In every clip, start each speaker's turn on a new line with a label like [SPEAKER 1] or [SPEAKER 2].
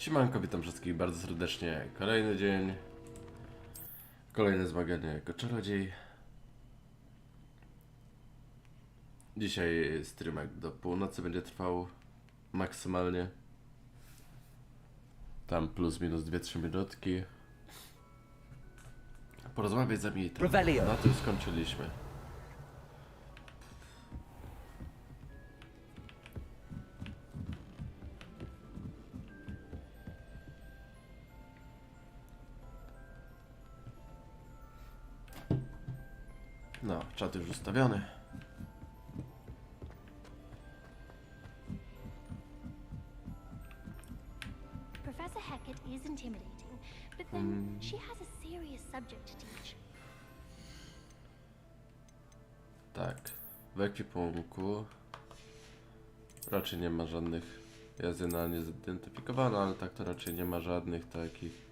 [SPEAKER 1] Siemanko, witam wszystkich bardzo serdecznie. Kolejny dzień. Kolejne zmaganie jako czarodziej. Dzisiaj streamek do północy będzie trwał maksymalnie. Tam plus minus 2-3 minutki. Porozmawiać z Amitą. Na tym skończyliśmy. No, czat już ustawiony.
[SPEAKER 2] Professor Hackett is intimidating, but then she has a serious subject to teach.
[SPEAKER 1] Tak, w ekwipunku raczej nie ma żadnych, jest jedna niezidentyfikowana, ale tak to raczej nie ma żadnych takich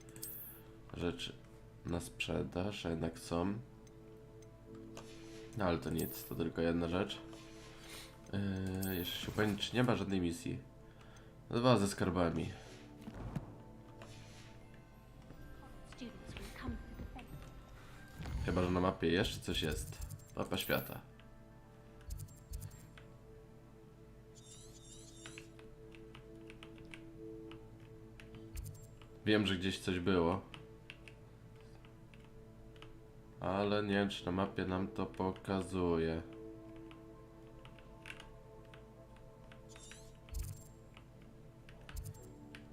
[SPEAKER 1] rzeczy na sprzedaż, a jednak są. No ale to nic, to tylko jedna rzecz. Jeszcze się upewnić, czy nie ma żadnej misji. Dwa ze skarbami.
[SPEAKER 2] Students will come to the defense.
[SPEAKER 1] Chyba że na mapie jeszcze coś jest. Mapa świata. Wiem, że gdzieś coś było. Ale nie wiem, czy na mapie nam to pokazuje.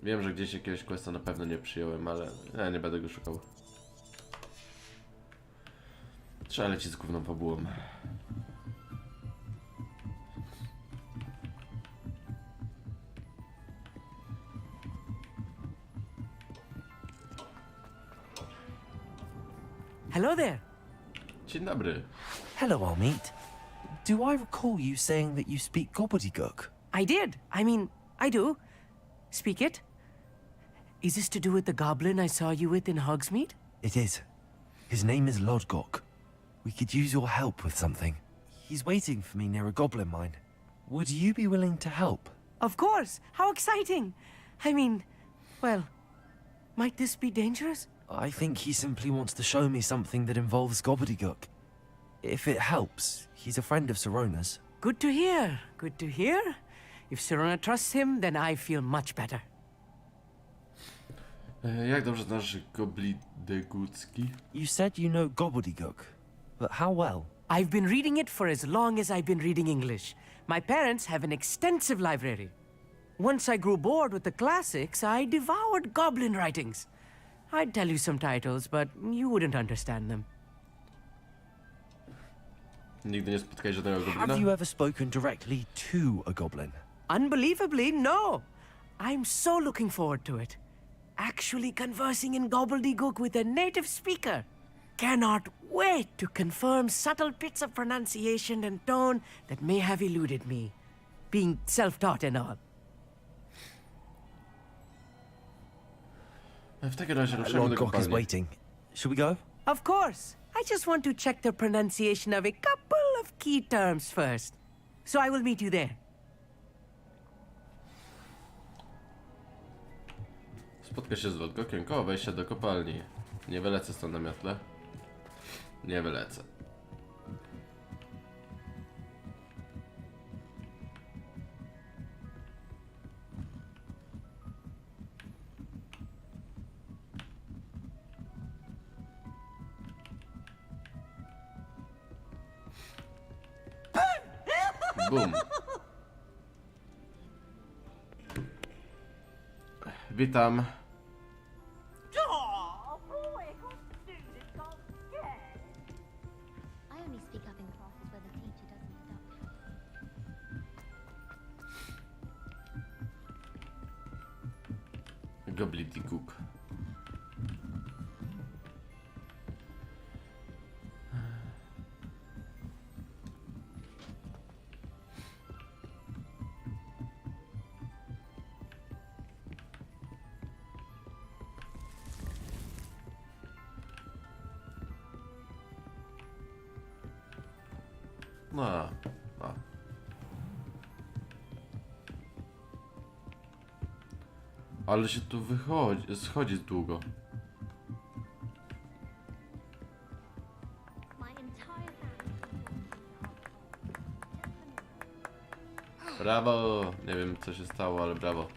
[SPEAKER 1] Wiem, że gdzieś jakiegoś questa na pewno nie przyjąłem, ale ja nie będę go szukał. Trzeba lecieć z główną fabułą.
[SPEAKER 3] Hello there.
[SPEAKER 1] Dzień dobry.
[SPEAKER 4] Hello, old meat. Do I recall you saying that you speak gobbledygook?
[SPEAKER 3] I did. I do. Speak it. Is this to do with the goblin I saw you with in Hogsmeade?
[SPEAKER 4] It is. His name is Lodgok. We could use your help with something. He's waiting for me near a goblin mine. Would you be willing to help?
[SPEAKER 3] Of course. How exciting. Well, might this be dangerous?
[SPEAKER 4] I think he simply wants to show me something that involves gobbledygook. If it helps, he's a friend of Sirona's.
[SPEAKER 3] Good to hear. Good to hear. If Sirona trusts him, then I feel much better.
[SPEAKER 1] Jak dobrze znasz goblidygucki?
[SPEAKER 4] You said you know gobbledygook, but how well?
[SPEAKER 3] I've been reading it for as long as I've been reading English. My parents have an extensive library. Once I grew bored with the classics, I devoured goblin writings. I'd tell you some titles, but you wouldn't understand them.
[SPEAKER 1] Nigdy nie spotkałeś żadnego goblina?
[SPEAKER 4] Have you ever spoken directly to a goblin?
[SPEAKER 3] Unbelievably, no. I'm so looking forward to it. Actually conversing in gobbledygook with a native speaker. Cannot wait to confirm subtle bits of pronunciation and tone that may have eluded me, being self-taught and all.
[SPEAKER 1] W takim razie ruszymy do
[SPEAKER 4] Lodgok is
[SPEAKER 1] kopalni.
[SPEAKER 4] waiting. Should we go?
[SPEAKER 3] Of course. I just want to check the pronunciation of a couple of key terms first. So I will meet you there.
[SPEAKER 1] Spotka się z Lodgokiem koło wejścia do kopalni. Nie wylecę stąd na miotle. Nie wylecę. Bum. Witam.
[SPEAKER 2] I only speak up in classes where the teacher doesn't adopt.
[SPEAKER 1] Gobbledygook. No. Ale się tu wychodzi, schodzi długo.
[SPEAKER 2] My entire family.
[SPEAKER 1] Brawo! Nie wiem co się stało, ale brawo.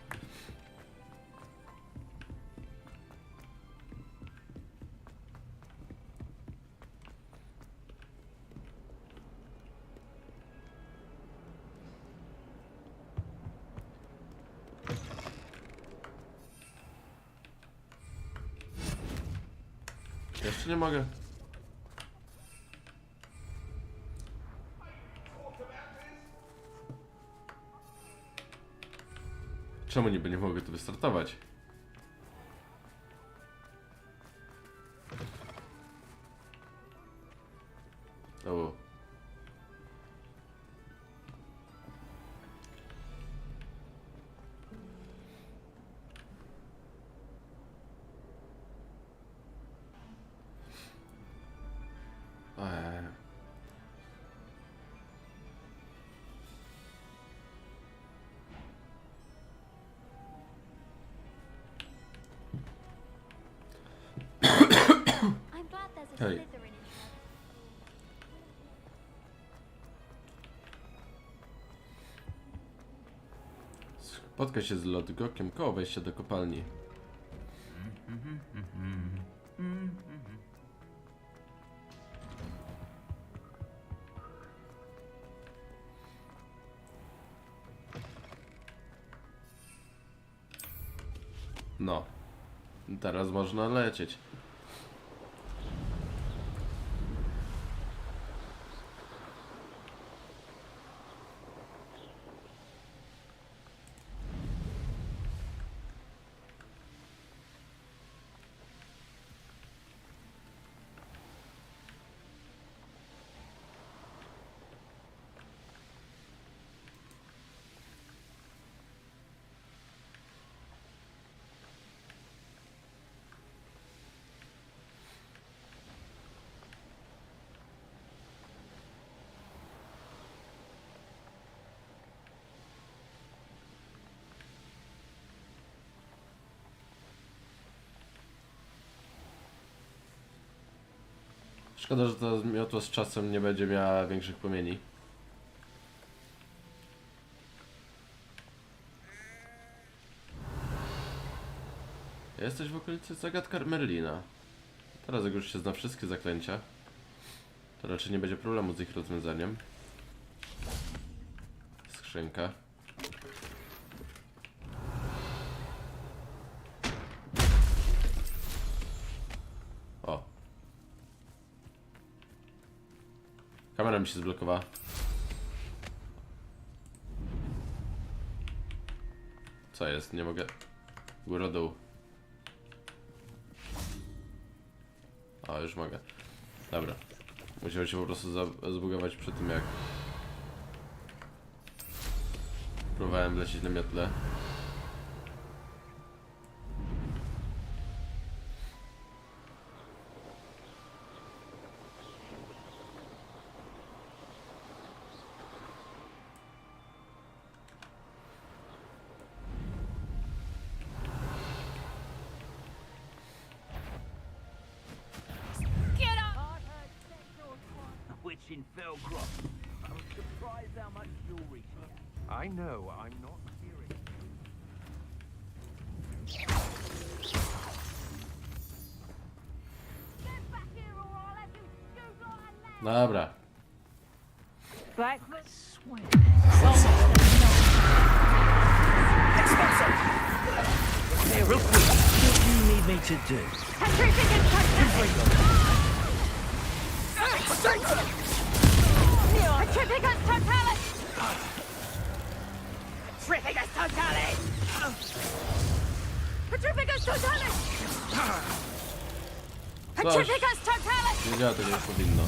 [SPEAKER 1] Jeszcze nie mogę. Czemu niby nie mogę tu wystartować? O.
[SPEAKER 2] I'm glad there's a
[SPEAKER 1] Hey.
[SPEAKER 2] Slytherin in here.
[SPEAKER 1] Spotkaj się z Lodgokiem koło wejścia do kopalni. No. Teraz można lecieć. Szkoda, że ta miotła z czasem nie będzie miała większych płomieni. Jesteś w okolicy zagadka Merlina. Teraz jak już się zna wszystkie zaklęcia, to raczej nie będzie problemu z ich rozwiązaniem. Skrzynka. O. Kamera mi się zblokowała. Co jest? Nie mogę. Góra dół. O, już mogę. Dobra. Musiałem się po prostu zbugować przy tym, jak próbowałem lecieć na miotle.
[SPEAKER 5] Which in Felcroft. I was surprised how much jewelry she had.
[SPEAKER 3] I know, I'm not hearing.
[SPEAKER 2] Get back here or I'll have you scoot like a lamb.
[SPEAKER 1] Dobra.
[SPEAKER 5] Blackfoot swing.
[SPEAKER 3] Hey, real quick, what do you need me to do?
[SPEAKER 2] Petrificus totalis! Petrificus totalis! Petrificus totalis! Petrificus totalis!
[SPEAKER 1] Nie działa, tego nie powinno.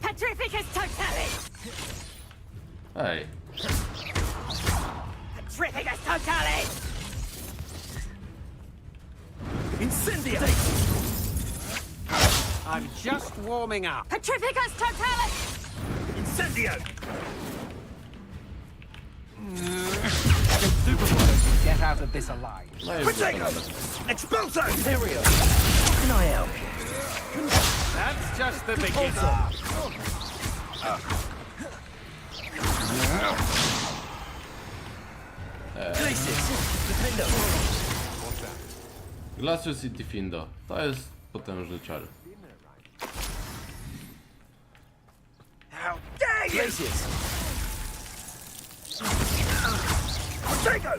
[SPEAKER 2] Petrificus totalis!
[SPEAKER 1] Ej.
[SPEAKER 2] Petrificus totalis!
[SPEAKER 3] Incendio! I'm just warming up.
[SPEAKER 2] Petrificus totalis!
[SPEAKER 3] Incendio! The supermarket can get out
[SPEAKER 5] out of this alive.
[SPEAKER 1] No i wykonane.
[SPEAKER 5] Expulso!
[SPEAKER 3] Imperial. How can I help you?
[SPEAKER 5] That's just the beginning.
[SPEAKER 3] Places. Defender.
[SPEAKER 1] Glacius i Diffindo. To jest potężny czar.
[SPEAKER 5] How dare you!
[SPEAKER 3] Places.
[SPEAKER 5] Protego!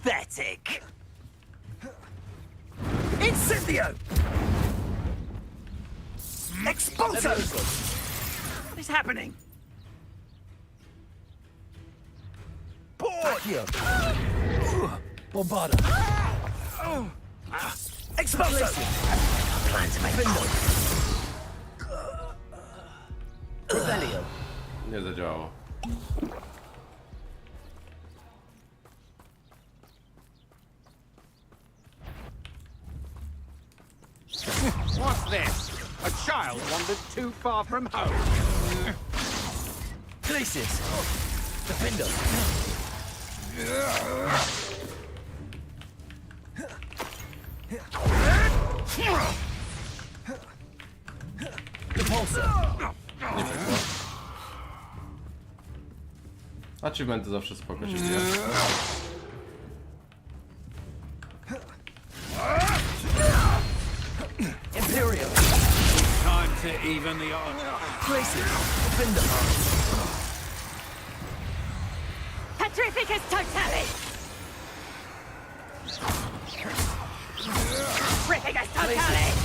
[SPEAKER 3] Pathetic.
[SPEAKER 5] Incendio! Expulso! What is happening? Board!
[SPEAKER 3] Accio. Bombarda.
[SPEAKER 5] Expulso!
[SPEAKER 3] Plan to make window. Rebellion.
[SPEAKER 1] Nie zadziałało.
[SPEAKER 5] What's this? A child wandered too far from home.
[SPEAKER 3] Places. Defender. Repulsor.
[SPEAKER 1] Nie pykło. Achievementy zawsze spoko się dzieje.
[SPEAKER 3] Imperial.
[SPEAKER 5] Time to even the odds.
[SPEAKER 3] Places. Defender.
[SPEAKER 2] Petrificus Totalis! Petrificus Totalis!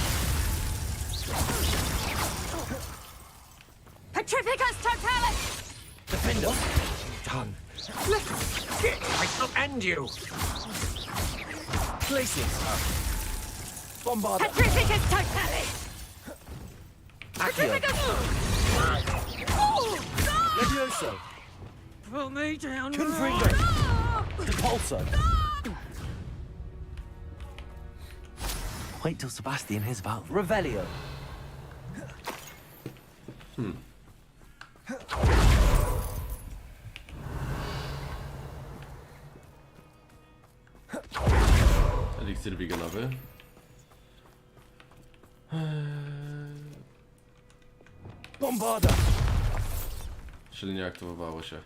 [SPEAKER 2] Petrificus Totalis!
[SPEAKER 3] Defender. Done.
[SPEAKER 5] I shall end you.
[SPEAKER 3] Places. Bombarda.
[SPEAKER 2] Petrificus Totalis!
[SPEAKER 3] Accio. Levioso.
[SPEAKER 2] Pull me down.
[SPEAKER 3] Confringo. Repulsor.
[SPEAKER 4] Wait till Sebastian hears about them.
[SPEAKER 3] Revelio.
[SPEAKER 1] Eliksir biegunowy.
[SPEAKER 3] Bombarda.
[SPEAKER 1] Czyli nie aktywowało się.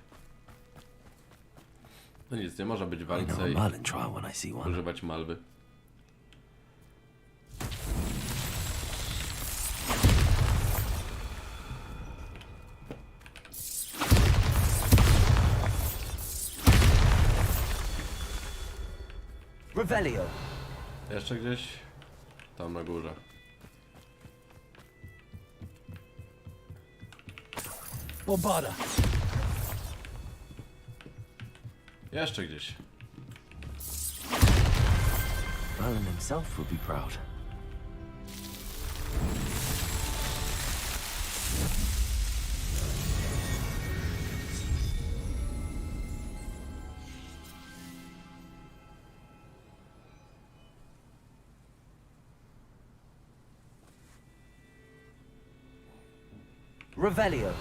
[SPEAKER 1] No nic, nie może być w
[SPEAKER 4] I know a
[SPEAKER 1] walce i
[SPEAKER 4] Merlin trial when I see one.
[SPEAKER 1] używać malby.
[SPEAKER 3] Revelio.
[SPEAKER 1] Jeszcze gdzieś? Tam na górze.
[SPEAKER 3] Bombarda.
[SPEAKER 1] Jeszcze gdzieś.
[SPEAKER 4] Merlin himself would be proud.
[SPEAKER 3] Revelio.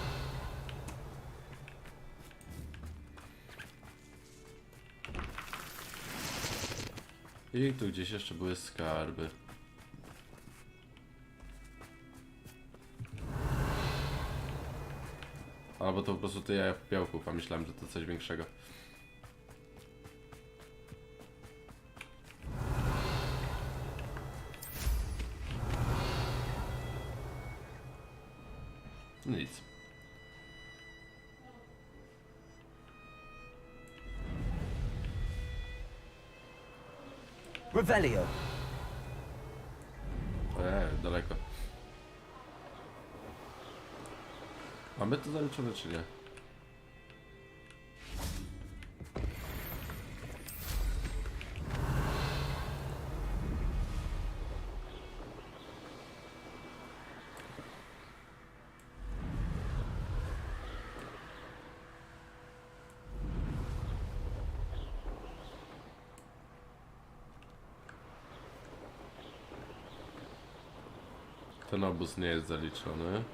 [SPEAKER 1] I tu gdzieś jeszcze były skarby. Albo to po prostu te jaja popiołków, a myślałem, że to coś większego. Nic.
[SPEAKER 3] Revelio.
[SPEAKER 1] Daleko. Mamy to zaliczone czy nie? Ten obóz nie jest zaliczony.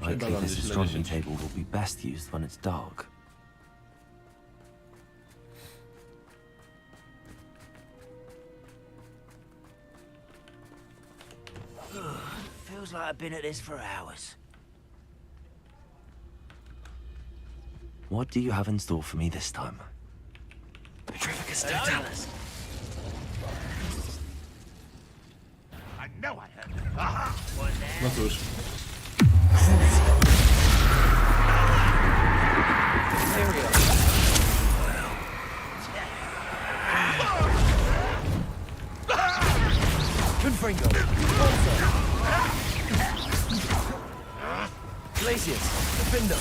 [SPEAKER 4] Likely
[SPEAKER 1] Przebalam
[SPEAKER 4] this
[SPEAKER 1] 10 na
[SPEAKER 4] astronomy
[SPEAKER 1] 10.
[SPEAKER 4] table will be best used when it's dark.
[SPEAKER 3] Feels like I've been at this for hours.
[SPEAKER 4] What do you have in store for me this time?
[SPEAKER 3] Petrificus totalis.
[SPEAKER 5] I know I heard it. Aha! Was there?
[SPEAKER 1] No cóż,
[SPEAKER 3] Confringo. Glacius. Defendo.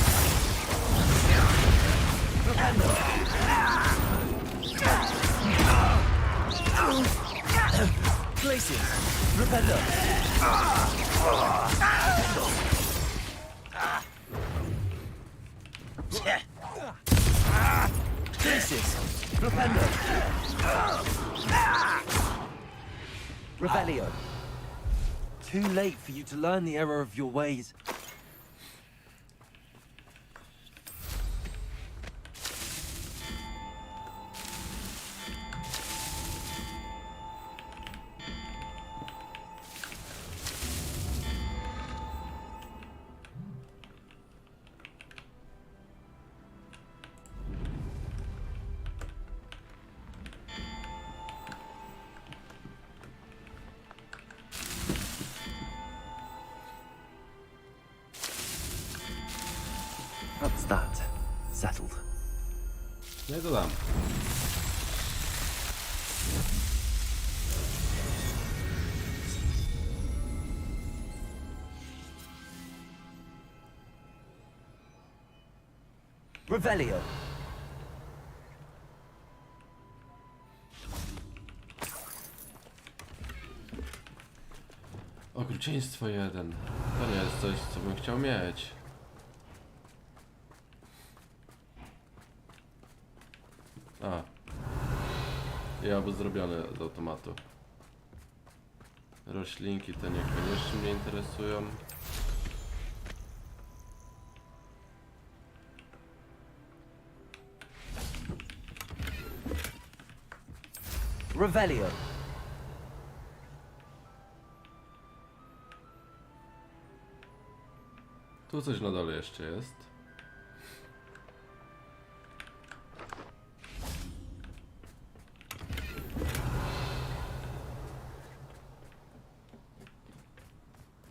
[SPEAKER 3] Propendo. Glacius. Propendo. Glacius. Propendo. Revelio.
[SPEAKER 4] Too late for you to learn the error of your ways. That's that. Settled.
[SPEAKER 1] nie dodam.
[SPEAKER 3] Revelio.
[SPEAKER 1] Okrucieństwo 1. To nie jest coś, co bym chciał mieć. A. Ja był zrobione z automatu. Roślinki te niekoniecznie mnie interesują.
[SPEAKER 3] Revelio.
[SPEAKER 1] Tu coś na dole jeszcze jest.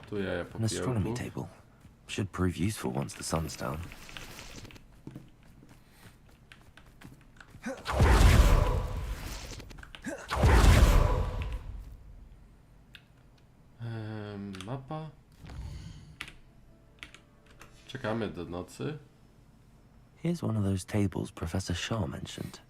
[SPEAKER 1] Tu jaja po
[SPEAKER 4] An astronomy
[SPEAKER 1] pijałku.
[SPEAKER 4] table. Should prove useful once the sun's down.
[SPEAKER 1] Mapa. Czekamy do nocy.
[SPEAKER 4] Here's one of those tables Professor Shaw mentioned.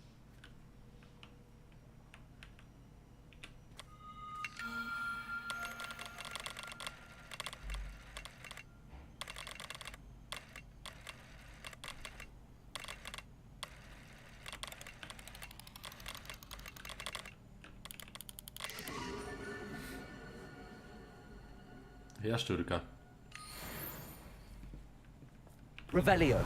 [SPEAKER 1] Jaszczurka.
[SPEAKER 3] Revelio.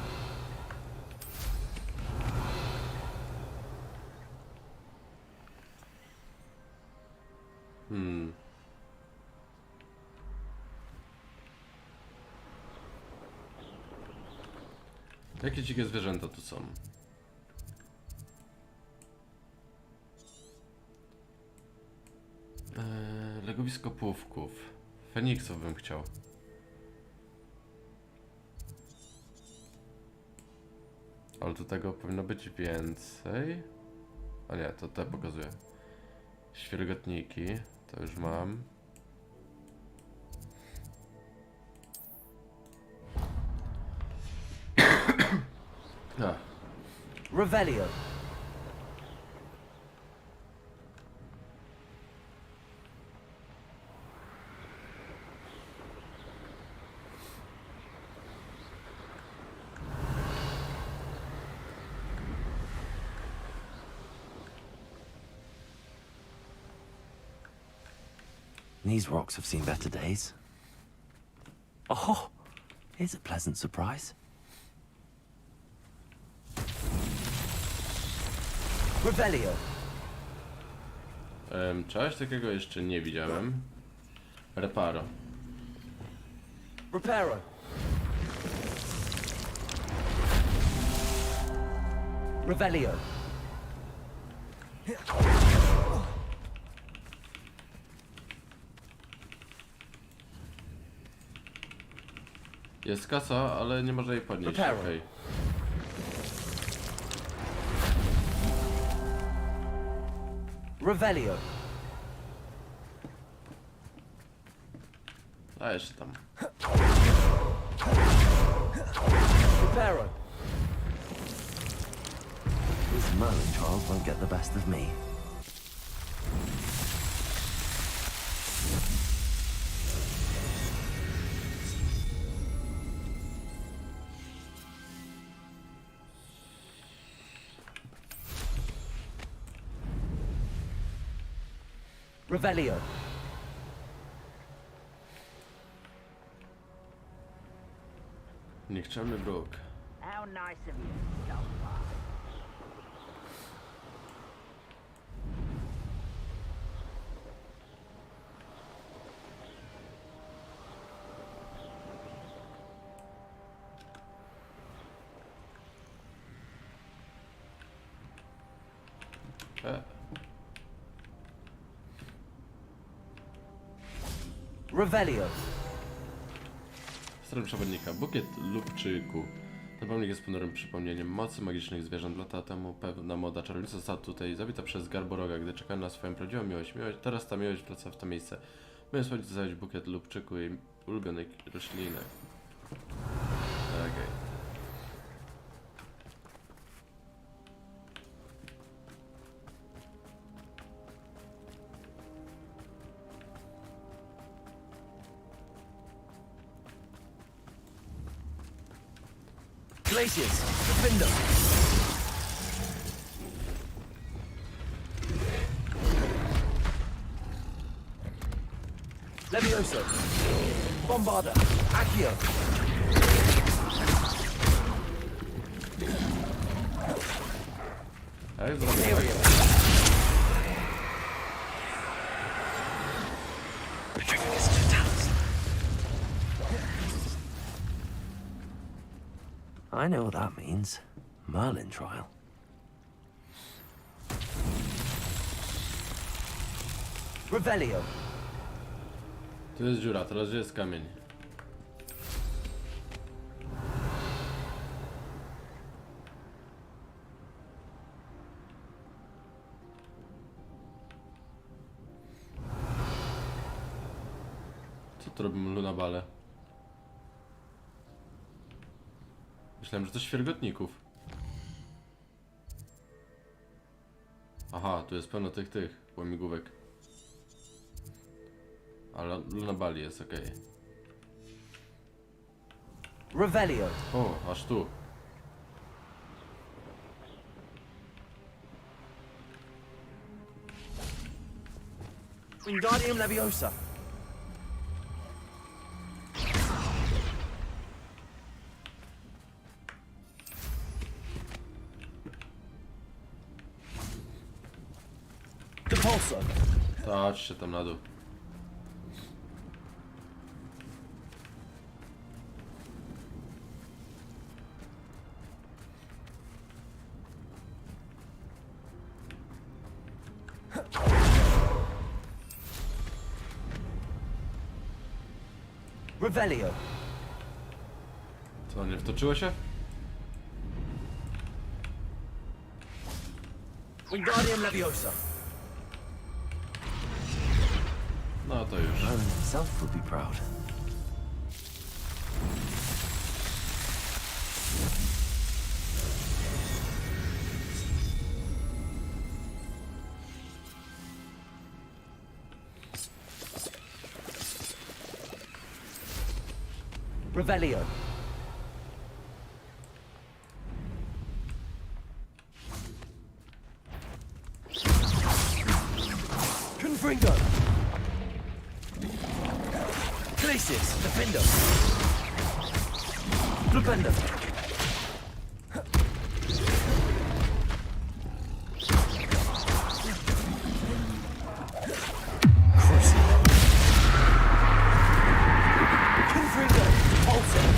[SPEAKER 1] Jakie dzikie zwierzęta tu są? Legowisko płówków. Feniksów bym chciał. Ale tu tego powinno być więcej. A nie, to te pokazuję. Świergotniki, to już mam. A,
[SPEAKER 3] Revelio.
[SPEAKER 4] These rocks have seen better days.
[SPEAKER 3] Oh,
[SPEAKER 4] Here's a pleasant surprise.
[SPEAKER 3] Revelio.
[SPEAKER 1] Czegoś takiego jeszcze nie widziałem. Reparo.
[SPEAKER 3] Reparo. Revelio.
[SPEAKER 1] Jest kasa, ale nie można jej podnieść.
[SPEAKER 3] Reparo.
[SPEAKER 1] Okej.
[SPEAKER 3] Revelio.
[SPEAKER 1] A jeszcze tam.
[SPEAKER 3] Reparo.
[SPEAKER 4] These Merlin trials won't get the best of me.
[SPEAKER 3] Revelio.
[SPEAKER 1] Nikczemny wróg.
[SPEAKER 5] How nice of you to stop by.
[SPEAKER 3] Revelio.
[SPEAKER 1] Strona przewodnika. Bukiet lubczyku. Ten pomnik jest ponurym przypomnieniem mocy magicznych zwierząt. Lata temu pewna młoda czarownica została tutaj zabita przez Garboroga, gdy czekała na swoją prawdziwą miłość. Teraz ta miłość wraca w to miejsce. Byłem sprawdzić zaś bukiet lubczyku i ulubionej rośliny. Okej.
[SPEAKER 3] Glaciers. Defender. Levioso. Bombarda. Accio.
[SPEAKER 1] Jak zrobię tak?
[SPEAKER 3] Aerial. Petrificus totalis.
[SPEAKER 4] I know what that means. Merlin trial.
[SPEAKER 3] Revelio.
[SPEAKER 1] Tu jest dziura, teraz gdzie jest kamień? Co tu robimy lunabale? Myślałem, że to świergotników. Aha, tu jest pełno tych łamigłówek. Ale lunabali jest okej.
[SPEAKER 3] Revelio.
[SPEAKER 1] O, aż tu.
[SPEAKER 3] Wingardium Leviosa. Depulso.
[SPEAKER 1] Chodź się tam na dół.
[SPEAKER 3] Revelio.
[SPEAKER 1] Co, nie wtoczyło się?
[SPEAKER 3] Wingardium Leviosa.
[SPEAKER 1] No to już.
[SPEAKER 4] Merlin himself would be proud.
[SPEAKER 3] Revelio. Confringo. Glaciers. Defender. Flipendo. Confringo. Pulsar.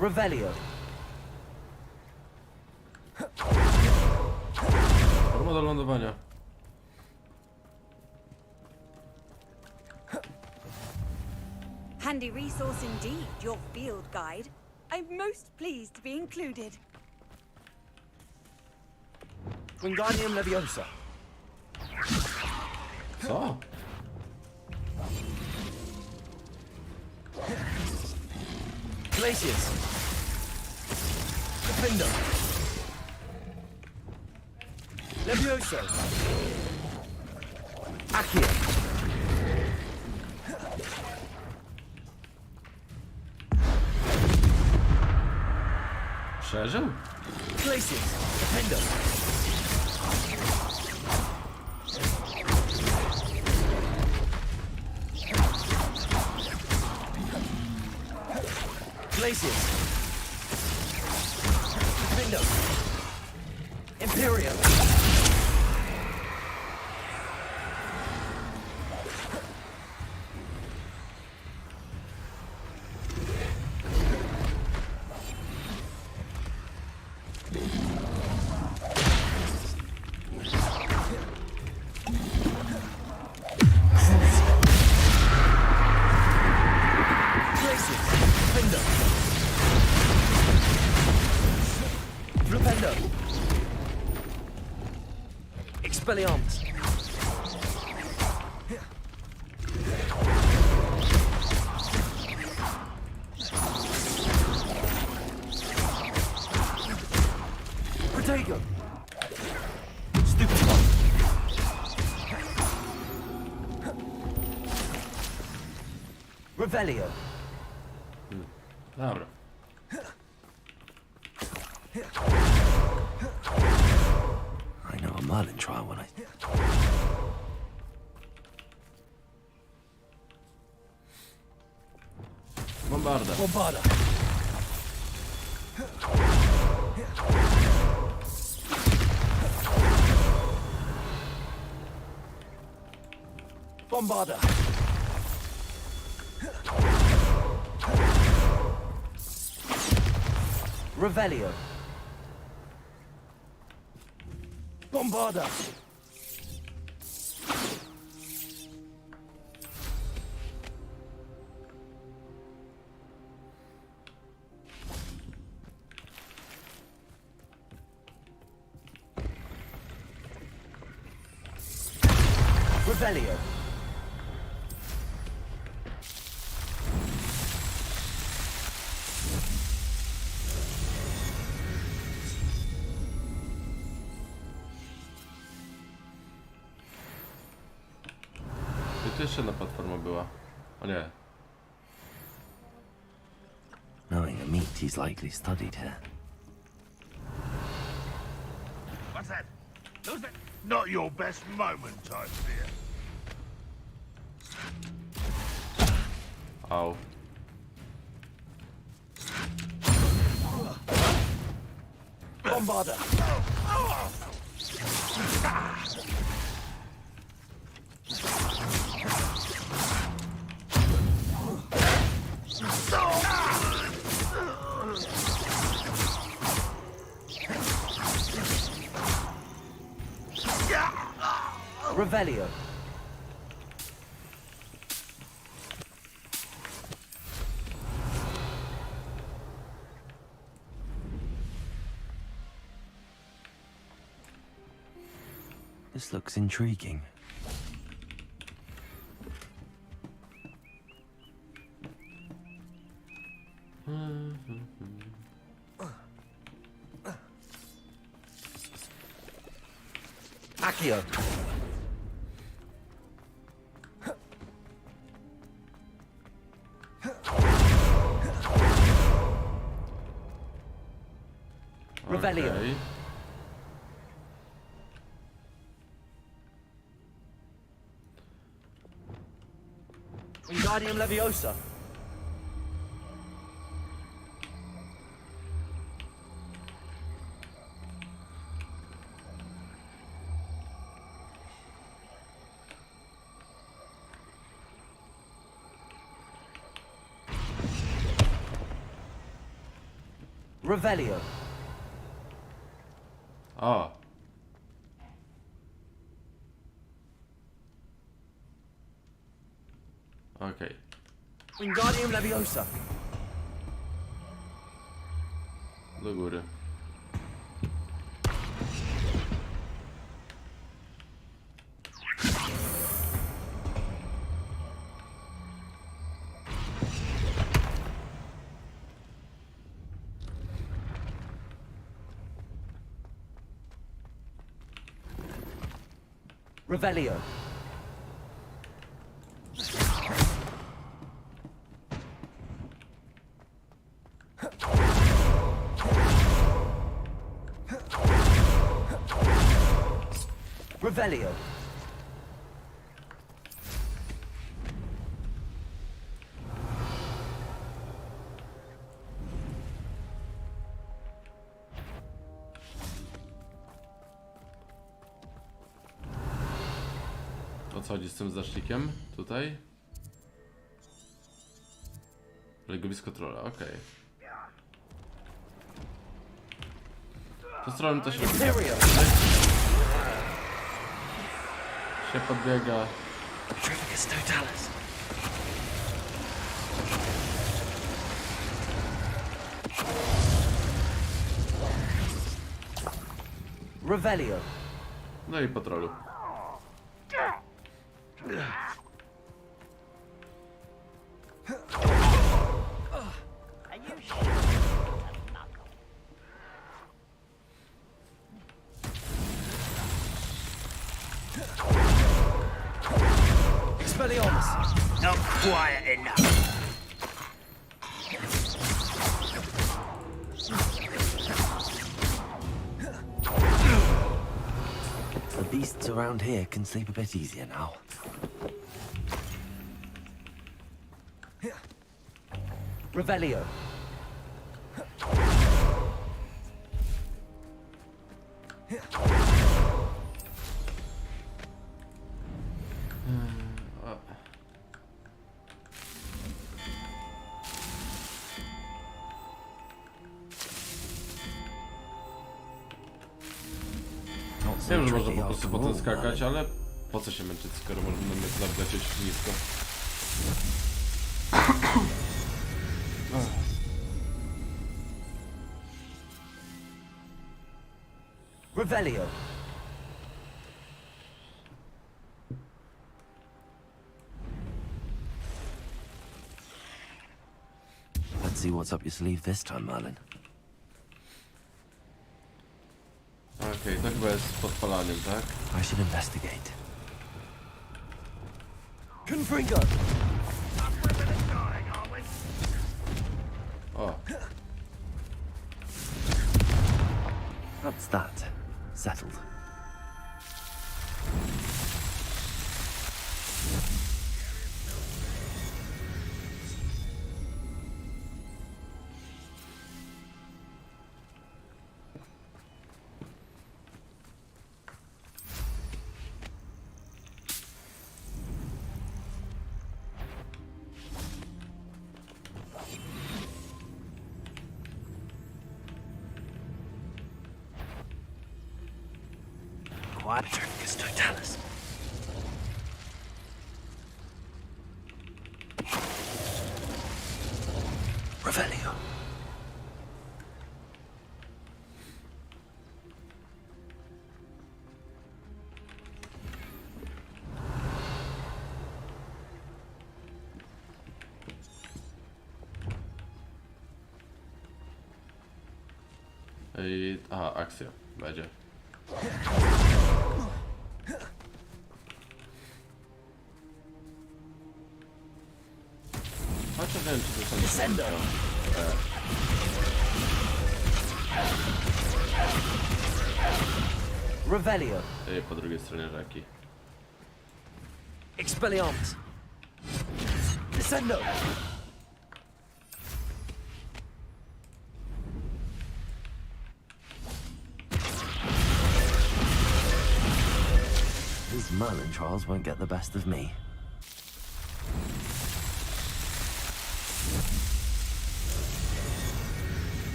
[SPEAKER 3] Revelio.
[SPEAKER 1] Forma do lądowania.
[SPEAKER 6] Handy resource indeed, your field guide. I'm most pleased to be included.
[SPEAKER 3] Wingardium Leviosa.
[SPEAKER 1] Co?
[SPEAKER 3] Glacius. Defendo. Levioso. Accio.
[SPEAKER 1] Przeżył?
[SPEAKER 3] Glacius. Defendo. Glacius. Defendo. Imperium. Expelliarmus. Protego. Stupefy. Revelio.
[SPEAKER 1] Dobra.
[SPEAKER 4] I know a Merlin trial when I...
[SPEAKER 1] Bombarda.
[SPEAKER 3] Bombarda. Bombarda. Revelio. Bombarda. Revelio.
[SPEAKER 1] I tu jeszcze jedna platforma była. O nie.
[SPEAKER 4] Knowing a meat, he's likely studied here.
[SPEAKER 5] What's that? Who's that? Not your best moment, I fear.
[SPEAKER 1] Au.
[SPEAKER 3] Bombarda. Revelio.
[SPEAKER 4] This looks intriguing.
[SPEAKER 3] Accio. Revelio.
[SPEAKER 1] Okej.
[SPEAKER 3] Wingardium Leviosa. Revelio.
[SPEAKER 1] O! Okej.
[SPEAKER 3] Wingardium Leviosa.
[SPEAKER 1] Do góry.
[SPEAKER 3] Revelio. Revelio.
[SPEAKER 1] O co chodzi z tym znacznikiem? Tutaj? Legowisko trolla, okej. To z trollem też
[SPEAKER 3] Imperio.
[SPEAKER 1] się podbiega.
[SPEAKER 3] Trificus Totalis. Revelio.
[SPEAKER 1] No i po trollu.
[SPEAKER 5] Are you sure? Knuckle.
[SPEAKER 3] Expelliarmus.
[SPEAKER 5] Not quiet enough.
[SPEAKER 4] The beasts around here can sleep a bit easier now.
[SPEAKER 3] Revelio.
[SPEAKER 4] Not so
[SPEAKER 1] Wiem, że można
[SPEAKER 4] tricky
[SPEAKER 1] po prostu
[SPEAKER 4] after
[SPEAKER 1] potem
[SPEAKER 4] all,
[SPEAKER 1] skakać,
[SPEAKER 4] Merlin.
[SPEAKER 1] ale po co się męczyć, skoro można wlecieć nisko.
[SPEAKER 3] Revelio.
[SPEAKER 4] Let's see what's up your sleeve this time, Merlin.
[SPEAKER 1] Okej, to chyba jest z podpalaniem, tak?
[SPEAKER 4] I should investigate.
[SPEAKER 3] Confringo.
[SPEAKER 1] O,
[SPEAKER 4] That's that. Settled.
[SPEAKER 3] Trificus Totalis. Revelio.
[SPEAKER 1] i... Aha, akcja będzie. Chociaż nie wiem, czy to są...
[SPEAKER 3] Sendo. Revelio.
[SPEAKER 1] Po drugiej stronie rzeki.
[SPEAKER 3] Expelliarmus.
[SPEAKER 4] Descendo! These Merlin trials won't get the best of me.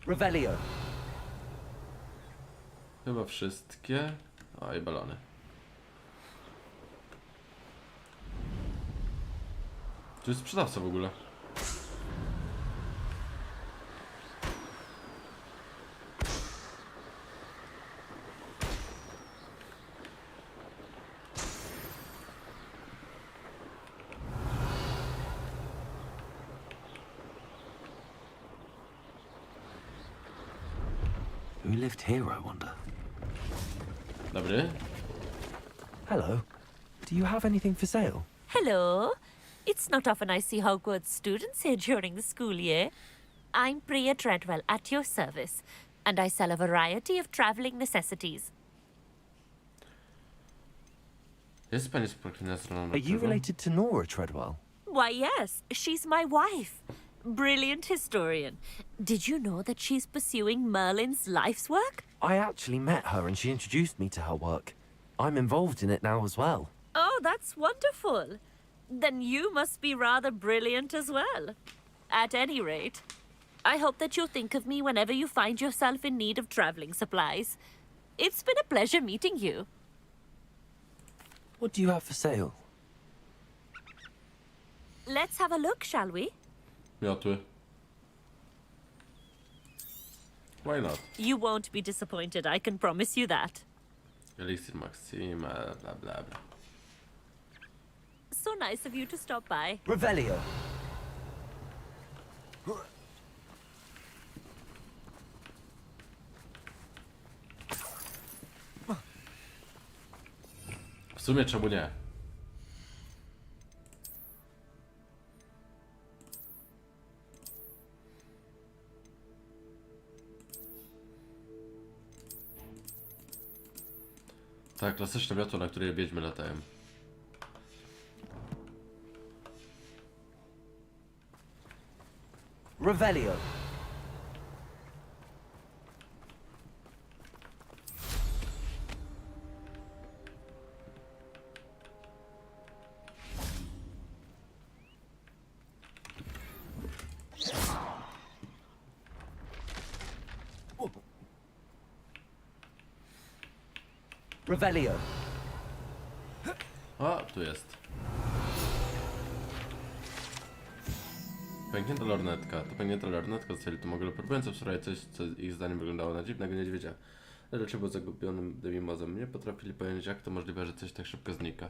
[SPEAKER 4] Revelio.
[SPEAKER 1] Chyba wszystkie. O, i balony. Tu jest sprzedawca w ogóle.
[SPEAKER 4] Who lived here, I wonder?
[SPEAKER 1] Dobry.
[SPEAKER 4] Hello. Do you have anything for sale?
[SPEAKER 7] Hello. It's not often I see Hogwarts students here during the school year. I'm Priya Treadwell at your service, and I sell a variety of traveling necessities.
[SPEAKER 1] Jest pani spokojna strona.
[SPEAKER 4] Are you related to Nora Treadwell?
[SPEAKER 7] Why, yes, she's my wife. Brilliant historian. Did you know that she's pursuing Merlin's life's work?
[SPEAKER 4] I actually met her and she introduced me to her work. I'm involved in it now as well.
[SPEAKER 7] Oh, that's wonderful. Then you must be rather brilliant as well. At any rate, I hope that you'll think of me whenever you find yourself in need of traveling supplies. It's been a pleasure meeting you.
[SPEAKER 4] What do you have for sale?
[SPEAKER 7] Let's have a look, shall we?
[SPEAKER 1] Miotły. Why not?
[SPEAKER 7] You won't be disappointed, I can promise you that.
[SPEAKER 1] Elixir Maxima, bla bla bla.
[SPEAKER 7] So nice of you to stop by.
[SPEAKER 4] Revelio.
[SPEAKER 1] W sumie czemu nie? Tak, klasyczne miotło, na której wiedźmy latają.
[SPEAKER 4] Revelio. Revelio.
[SPEAKER 1] O, tu jest. Pęknięta lornetka. To pęknięta lornetka z to mogę próbując obserwować coś, co ich zdaniem wyglądało na dziwnego niedźwiedzia. Lecz był zagubionym demimozem. Nie potrafili pojąć, jak to możliwe, że coś tak szybko znika.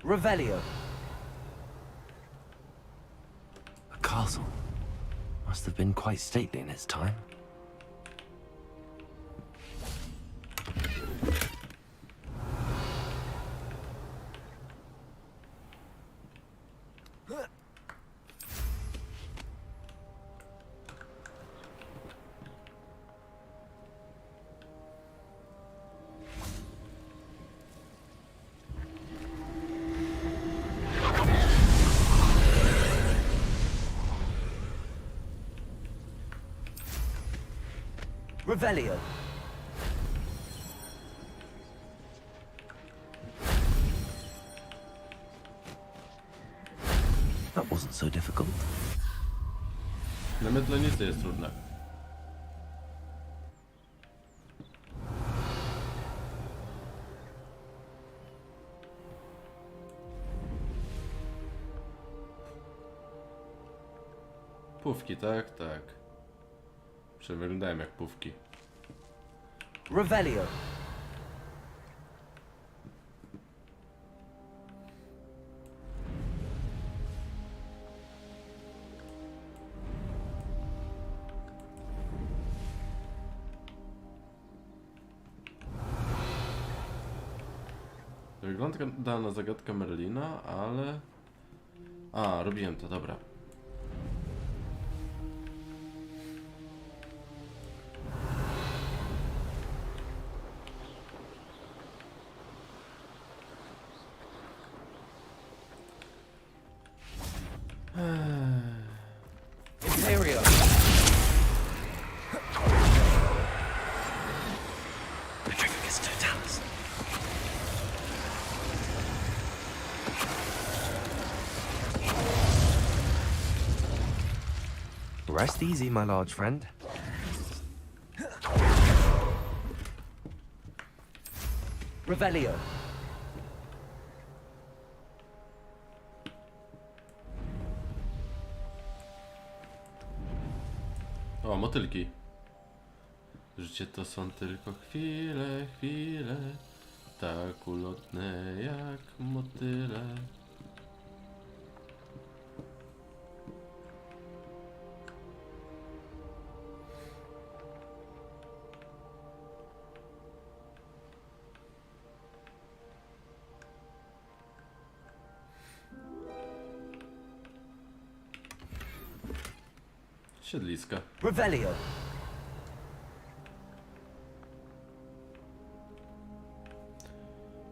[SPEAKER 4] Revelio. A castle. Must have been quite stately in its time. Revelio. That wasn't so difficult.
[SPEAKER 1] Na mydle nic nie jest trudne. Pówki, tak, tak. Przynajmniej wyglądają jak pówki.
[SPEAKER 4] Revelio.
[SPEAKER 1] Wygląda na zagadkę Merlina, ale... A, robiłem to, dobra.
[SPEAKER 3] Imperial.
[SPEAKER 4] Petrificus totalis. Rest easy, my large friend.
[SPEAKER 3] Revelio.
[SPEAKER 1] O, motylki. Życie to są tylko chwile, chwile, tak ulotne jak motyle. Siedliska.
[SPEAKER 3] Revelio.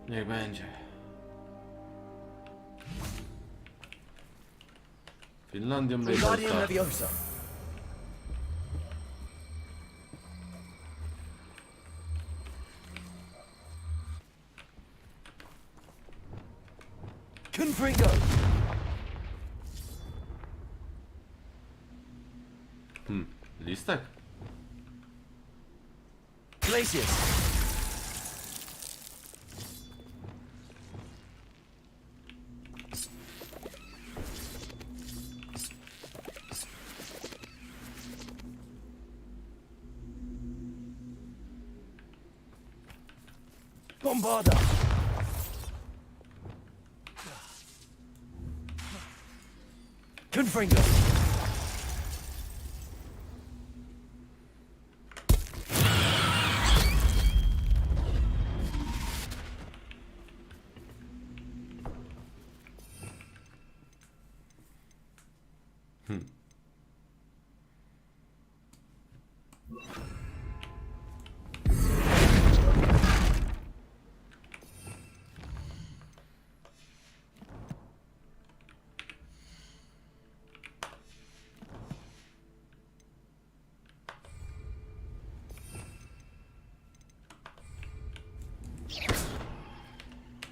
[SPEAKER 1] Niech będzie. Finlandią
[SPEAKER 3] Wingardium
[SPEAKER 1] najbardziej.
[SPEAKER 3] Leviosa. Confringo.
[SPEAKER 1] Listek?
[SPEAKER 3] Glacius. Bombarda. Confringo.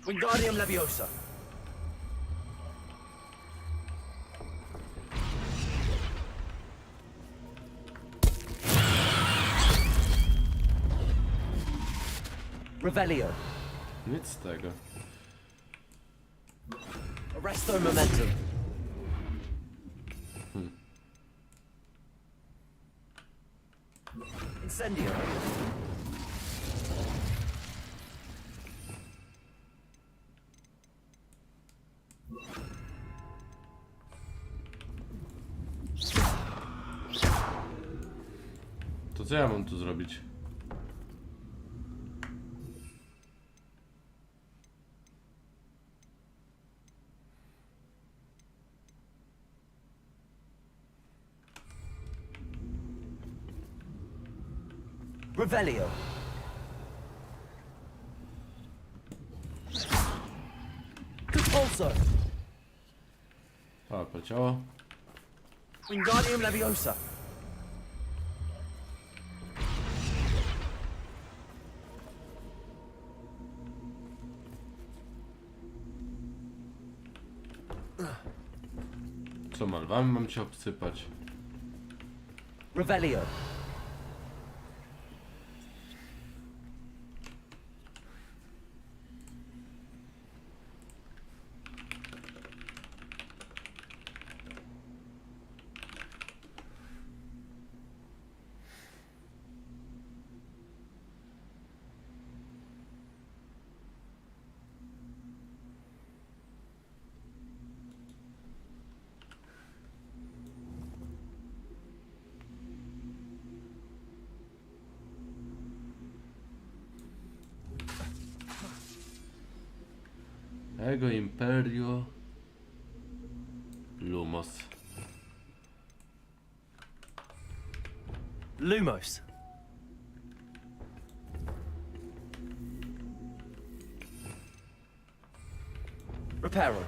[SPEAKER 3] Wingardium Leviosa. Revelio.
[SPEAKER 1] Nic z tego.
[SPEAKER 3] Arresto Momentum. Incendio.
[SPEAKER 1] To co ja mam tu zrobić?
[SPEAKER 3] Revelio. Compulso.
[SPEAKER 1] A, poleciało.
[SPEAKER 3] Wingardium Leviosa.
[SPEAKER 1] Co malwami mam cię obsypać?
[SPEAKER 3] Revelio.
[SPEAKER 1] Ego Imperio Lumos.
[SPEAKER 4] Lumos. Reparo.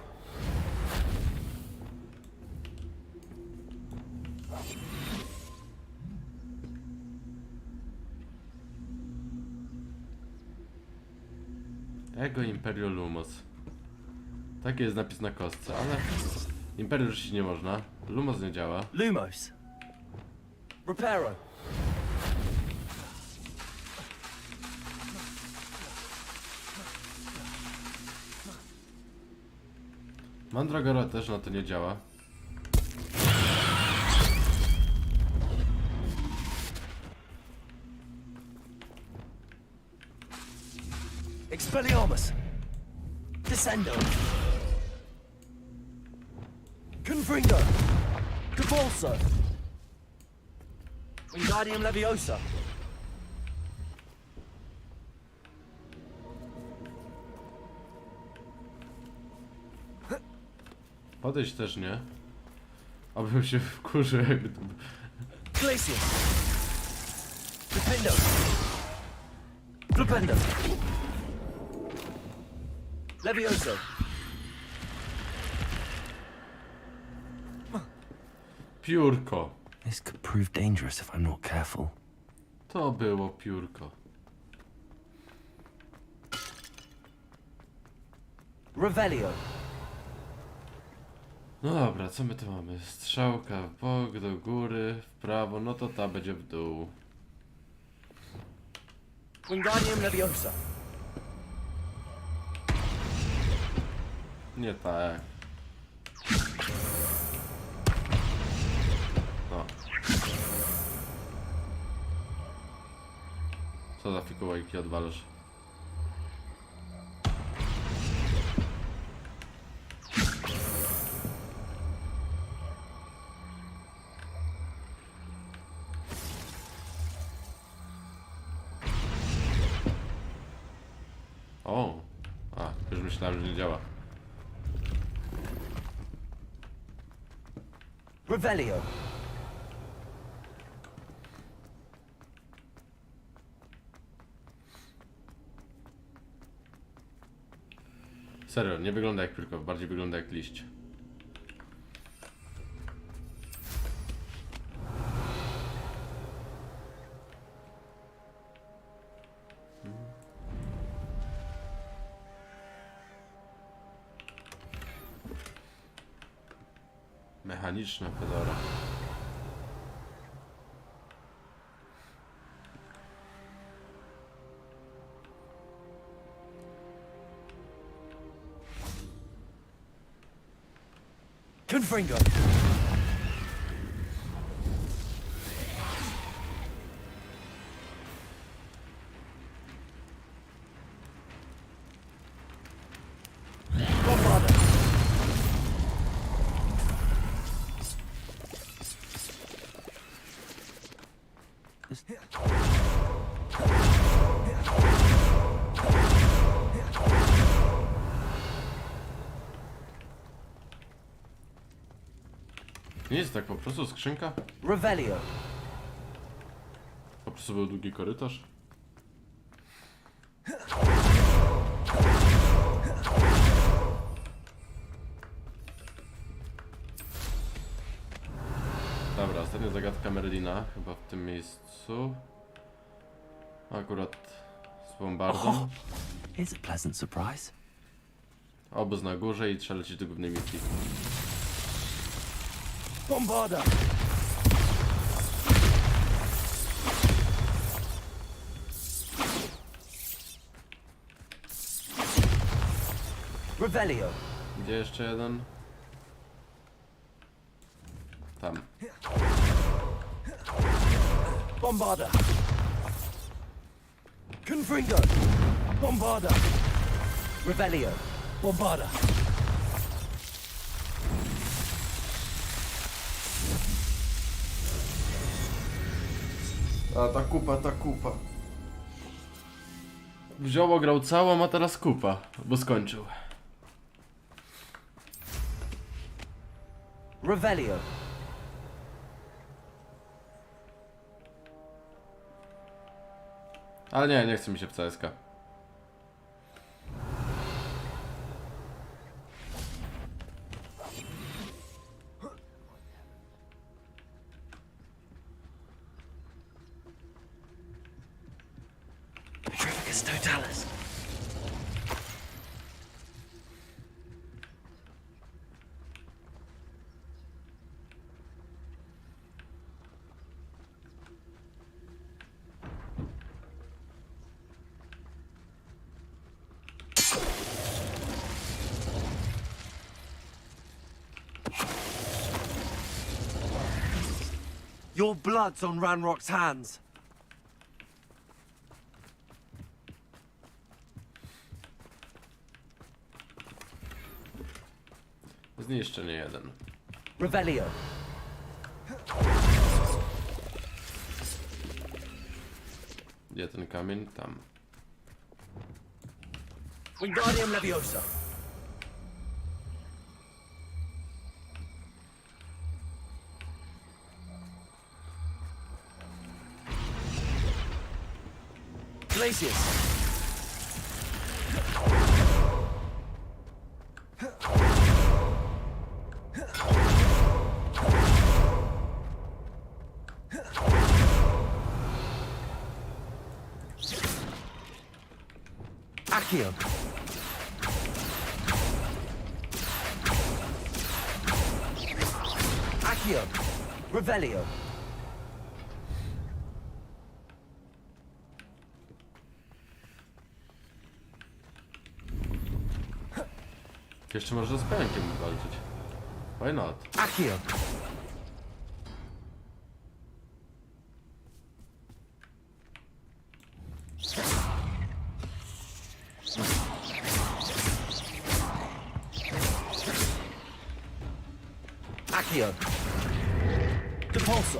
[SPEAKER 1] Ego Imperio Lumos. Taki jest napis na kostce, ale Imperium rzucić nie można. Lumos nie działa.
[SPEAKER 4] Lumos. Reparo.
[SPEAKER 1] Mandragora też na to nie działa.
[SPEAKER 4] Expelliarmus. Descendo. Confringo. Convulso. Wingardium Leviosa.
[SPEAKER 1] Podejść też nie. Abym się wkurzył, jakby to...
[SPEAKER 4] Glacius. Defendo. Flipendo. Levioso.
[SPEAKER 1] Piórko.
[SPEAKER 4] This could prove dangerous if I'm not careful.
[SPEAKER 1] To było piórko.
[SPEAKER 4] Revelio.
[SPEAKER 1] No dobra, co my tu mamy? Strzałka w bok, do góry, w prawo, no to ta będzie w dół.
[SPEAKER 4] Wingardium Leviosa.
[SPEAKER 1] Nie tak. No. Co za fikołajki odwalasz? O! A, już myślałem, że nie działa.
[SPEAKER 4] Revelio.
[SPEAKER 1] Serio, nie wygląda jak piórko, bardziej wygląda jak liść. Mechaniczna fedora.
[SPEAKER 4] Confringo. Bombarda.
[SPEAKER 1] Nie jest tak po prostu skrzynka?
[SPEAKER 4] Revelio.
[SPEAKER 1] Po prostu był długi korytarz? Dobra, ostatnia zagadka Merlina, chyba w tym miejscu. Akurat z bombardą.
[SPEAKER 4] Here's a pleasant surprise.
[SPEAKER 1] Obóz na górze i trzeba lecieć do głównej misji.
[SPEAKER 4] Bombarda. Revelio.
[SPEAKER 1] Gdzie jeszcze jeden? Tam.
[SPEAKER 4] Bombarda. Confringo. Bombarda. Revelio. Bombarda.
[SPEAKER 1] A ta kupa, ta kupa. Wziął, grał całą, a teraz kupa, bo skończył.
[SPEAKER 3] Revelio.
[SPEAKER 1] Ale nie chce mi się w CSK.
[SPEAKER 3] Petrificus totalis.
[SPEAKER 4] Your blood's on Ranrock's hands.
[SPEAKER 1] Zniszczenie 1.
[SPEAKER 3] Revelio.
[SPEAKER 1] Gdzie ten kamień? Tam.
[SPEAKER 3] Wingardium Leviosa. Glacius. Accio. Accio. Revelio.
[SPEAKER 1] Jeszcze może z pękiem walczyć. Why not?
[SPEAKER 3] Accio. Accio. Depulso.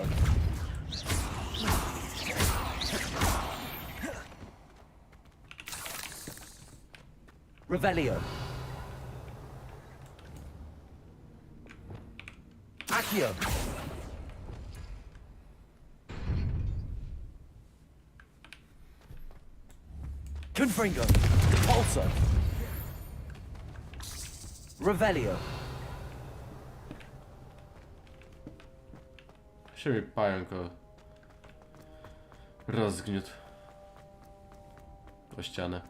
[SPEAKER 3] Revelio. Accio. Confringo. Depulso. Revelio.
[SPEAKER 1] Się mi pająk rozgniótł o ścianę.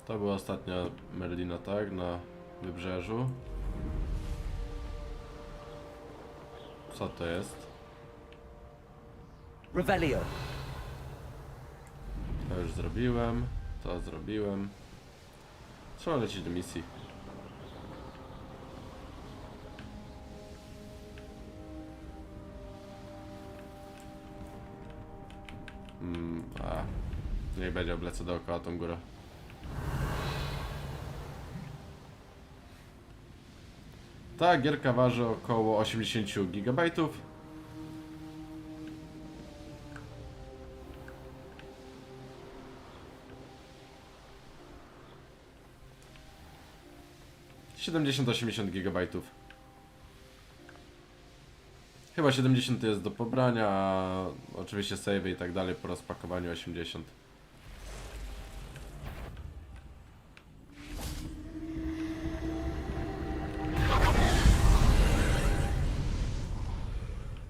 [SPEAKER 1] To była ostatnia Merlina, tak? Na wybrzeżu. Co to jest?
[SPEAKER 3] Revelio.
[SPEAKER 1] To już zrobiłem. To zrobiłem. Trzeba lecieć do misji. Niech będzie, oblecę dookoła tą górę. Ta gierka waży około 80 GB. $70-80 GB. Chyba 70 jest do pobrania, a oczywiście save i tak dalej po rozpakowaniu 80.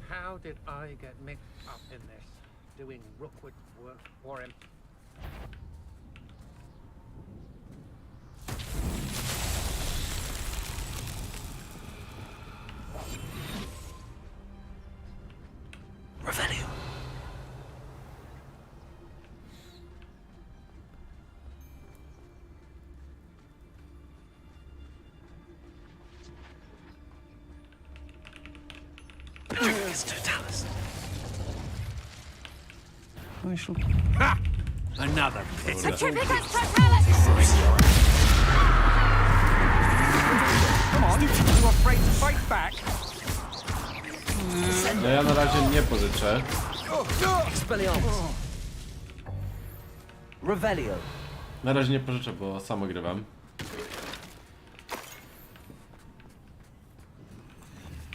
[SPEAKER 8] How did I get mixed up in this? Doing Rookwood work for him?
[SPEAKER 3] Revelio. Petrificus totalis.
[SPEAKER 8] I shall.
[SPEAKER 3] Ha! Another pit.
[SPEAKER 2] Petrificus totalis!
[SPEAKER 8] Come on, you afraid to fight back?
[SPEAKER 1] No ja na razie nie pożyczę.
[SPEAKER 3] Expelliarmus. Revelio.
[SPEAKER 1] Na razie nie pożyczę, bo sam ogrywam.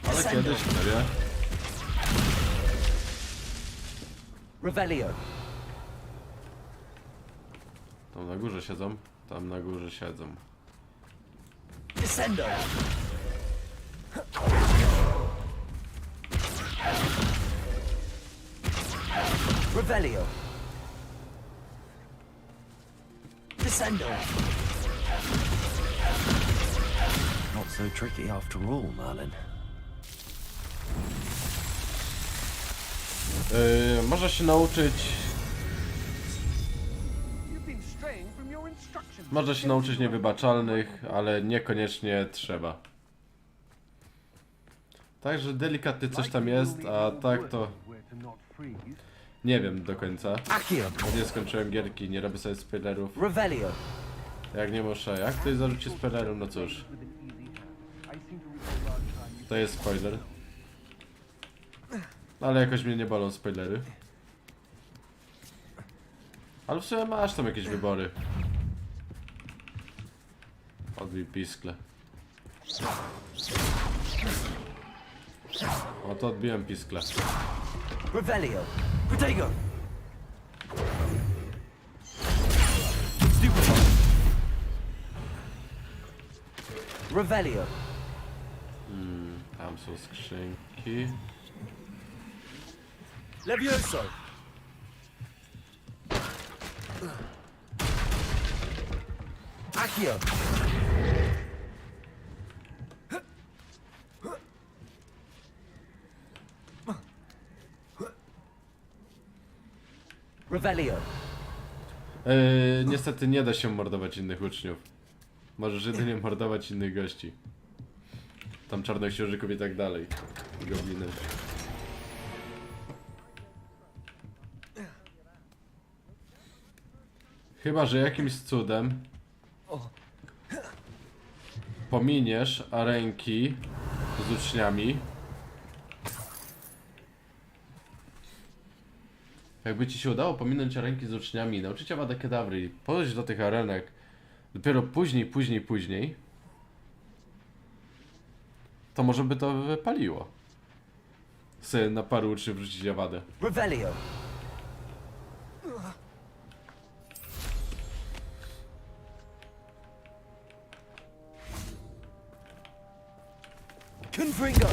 [SPEAKER 1] Ale kiedyś pewnie.
[SPEAKER 3] Revelio.
[SPEAKER 1] Tam na górze siedzą. Tam na górze siedzą.
[SPEAKER 3] Descendo. Revelio. Descendo.
[SPEAKER 4] Not so tricky after all, Merlin.
[SPEAKER 1] Można się nauczyć.
[SPEAKER 8] You've been straying from your instructions.
[SPEAKER 1] Można się nauczyć niewybaczalnych, ale niekoniecznie trzeba. Także delikatnie coś tam jest, a tak to nie wiem do końca.
[SPEAKER 3] Accio.
[SPEAKER 1] Nie skończyłem gierki, nie robię sobie spoilerów.
[SPEAKER 3] Revelio.
[SPEAKER 1] Jak nie muszę, jak ktoś zarzuci spoilerów, no cóż. To jest spoiler. Ale jakoś mnie nie bolą spoilery. Ale w sumie masz tam jakieś wybory. Odbij piskle. O, to odbiłem piskle.
[SPEAKER 3] Revelio. Protego. Revelio.
[SPEAKER 1] Tam są skrzynki.
[SPEAKER 3] Levioso. Accio. Revelio.
[SPEAKER 1] Niestety nie da się mordować innych uczniów. Możesz jedynie mordować innych gości. Tam czarnoksiężników i tak dalej. Gobliny. Chyba że jakimś cudem pominiesz arenki z uczniami. Jakby ci się udało pominąć arenki z uczniami, nauczyć Avada Kedavry i podejść do tych arenek dopiero później, to może by to wypaliło. Sobie na paru uczniów wrzucić Avadę.
[SPEAKER 3] Revelio. Confringo.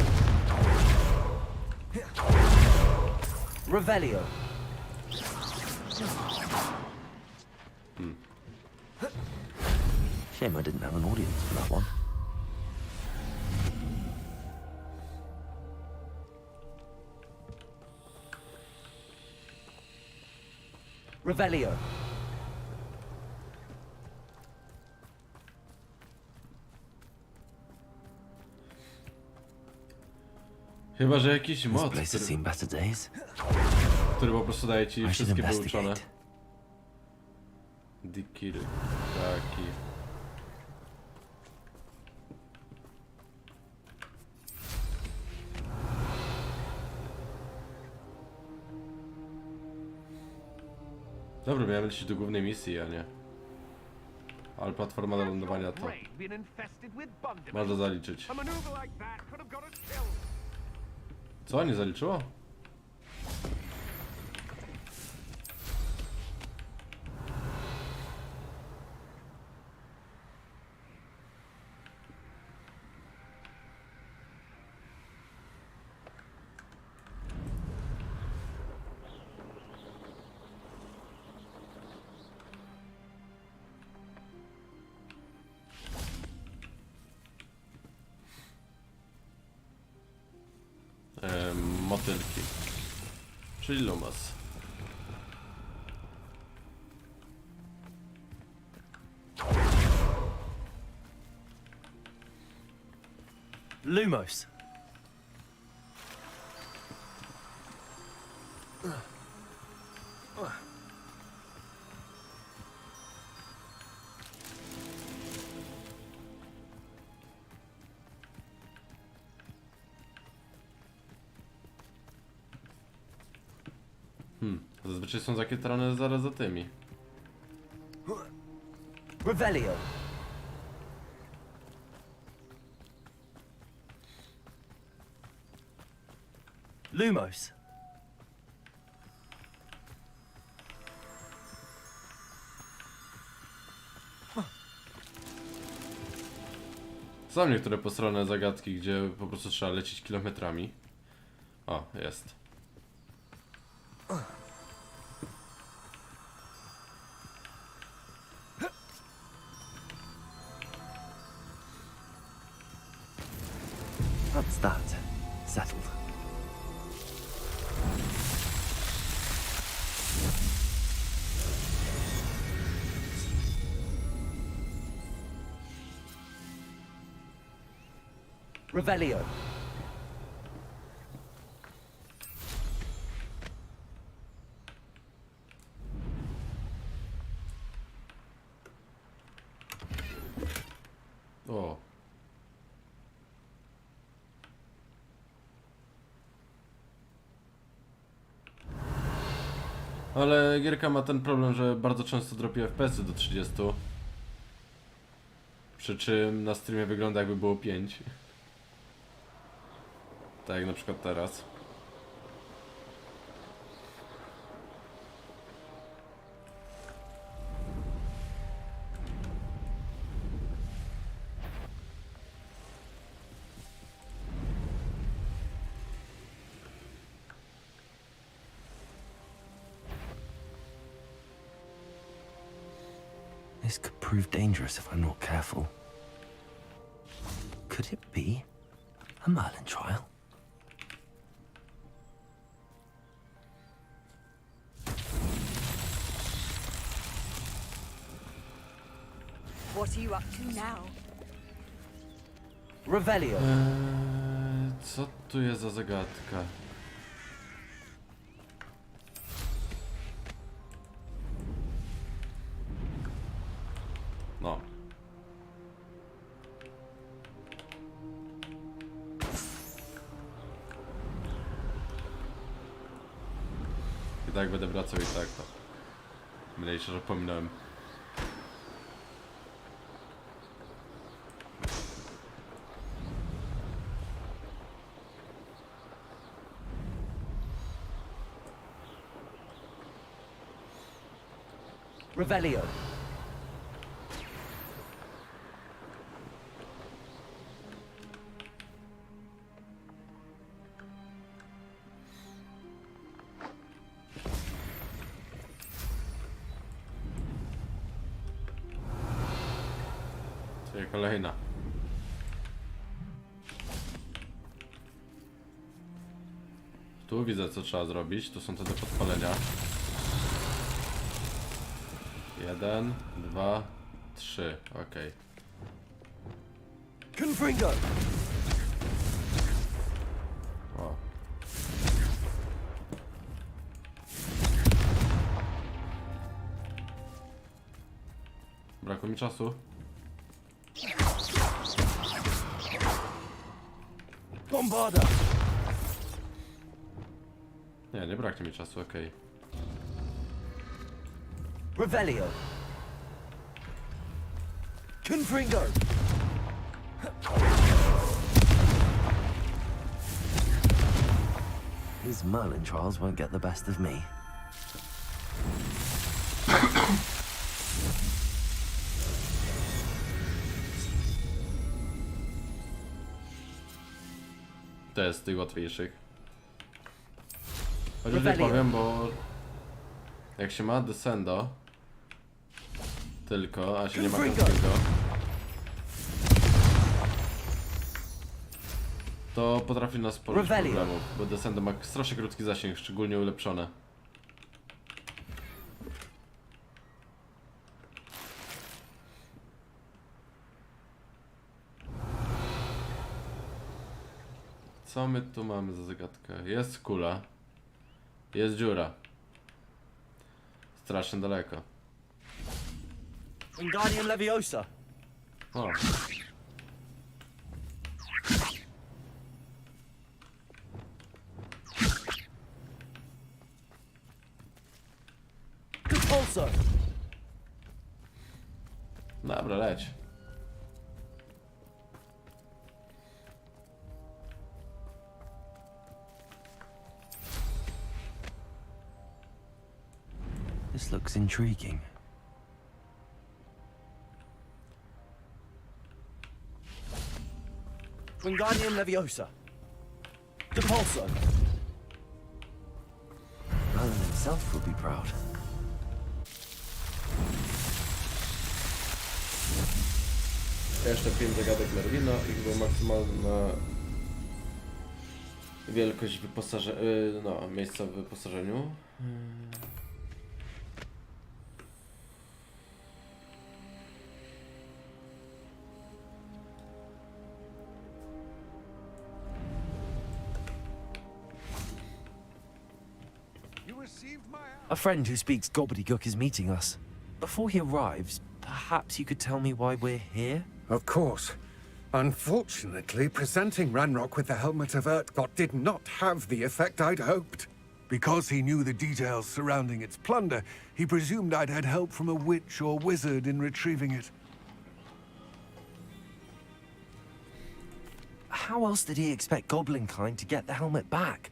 [SPEAKER 3] Revelio.
[SPEAKER 4] Shame I didn't have an audience for that one.
[SPEAKER 3] Revelio.
[SPEAKER 1] Chyba że jakiś
[SPEAKER 4] This
[SPEAKER 1] mod,
[SPEAKER 4] place has seen better days.
[SPEAKER 1] który po prostu daje ci
[SPEAKER 4] I should
[SPEAKER 1] wszystkie wyuczone.
[SPEAKER 4] investigate.
[SPEAKER 1] Dikiry. Taki. Dobra, miałem lecieć do głównej misji, a nie. Ale platforma do lądowania to
[SPEAKER 8] Been infested with Bundymen.
[SPEAKER 1] można zaliczyć.
[SPEAKER 8] A maneuver like that could have got us killed.
[SPEAKER 1] Co? Nie zaliczyło? Motylki. Czyli Lumos.
[SPEAKER 3] Lumos.
[SPEAKER 1] Zazwyczaj są zakietrane zaraz za tymi.
[SPEAKER 3] Revelio. Lumos.
[SPEAKER 1] Są niektóre postronne zagadki, gdzie po prostu trzeba lecieć kilometrami. O, jest.
[SPEAKER 4] That's that. Settled.
[SPEAKER 3] Revelio.
[SPEAKER 1] O. Ale gierka ma ten problem, że bardzo często dropi FPS-y do 30. Przy czym na streamie wygląda jakby było 5. Tak jak na przykład teraz.
[SPEAKER 4] This could prove dangerous if I'm not careful. Could it be a Merlin trial?
[SPEAKER 6] What are you up to now?
[SPEAKER 3] Revelio.
[SPEAKER 1] Co tu jest za zagadka? No. I tak będę wracał i tak to. Mniejsze, że pominąłem.
[SPEAKER 3] Revelio.
[SPEAKER 1] Czyli kolejna. Tu widzę, co trzeba zrobić. Tu są te do podpalenia. 1, 2, 3. Okej.
[SPEAKER 3] Confringo.
[SPEAKER 1] O. Brakło mi czasu.
[SPEAKER 3] Bombarda.
[SPEAKER 1] Nie braknie mi czasu, okej.
[SPEAKER 3] Revelio. Confringo.
[SPEAKER 4] His Merlin trials won't get the best of me.
[SPEAKER 1] To jest z tych łatwiejszych. Chociaż nie
[SPEAKER 3] Rebellion.
[SPEAKER 1] powiem, bo jak się ma Descendo tylko, a się nie ma
[SPEAKER 3] Confringo.
[SPEAKER 1] Confringo, to potrafi nas poruszyć
[SPEAKER 3] Rebellion.
[SPEAKER 1] problemów, bo Descendo ma strasznie krótki zasięg, szczególnie ulepszone. Co my tu mamy za zagadkę? Jest kula. Jest dziura. Strasznie daleko.
[SPEAKER 3] Wingardium Leviosa.
[SPEAKER 1] O.
[SPEAKER 3] Compulso.
[SPEAKER 1] Dobra, leć.
[SPEAKER 4] This looks intriguing.
[SPEAKER 9] Wingardium Leviosa. Depulso.
[SPEAKER 4] Alan himself would be proud.
[SPEAKER 1] Jeszcze 5 zagadek Merlina i chyba maksymalna wielkość miejsca w wyposażeniu.
[SPEAKER 4] A friend who speaks gobbledygook is meeting us. Before he arrives, perhaps you could tell me why we're here?
[SPEAKER 8] Of course. Unfortunately, presenting Ranrock with the helmet of Urtkot did not have the effect I'd hoped. Because he knew the details surrounding its plunder, he presumed I'd had help from a witch or wizard in retrieving it.
[SPEAKER 4] How else did he expect Goblinkind to get the helmet back?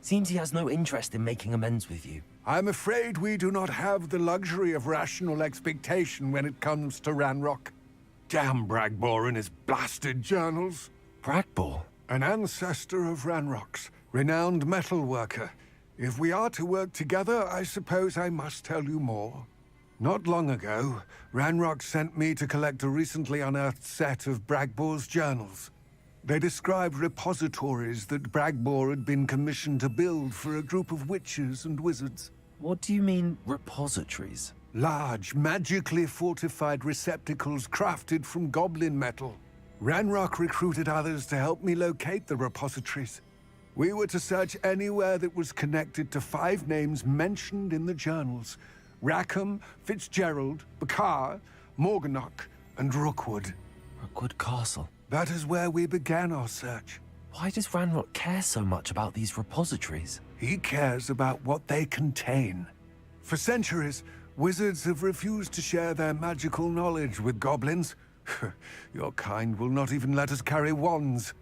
[SPEAKER 4] Seems he has no interest in making amends with you.
[SPEAKER 8] I'm afraid we do not have the luxury of rational expectation when it comes to Ranrock. Damn Bragbor and his blasted journals.
[SPEAKER 4] Bragbor?
[SPEAKER 8] An ancestor of Ranrock's, renowned metal worker. If we are to work together, I suppose I must tell you more. Not long ago, Ranrock sent me to collect a recently unearthed set of Bragbor's journals. They described repositories that Bragbor had been commissioned to build for a group of witches and wizards.
[SPEAKER 4] What do you mean, repositories?
[SPEAKER 8] Large, magically fortified receptacles crafted from goblin metal. Ranrock recruited others to help me locate the repositories. We were to search anywhere that was connected to 5 names mentioned in the journals: Rackham, Fitzgerald, Bakar, Morganach, and Rookwood.
[SPEAKER 4] Rookwood Castle.
[SPEAKER 8] That is where we began our search.
[SPEAKER 4] Why does Ranrock care so much about these repositories?
[SPEAKER 8] He cares about what they contain. For centuries, wizards have refused to share their magical knowledge with goblins. Your kind will not even let us carry wands.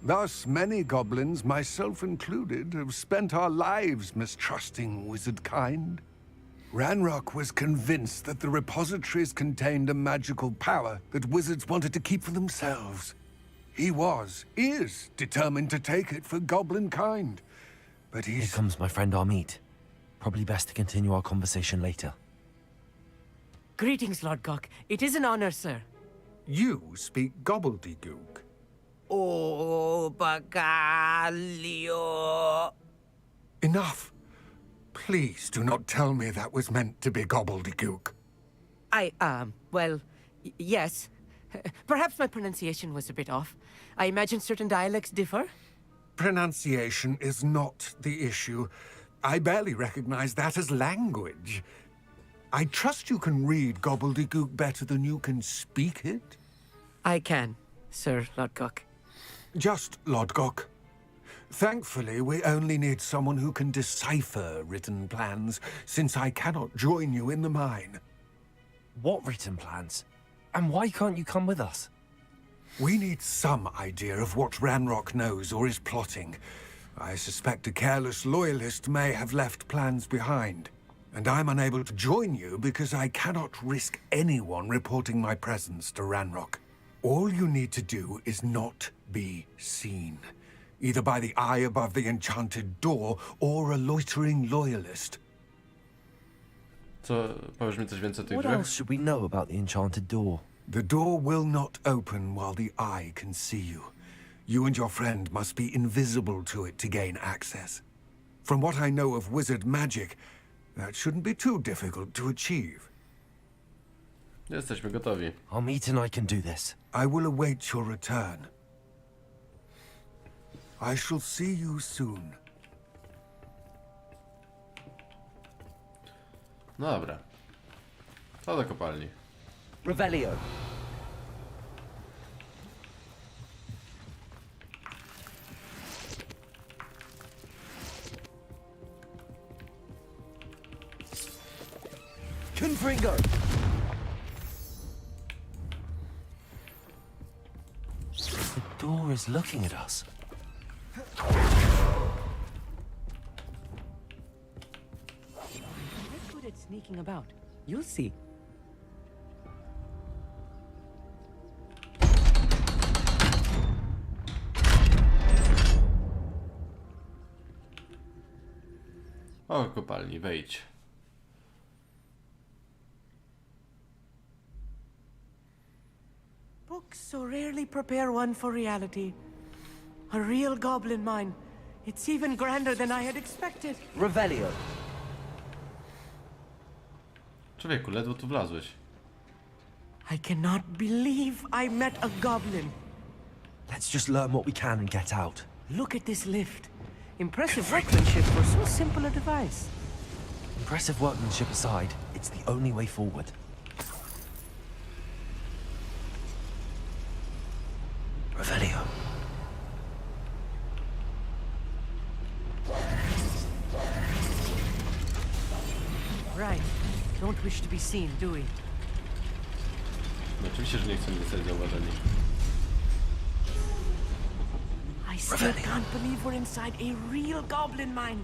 [SPEAKER 8] Thus, many goblins, myself included, have spent our lives mistrusting wizard kind. Ranrock was convinced that the repositories contained a magical power that wizards wanted to keep for themselves. He is determined to take it for goblin kind. But
[SPEAKER 4] Here
[SPEAKER 8] he's...
[SPEAKER 4] comes my friend Amit. Probably best to continue our conversation later.
[SPEAKER 3] Greetings, Lord Gok. It is an honor, sir.
[SPEAKER 8] You speak gobbledygook.
[SPEAKER 3] Oh, Bagalio.
[SPEAKER 8] Enough. Please do not tell me that was meant to be gobbledygook.
[SPEAKER 3] Yes. Perhaps my pronunciation was a bit off. I imagine certain dialects differ.
[SPEAKER 8] Pronunciation is not the issue. I barely recognize that as language. I trust you can read gobbledygook better than you can speak it?
[SPEAKER 3] I can, Sir Lord Gok.
[SPEAKER 8] Just Lodgok. Thankfully, we only need someone who can decipher written plans, since I cannot join you in the mine.
[SPEAKER 4] What written plans? And why can't you come with us?
[SPEAKER 8] We need some idea of what Ranrock knows or is plotting. I suspect a careless loyalist may have left plans behind. And I'm unable to join you because I cannot risk anyone reporting my presence to Ranrock. All you need to do is not be seen. Either by the eye above the enchanted door, or a loitering loyalist.
[SPEAKER 1] Co, powiesz mi coś więcej o tych
[SPEAKER 4] What
[SPEAKER 1] drzwiach?
[SPEAKER 4] else should we know about the enchanted door?
[SPEAKER 8] The door will not open while the eye can see you. You and your friend must be invisible to it to gain access. From what I know of wizard magic, that shouldn't be too difficult to achieve.
[SPEAKER 1] Jesteśmy gotowi.
[SPEAKER 4] Amit and I can do this.
[SPEAKER 8] I will await your return. I shall see you soon.
[SPEAKER 1] No dobra. Co do kopalni.
[SPEAKER 9] Revelio. Confringo.
[SPEAKER 4] door is looking at us.
[SPEAKER 3] Let's good at sneaking about. You'll see.
[SPEAKER 1] O, kopalni, wejdź.
[SPEAKER 3] Books so rarely prepare one for reality. A real goblin mine. It's even grander than I had expected.
[SPEAKER 9] Revelio.
[SPEAKER 1] Człowieku, ledwo tu wlazłeś.
[SPEAKER 3] I cannot believe I met a goblin.
[SPEAKER 4] Let's just learn what we can and get out.
[SPEAKER 3] Look at this lift. Impressive workmanship for so simple a device.
[SPEAKER 4] Impressive workmanship aside, it's the only way forward. Revelio.
[SPEAKER 3] Right. Don't wish to be seen, do we?
[SPEAKER 1] No oczywiście, że nie chcemy zostać zauważeni.
[SPEAKER 3] I still can't believe we're inside a real goblin mine.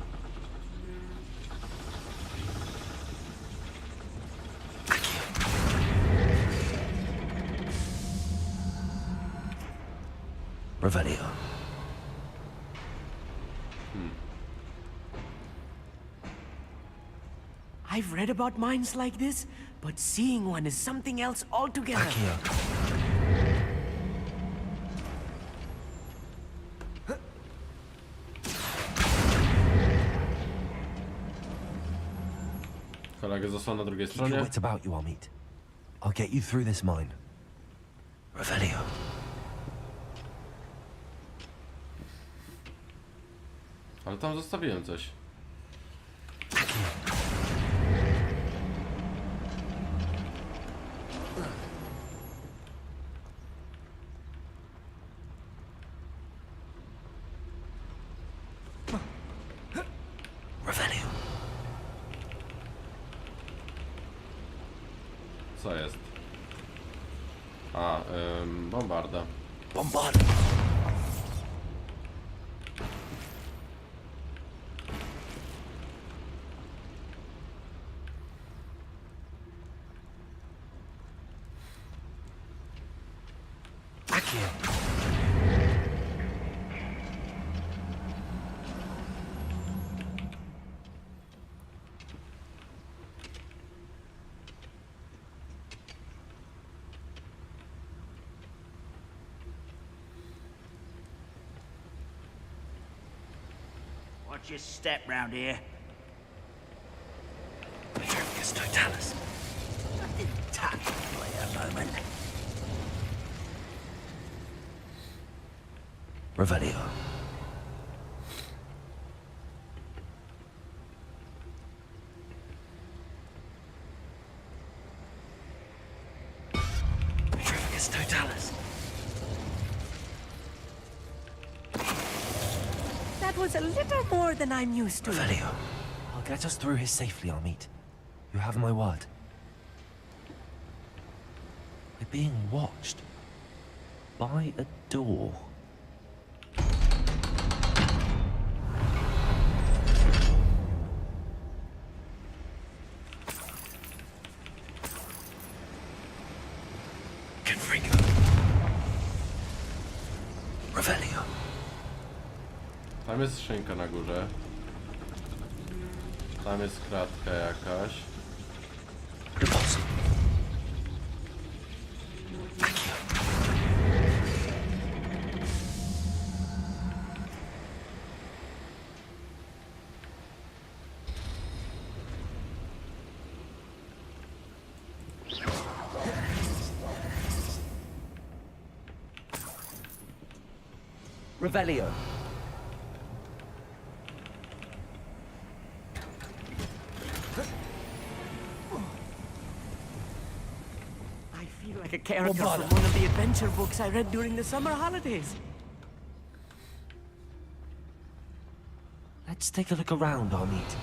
[SPEAKER 4] Revelio.
[SPEAKER 3] I've read about mines like this, but seeing one is something else altogether.
[SPEAKER 4] Accio.
[SPEAKER 1] Kolega został na drugiej
[SPEAKER 4] Keep your
[SPEAKER 1] stronie.
[SPEAKER 4] wits about you, Amit. I'll get you through this mine. Revelio.
[SPEAKER 1] Ale tam zostawiłem coś.
[SPEAKER 4] Revelio.
[SPEAKER 1] Co jest? A, bombarda.
[SPEAKER 4] Bombard. Accio.
[SPEAKER 5] Watch your step round here.
[SPEAKER 4] Yes, Totalis.
[SPEAKER 5] Touch for a moment.
[SPEAKER 4] Revelio. Yes, Totalis.
[SPEAKER 3] That was a little more than I'm used to.
[SPEAKER 4] Revelio. I'll get us through here safely, Amit. You have my word. We're being watched by a door. Confringo. Revelio.
[SPEAKER 1] Tam jest skrzynka na górze. Tam jest kratka jakaś.
[SPEAKER 4] Deposit.
[SPEAKER 9] Revelio.
[SPEAKER 3] I feel like a character from one of the adventure books I read during the summer holidays.
[SPEAKER 4] Let's take a look around, Amit.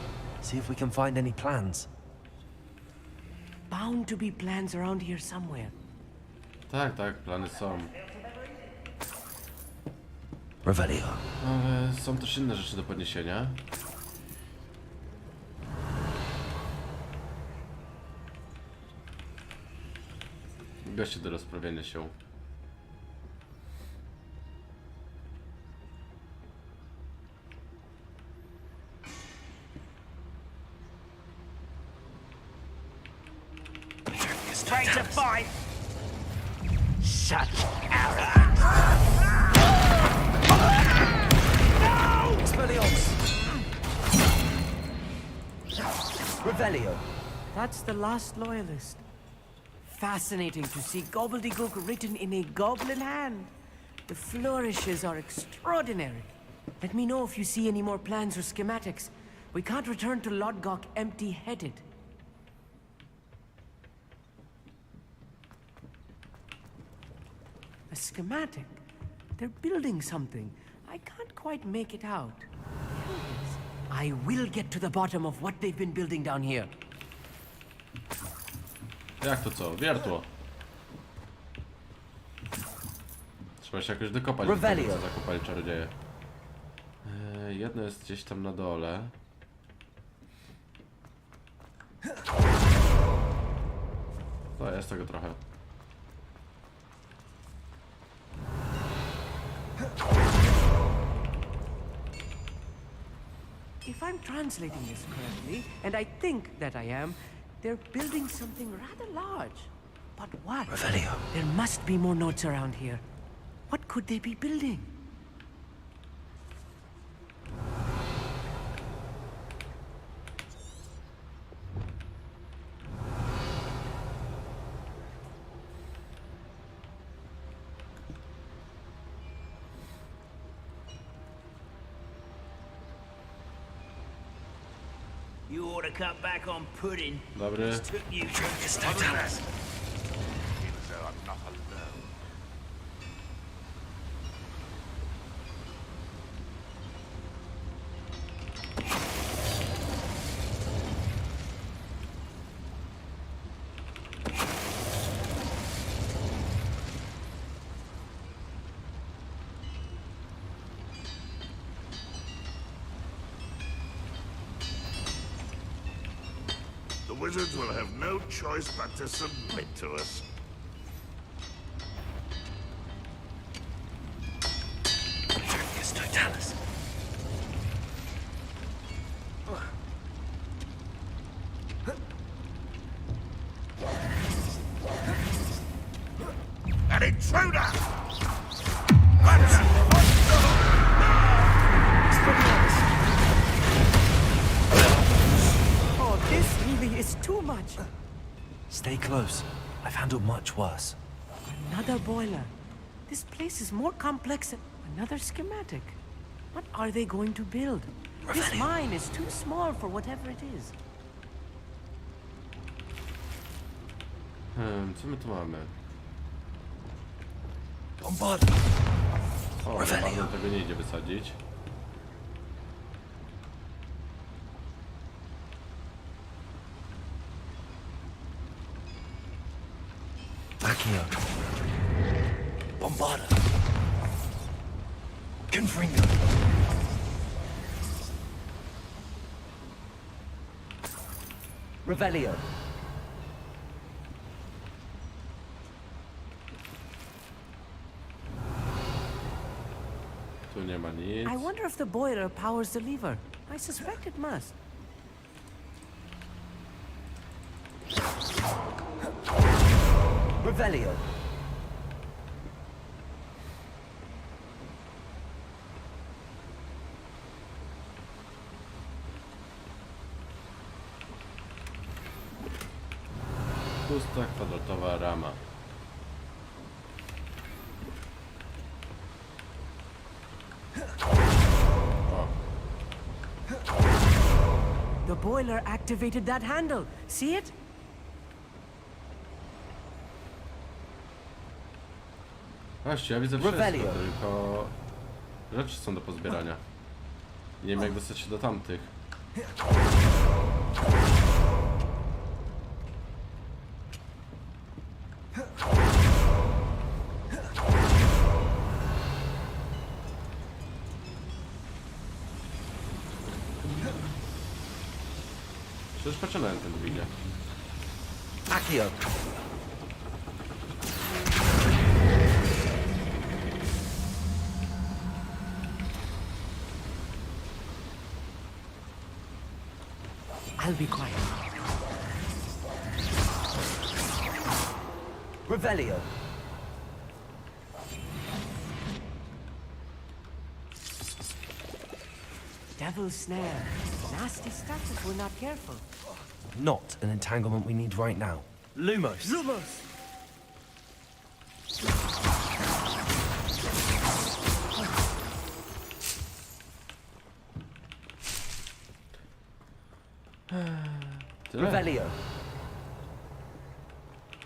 [SPEAKER 4] See if we can find any plans.
[SPEAKER 3] Bound to be plans around here somewhere.
[SPEAKER 1] Tak, tak, plany są.
[SPEAKER 4] Revelio.
[SPEAKER 1] Ale są też inne rzeczy do podniesienia. Goście do rozprawienia się.
[SPEAKER 3] Trying to fight. Such arrogance.
[SPEAKER 9] Expelliarmus! Revelio.
[SPEAKER 3] That's the last loyalist. Fascinating to see gobbledygook written in a goblin hand. The flourishes are extraordinary. Let me know if you see any more plans or schematics. We can't return to Lodgok empty-headed. A schematic? They're building something. I can't quite make it out. Curious. I will get to the bottom of what they've been building down here.
[SPEAKER 1] Jak to co? Wiertło. Trzeba się jakoś dokopać do tego, co zakopali czarodzieje. Jedno jest gdzieś tam na dole. To jest tego trochę.
[SPEAKER 3] If I'm translating this correctly, and I think that I am, they're building something rather large. But what?
[SPEAKER 4] Revelio.
[SPEAKER 3] There must be more notes around here. What could they be building?
[SPEAKER 5] You ought to cut back on pudding.
[SPEAKER 1] Dobry.
[SPEAKER 5] Took you
[SPEAKER 10] The wizards will have no choice but to submit to us.
[SPEAKER 4] Totalis.
[SPEAKER 10] An intruder!
[SPEAKER 3] Oh, this really is too much.
[SPEAKER 4] Stay close. I've handled much worse.
[SPEAKER 3] Another boiler. This place is more complex than another schematic. What are they going to build? This mine is too small for whatever it is.
[SPEAKER 1] Co my tu mamy?
[SPEAKER 4] Bombard.
[SPEAKER 1] O, bardzo tego nie idzie wysadzić.
[SPEAKER 4] Accio. Bombarda. Confringo.
[SPEAKER 9] Revelio.
[SPEAKER 1] Tu nie ma nic.
[SPEAKER 3] I wonder if the boiler powers the lever. I suspect it must.
[SPEAKER 9] Revelio.
[SPEAKER 1] Pusta kwadratowa rama. O,
[SPEAKER 3] The boiler activated that handle. See it?
[SPEAKER 1] właśnie, ja widzę wszystko,
[SPEAKER 9] Revelio.
[SPEAKER 1] tylko rzeczy są do pozbierania. Nie wiem jak dostać się do tamtych. Przecież poczynałem ten video.
[SPEAKER 9] Accio.
[SPEAKER 3] I'll be quiet.
[SPEAKER 9] Revelio.
[SPEAKER 3] Devil's snare. Nasty stuff if we're not careful.
[SPEAKER 4] Not an entanglement we need right now.
[SPEAKER 9] Lumos.
[SPEAKER 3] Lumos!
[SPEAKER 1] Tyle?
[SPEAKER 9] Revelio.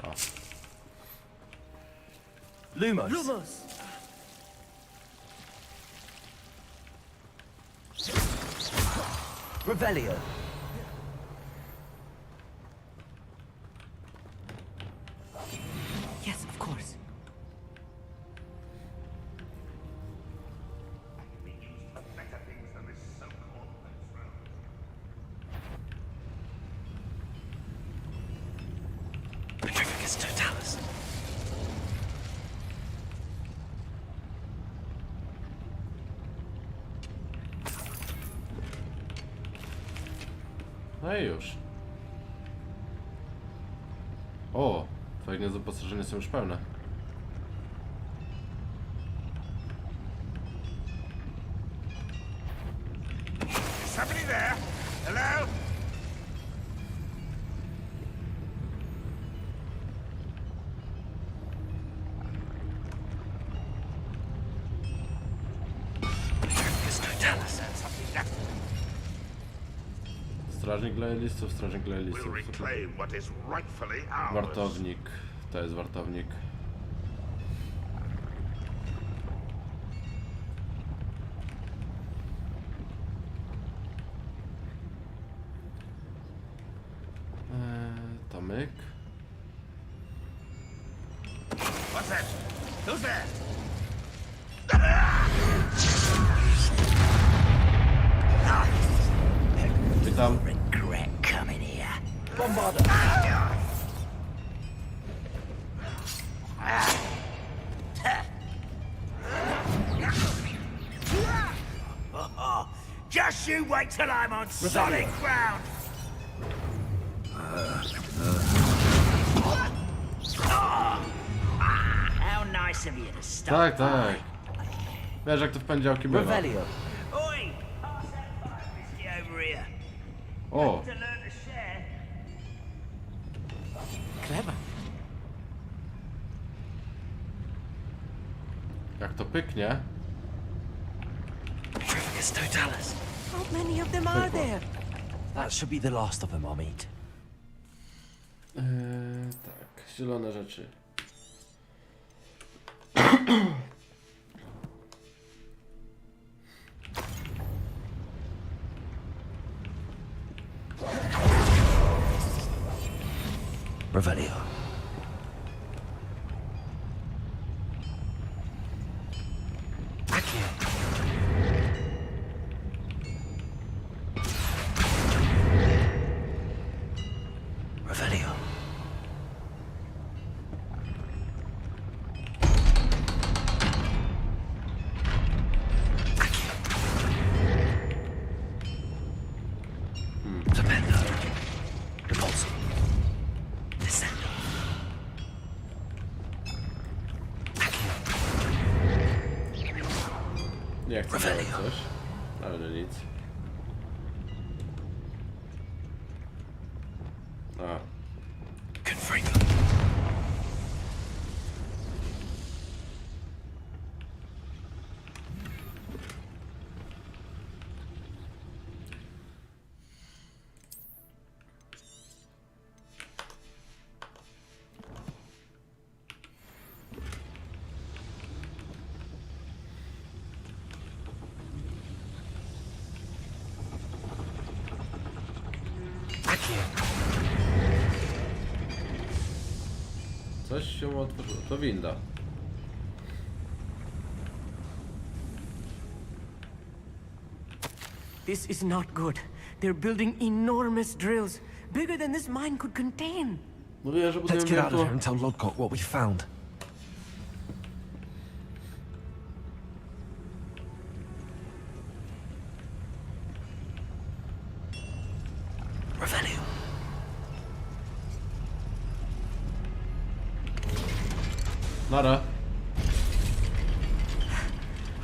[SPEAKER 1] O.
[SPEAKER 9] Lumos.
[SPEAKER 3] Lumos!
[SPEAKER 9] Revelio.
[SPEAKER 3] Yes, of course.
[SPEAKER 4] Petrificus totalis.
[SPEAKER 1] No i już. O, fajnie, zaposażenie są już pełne.
[SPEAKER 10] Somebody there? Hello?
[SPEAKER 4] Petrificus totalis.
[SPEAKER 1] Strażnik lojalistów, strażnik lojalistów.
[SPEAKER 10] We'll reclaim what is rightfully ours.
[SPEAKER 1] Wartownik. To jest wartownik. Tomek.
[SPEAKER 10] What's that? Who's there?
[SPEAKER 1] Witam.
[SPEAKER 9] Regret coming here.
[SPEAKER 5] Just you wait till I'm on solid ground. How nice of you to stop.
[SPEAKER 1] Tak, tak. Wiesz, jak to w poniedziałki bywa.
[SPEAKER 9] Revelio.
[SPEAKER 5] Oi, pass that fire whiskey over here.
[SPEAKER 1] O,
[SPEAKER 5] To learn to share.
[SPEAKER 3] Clever.
[SPEAKER 1] jak to pyknie.
[SPEAKER 4] Petrificus totalis.
[SPEAKER 3] How many of them are
[SPEAKER 1] Pykło.
[SPEAKER 3] there?
[SPEAKER 4] That should be the last of them, I'll meet.
[SPEAKER 1] Tak, zielone rzeczy.
[SPEAKER 4] Revelio. Accio. Revelio. Accio. Tremendo. Repulso. Descendo. Accio.
[SPEAKER 1] Nie chcę zrobić coś, ale no nic. A,
[SPEAKER 4] Confringo. Accio.
[SPEAKER 1] coś się otworzyło. To winda.
[SPEAKER 3] This is not good. They're building enormous drills, bigger than this mine could contain.
[SPEAKER 1] Mówię, że
[SPEAKER 4] Let's
[SPEAKER 1] budują
[SPEAKER 4] get out of here
[SPEAKER 1] wielką...
[SPEAKER 4] and tell Lodgok what we found. Revelio.
[SPEAKER 1] Nara.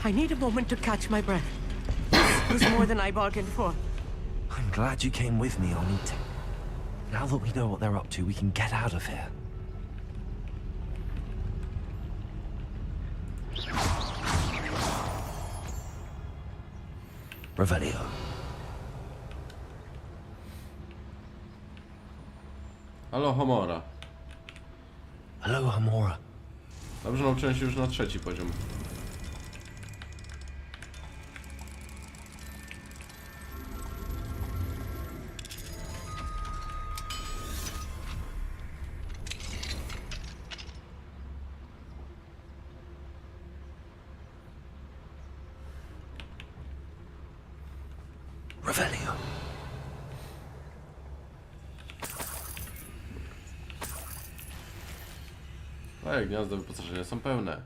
[SPEAKER 3] I need a moment to catch my breath. This was more than I bargained for.
[SPEAKER 4] I'm glad you came with me, Amit. Now that we know what they're up to, we can get out of here. Revelio.
[SPEAKER 1] Halo, Homora.
[SPEAKER 4] Hello, Hamora.
[SPEAKER 1] Dobrze, nauczyłem się już na 3. poziom.
[SPEAKER 4] Revelio.
[SPEAKER 1] Ej, gniazda wyposażenia są pełne.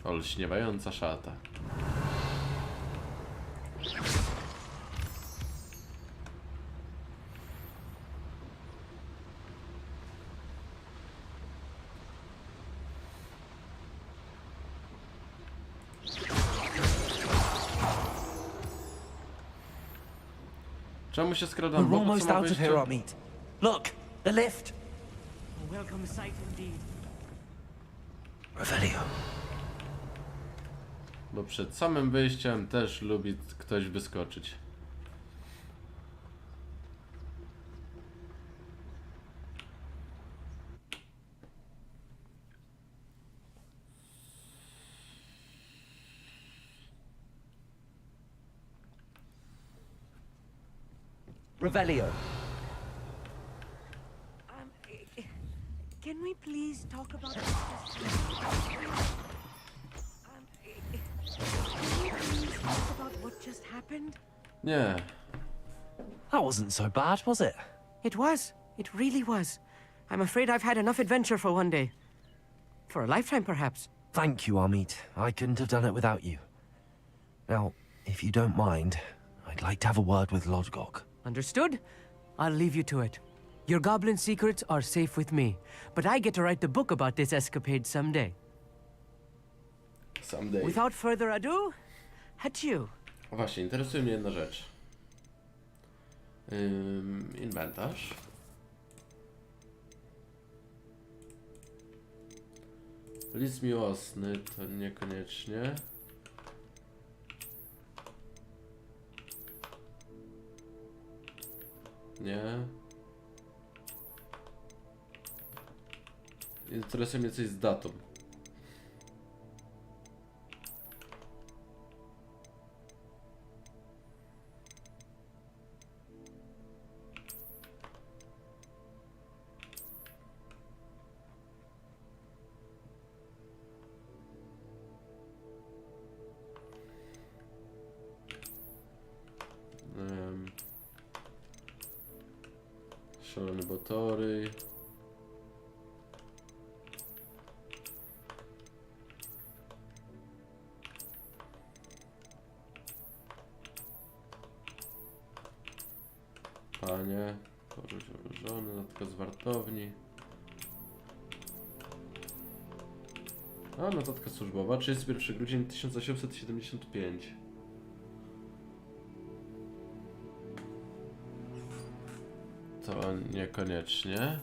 [SPEAKER 1] Olśniewająca szata. Czemu się skradam?
[SPEAKER 4] We're almost out of here, Amit. Look, the lift.
[SPEAKER 3] A welcome sight indeed.
[SPEAKER 4] Revelio.
[SPEAKER 1] Bo przed samym wyjściem też lubi ktoś wyskoczyć.
[SPEAKER 9] Revelio.
[SPEAKER 3] Can we please talk about this? Can we please talk about what just happened?
[SPEAKER 1] Nie.
[SPEAKER 4] That wasn't so bad, was it?
[SPEAKER 3] It was. It really was. I'm afraid I've had enough adventure for one day. For a lifetime, perhaps.
[SPEAKER 4] Thank you, Amit. I couldn't have done it without you. Now, if you don't mind, I'd like to have a word with Lodgok.
[SPEAKER 3] Understood? I'll leave you to it. Your goblin secrets are safe with me, but I get to write the book about this escapade someday.
[SPEAKER 1] Someday.
[SPEAKER 3] Without further ado, adieu.
[SPEAKER 1] O właśnie, interesuje mnie jedna rzecz. Inwentarz. List miłosny to niekoniecznie. Nie. Interesuje mnie coś z datą. Szalony Botory. Panie, żony, notka z wartowni. A, notatka służbowa, 31 grudzień 1875. To niekoniecznie.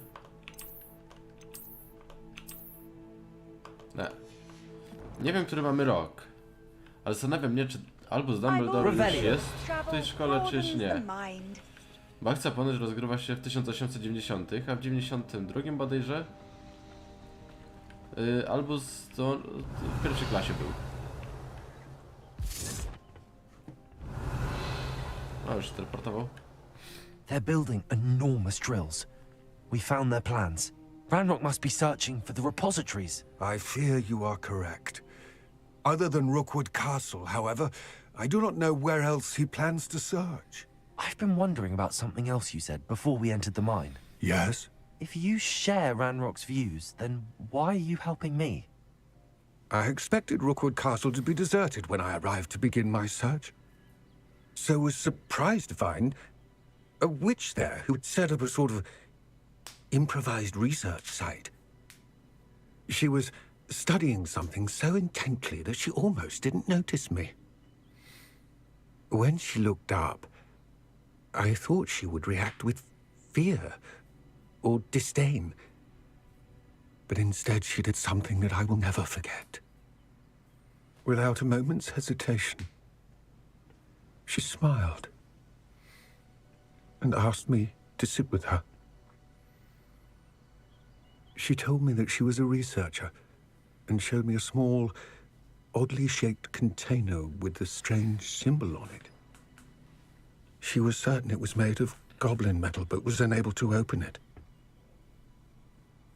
[SPEAKER 1] Nie wiem, który mamy rok. Ale zastanawiam mnie, czy albo z Dumbledore już jest w tej szkole, czy już nie. Bo akcja ponoć rozgrywa się w 1890, a w 92 bodajże albo w pierwszej klasie był. A, już teleportował.
[SPEAKER 4] They're building enormous drills. We found their plans. Ranrock must be searching for the repositories.
[SPEAKER 8] I fear you are correct. Other than Rookwood Castle, however, I do not know where else he plans to search.
[SPEAKER 4] I've been wondering about something else you said before we entered the mine.
[SPEAKER 8] Yes?
[SPEAKER 4] If you share Ranrock's views, then why are you helping me?
[SPEAKER 8] I expected Rookwood Castle to be deserted when I arrived to begin my search. So was surprised to find a witch there who had set up a sort of improvised research site. She was studying something so intently that she almost didn't notice me. When she looked up, I thought she would react with fear or disdain. But instead she did something that I will never forget. Without a moment's hesitation, she smiled and asked me to sit with her. She told me that she was a researcher and showed me a small, oddly shaped container with a strange symbol on it. She was certain it was made of goblin metal, but was unable to open it.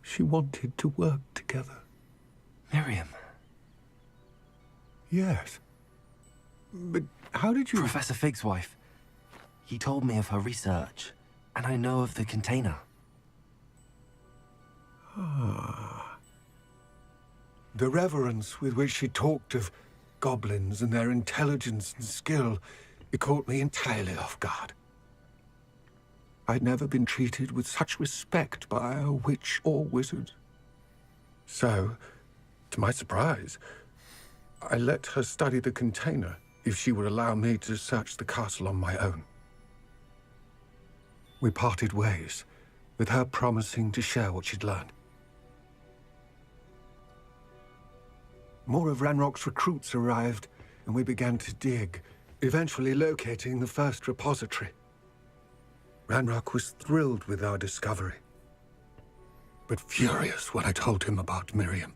[SPEAKER 8] She wanted to work together.
[SPEAKER 4] Miriam.
[SPEAKER 8] Yes. But how did you...
[SPEAKER 4] Professor Fig's wife. He told me of her research, and I know of the container.
[SPEAKER 8] Ah. The reverence with which she talked of goblins and their intelligence and skill, it caught me entirely off guard. I'd never been treated with such respect by a witch or wizard. So, to my surprise, I let her study the container if she would allow me to search the castle on my own. We parted ways, with her promising to share what she'd learned. More of Ranrock's recruits arrived, and we began to dig, eventually locating the first repository. Ranrock was thrilled with our discovery, but furious when I told him about Miriam.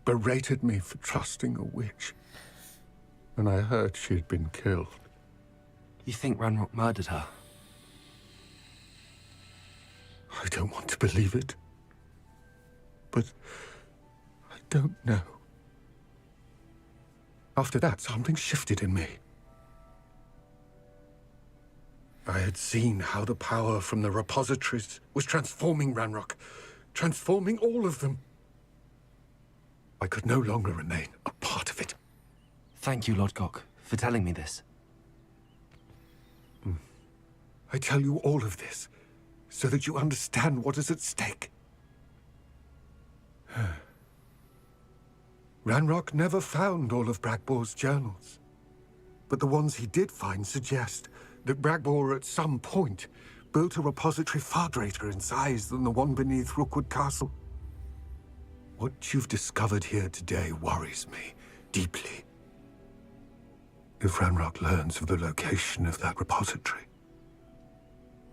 [SPEAKER 8] Berated me for trusting a witch, and I heard she had been killed.
[SPEAKER 4] You think Ranrock murdered her?
[SPEAKER 8] I don't want to believe it, but I don't know. After that, something shifted in me. I had seen how the power from the repositories was transforming Ranrock, transforming all of them. I could no longer remain a part of it.
[SPEAKER 4] Thank you, Lodgok, for telling me this.
[SPEAKER 8] I tell you all of this so that you understand what is at stake. Ranrock never found all of Bragbor's journals, but the ones he did find suggest that Bragbor at some point built a repository far greater in size than the one beneath Rookwood Castle. What you've discovered here today worries me deeply. If Ranrock learns of the location of that repository,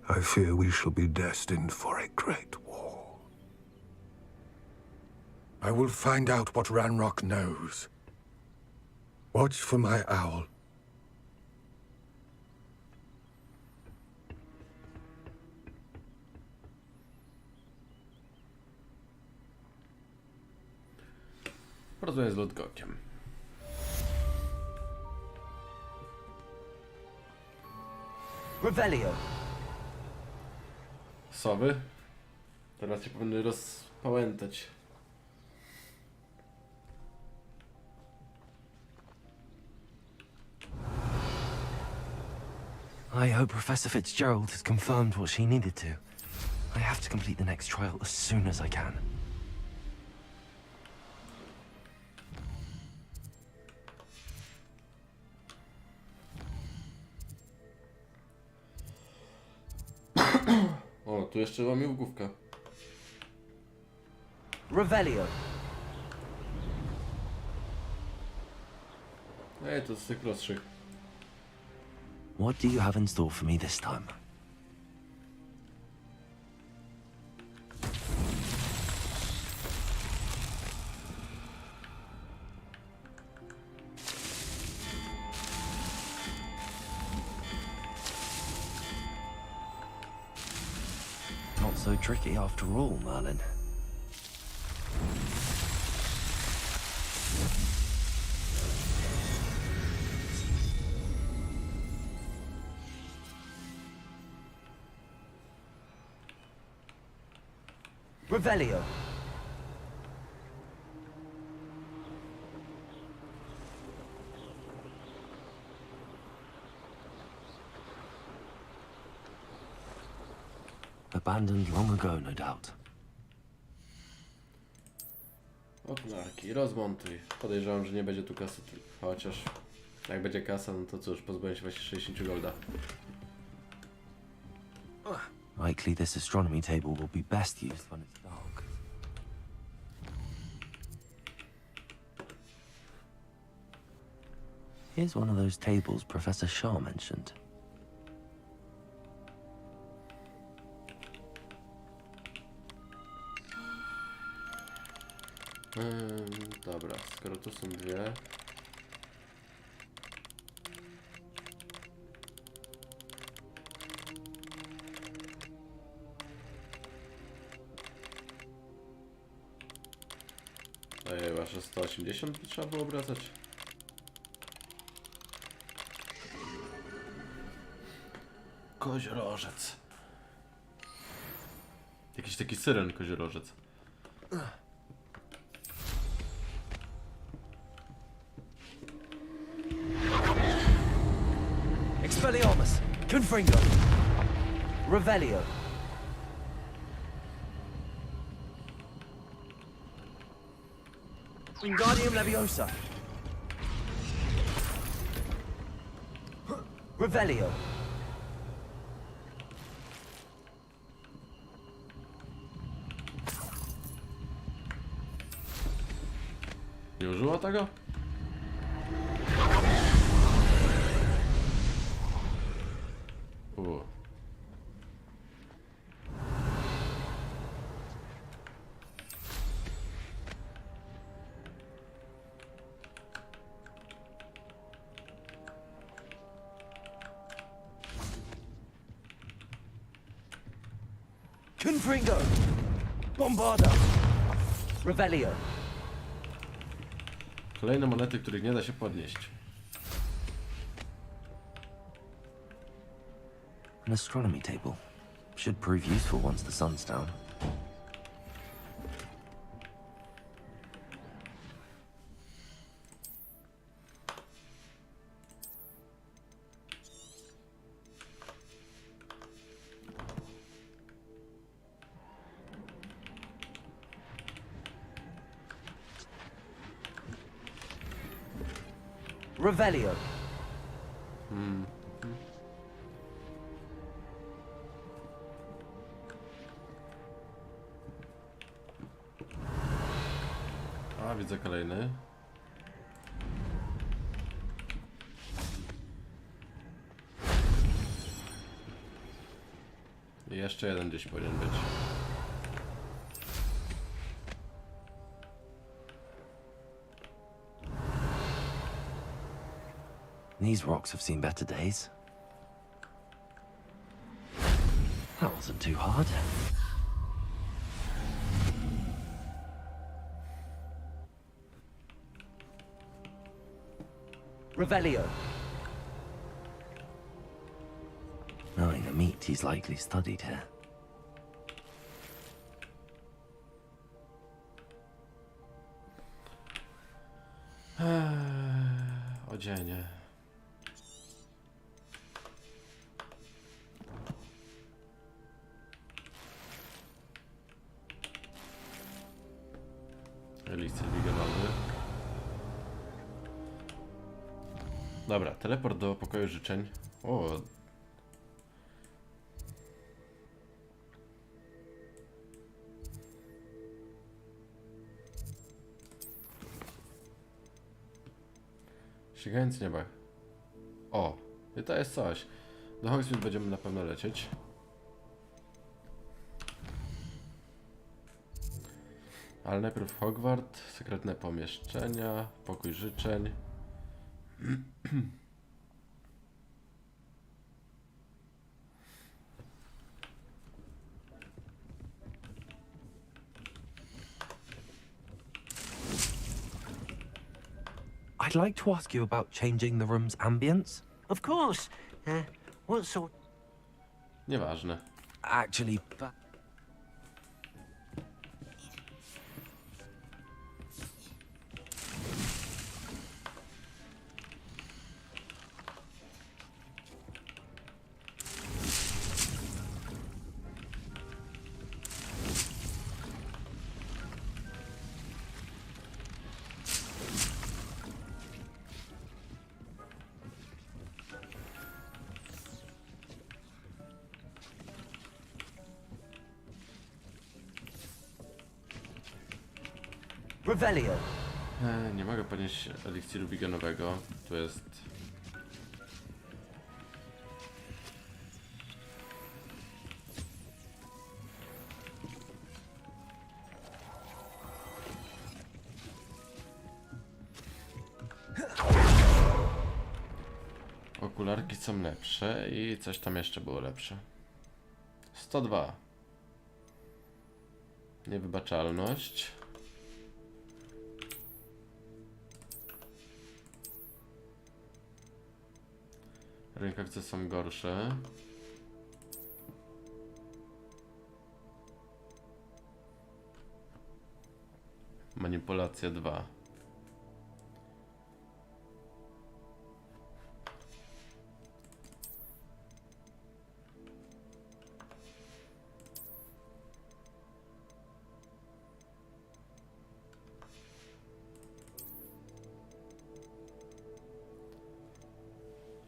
[SPEAKER 8] I fear we shall be destined for a great war. I will find out what Ranrock knows. Watch for my owl.
[SPEAKER 1] Porozmawiam z Lodgokiem.
[SPEAKER 9] Revelio.
[SPEAKER 1] Sowy? Teraz się powinny rozpałętać.
[SPEAKER 4] I hope Professor Fitzgerald has confirmed what she needed to. I have to complete the next trial as soon as I can.
[SPEAKER 1] O, tu jeszcze łamigłówka.
[SPEAKER 9] Revelio.
[SPEAKER 1] Ej, to z tych prostszych.
[SPEAKER 4] What do you have in store for me this time? so tricky after all, Merlin.
[SPEAKER 9] Revelio.
[SPEAKER 4] Abandoned long ago, no doubt.
[SPEAKER 1] Oknarki, rozmontuj. Podejrzewam, że nie będzie tu kasy, chociaż jak będzie kasa, no to cóż, pozbędę się właśnie 60 golda.
[SPEAKER 4] Likely this astronomy table will be best used when it's dark. Here's one of those tables Professor Shaw mentioned.
[SPEAKER 1] Dobra, skoro tu są dwie. Ojej, wasze 180 trzeba było obracać. Koziorożec. Jakiś taki syren koziorożec.
[SPEAKER 9] Expelliarmus. Confringo. Revelio. Wingardium Leviosa. Revelio.
[SPEAKER 1] Nie użyło tego?
[SPEAKER 9] Confringo. Bombarda. Revelio.
[SPEAKER 1] Kolejne monety, których nie da się podnieść.
[SPEAKER 4] An astronomy table. Should prove useful once the sun's down.
[SPEAKER 9] Revelio.
[SPEAKER 1] A, widzę kolejny. I jeszcze jeden gdzieś powinien być.
[SPEAKER 4] These rocks have seen better days. That wasn't too hard.
[SPEAKER 9] Revelio.
[SPEAKER 4] Knowing the meat, he's likely studied here.
[SPEAKER 1] Odzienie. Eliksir wigilowy. Dobra, teleport do pokoju życzeń. O. Sięgając nieba. O, i to jest coś. Do Hogwarts będziemy na pewno lecieć. Ale najpierw Hogwart, sekretne pomieszczenia, pokój życzeń.
[SPEAKER 4] I'd like to ask you about changing the room's ambience.
[SPEAKER 3] Of course. What sort?
[SPEAKER 1] Nieważne.
[SPEAKER 4] Actually,
[SPEAKER 9] Revelio.
[SPEAKER 1] Nie mogę podnieść eliksiru wiganowego. Tu jest... Okularki są lepsze i coś tam jeszcze było lepsze. 102. Niewybaczalność. Rękawice są gorsze. Manipulacja 2.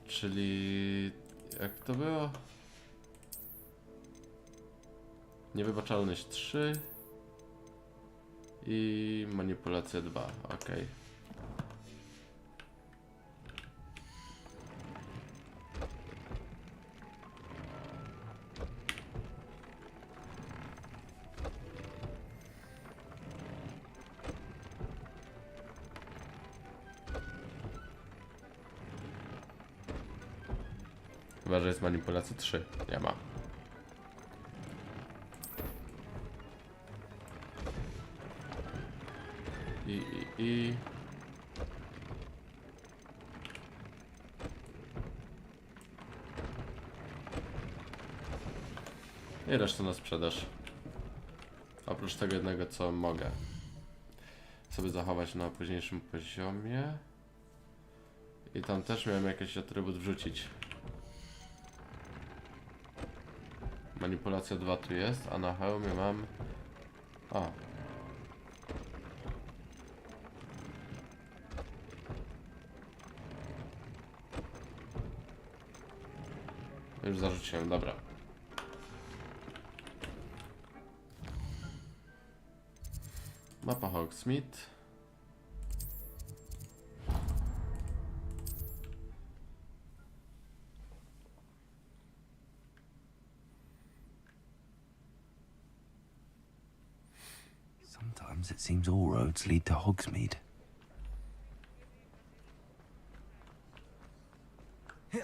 [SPEAKER 1] Czyli... jak to było? Niewybaczalność 3 i manipulacja 2, ok. Chyba, że jest manipulacja 3. Nie ma. I... I resztę na sprzedaż. Oprócz tego jednego, co mogę sobie zachować na późniejszym poziomie. I tam też miałem jakiś atrybut wrzucić. Manipulacja 2 tu jest, a na hełmie mam... A. Już zarzuciłem, dobra. Mapa Hogsmeade.
[SPEAKER 4] sometimes it seems all roads lead to Hogsmeade.
[SPEAKER 5] Hello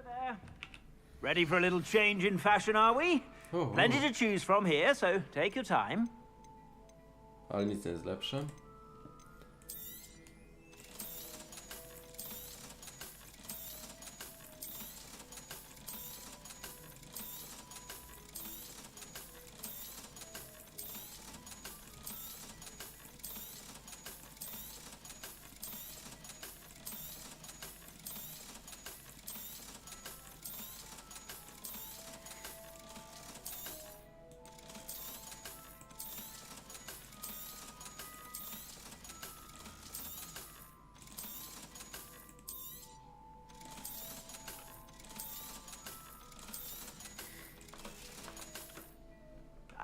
[SPEAKER 5] there. Ready for a little change in fashion, are we? Plenty to choose from here, so take your time.
[SPEAKER 1] Ale nic nie jest lepsze.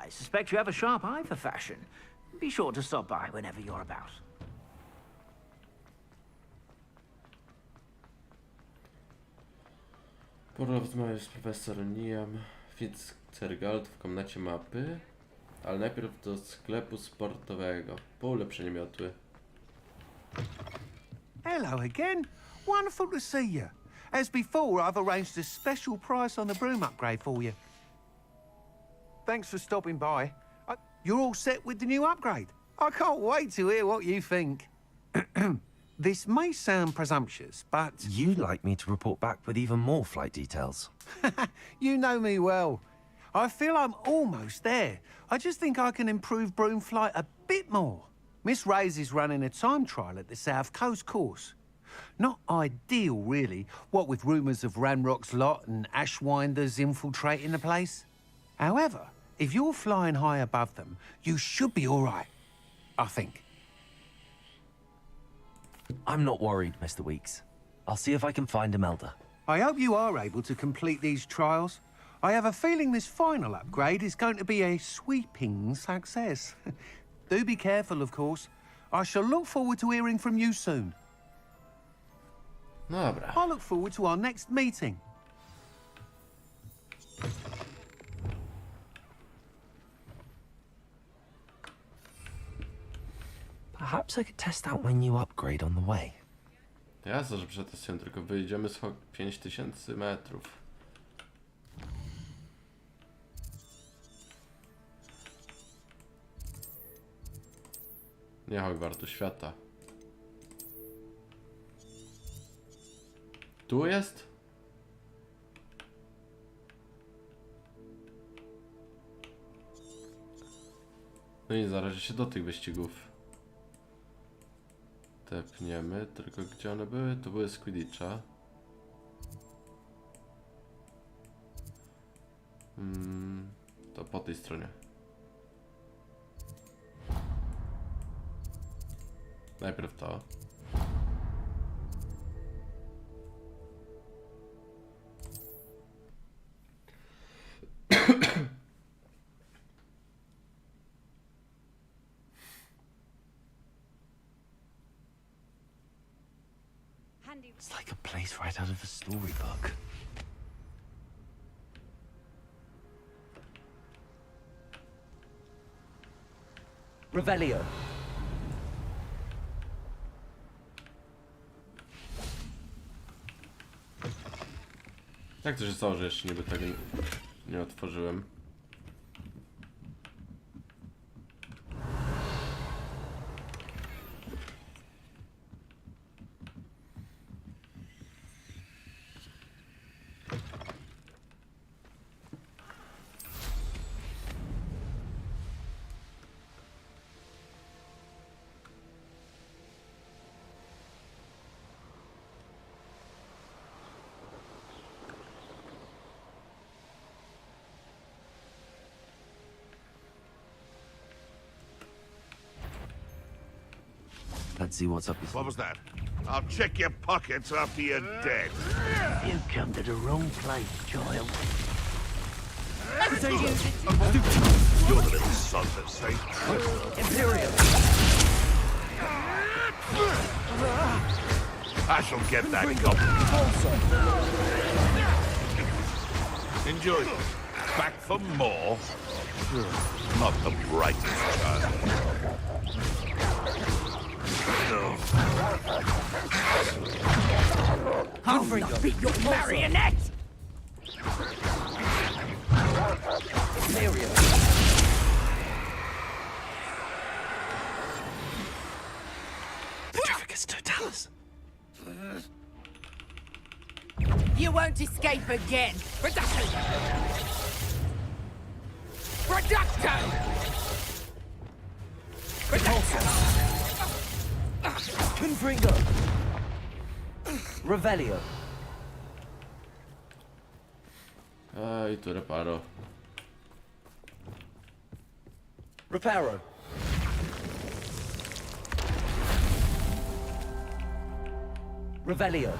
[SPEAKER 5] I suspect you have a sharp eye for fashion. Be sure to stop by whenever you're about.
[SPEAKER 1] Porozmawiaj z profesorem Niam Fitzgerald w komnacie mapy, ale najpierw do sklepu sportowego po ulepszenie miotły.
[SPEAKER 8] Hello again. Wonderful to see you. As before, I've arranged a special price on the broom upgrade for you. Thanks for stopping by. You're all set with the new upgrade?
[SPEAKER 11] I can't wait to hear what you think. This may sound presumptuous, but
[SPEAKER 4] You'd like me to report back with even more flight details.
[SPEAKER 11] you know me well. I feel I'm almost there. I just think I can improve broom flight a bit more. Miss Ray's is running a time trial at the South Coast course. Not ideal, really, what with rumours of Ranrock's lot and Ashwinders infiltrating the place. However, if you're flying high above them, you should be all right, I think.
[SPEAKER 4] I'm not worried, Mr. Weeks. I'll see if I can find Imelda.
[SPEAKER 11] I hope you are able to complete these trials. I have a feeling this final upgrade is going to be a sweeping success. Do be careful, of course. I shall look forward to hearing from you soon.
[SPEAKER 1] Dobra.
[SPEAKER 11] I look forward to our next meeting.
[SPEAKER 4] Perhaps I could test out my new upgrade on the way.
[SPEAKER 1] Jasne, że przetestuję, tylko wyjdziemy z 5000 metrów. Nie Hogwartu, świata. Tu jest? No i zaraz się do tych wyścigów tepniemy, tylko gdzie one były? To były z Quidditcha. To po tej stronie. Najpierw to.
[SPEAKER 4] It's like a place right out of a storybook.
[SPEAKER 9] Revelio.
[SPEAKER 1] Jak to się stało, że jeszcze niby tego nie otworzyłem?
[SPEAKER 4] Let's see what's up.
[SPEAKER 10] What was that? I'll check your pockets after you're dead.
[SPEAKER 5] You come to the wrong place, child.
[SPEAKER 10] You're the little sod that say
[SPEAKER 9] Imperial.
[SPEAKER 10] I shall get that goblin. Enjoy. Back for more. Not the brightest child.
[SPEAKER 3] I'll not be your marionette!
[SPEAKER 9] Imperial.
[SPEAKER 4] Petrificus Totalis.
[SPEAKER 3] You won't escape again! Reduction! Reducto!
[SPEAKER 9] Confringo. Revelio.
[SPEAKER 1] I tu reparo.
[SPEAKER 9] Reparo. Revelio.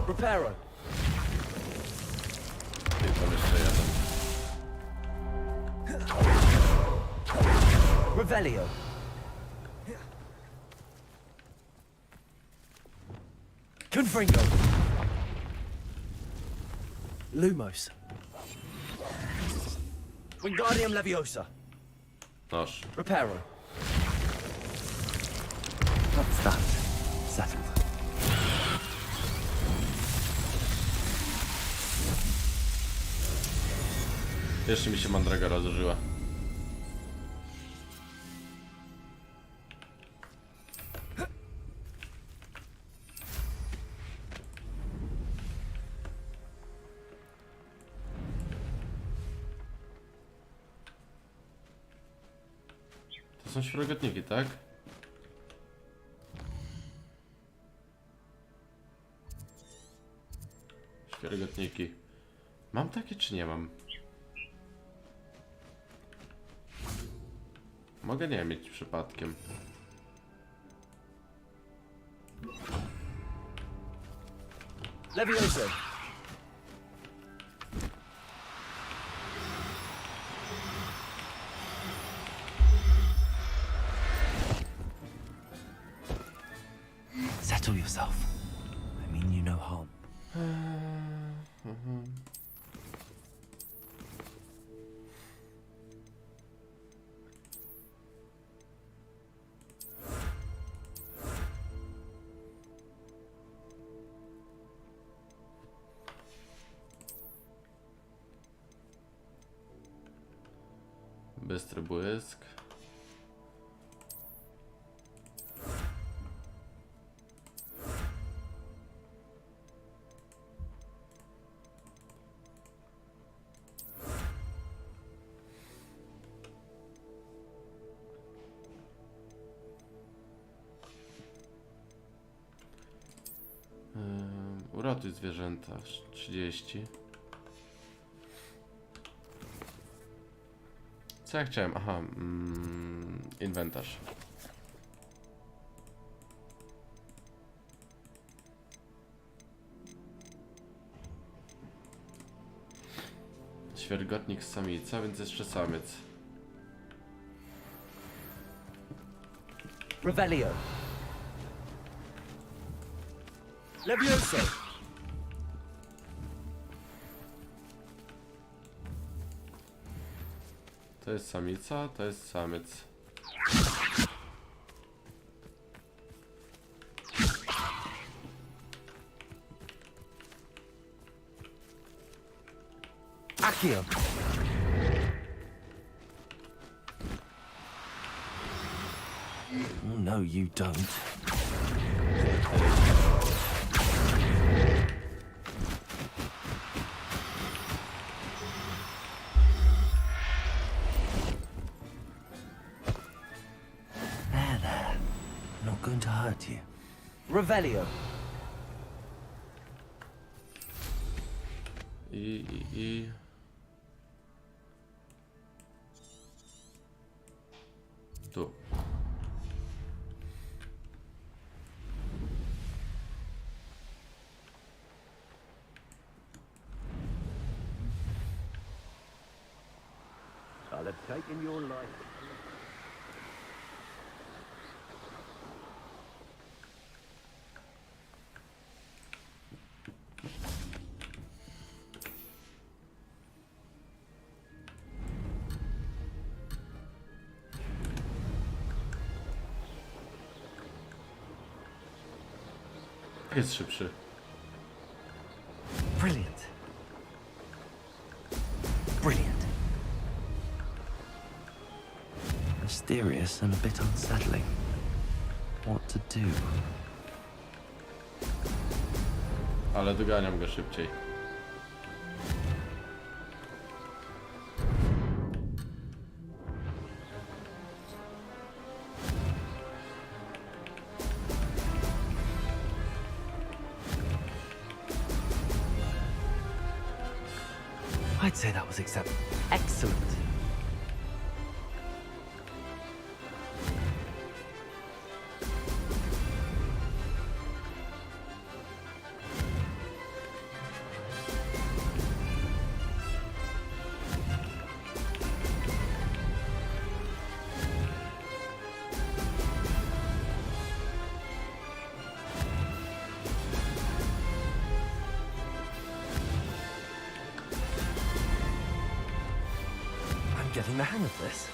[SPEAKER 9] Reparo.
[SPEAKER 1] I tam jeszcze jeden.
[SPEAKER 9] Revelio. Confringo. Lumos. Wingardium Leviosa.
[SPEAKER 1] Noż.
[SPEAKER 9] Reparo.
[SPEAKER 4] That's that. Settled.
[SPEAKER 1] Jeszcze mi się mandragora zużyła. To są świerogotniki, tak? Świerogotniki. Mam takie czy nie mam? Mogę nie mieć przypadkiem.
[SPEAKER 9] Leviosa!
[SPEAKER 4] Settle yourself. I mean you no harm.
[SPEAKER 1] Bystry błysk. Uratuj zwierzęta 30. Co ja chciałem? Aha, inwentarz. Świergotnik samica, więc jeszcze samiec.
[SPEAKER 9] Revelio! Leviosa!
[SPEAKER 1] To jest samica, to jest samiec.
[SPEAKER 9] Accio!
[SPEAKER 4] Oh, no, you don't. There. Not going to hurt you.
[SPEAKER 9] Revelio!
[SPEAKER 1] I... Tu.
[SPEAKER 5] I'll have taken your life.
[SPEAKER 1] Jest szybszy.
[SPEAKER 4] Brilliant. Brilliant. Mysterious and a bit unsettling. What to do?
[SPEAKER 1] Ale doganiam go szybciej.
[SPEAKER 4] I'd say that was excellent. Getting the hang of this.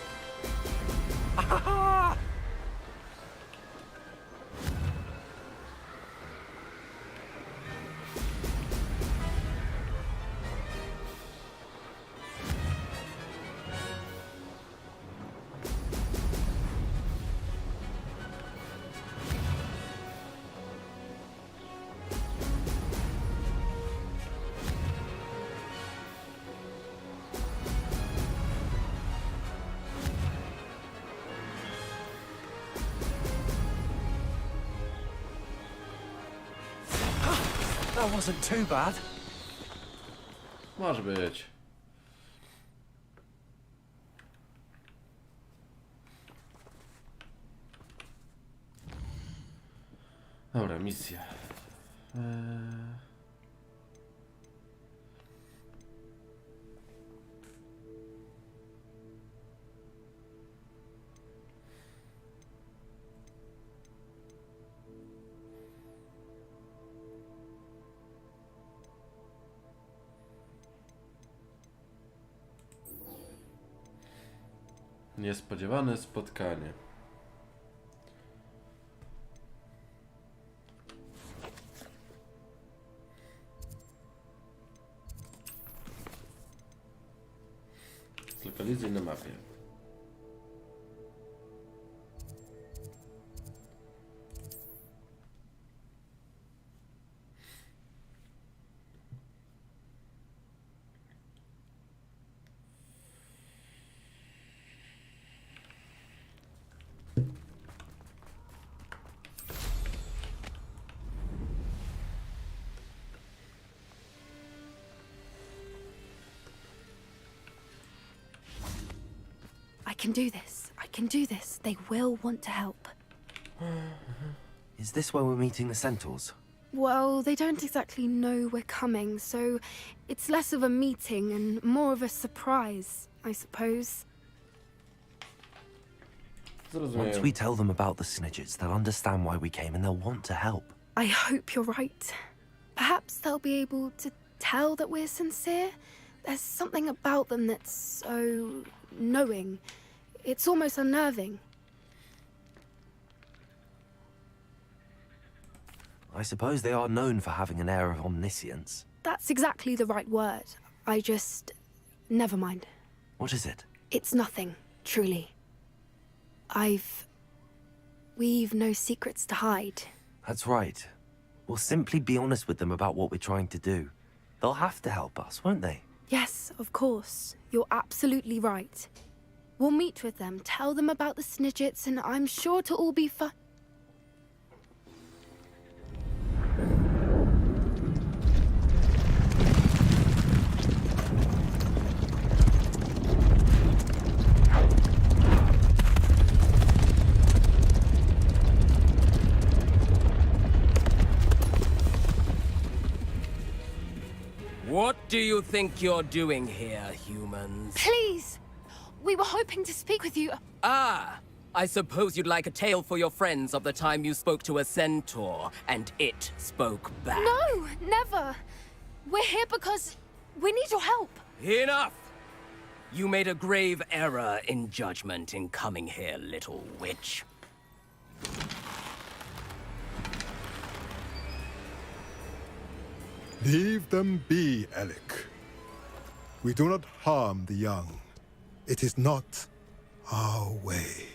[SPEAKER 4] That wasn't too bad.
[SPEAKER 1] Może być. Dobra, misja. Niespodziewane spotkanie. Zlokalizuj na mapie.
[SPEAKER 12] I can do this. I can do this. They will want to help.
[SPEAKER 4] Is this where we're meeting the centaurs?
[SPEAKER 12] Well, they don't exactly know we're coming, so it's less of a meeting and more of a surprise, I suppose.
[SPEAKER 4] Once we tell them about the Snidgets, they'll understand why we came and they'll want to help.
[SPEAKER 12] I hope you're right. Perhaps they'll be able to tell that we're sincere. There's something about them that's so knowing. It's almost unnerving.
[SPEAKER 4] I suppose they are known for having an air of omniscience.
[SPEAKER 12] That's exactly the right word. I just... never mind.
[SPEAKER 4] What is it?
[SPEAKER 12] It's nothing, truly. We've no secrets to hide.
[SPEAKER 4] That's right. We'll simply be honest with them about what we're trying to do. They'll have to help us, won't they?
[SPEAKER 12] Yes, of course. You're absolutely right. We'll meet with them, tell them about the Snidgets, and I'm sure to all be fine.
[SPEAKER 3] What do you think you're doing here, humans?
[SPEAKER 12] Please! We were hoping to speak with you.
[SPEAKER 3] Ah! I suppose you'd like a tale for your friends of the time you spoke to a centaur, and it spoke back.
[SPEAKER 12] No, never. We're here because we need your help.
[SPEAKER 3] Enough! You made a grave error in judgment in coming here, little witch.
[SPEAKER 13] Leave them be, Alec. We do not harm the young. It is not our way.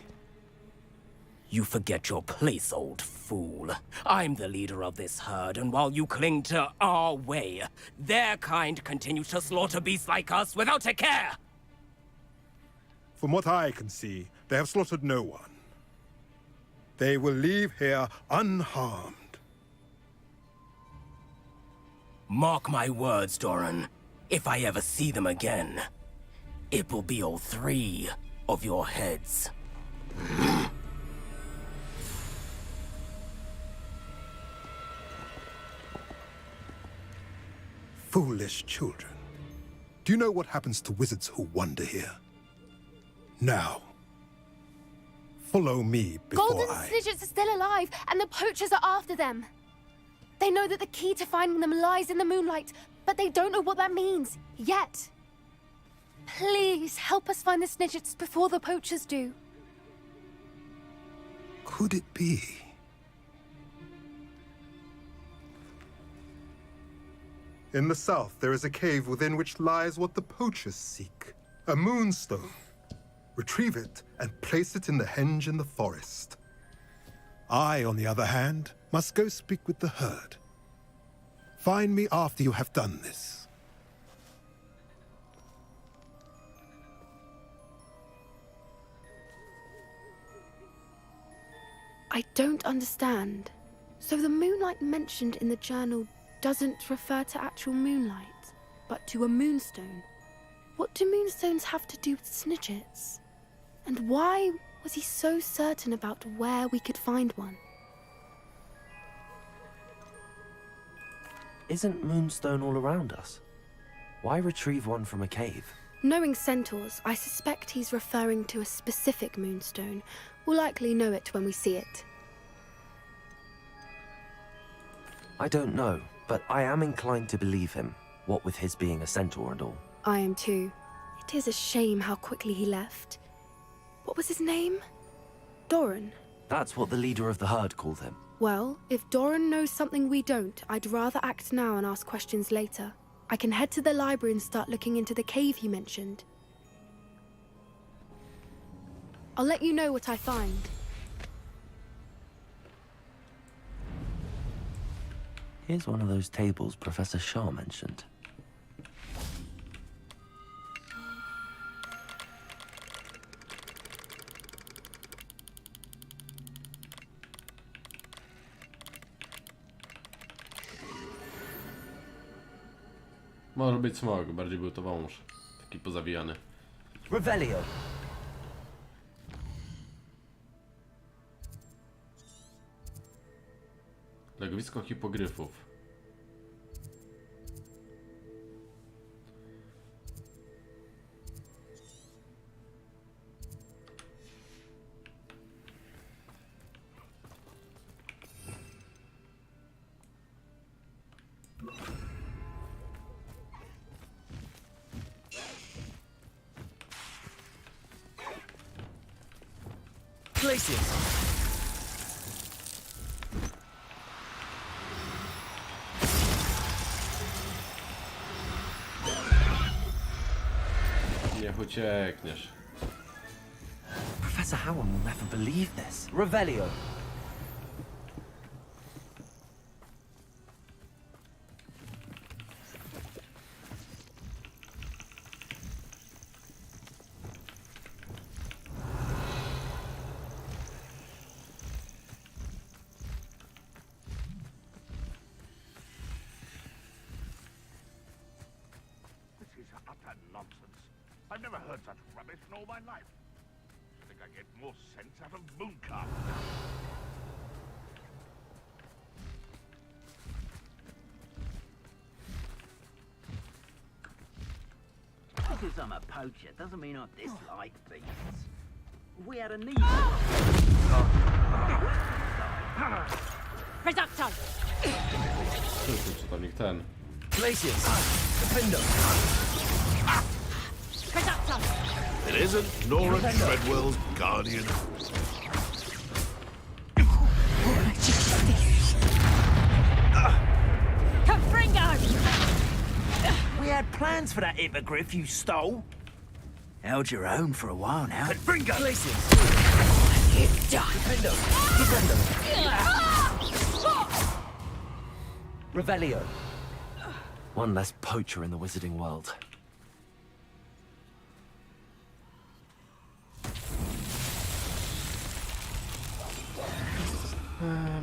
[SPEAKER 3] You forget your place, old fool. I'm the leader of this herd, and while you cling to our way, their kind continues to slaughter beasts like us without a care!
[SPEAKER 13] From what I can see, they have slaughtered no one. They will leave here unharmed.
[SPEAKER 3] Mark my words, Doran. If I ever see them again, it will be all 3 of your heads.
[SPEAKER 13] Foolish children. Do you know what happens to wizards who wander here? Now, follow me before
[SPEAKER 12] Golden Snidgets are still alive, and the poachers are after them. They know that the key to finding them lies in the moonlight, but they don't know what that means, yet. Please, help us find the Snidgets before the poachers do.
[SPEAKER 13] Could it be? In the south, there is a cave within which lies what the poachers seek. A moonstone. Retrieve it and place it in the henge in the forest. I, on the other hand, must go speak with the herd. Find me after you have done this.
[SPEAKER 12] I don't understand. So the moonlight mentioned in the journal doesn't refer to actual moonlight, but to a moonstone. What do moonstones have to do with snitchets? And why was he so certain about where we could find one?
[SPEAKER 4] Isn't moonstone all around us? Why retrieve one from a cave?
[SPEAKER 12] Knowing centaurs, I suspect he's referring to a specific moonstone. We'll likely know it when we see it.
[SPEAKER 4] I don't know, but I am inclined to believe him, what with his being a centaur and all.
[SPEAKER 12] I am too. It is a shame how quickly he left. What was his name? Doran.
[SPEAKER 4] That's what the leader of the herd called him.
[SPEAKER 12] Well, if Doran knows something we don't, I'd rather act now and ask questions later. I can head to the library and start looking into the cave you mentioned. I'll let you know what I find.
[SPEAKER 4] Here's one of those tables Professor Shaw mentioned.
[SPEAKER 1] Może być smog, bardziej był to wąż. Taki pozawijany.
[SPEAKER 9] Revelio.
[SPEAKER 1] Legowisko hipogryfów.
[SPEAKER 9] Places.
[SPEAKER 1] Niech uciekniesz.
[SPEAKER 4] Professor Howard will never believe this.
[SPEAKER 9] Revelio.
[SPEAKER 10] This is utter nonsense. I've never heard such rubbish in all my life. I think I get more sense out of Mooncalf.
[SPEAKER 5] Because I'm a poacher doesn't mean I dislike beasts. We had a need.
[SPEAKER 7] Reducto!
[SPEAKER 1] Wszyscy czytelnik ten.
[SPEAKER 9] Places. Defendo.
[SPEAKER 7] Reducto!
[SPEAKER 10] It isn't Nora Treadwell's guardian.
[SPEAKER 7] Confringo!
[SPEAKER 5] We had plans for that hippogriff you stole. Held your own for a while now.
[SPEAKER 9] Confringo. Places.
[SPEAKER 7] Defendo!
[SPEAKER 9] Revelio.
[SPEAKER 4] One less poacher in the wizarding world.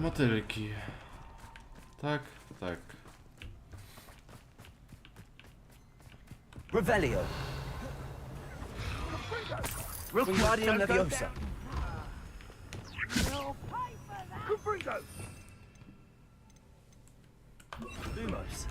[SPEAKER 1] Motylki. Tak, tak.
[SPEAKER 9] Revelio. Wingardium Leviosa. Lumos.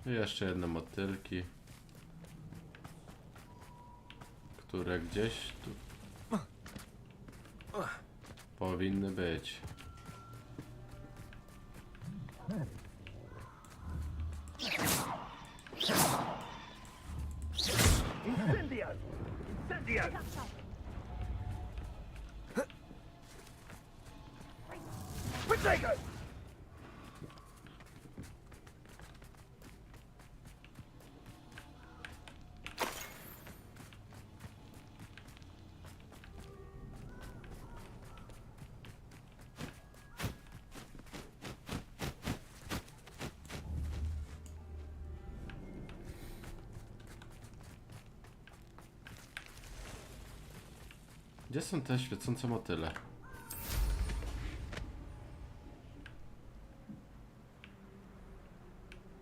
[SPEAKER 1] I jeszcze jedne motylki, które gdzieś tu powinny być.
[SPEAKER 10] Incendio! Incendio! Protego!
[SPEAKER 1] Gdzie są te świecące motyle?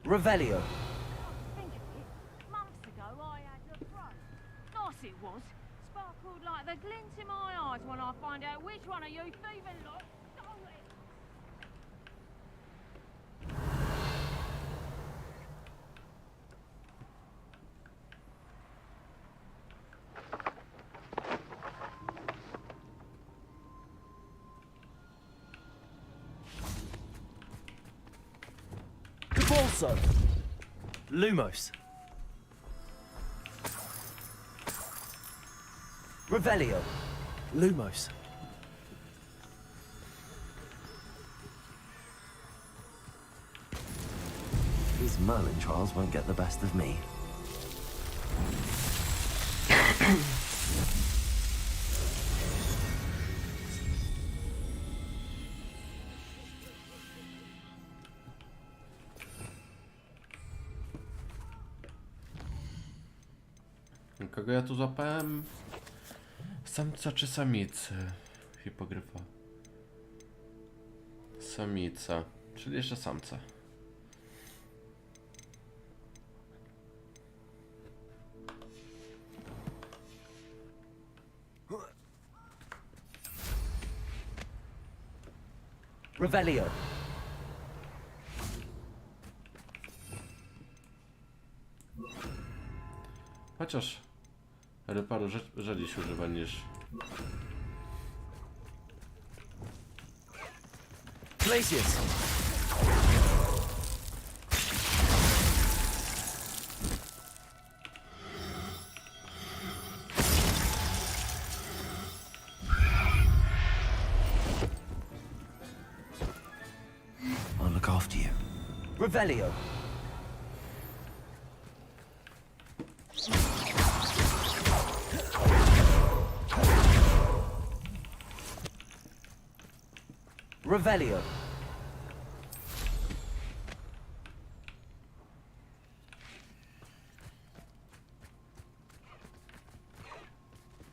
[SPEAKER 9] Revelio.
[SPEAKER 14] Think of it. Months ago, I had the throne. Nice it was. Sparkled like the glint in my eyes when I find out which one of you thieving lot stole it.
[SPEAKER 9] Cabalso. Lumos. Revelio. Lumos.
[SPEAKER 4] These Merlin trials won't get the best of me.
[SPEAKER 1] Kogo ja tu złapałem? Samca czy samicy? Hipogryfa. Samica. Czyli jeszcze samca.
[SPEAKER 9] Revelio.
[SPEAKER 1] Chociaż paru rzadniej się używa niż...
[SPEAKER 9] Glacius.
[SPEAKER 4] I'll look after you.
[SPEAKER 9] Revelio. Revelio.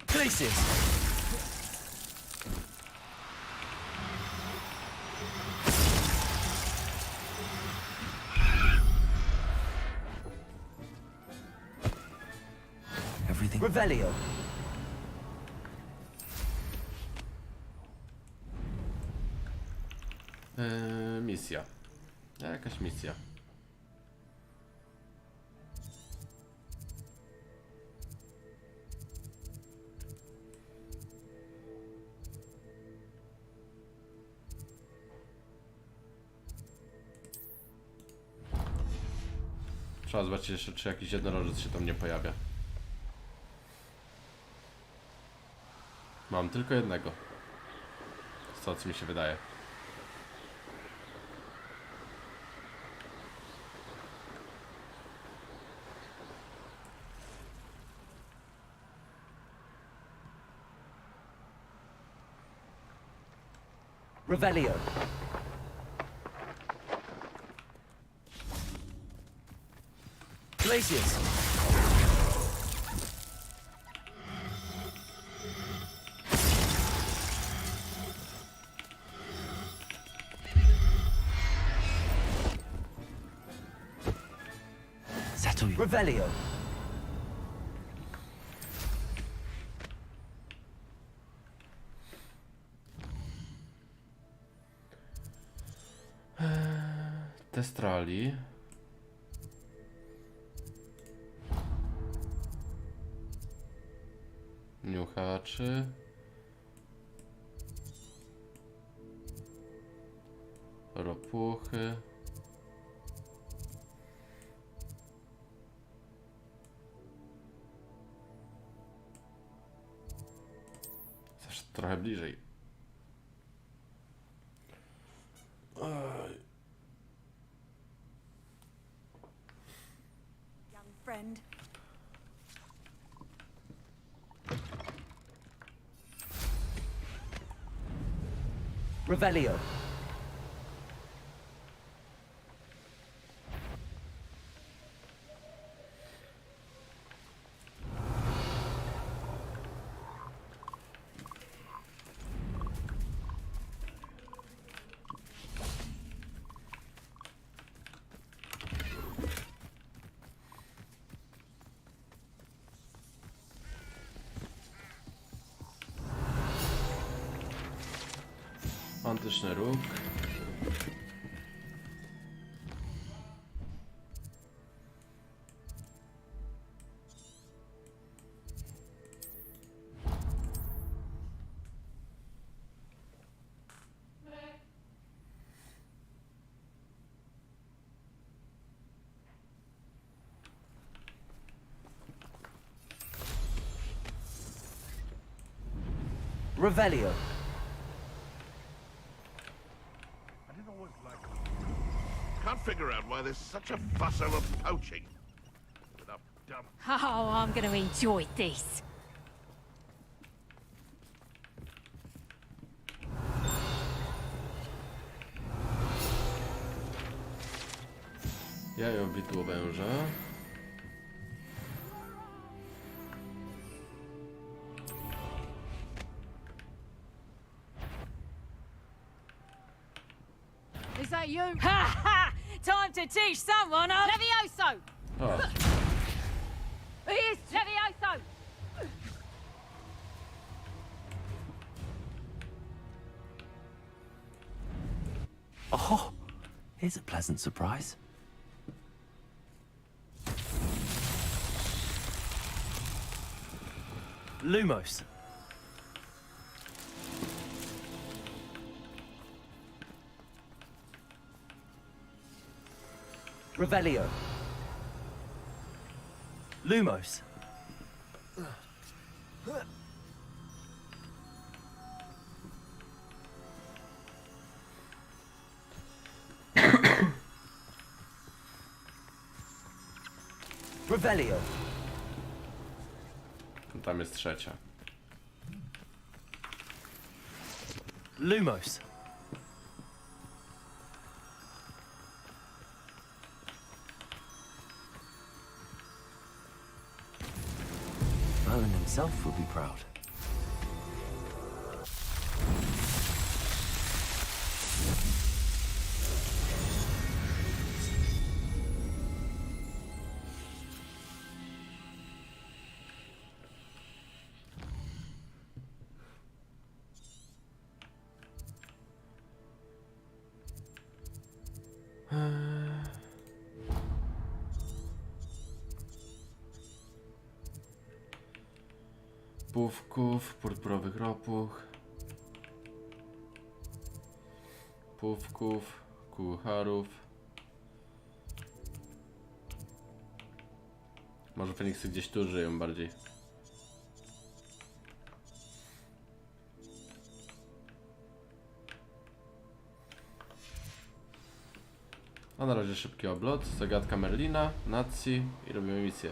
[SPEAKER 9] Glacius.
[SPEAKER 4] Everything.
[SPEAKER 9] Revelio.
[SPEAKER 1] Misja. Jakaś misja. Trzeba zobaczyć jeszcze, czy jakiś jednorożec się tam nie pojawia. Mam tylko jednego. Z co mi się wydaje.
[SPEAKER 9] Revelio. Glacius.
[SPEAKER 4] Settle you.
[SPEAKER 9] Revelio.
[SPEAKER 1] Testrali. Niuchaczy. Ropuchy. Zawsze trochę bliżej.
[SPEAKER 6] Young friend.
[SPEAKER 9] Revelio.
[SPEAKER 1] Fantastyczny róg.
[SPEAKER 9] Revelio.
[SPEAKER 10] Can't figure out why there's such a fuss over poaching. Without dumb.
[SPEAKER 14] Oh, I'm going to enjoy this.
[SPEAKER 1] Jajo widło węża.
[SPEAKER 14] Is that you? Ha ha! Time to teach someone a Levioso!
[SPEAKER 1] O,
[SPEAKER 14] He is Levioso!
[SPEAKER 4] Oh, here's a pleasant surprise.
[SPEAKER 9] Lumos. Revelio. Lumos. Revelio.
[SPEAKER 1] tam jest trzecia.
[SPEAKER 9] Lumos.
[SPEAKER 4] Merlin himself will be proud.
[SPEAKER 1] Pówków, purpurowych ropuch, pówków, kucharów. Może Feniksy gdzieś tu żyją bardziej. A na razie szybki oblot, zagadka Merlina, Nacji i robimy misję.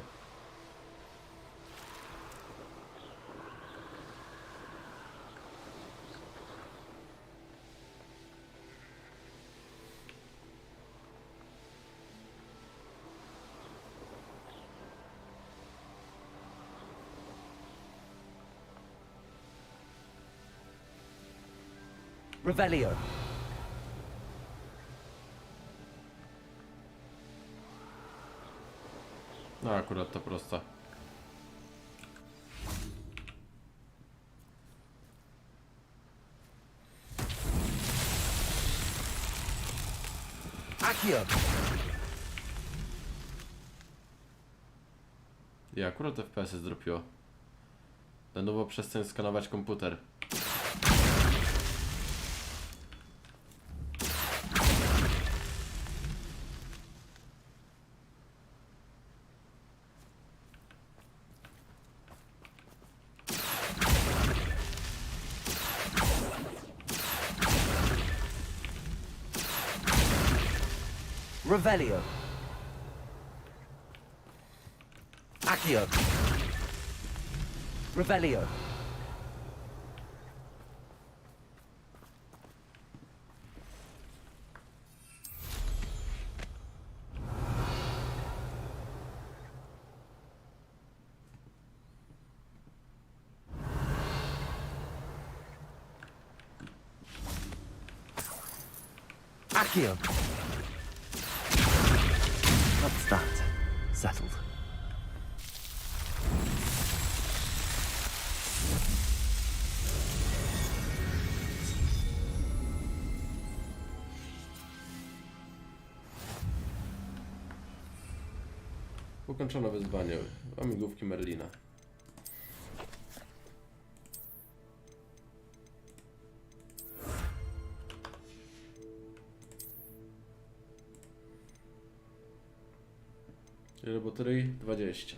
[SPEAKER 9] Revelio.
[SPEAKER 1] No akurat to prosta.
[SPEAKER 9] Accio.
[SPEAKER 1] I akurat FPS zdropiło. Na nowo przestań skanować komputer.
[SPEAKER 9] Revelio. Accio. Revelio. Accio.
[SPEAKER 4] That's that. Settled.
[SPEAKER 1] Ukończono wyzwanie. Łamigłówki Merlina. Ile baterii? 20.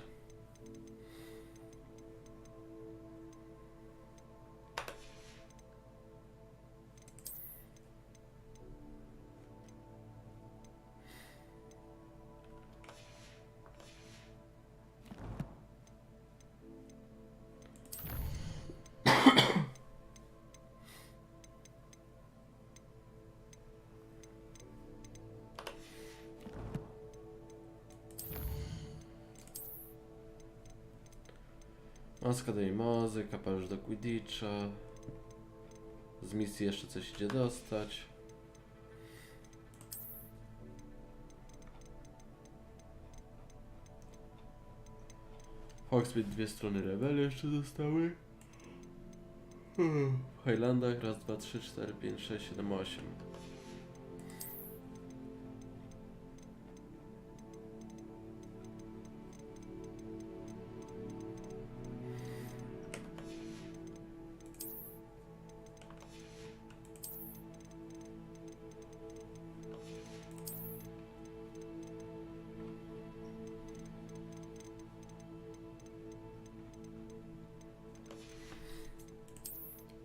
[SPEAKER 1] Maska do Imozy, kapelusz do Quidditcha. Z misji jeszcze coś idzie dostać. Hogsmeade, 2 strony rebelii jeszcze zostały. W Highlandach 1, 2, 3, 4, 5, 6, 7, 8.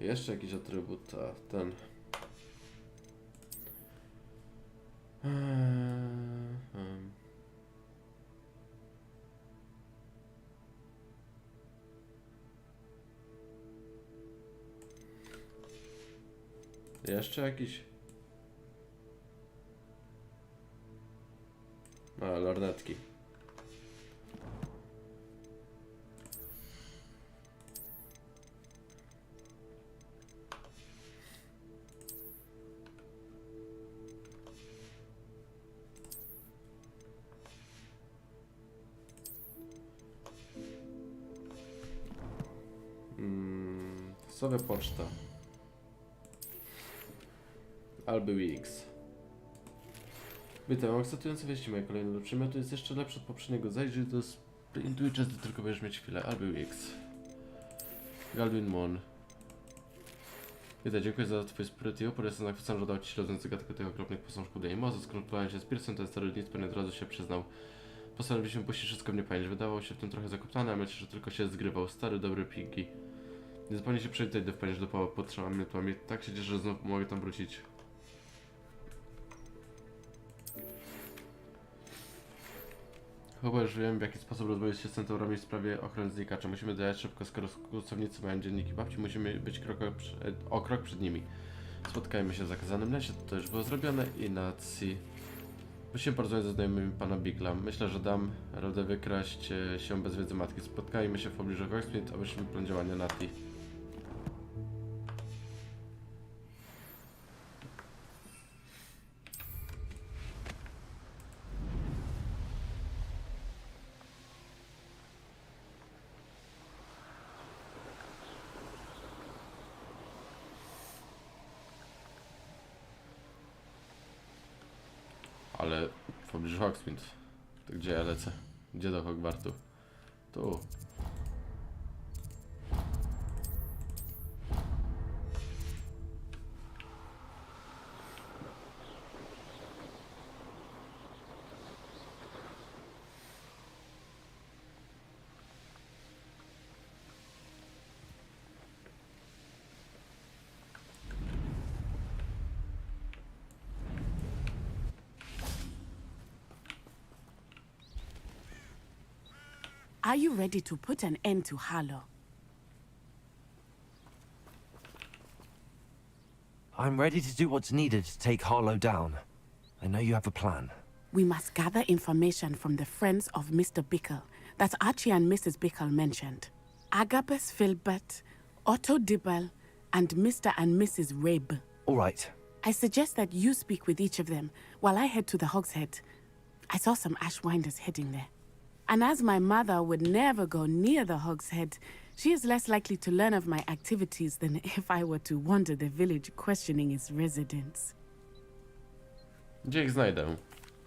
[SPEAKER 1] Jeszcze jakiś atrybut, a ten. Jeszcze jakiś. A, lornetki. Sobie poczta. Albo Wix. Witam, akceptujący wieści moje kolejne do przymiotu jest jeszcze lepszy od poprzedniego. Zajrzyj do sprintuj czas, gdy tylko będziesz mieć chwilę. Albo Wix. Galwin Mon. Witaj, dziękuję za twój spryt i upór. Jestem zachwycony, że dał ci śledzący gadkę tych okropnych posążków do Imozy. Skonsultowałem się z Pearsem, ten stary nic pewnie od razu się przyznał. Postanowiliśmy puścić wszystko mnie pamięć. Wydawał się w tym trochę zakoptany, a myślę, że tylko się zgrywał. Stary, dobry Piggy. Nie zapomnij się przywitać do wpędzić do połowy, potrzebam mnie tłamie. Tak się cieszę, że znowu mogę tam wrócić. Chyba już wiem, w jaki sposób rozwoić się z centaurami w sprawie ochrony znikacza. Musimy dojechać szybko, skoro kłusownicy mają dzienniki babci, musimy być o krok przed nimi. Spotkajmy się w zakazanym lesie, to już było zrobione i nacji. Musimy porozmawiać ze znajomymi pana Bigla. Myślę, że dam radę wykraść się bez wiedzy matki. Spotkajmy się w pobliżu Hogsmeade, obejrzymy plan działania Nati. Ale w pobliżu Hogsmeade. To gdzie ja lecę? Gdzie do Hogwartu? Tu.
[SPEAKER 15] Are you ready to put an end to Harlow?
[SPEAKER 4] I'm ready to do what's needed to take Harlow down. I know you have a plan.
[SPEAKER 15] We must gather information from the friends of Mr. Bickle that Archie and Mrs. Bickle mentioned. Agabus Filbert, Otto Dibble, and Mr. and Mrs. Rabe.
[SPEAKER 4] All right.
[SPEAKER 15] I suggest that you speak with each of them while I head to the Hogshead. I saw some Ashwinders heading there. And as my mother would never go near the Hogshead, she is less likely to learn of my activities than if I were to wander the village questioning its residents.
[SPEAKER 1] Gdzie ich znajdę?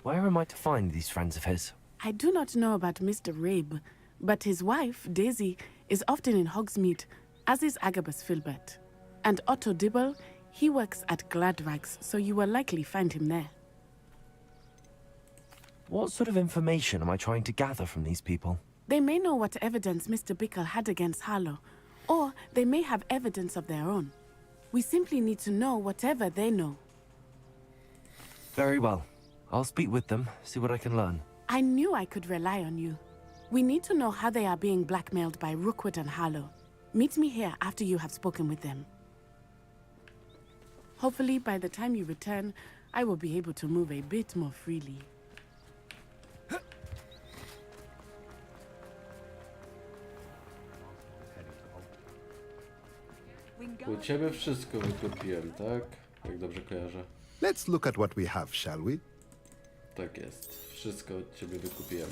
[SPEAKER 4] Where am I to find these friends of his?
[SPEAKER 15] I do not know about Mr. Rabe, but his wife, Daisy, is often in Hogsmeade, as is Agabus Filbert. And Otto Dibble, he works at Gladrags, so you will likely find him there.
[SPEAKER 4] What sort of information am I trying to gather from these people?
[SPEAKER 15] They may know what evidence Mr. Bickle had against Harlow, or they may have evidence of their own. We simply need to know whatever they know.
[SPEAKER 4] Very well. I'll speak with them, see what I can learn.
[SPEAKER 15] I knew I could rely on you. We need to know how they are being blackmailed by Rookwood and Harlow. Meet me here after you have spoken with them. Hopefully, by the time you return, I will be able to move a bit more freely.
[SPEAKER 1] U ciebie wszystko wykupiłem, tak? Jak dobrze kojarzę.
[SPEAKER 13] Let's look at what we have, shall we?
[SPEAKER 1] Tak jest. Wszystko od ciebie wykupiłem.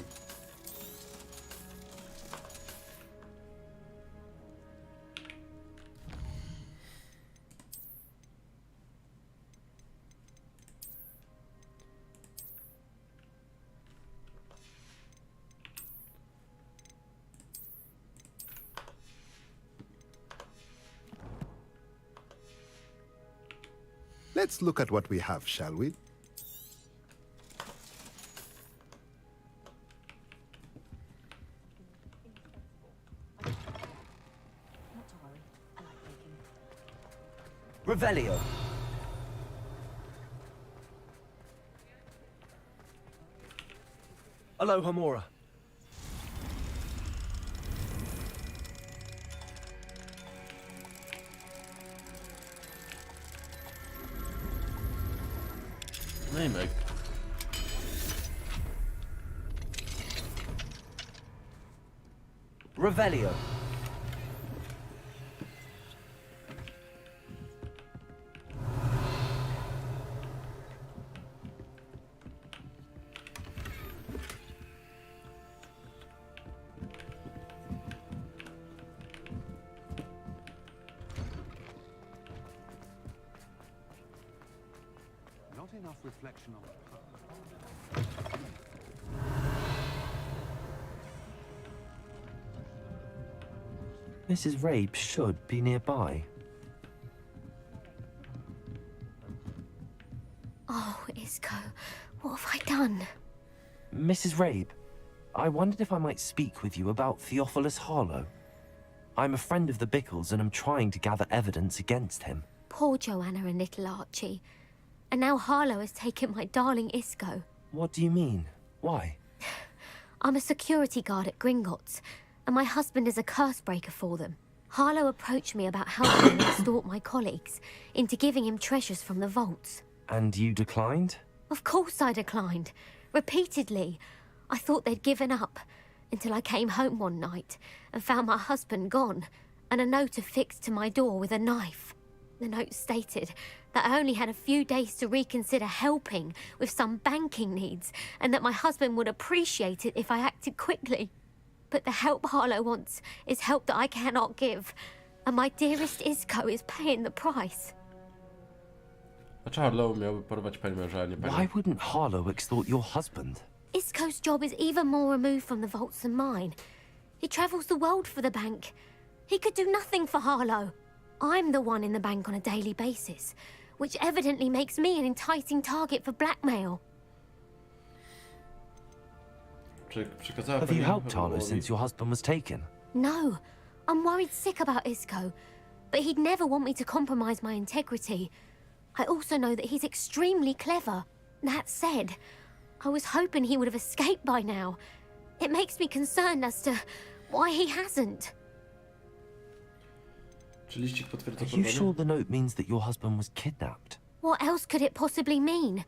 [SPEAKER 13] Let's look at what we have, shall we?
[SPEAKER 9] Revelio. Aloha Mora.
[SPEAKER 1] Name.
[SPEAKER 9] Revelio.
[SPEAKER 11] Not enough reflection on the
[SPEAKER 4] Mrs. Rabe should be nearby.
[SPEAKER 2] Oh, Isco, what have I done?
[SPEAKER 4] Mrs. Rabe, I wondered if I might speak with you about Theophilus Harlow. I'm a friend of the Bickles and am trying to gather evidence against him.
[SPEAKER 2] Poor Joanna and little Archie. And now Harlow has taken my darling Isco.
[SPEAKER 4] What do you mean? Why?
[SPEAKER 2] I'm a security guard at Gringotts, and my husband is a curse breaker for them. Harlow approached me about helping him extort my colleagues into giving him treasures from the vaults.
[SPEAKER 4] And you declined?
[SPEAKER 2] Of course I declined. Repeatedly. I thought they'd given up, until I came home one night and found my husband gone, and a note affixed to my door with a knife. The note stated that I only had a few days to reconsider helping with some banking needs, and that my husband would appreciate it if I acted quickly. But the help Harlow wants is help that I cannot give, and my dearest Isco is paying the price.
[SPEAKER 1] Dlaczego Harlow miałby porwać pani męża, a nie pani?
[SPEAKER 4] Why wouldn't Harlow extort your husband?
[SPEAKER 2] Isco's job is even more removed from the vaults than mine. He travels the world for the bank. He could do nothing for Harlow. I'm the one in the bank on a daily basis, which evidently makes me an enticing target for blackmail.
[SPEAKER 4] Have you helped Harlow since your husband was taken?
[SPEAKER 2] No, I'm worried sick about Isco, but he'd never want me to compromise my integrity. I also know that he's extremely clever. That said, I was hoping he would have escaped by now. It makes me concerned as to why he hasn't.
[SPEAKER 4] Are you sure the note means that your husband was kidnapped?
[SPEAKER 2] What else could it possibly mean?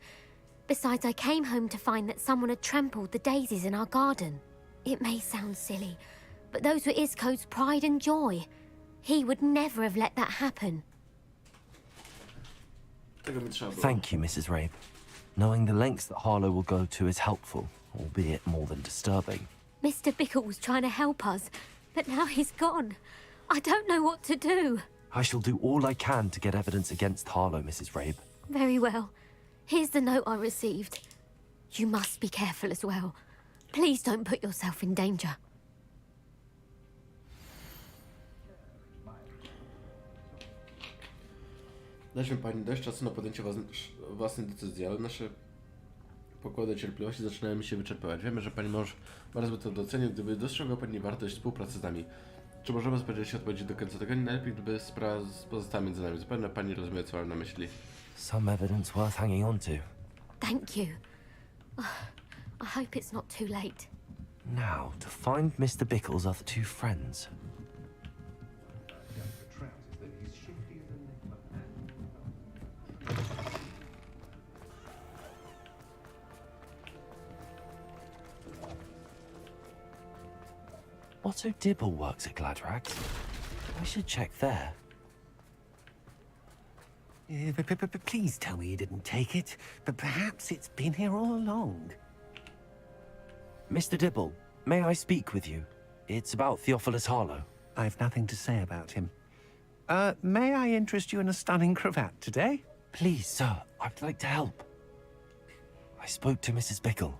[SPEAKER 2] Besides, I came home to find that someone had trampled the daisies in our garden. It may sound silly, but those were Isco's pride and joy. He would never have let that happen.
[SPEAKER 4] Thank you, Mrs. Rabe. Knowing the lengths that Harlow will go to is helpful, albeit more than disturbing.
[SPEAKER 2] Mr. Bickle was trying to help us, but now he's gone. I don't know what to do.
[SPEAKER 4] I shall do all I can to get evidence against Harlow, Mrs. Rabe.
[SPEAKER 2] Very well. Here's the note I received. You must be careful as well. Please don't put yourself in danger.
[SPEAKER 1] Daliśmy pani dość czasu na podjęcie własnej decyzji, ale nasze pokłady cierpliwości zaczynają mi się wyczerpywać. Wiemy, że pani mąż bardzo by to docenił, gdyby dostrzegła pani wartość współpracy z nami. Czy możemy spodziewać się odpowiedzi do końca tego? Nie najlepiej, gdyby sprawa pozostała między nami. Zapewne pani rozumie, co mam na myśli.
[SPEAKER 4] Some evidence worth hanging on to.
[SPEAKER 2] Thank you. I hope it's not too late.
[SPEAKER 4] Now, to find Mr. Bickle's other two friends. Otto Dibble works at Gladrags. I should check there.
[SPEAKER 11] Please tell me you didn't take it, but perhaps it's been here all along.
[SPEAKER 4] Mr. Dibble, may I speak with you? It's about Theophilus Harlow.
[SPEAKER 11] I've nothing to say about him. May I interest you in a stunning cravat today?
[SPEAKER 4] Please, sir, I'd like to help. I spoke to Mrs. Bickle.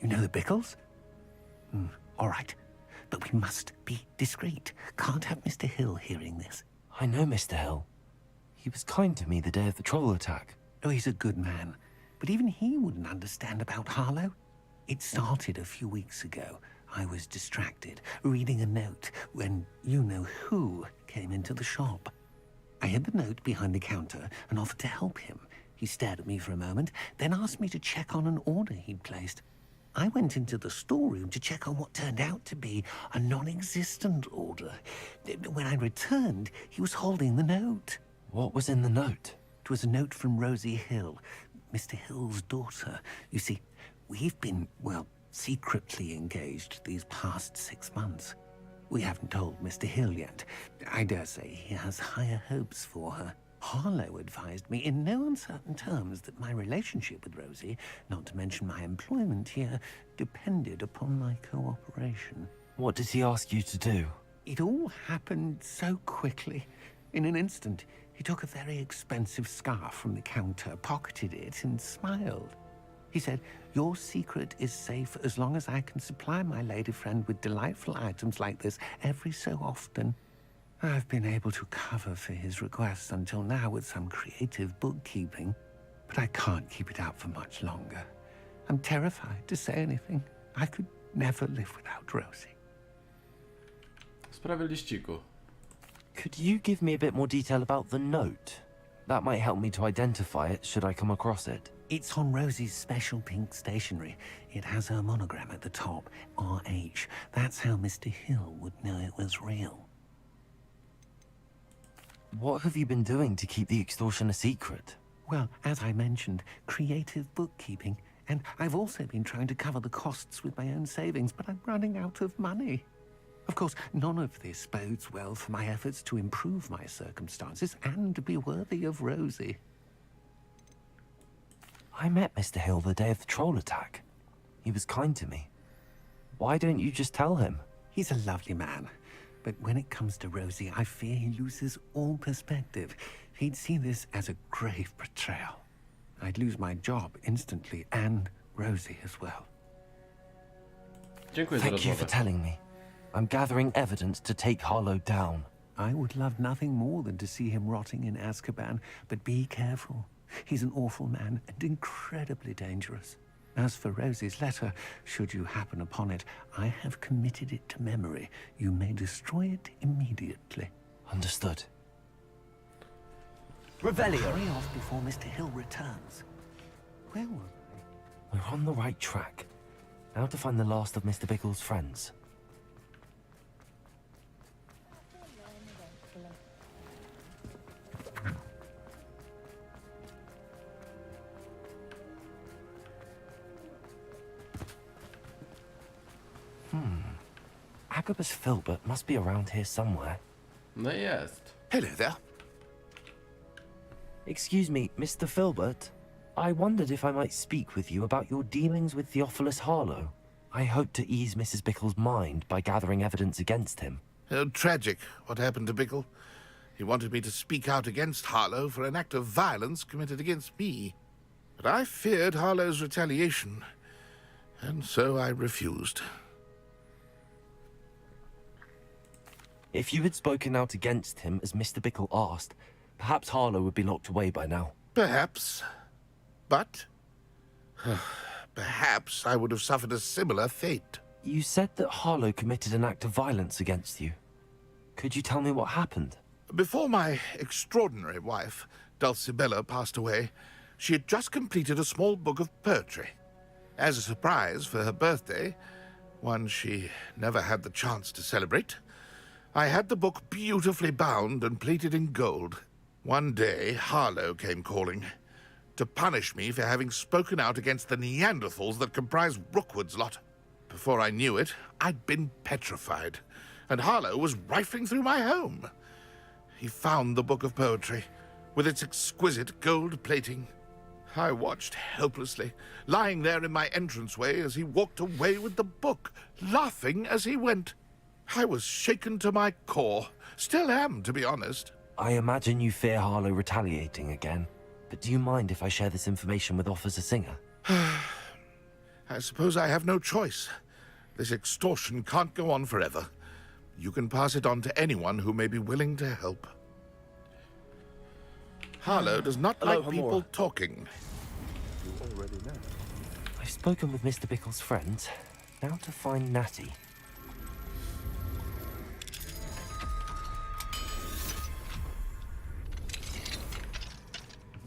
[SPEAKER 11] You know the Bickles? All right. But we must be discreet. Can't have Mr. Hill hearing this.
[SPEAKER 4] I know Mr. Hill. He was kind to me the day of the troll attack.
[SPEAKER 11] Oh, he's a good man. But even he wouldn't understand about Harlow. It started a few weeks ago. I was distracted, reading a note, when you-know-who came into the shop. I hid the note behind the counter and offered to help him. He stared at me for a moment, then asked me to check on an order he'd placed. I went into the storeroom to check on what turned out to be a non-existent order. When I returned, he was holding the note.
[SPEAKER 4] What was in the note?
[SPEAKER 11] It was a note from Rosie Hill, Mr. Hill's daughter. You see, we've been, well, secretly engaged these past 6 months. We haven't told Mr. Hill yet. I dare say he has higher hopes for her. Harlow advised me in no uncertain terms that my relationship with Rosie, not to mention my employment here, depended upon my cooperation.
[SPEAKER 4] What did he ask you to do?
[SPEAKER 11] It all happened so quickly. In an instant, he took a very expensive scarf from the counter, pocketed it, and smiled. He said, "Your secret is safe as long as I can supply my lady friend with delightful items like this every so often." I've been able to cover for his requests until now with some creative bookkeeping, but I can't keep it up for much longer. I'm terrified to say anything. I could never live without Rosie.
[SPEAKER 1] W sprawie liściku.
[SPEAKER 4] Could you give me a bit more detail about the note? That might help me to identify it should I come across it.
[SPEAKER 11] It's on Rosie's special pink stationery. It has her monogram at the top, RH. That's how Mr. Hill would know it was real.
[SPEAKER 4] What have you been doing to keep the extortion a secret?
[SPEAKER 11] Well, as I mentioned, creative bookkeeping. And I've also been trying to cover the costs with my own savings, but I'm running out of money. Of course, none of this bodes well for my efforts to improve my circumstances and be worthy of Rosie.
[SPEAKER 4] I met Mr. Hill the day of the troll attack. He was kind to me. Why don't you just tell him?
[SPEAKER 11] He's a lovely man. But when it comes to Rosie, I fear he loses all perspective. He'd see this as a grave betrayal. I'd lose my job instantly, and Rosie as well.
[SPEAKER 1] Dziękuję za
[SPEAKER 4] Thank you
[SPEAKER 1] rozmowę.
[SPEAKER 4] for telling me. I'm gathering evidence to take Harlow down.
[SPEAKER 11] I would love nothing more than to see him rotting in Azkaban, but be careful. He's an awful man and incredibly dangerous. As for Rosie's letter, should you happen upon it, I have committed it to memory. You may destroy it immediately.
[SPEAKER 4] Understood.
[SPEAKER 9] Revelio.
[SPEAKER 11] Hurry off before Mr. Hill returns. Where were they?
[SPEAKER 4] We're on the right track. Now to find the last of Mr. Bickle's friends. Agabus Filbert must be around here somewhere.
[SPEAKER 1] No jest.
[SPEAKER 8] Hello there.
[SPEAKER 4] Excuse me, Mr. Filbert. I wondered if I might speak with you about your dealings with Theophilus Harlow. I hope to ease Mrs. Bickle's mind by gathering evidence against him.
[SPEAKER 10] Oh, tragic what happened to Bickle. He wanted me to speak out against Harlow for an act of violence committed against me. But I feared Harlow's retaliation. And so I refused.
[SPEAKER 4] If you had spoken out against him, as Mr. Bickle asked, perhaps Harlow would be locked away by now.
[SPEAKER 10] Perhaps. But perhaps I would have suffered a similar fate.
[SPEAKER 4] You said that Harlow committed an act of violence against you. Could you tell me what happened?
[SPEAKER 10] Before my extraordinary wife, Dulcibella, passed away, she had just completed a small book of poetry. As a surprise for her birthday, one she never had the chance to celebrate, I had the book beautifully bound and plated in gold. One day, Harlow came calling to punish me for having spoken out against the Neanderthals that comprise Rookwood's lot. Before I knew it, I'd been petrified, and Harlow was rifling through my home. He found the book of poetry, with its exquisite gold plating. I watched helplessly, lying there in my entranceway as he walked away with the book, laughing as he went. I was shaken to my core. Still am, to be honest.
[SPEAKER 4] I imagine you fear Harlow retaliating again. But do you mind if I share this information with Officer Singer?
[SPEAKER 10] I suppose I have no choice. This extortion can't go on forever. You can pass it on to anyone who may be willing to help. Harlow does not like people talking.
[SPEAKER 13] You already know.
[SPEAKER 4] I've spoken with Mr. Bickle's friends. Now to find Natty.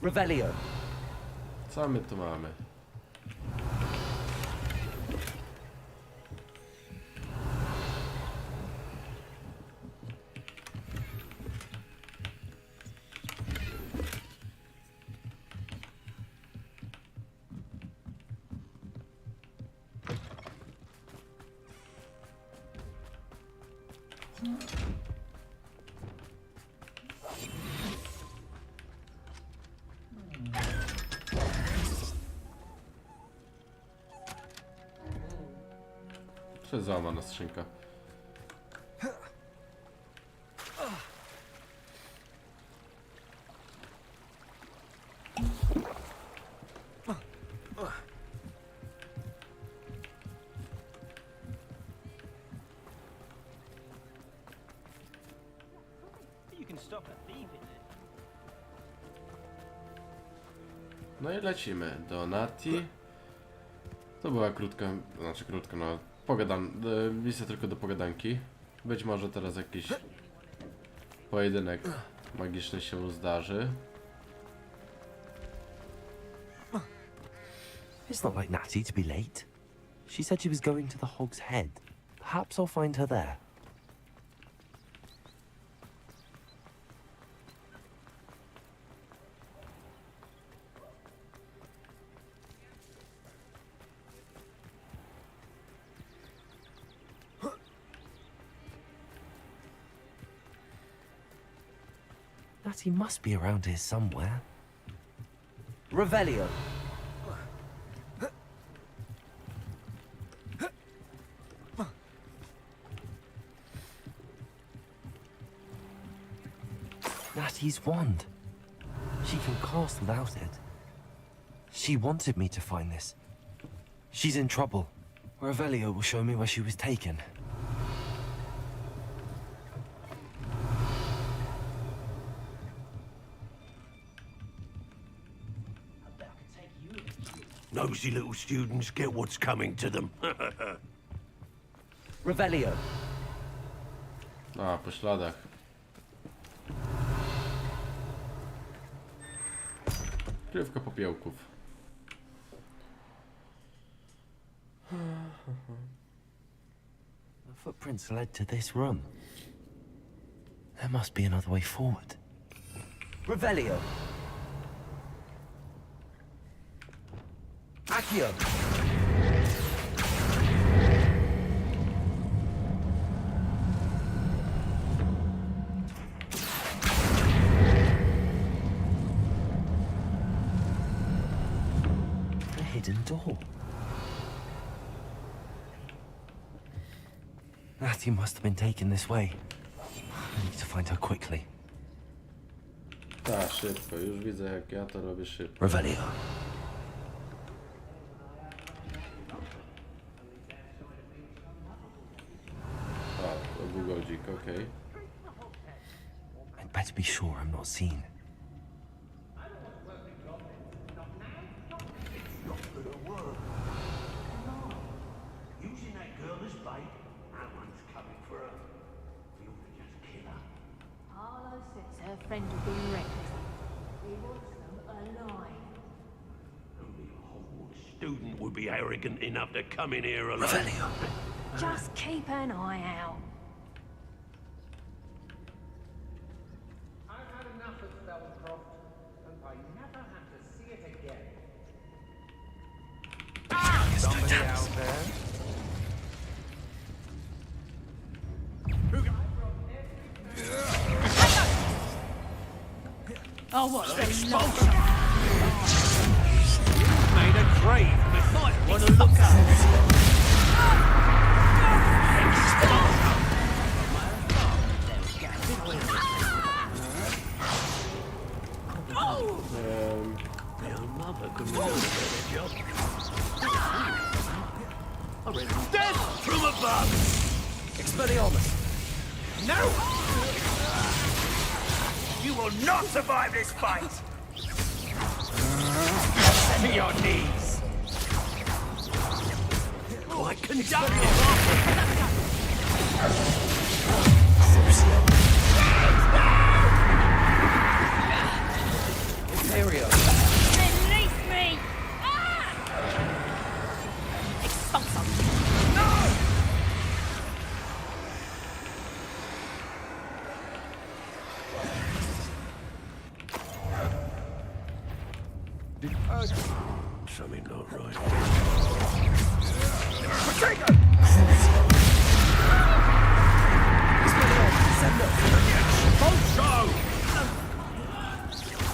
[SPEAKER 9] Revelio.
[SPEAKER 1] Co my tu mamy? Załamana skrzynka. No i lecimy do Nati. To była krótka, no misja tylko do pogadanki. Być może teraz jakiś pojedynek magiczny się zdarzy.
[SPEAKER 4] It's not like Natty to be late. She said she was going to the Hog's Head. Perhaps I'll find her there. Natty must be around here somewhere.
[SPEAKER 9] Revelio.
[SPEAKER 4] Natty's wand. She can cast without it. She wanted me to find this. She's in trouble. Revelio will show me where she was taken.
[SPEAKER 11] Nosy little students get what's coming to them.
[SPEAKER 9] Revelio.
[SPEAKER 1] A, po śladach. Krywka popiołków.
[SPEAKER 4] The footprints led to this room. There must be another way forward.
[SPEAKER 9] Revelio. Accio.
[SPEAKER 4] A hidden door. Natty must have been taken this way. I need to find her quickly.
[SPEAKER 1] Tak, szybko. Już widzę, jak ja to robię szybko.
[SPEAKER 4] Revelio. not seen.
[SPEAKER 5] Using that girl as bait, that one's coming for her. We ought to just kill her.
[SPEAKER 14] Harlow says her friend had been wrecked. He wants them alive.
[SPEAKER 5] Only a Hogwarts student would be arrogant enough to come in here alone.
[SPEAKER 4] Revelio.
[SPEAKER 14] Just keep an eye out.
[SPEAKER 3] I've had enough of Spellcroft, and I never have to see it again.
[SPEAKER 11] Somebody out there?
[SPEAKER 14] Oh, what's the
[SPEAKER 5] Expulsion! Made a grave, but might want to look up. Your mother couldn't have done a better job. I read death from above!
[SPEAKER 9] Expelliarmus!
[SPEAKER 5] No! You will not survive this fight! To your knees! I conduct it!
[SPEAKER 9] Imperio!
[SPEAKER 14] Release me! Expulsum!
[SPEAKER 5] Something not right.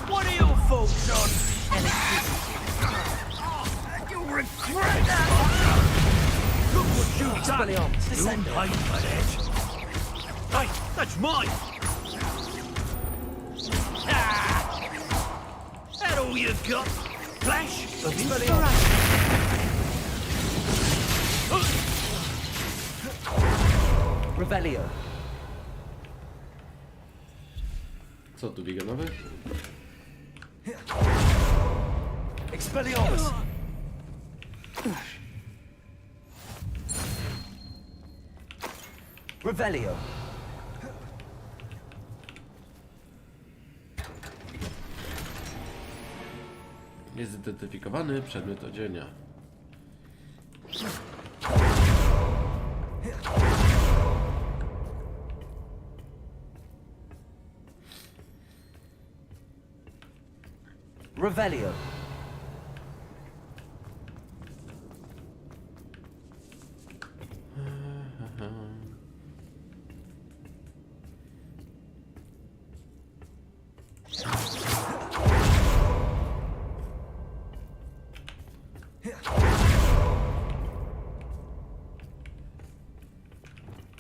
[SPEAKER 5] What are your thoughts on electricity? You'll regret that! Look what you've done! You'll pay for that! Hey, that's mine! Ah! That all you've got? Flash of inspiration!
[SPEAKER 9] Revelio!
[SPEAKER 1] Co tu, biegonowy?
[SPEAKER 9] Expelliarmus! Revelio!
[SPEAKER 1] Niezidentyfikowany przedmiot odzienia.
[SPEAKER 9] Revelio!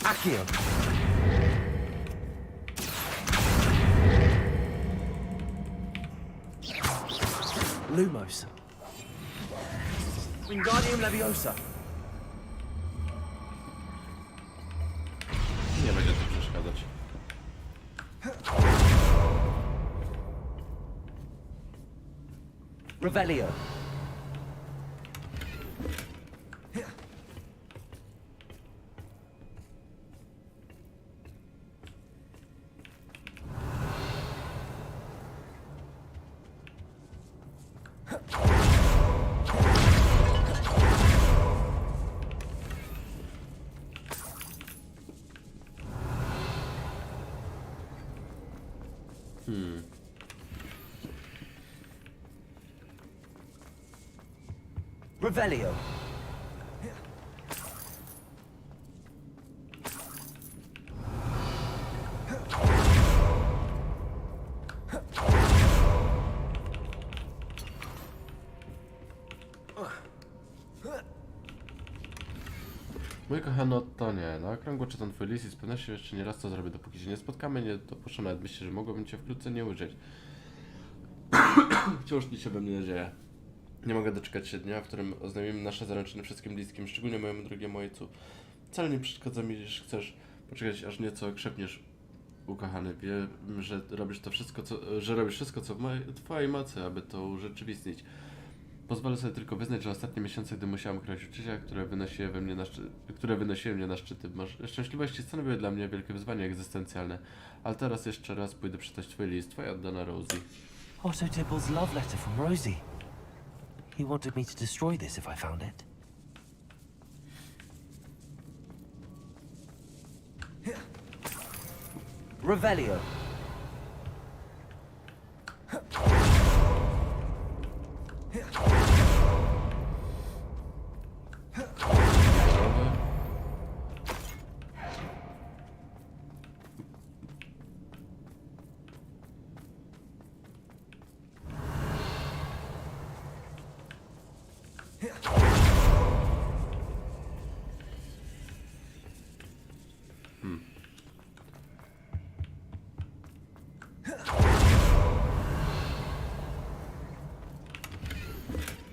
[SPEAKER 4] Accio.
[SPEAKER 9] Lumos. Wingardium Leviosa.
[SPEAKER 1] Nie będzie tu przeszkadzać.
[SPEAKER 9] Revelio. Revelio.
[SPEAKER 1] Mój kochany Ottonie, na okrągło czytam twój list i z pewnością jeszcze nie raz to zrobię, dopóki się nie spotkamy, nie dopuszczę nawet myśli, że mogłabym cię wkrótce nie ujrzeć. Wciąż liczy we mnie nadzieja. Nie mogę doczekać się dnia, w którym oznajmimy nasze zaręczyny wszystkim bliskim, szczególnie mojemu drugiemu ojcu. Wcale nie przeszkadza mi, że chcesz poczekać, aż nieco okrzepniesz ukochany, wiem, że robisz to wszystko, co w twojej mocy, aby to urzeczywistnić. Pozwolę sobie tylko wyznać, że ostatnie miesiące, gdy musiałem chronić uczucia, które wynosiły mnie na szczyty szczęśliwości, stanowiły dla mnie wielkie wyzwanie egzystencjalne. Ale teraz jeszcze raz pójdę przeczytać twój list, twoja oddana Rosie.
[SPEAKER 4] Otto Dibble's love letter from Rosie. He wanted me to destroy this if I found it.
[SPEAKER 9] Revelio.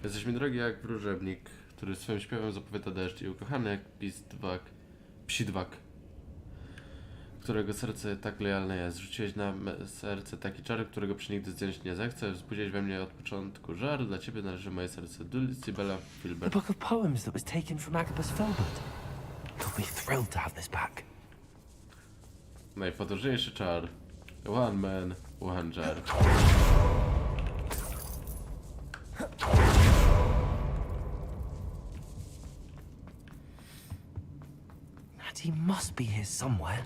[SPEAKER 1] Jesteś mi drogi jak wróżebnik, który swoim śpiewem zapowiada deszcz i ukochany jak psidwak, którego serce tak lojalne jest. Rzuciłeś na me serce taki czar, którego przynigdy zdjąć nie zechcę. Wzbudziłeś we mnie od początku żar. Dla ciebie należy moje serce. Dulcibella
[SPEAKER 4] The
[SPEAKER 1] Filbert.
[SPEAKER 4] book of poems that was taken from Agabus Filbert. He'll be thrilled to have this back.
[SPEAKER 1] Najpotężniejszy czar. One man, one jar.
[SPEAKER 4] Natty must be here somewhere.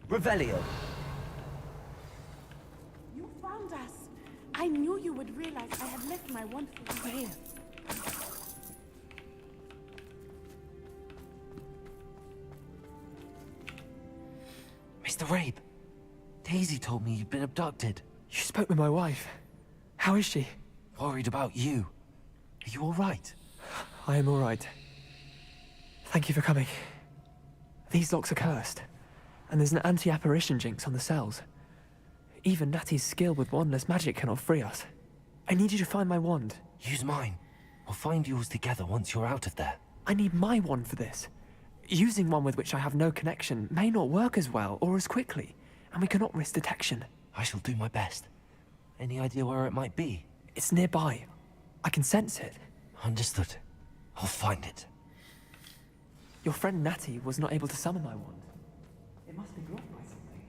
[SPEAKER 9] Revelio.
[SPEAKER 15] You found us. I knew you would realize I had left my wand for you here.
[SPEAKER 4] Mr. Rabe, Daisy told me you'd been abducted.
[SPEAKER 3] You spoke with my wife. How is she?
[SPEAKER 4] Worried about you. Are you all right?
[SPEAKER 3] I am all right. Thank you for coming. These locks are cursed, and there's an anti-apparition jinx on the cells. Even Natty's skill with wandless magic cannot free us. I need you to find my wand.
[SPEAKER 4] Use mine. We'll find yours together once you're out of there.
[SPEAKER 3] I need my wand for this. Using one with which I have no connection may not work as well or as quickly, and we cannot risk detection.
[SPEAKER 4] I shall do my best. Any idea where it might be?
[SPEAKER 3] It's nearby. I can sense it.
[SPEAKER 4] Understood. I'll find it.
[SPEAKER 3] Your friend Natty was not able to summon my wand. It must be blocked by something.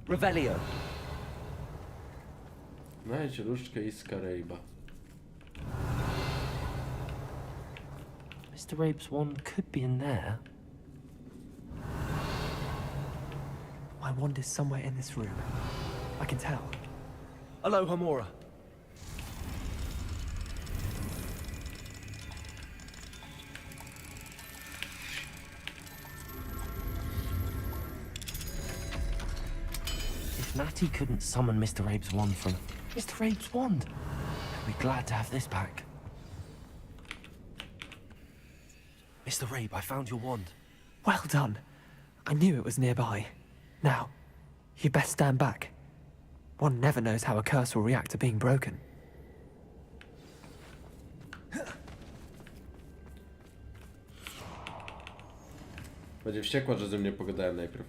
[SPEAKER 9] Revelio.
[SPEAKER 1] Znajdź różdżkę i Skarejba.
[SPEAKER 4] Mr. Rabe's wand could be in there.
[SPEAKER 3] My wand is somewhere in this room. I can tell.
[SPEAKER 9] Aloha Mora.
[SPEAKER 4] If Natty couldn't summon Mr. Rabe's wand from Mr. Rabe's wand, I'd be glad to have this back. Mr. Rabe, I found your wand.
[SPEAKER 3] Well done. I knew it was nearby. Now, you best stand back. One never knows how a curse will react to being broken.
[SPEAKER 1] Będzie wściekła, że ze mnie pogadałem najpierw.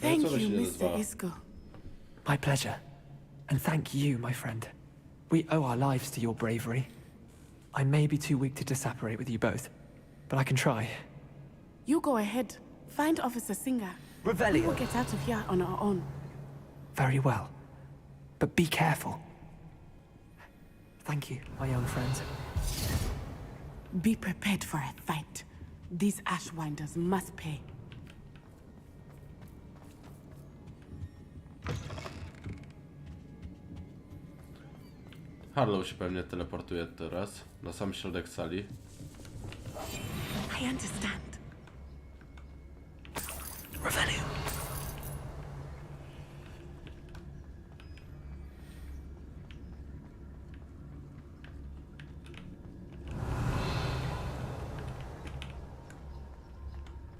[SPEAKER 15] Thank
[SPEAKER 1] co by się
[SPEAKER 15] you,
[SPEAKER 1] nie
[SPEAKER 15] Mr.
[SPEAKER 1] odezwała?
[SPEAKER 15] Isco.
[SPEAKER 3] My pleasure. And thank you, my friend. We owe our lives to your bravery. I may be too weak to disapparate with you both, but I can try.
[SPEAKER 15] You go ahead. Find Officer Singer. We
[SPEAKER 9] Revelio.
[SPEAKER 15] will get out of here on our own.
[SPEAKER 3] Very well. But be careful. Thank you, my young friends.
[SPEAKER 15] Be prepared for a fight. These Ashwinders must pay.
[SPEAKER 1] Harlow się pewnie teleportuje teraz na sam środek sali.
[SPEAKER 15] I understand.
[SPEAKER 4] Revelio.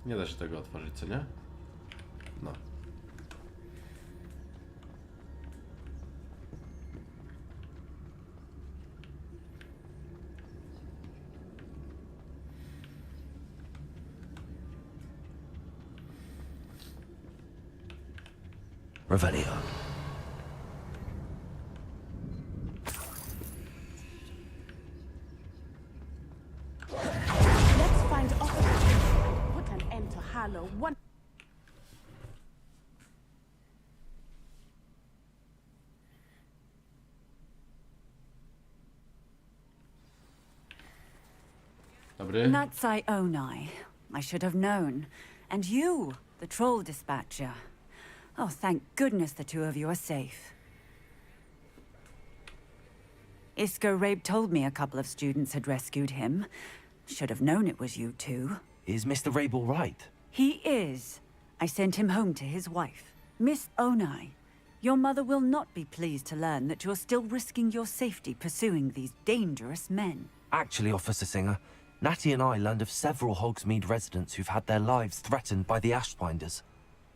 [SPEAKER 1] Nie da się tego otworzyć, co nie? No.
[SPEAKER 4] Revelio.
[SPEAKER 15] Let's find officers and put an end to Harlow one.
[SPEAKER 1] Dobry.
[SPEAKER 6] Natsai Onai. I should have known. And you, the troll dispatcher. Oh, thank goodness the two of you are safe. Isco Rabe told me a couple of students had rescued him. Should have known it was you two.
[SPEAKER 4] Is Mr. Rabe all right?
[SPEAKER 6] He is. I sent him home to his wife. Miss Onai, your mother will not be pleased to learn that you're still risking your safety pursuing these dangerous men.
[SPEAKER 4] Actually, Officer Singer, Natty and I learned of several Hogsmeade residents who've had their lives threatened by the Ashwinders.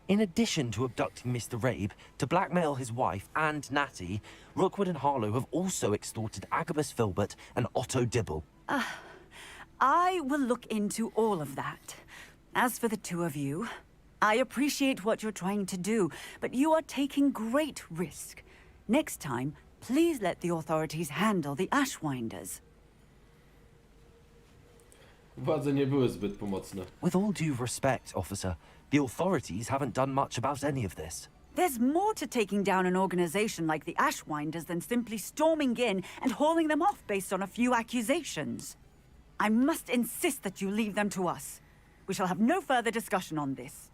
[SPEAKER 4] In addition to abducting Mr. Rabe to blackmail his wife and Natty, Rookwood and Harlow have also extorted Agabus Filbert and Otto Dibble.
[SPEAKER 6] I will look into all of that. As for the two of you, I appreciate what you're trying to do, but you are taking great risk. Next time, please let the authorities handle the Ashwinders.
[SPEAKER 1] Władze nie były zbyt pomocne.
[SPEAKER 4] With all due respect, officer, the authorities haven't done much about any of this.
[SPEAKER 6] There's more to taking down an organization like the Ashwinders than simply storming in and hauling them off based on a few accusations. I must insist that you leave them to us. We shall have no further discussion on this.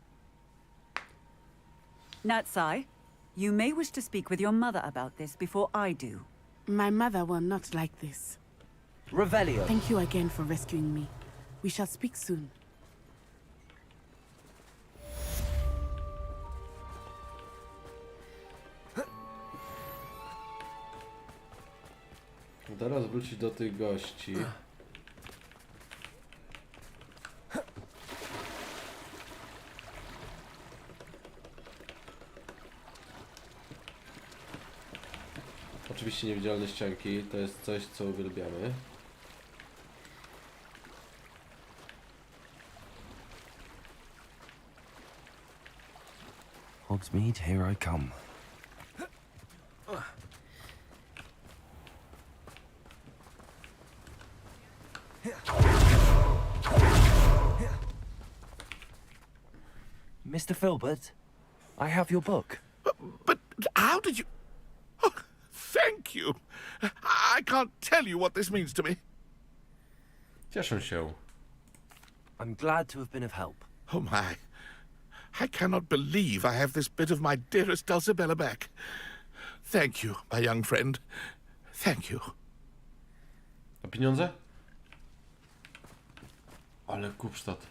[SPEAKER 6] Natsai, you may wish to speak with your mother about this before I do.
[SPEAKER 15] My mother will not like this.
[SPEAKER 9] Revelio.
[SPEAKER 15] Thank you again for rescuing me. We shall speak soon.
[SPEAKER 1] Teraz wrócić do tych gości. Oczywiście niewidzialne ścianki to jest coś, co uwielbiamy.
[SPEAKER 4] Hogsmeade, here I come. Mr. Filbert, I have your book.
[SPEAKER 10] But how did you... Oh, thank you. I can't tell you what this means to me.
[SPEAKER 1] Cieszę się.
[SPEAKER 4] I'm glad to have been of help.
[SPEAKER 10] Oh my. I cannot believe I have this bit of my dearest Dulcibella back. Thank you, my young friend. Thank you.
[SPEAKER 1] A pieniądze? Ale kupsztat.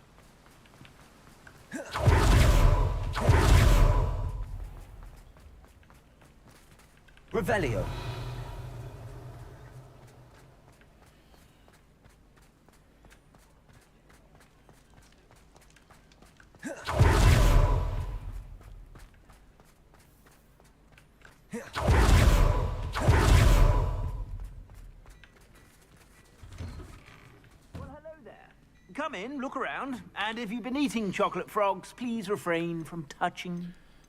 [SPEAKER 9] Revelio.
[SPEAKER 5] Come in, look around, and if you've been eating chocolate frogs, please refrain from touching.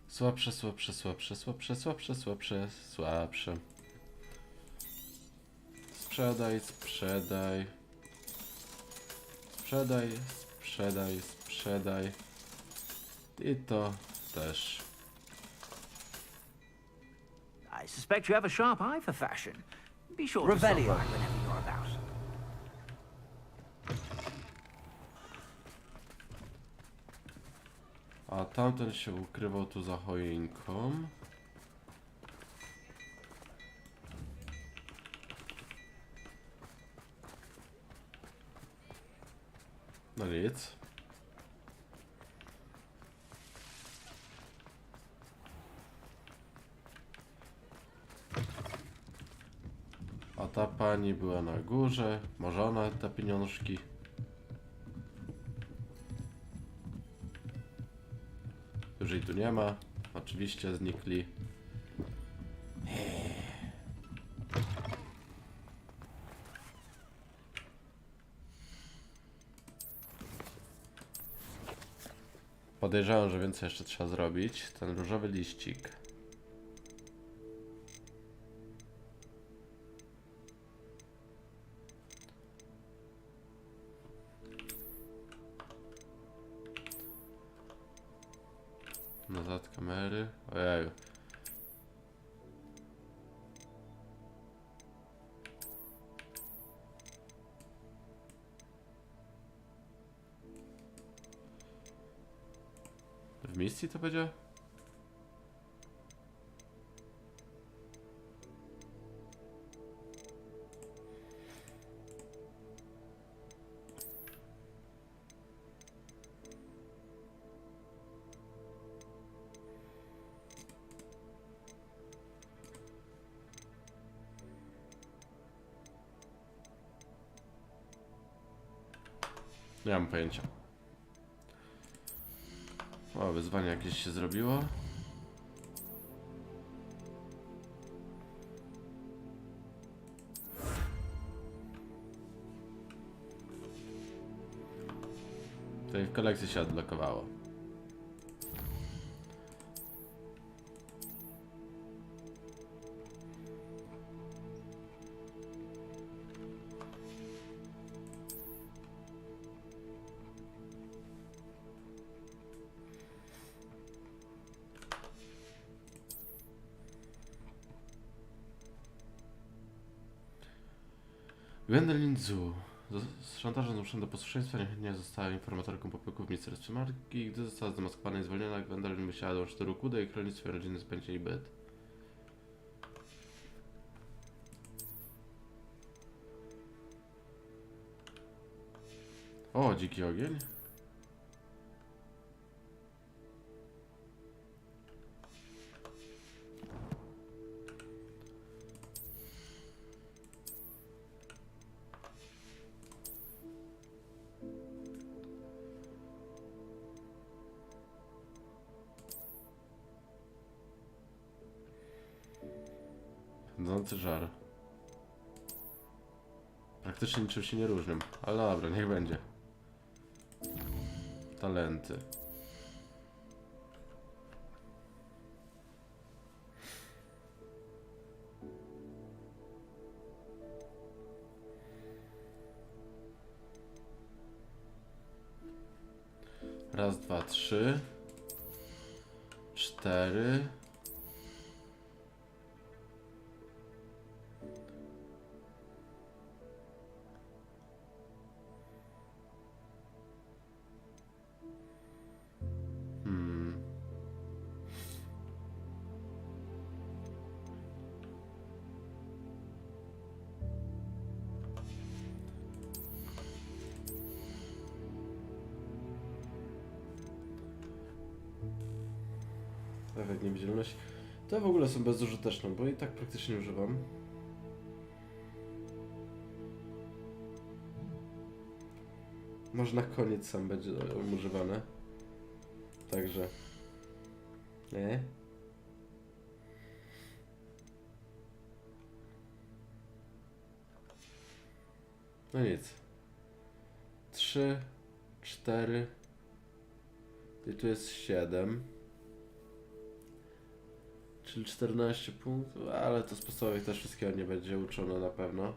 [SPEAKER 1] Słabsze, słabsze, słabsze, słabsze, słabsze, słabsze, słabsze. Sprzedaj, sprzedaj. Sprzedaj, sprzedaj, sprzedaj. I to też.
[SPEAKER 5] I suspect you have a sharp eye for fashion. Be sure to stop by
[SPEAKER 9] Revelio.
[SPEAKER 5] whenever you're about.
[SPEAKER 1] A tamten się ukrywał tu za choinką. No nic. A ta pani była na górze. Może ona te pieniążki. Już jej tu nie ma. Oczywiście znikli. Podejrzewam, że więcej jeszcze trzeba zrobić. Ten różowy liścik. misji to będzie? Nie mam pojęcia. O, wyzwanie jakieś się zrobiło. Tutaj w kolekcji się odblokowało. Gwendolyn Zu. Z szantażem zmuszona do posłuszeństwa, niechętnie została informatorką popyłków w ministerstwie marki. Gdy została zdemaskowana i zwolniona, Gwendolyn musiała dołączyć do ruchu i chronić swoje rodziny z pęcia i byt. O, dziki ogień. Pędzący żar. Praktycznie niczym się nie różnią, ale dobra, niech będzie. Talenty. Raz, dwa, trzy. 4. Efekt niewidzialności. Te w ogóle są bezużyteczne, bo i tak praktycznie używam. Może na koniec sam będzie używane. Także. Nie? No nic. 3, 4. I tu jest 7. Czyli 14 punktów, ale to z podstawowych też wszystkiego nie będzie uczone na pewno.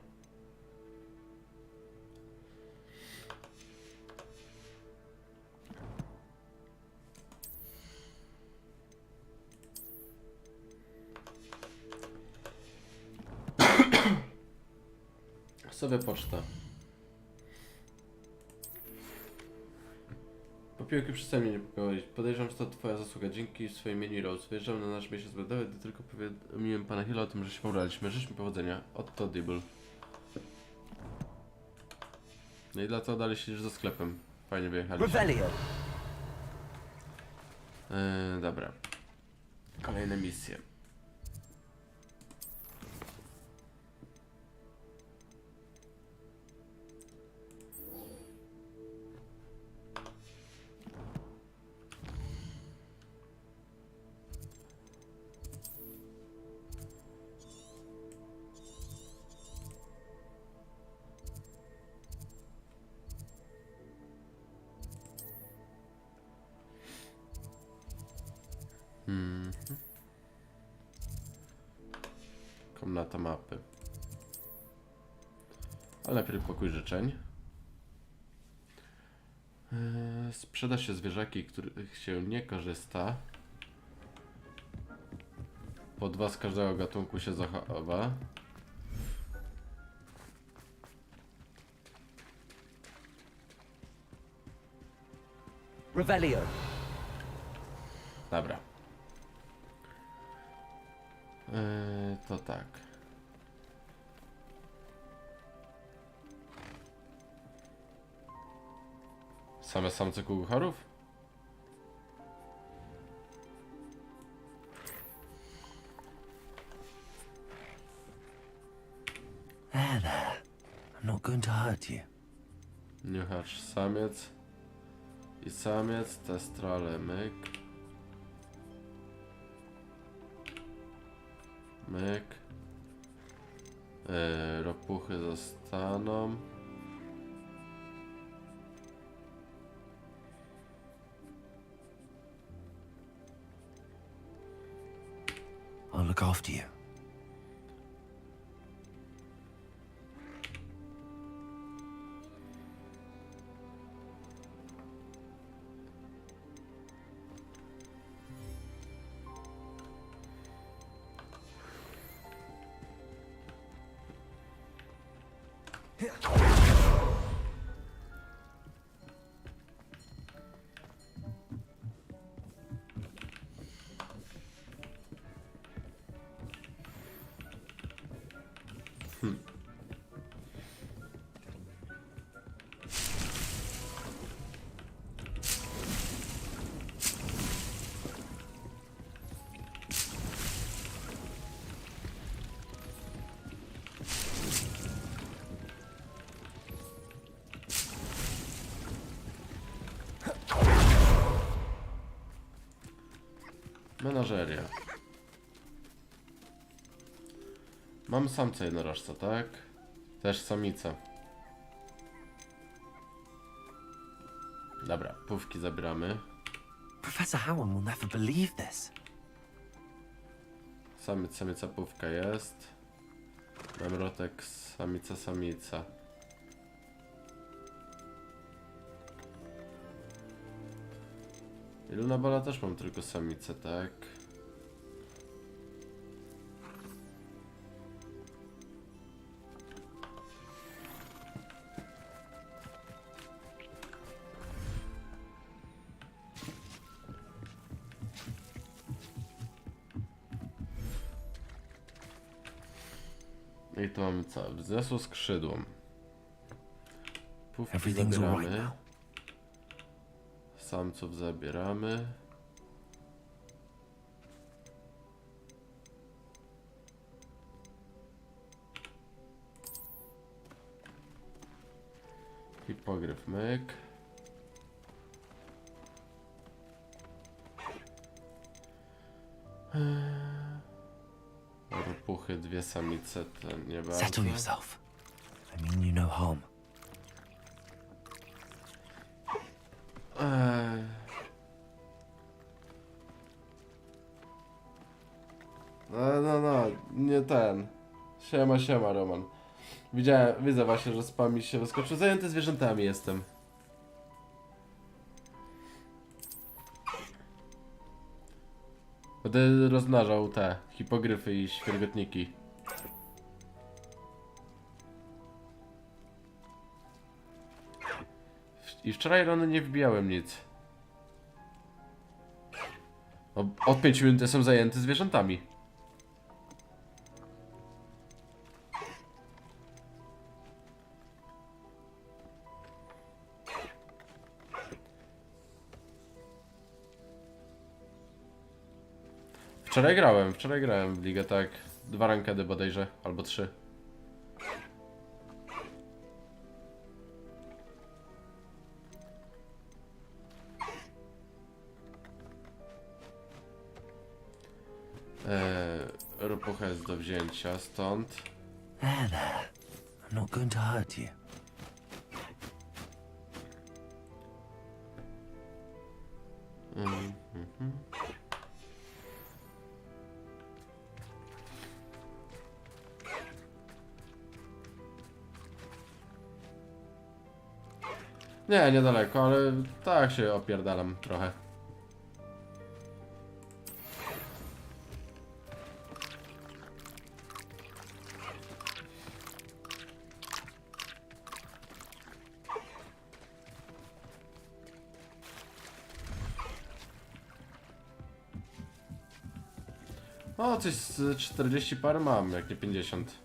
[SPEAKER 1] Sobie pocztę. Popiłki przestań mnie niepokoić. Podejrzewam, że to twoja zasługa. Dzięki swojej menu Rose. Wyjeżdżam na nasz miesiąc będowy, gdy tylko powiadomiłem pana Hilla o tym, że się pobraliśmy. Życz mi powodzenia. Otto Dibble. No i dlatego dalej siedzisz za sklepem. Fajnie wyjechaliśmy. Dobra. Kolejne misje. Komnata mapy. Ale najpierw pokój życzeń. Sprzeda się zwierzaki, których się nie korzysta. Po 2 z każdego gatunku się zachowa.
[SPEAKER 9] Revelio.
[SPEAKER 1] Dobra. To tak. Same samce kucharów?
[SPEAKER 4] There. I'm not going to hurt you.
[SPEAKER 1] Niuchacz samiec i samiec, testrale myk. Myk. Ropuchy zostaną.
[SPEAKER 4] I'll look after you.
[SPEAKER 1] Menażeria. Mam samca jednorożca, tak? Też samica. Dobra, pówki zabieramy.
[SPEAKER 4] Professor Howard will never believe this.
[SPEAKER 1] Samiec, samica, pówka jest. Memrotek, samica, samica. I Lunabala też mam tylko samicę, tak? I tu mamy co? Wzniosło skrzydłom. Pówki zabieramy. Samców zabieramy. Hipogryf myk. Ropuchy, dwie samice, to nie bardzo.
[SPEAKER 4] Settle yourself. I mean you no harm.
[SPEAKER 1] No, nie ten. Siema, Roman. Widzę właśnie, że spam mi się wyskoczył. Zajęty zwierzętami jestem. Będę rozmnażał te hipogryfy i świergotniki. I wczoraj rano nie wbijałem nic. Od 5 minut jestem zajęty zwierzętami. Wczoraj grałem w ligę, tak. 2 rankedy bodajże, albo 3. Ropucha jest do wzięcia stąd.
[SPEAKER 4] There. I'm not going to hurt you.
[SPEAKER 1] Nie, niedaleko, ale tak się opierdalam trochę. O, coś z 40 par mam, jak nie 50.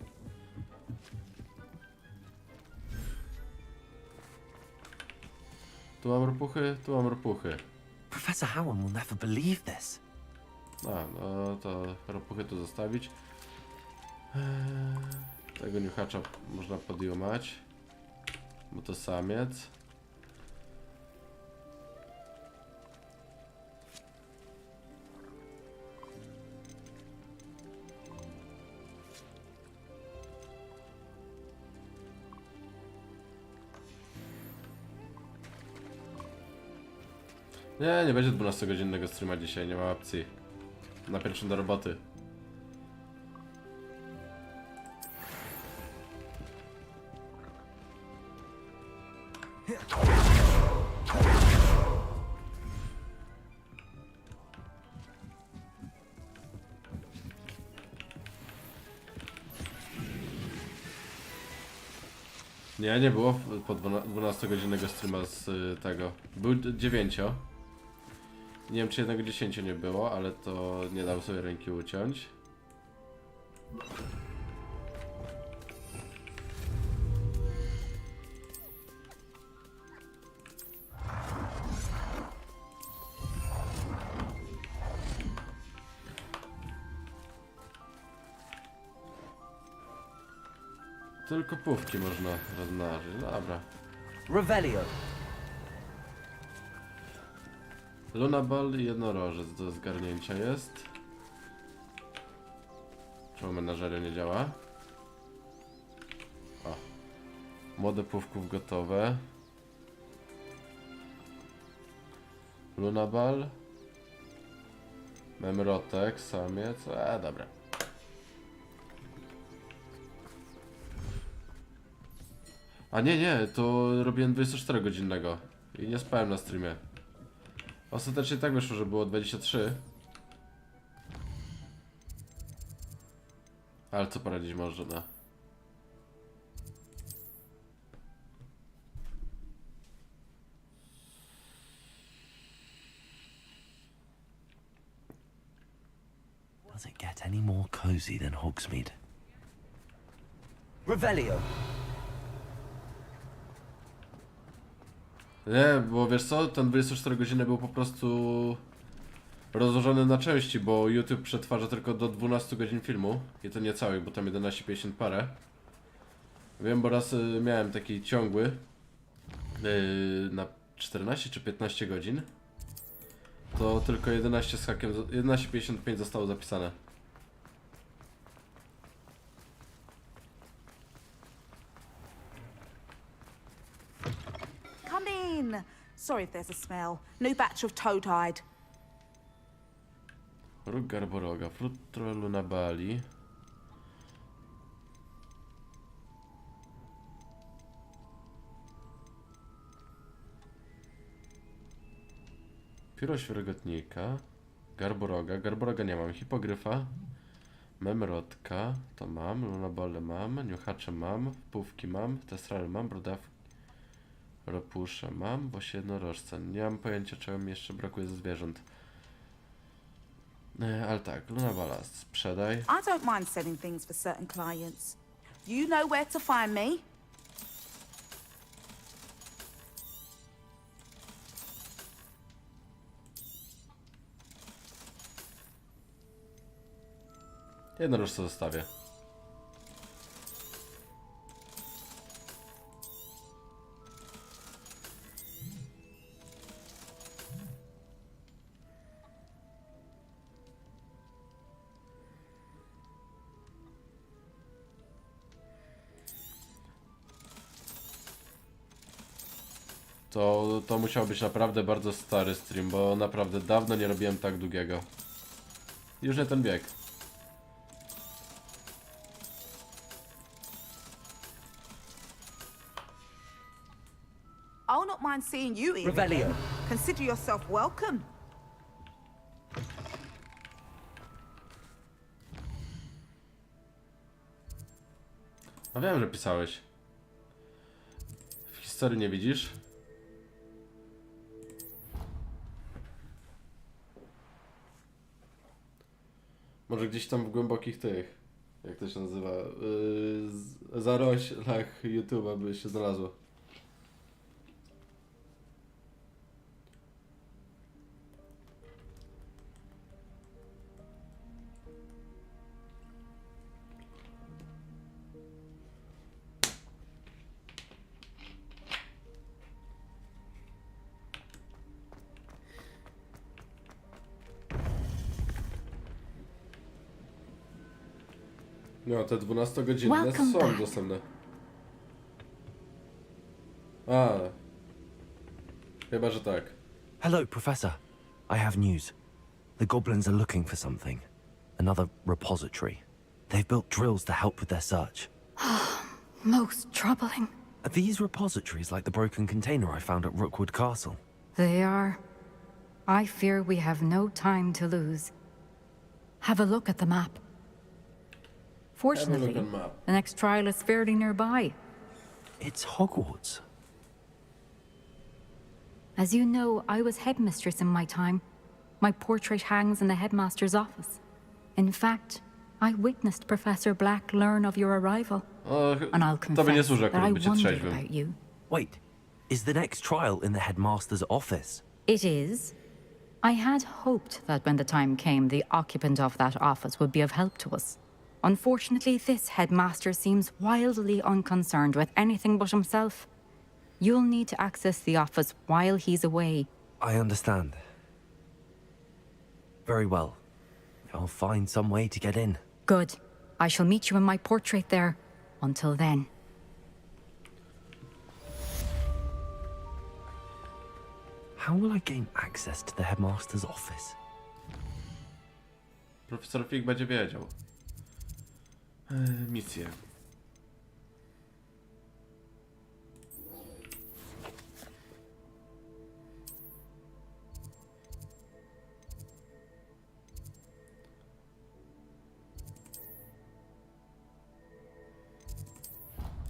[SPEAKER 1] Tu mam ropuchy, tu mam ropuchy.
[SPEAKER 4] Professor Howard will never believe this.
[SPEAKER 1] No to ropuchy tu zostawić. Tego niuchacza można podjumać, bo to samiec. Nie będzie 12-godzinnego streama dzisiaj, nie ma opcji. Na pierwszym do roboty. Nie było po 12-godzinnego streama z tego. Był 9. Nie wiem, czy jednego 10 nie było, ale to nie dał sobie ręki uciąć. Tylko pówki można rozmnażyć, dobra.
[SPEAKER 9] Revelio.
[SPEAKER 1] Lunaball i jednorożec do zgarnięcia jest. Czemu menażeria nie działa? O. Młode pówków gotowe. Lunaball. Memrotek, samiec. Dobra. A nie, to robiłem 24-godzinnego i nie spałem na streamie. Ostatecznie tak wyszło, że było 23. Ale co poradzić można?
[SPEAKER 4] Does it get any more cozy than Hogsmeade?
[SPEAKER 9] Revelio.
[SPEAKER 1] Nie, bo wiesz co, ten 24 godziny był po prostu rozłożony na części, bo YouTube przetwarza tylko do 12 godzin filmu i to nie całych, bo tam 11,50 parę. Wiem, bo raz miałem taki ciągły na 14 czy 15 godzin. To tylko 11 z hakiem, 11,55 zostało zapisane.
[SPEAKER 16] Come in. Sorry if there's a smell. New batch of toad-hide.
[SPEAKER 1] Róg garboroga, frutro lunabali. Pióro świergotnika. Garboroga nie mam. Hipogryfa. Memrotka, to mam. Lunabale mam. Niuchacze mam. Pówki mam. Testrale mam. Brodawki. Ropusze mam. Bo się jednorożca. Nie mam pojęcia, czego mi jeszcze brakuje ze zwierząt. Ale tak, Lunabala sprzedaj.
[SPEAKER 16] I don't mind selling things for certain clients. You know where to find me.
[SPEAKER 1] Jednorożca zostawię. To musiał być naprawdę bardzo stary stream, bo naprawdę dawno nie robiłem tak długiego. Już nie ten bieg.
[SPEAKER 16] I'll not mind seeing you here.
[SPEAKER 9] Revelio.
[SPEAKER 16] again. Consider yourself welcome.
[SPEAKER 1] A wiem, że pisałeś. W historii nie widzisz? Może gdzieś tam w głębokich tych, jak to się nazywa, zaroślach YouTube'a by się znalazło. No, te 12-godzinne
[SPEAKER 6] Welcome
[SPEAKER 1] są
[SPEAKER 6] back.
[SPEAKER 1] dostępne. A. Chyba, że tak.
[SPEAKER 4] Hello, Professor. I have news. The goblins are looking for something. Another repository. They've built drills to help with their search.
[SPEAKER 17] Most troubling.
[SPEAKER 4] Are these repositories like the broken container I found at Rookwood Castle?
[SPEAKER 17] They are. I fear we have no time to lose. Have a look at the map. Fortunately, the next trial is fairly nearby.
[SPEAKER 4] It's Hogwarts.
[SPEAKER 17] As you know, I was headmistress in my time. My portrait hangs in the headmaster's office. In fact, I witnessed Professor Black learn of your arrival. And I'll confess that I wondered about you.
[SPEAKER 4] Wait, is the next trial in the headmaster's office?
[SPEAKER 17] It is. I had hoped that when the time came, the occupant of that office would be of help to us. Unfortunately, this headmaster seems wildly unconcerned with anything but himself. You'll need to access the office while he's away.
[SPEAKER 4] I understand. Very well. I'll find some way to get in.
[SPEAKER 17] Good. I shall meet you in my portrait there. Until then.
[SPEAKER 4] How will I gain access to the headmaster's office?
[SPEAKER 1] Profesor Fig będzie wiedział. Misję.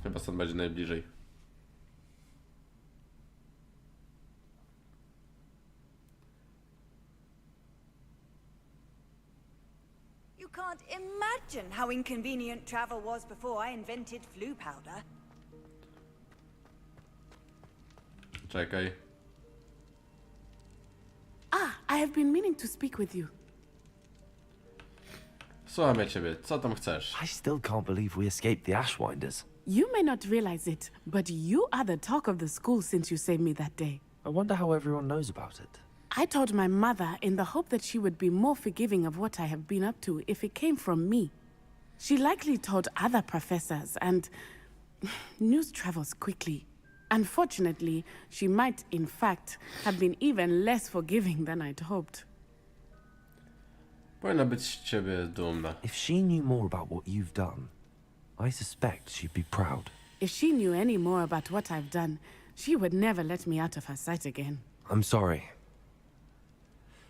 [SPEAKER 1] Chyba stąd będzie najbliżej.
[SPEAKER 6] You can't imagine how inconvenient travel was before I invented flu powder.
[SPEAKER 1] Czekaj.
[SPEAKER 15] I have been meaning to speak with you.
[SPEAKER 1] Słucham ja ciebie, co tam chcesz?
[SPEAKER 4] I still can't believe we escaped the Ashwinders.
[SPEAKER 15] You may not realize it, but you are the talk of the school since you saved me that day.
[SPEAKER 4] I wonder how everyone knows about it.
[SPEAKER 15] I told my mother in the hope that she would be more forgiving of what I have been up to if it came from me. She likely told other professors, and news travels quickly. Unfortunately, she might, in fact, have been even less forgiving than I'd hoped.
[SPEAKER 1] Powinna być z ciebie dumna.
[SPEAKER 4] If she knew more about what you've done, I suspect she'd be proud.
[SPEAKER 15] If she knew any more about what I've done, she would never let me out of her sight again.
[SPEAKER 4] I'm sorry.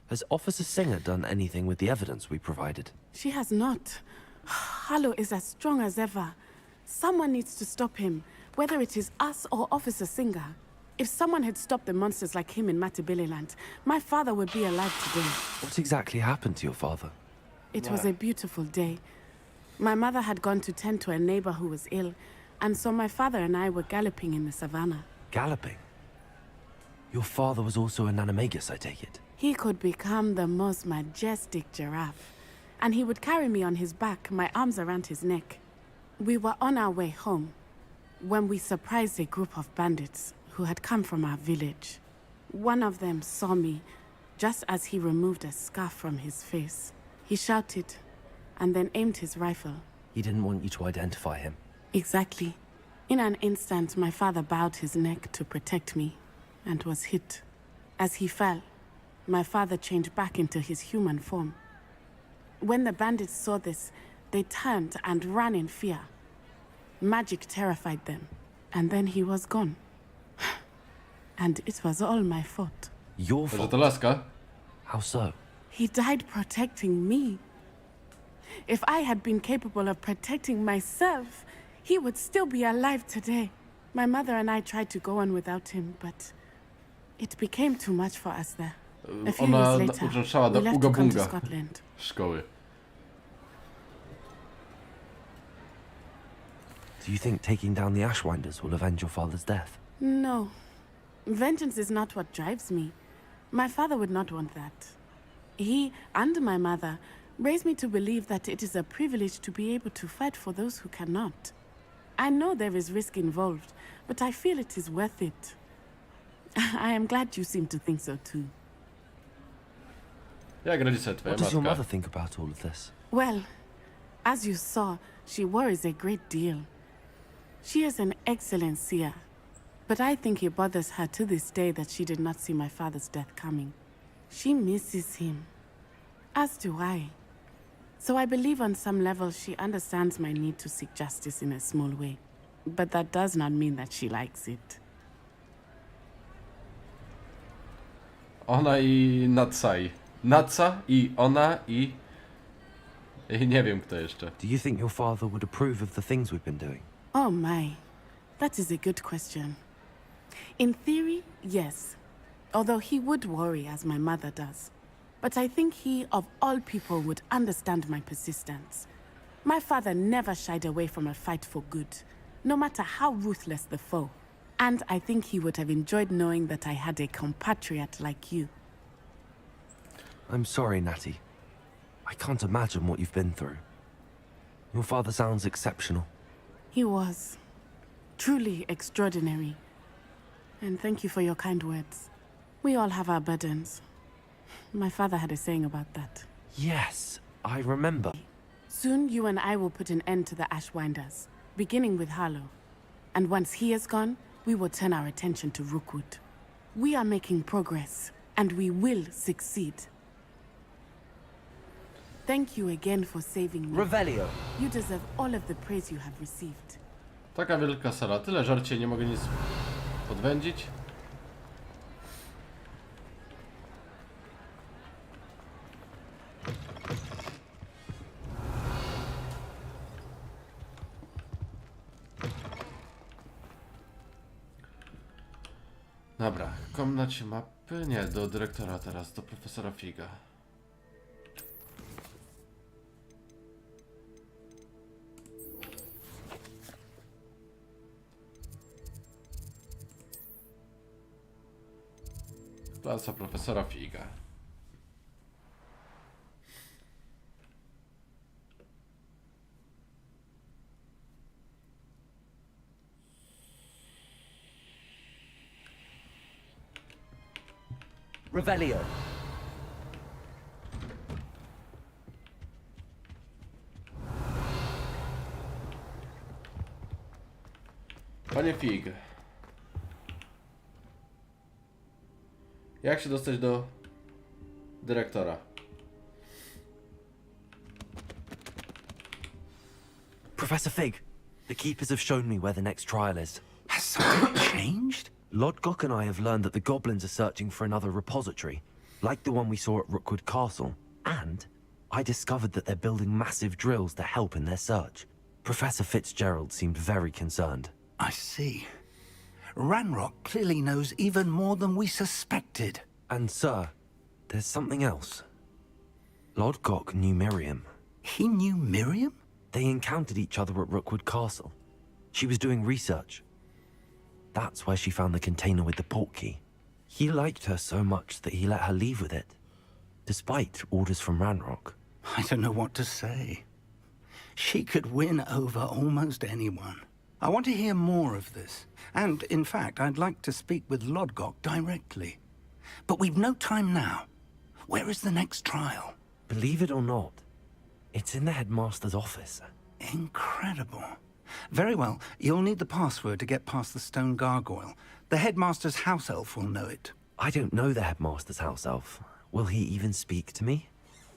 [SPEAKER 4] Has Officer Singer done anything with the evidence we provided?
[SPEAKER 15] She has not. Harlow is as strong as ever. Someone needs to stop him, whether it is us or Officer Singer. If someone had stopped the monsters like him in Matabeleland, my father would be alive today.
[SPEAKER 4] What exactly happened to your father?
[SPEAKER 15] It was a beautiful day. My mother had gone to tend to a neighbor who was ill, and so my father and I were galloping in the savannah.
[SPEAKER 4] Galloping? Your father was also an animagus, I take it?
[SPEAKER 15] He could become the most majestic giraffe, and he would carry me on his back, my arms around his neck. We were on our way home when we surprised a group of bandits who had come from our village. One of them saw me just as he removed a scarf from his face. He shouted and then aimed his rifle.
[SPEAKER 4] He didn't want you to identify him.
[SPEAKER 15] Exactly. In an instant, my father bowed his neck to protect me and was hit. As he fell, my father changed back into his human form. When the bandits saw this, they turned and ran in fear. Magic terrified them, and then he was gone. And it was all my fault.
[SPEAKER 4] Your fault? How so?
[SPEAKER 15] He died protecting me. If I had been capable of protecting myself, he would still be alive today. My mother and I tried to go on without him, but it became too much for us there. A few years later, we left to come to Scotland.
[SPEAKER 1] Szkoły.
[SPEAKER 4] Do you think taking down the Ashwinders will avenge your father's death?
[SPEAKER 15] No. Vengeance is not what drives me. My father would not want that. He and my mother raised me to believe that it is a privilege to be able to fight for those who cannot. I know there is risk involved, but I feel it is worth it. I am glad you seem to think so too.
[SPEAKER 1] Jak rodzice twoja
[SPEAKER 4] What does your
[SPEAKER 1] matka?
[SPEAKER 4] mother think about all of this?
[SPEAKER 15] Well, as you saw, she worries a great deal. She is an excellent seer, but I think it bothers her to this day that she did not see my father's death coming. She misses him, as do I. So I believe on some level she understands my need to seek justice in a small way. But that does not mean that she likes it.
[SPEAKER 1] Ona I Natsai. Natsa I ona I nie wiem kto jeszcze.
[SPEAKER 4] Do you think your father would approve of the things we've been doing?
[SPEAKER 15] Oh my, that is a good question. In theory, yes. Although he would worry as my mother does. But I think he, of all people, would understand my persistence. My father never shied away from a fight for good, no matter how ruthless the foe. And I think he would have enjoyed knowing that I had a compatriot like you.
[SPEAKER 4] I'm sorry, Natty. I can't imagine what you've been through. Your father sounds exceptional.
[SPEAKER 15] He was. Truly extraordinary. And thank you for your kind words. We all have our burdens. My father had a saying about that.
[SPEAKER 4] Yes, I remember.
[SPEAKER 15] Soon you and I will put an end to the Ashwinders, beginning with Harlow. And once he is gone, we will turn our attention to Rookwood. We are making progress, and we will succeed. Thank you again for saving me.
[SPEAKER 9] Revelio.
[SPEAKER 15] You deserve all of the praise you have received.
[SPEAKER 1] Taka wielka sala. Tyle żarcie, nie mogę nic podwędzić. Dobra, komnacie mapy? Nie, do dyrektora teraz, do profesora Figa. Klasa profesora Figa.
[SPEAKER 9] Revelio.
[SPEAKER 1] Panie Fig. Jak się dostać do dyrektora?
[SPEAKER 4] Professor Fig, the keepers have shown me where the next trial is.
[SPEAKER 5] Has something changed?
[SPEAKER 4] Lodgok and I have learned that the goblins are searching for another repository, like the one we saw at Rookwood Castle. And I discovered that they're building massive drills to help in their search. Professor Fitzgerald seemed very concerned.
[SPEAKER 5] I see. Ranrock clearly knows even more than we suspected.
[SPEAKER 4] And sir, there's something else. Lodgok knew Miriam.
[SPEAKER 5] He knew Miriam?
[SPEAKER 4] They encountered each other at Rookwood Castle. She was doing research. That's where she found the container with the portkey. He liked her so much that he let her leave with it, despite orders from Ranrock.
[SPEAKER 5] I don't know what to say. She could win over almost anyone. I want to hear more of this. And, in fact, I'd like to speak with Lodgok directly. But we've no time now. Where is the next trial?
[SPEAKER 4] Believe it or not, it's in the headmaster's office.
[SPEAKER 5] Incredible. Very well. You'll need the password to get past the stone gargoyle. The headmaster's house elf will know it.
[SPEAKER 4] I don't know the headmaster's house elf. Will he even speak to me?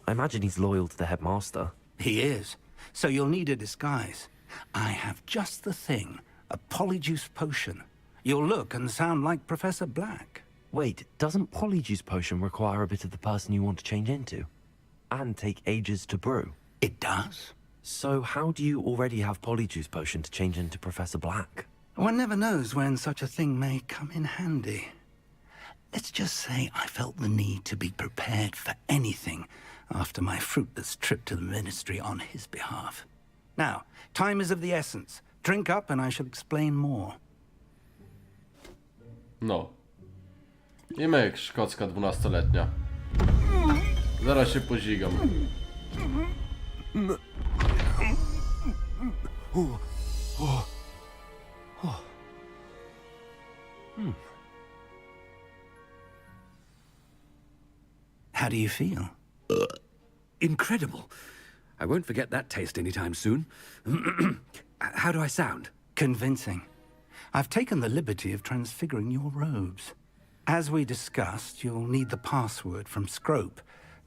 [SPEAKER 4] I imagine he's loyal to the headmaster.
[SPEAKER 5] He is. So you'll need a disguise. I have just the thing. A polyjuice potion. You'll look and sound like Professor Black.
[SPEAKER 4] Wait, doesn't polyjuice potion require a bit of the person you want to change into? And take ages to brew?
[SPEAKER 5] It does.
[SPEAKER 4] So how do you already have polyjuice potion to change into Professor Black?
[SPEAKER 5] One never knows when such a thing may come in handy. Let's just say I felt the need to be prepared for anything after my fruitless trip to the Ministry on his behalf. Now, time is of the essence.
[SPEAKER 11] Drink up and I shall explain more.
[SPEAKER 1] No. I myk, szkocka 12-letnia. Zaraz się pozigam.
[SPEAKER 18] How do you feel? Incredible. I won't forget that taste anytime soon. How do I sound?
[SPEAKER 11] Convincing. I've taken the liberty of transfiguring your robes. As we discussed, you'll need the password from Scrope,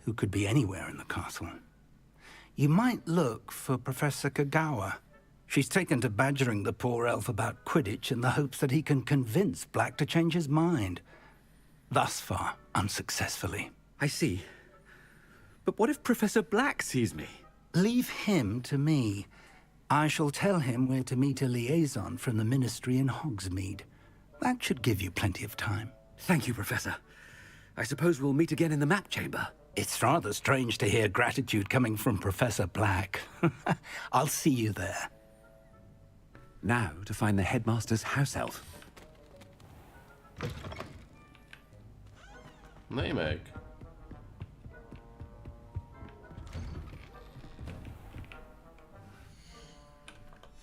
[SPEAKER 11] who could be anywhere in the castle. You might look for Professor Kagawa. She's taken to badgering the poor elf about Quidditch in the hopes that he can convince Black to change his mind. Thus far, unsuccessfully.
[SPEAKER 18] I see. But what if Professor Black sees me?
[SPEAKER 11] Leave him to me. I shall tell him where to meet a liaison from the Ministry in Hogsmeade. That should give you plenty of time.
[SPEAKER 18] Thank you, Professor. I suppose we'll meet again in the map chamber.
[SPEAKER 11] It's rather strange to hear gratitude coming from Professor Black. I'll see you there.
[SPEAKER 18] Now to find the headmaster's house elf.
[SPEAKER 1] No i myk.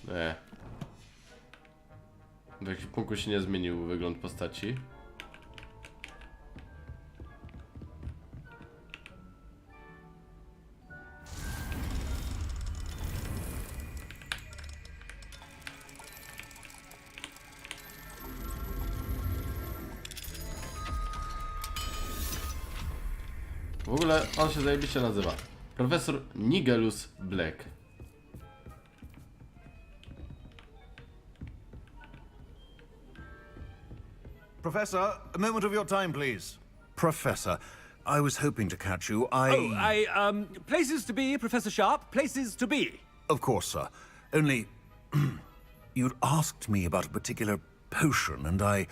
[SPEAKER 1] Nie. W ekwipunku się nie zmienił wygląd postaci. W ogóle on się zajebiście nazywa. Profesor Nigellus Black.
[SPEAKER 19] Professor, a moment of your time, please. Professor, I was hoping to catch you.
[SPEAKER 18] Places to be, Professor Sharp. Places to be.
[SPEAKER 19] Of course, sir. Only, you'd asked me about a particular potion, and I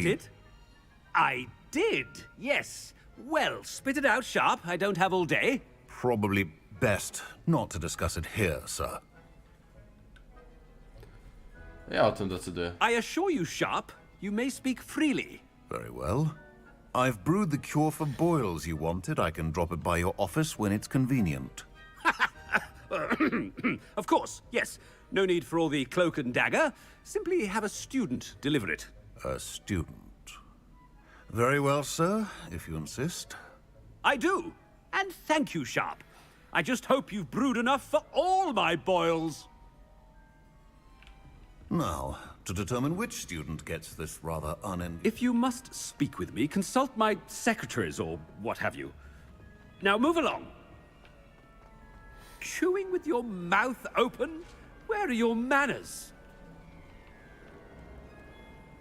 [SPEAKER 18] did? I did, yes. Well, spit it out, Sharp. I don't have all day.
[SPEAKER 19] Probably best not to discuss it here, sir.
[SPEAKER 1] Ja o tym decyduję.
[SPEAKER 18] I assure you, Sharp, you may speak freely.
[SPEAKER 19] Very well. I've brewed the cure for boils you wanted. I can drop it by your office when it's convenient.
[SPEAKER 18] Of course, yes. No need for all the cloak and dagger. Simply have a student deliver it.
[SPEAKER 19] A student. Very well, sir, if you insist.
[SPEAKER 18] I do. And thank you, Sharp. I just hope you've brewed enough for all my boils.
[SPEAKER 19] Now, to determine which student gets this rather
[SPEAKER 18] If you must speak with me, consult my secretaries or what have you. Now move along. Chewing with your mouth open? Where are your manners?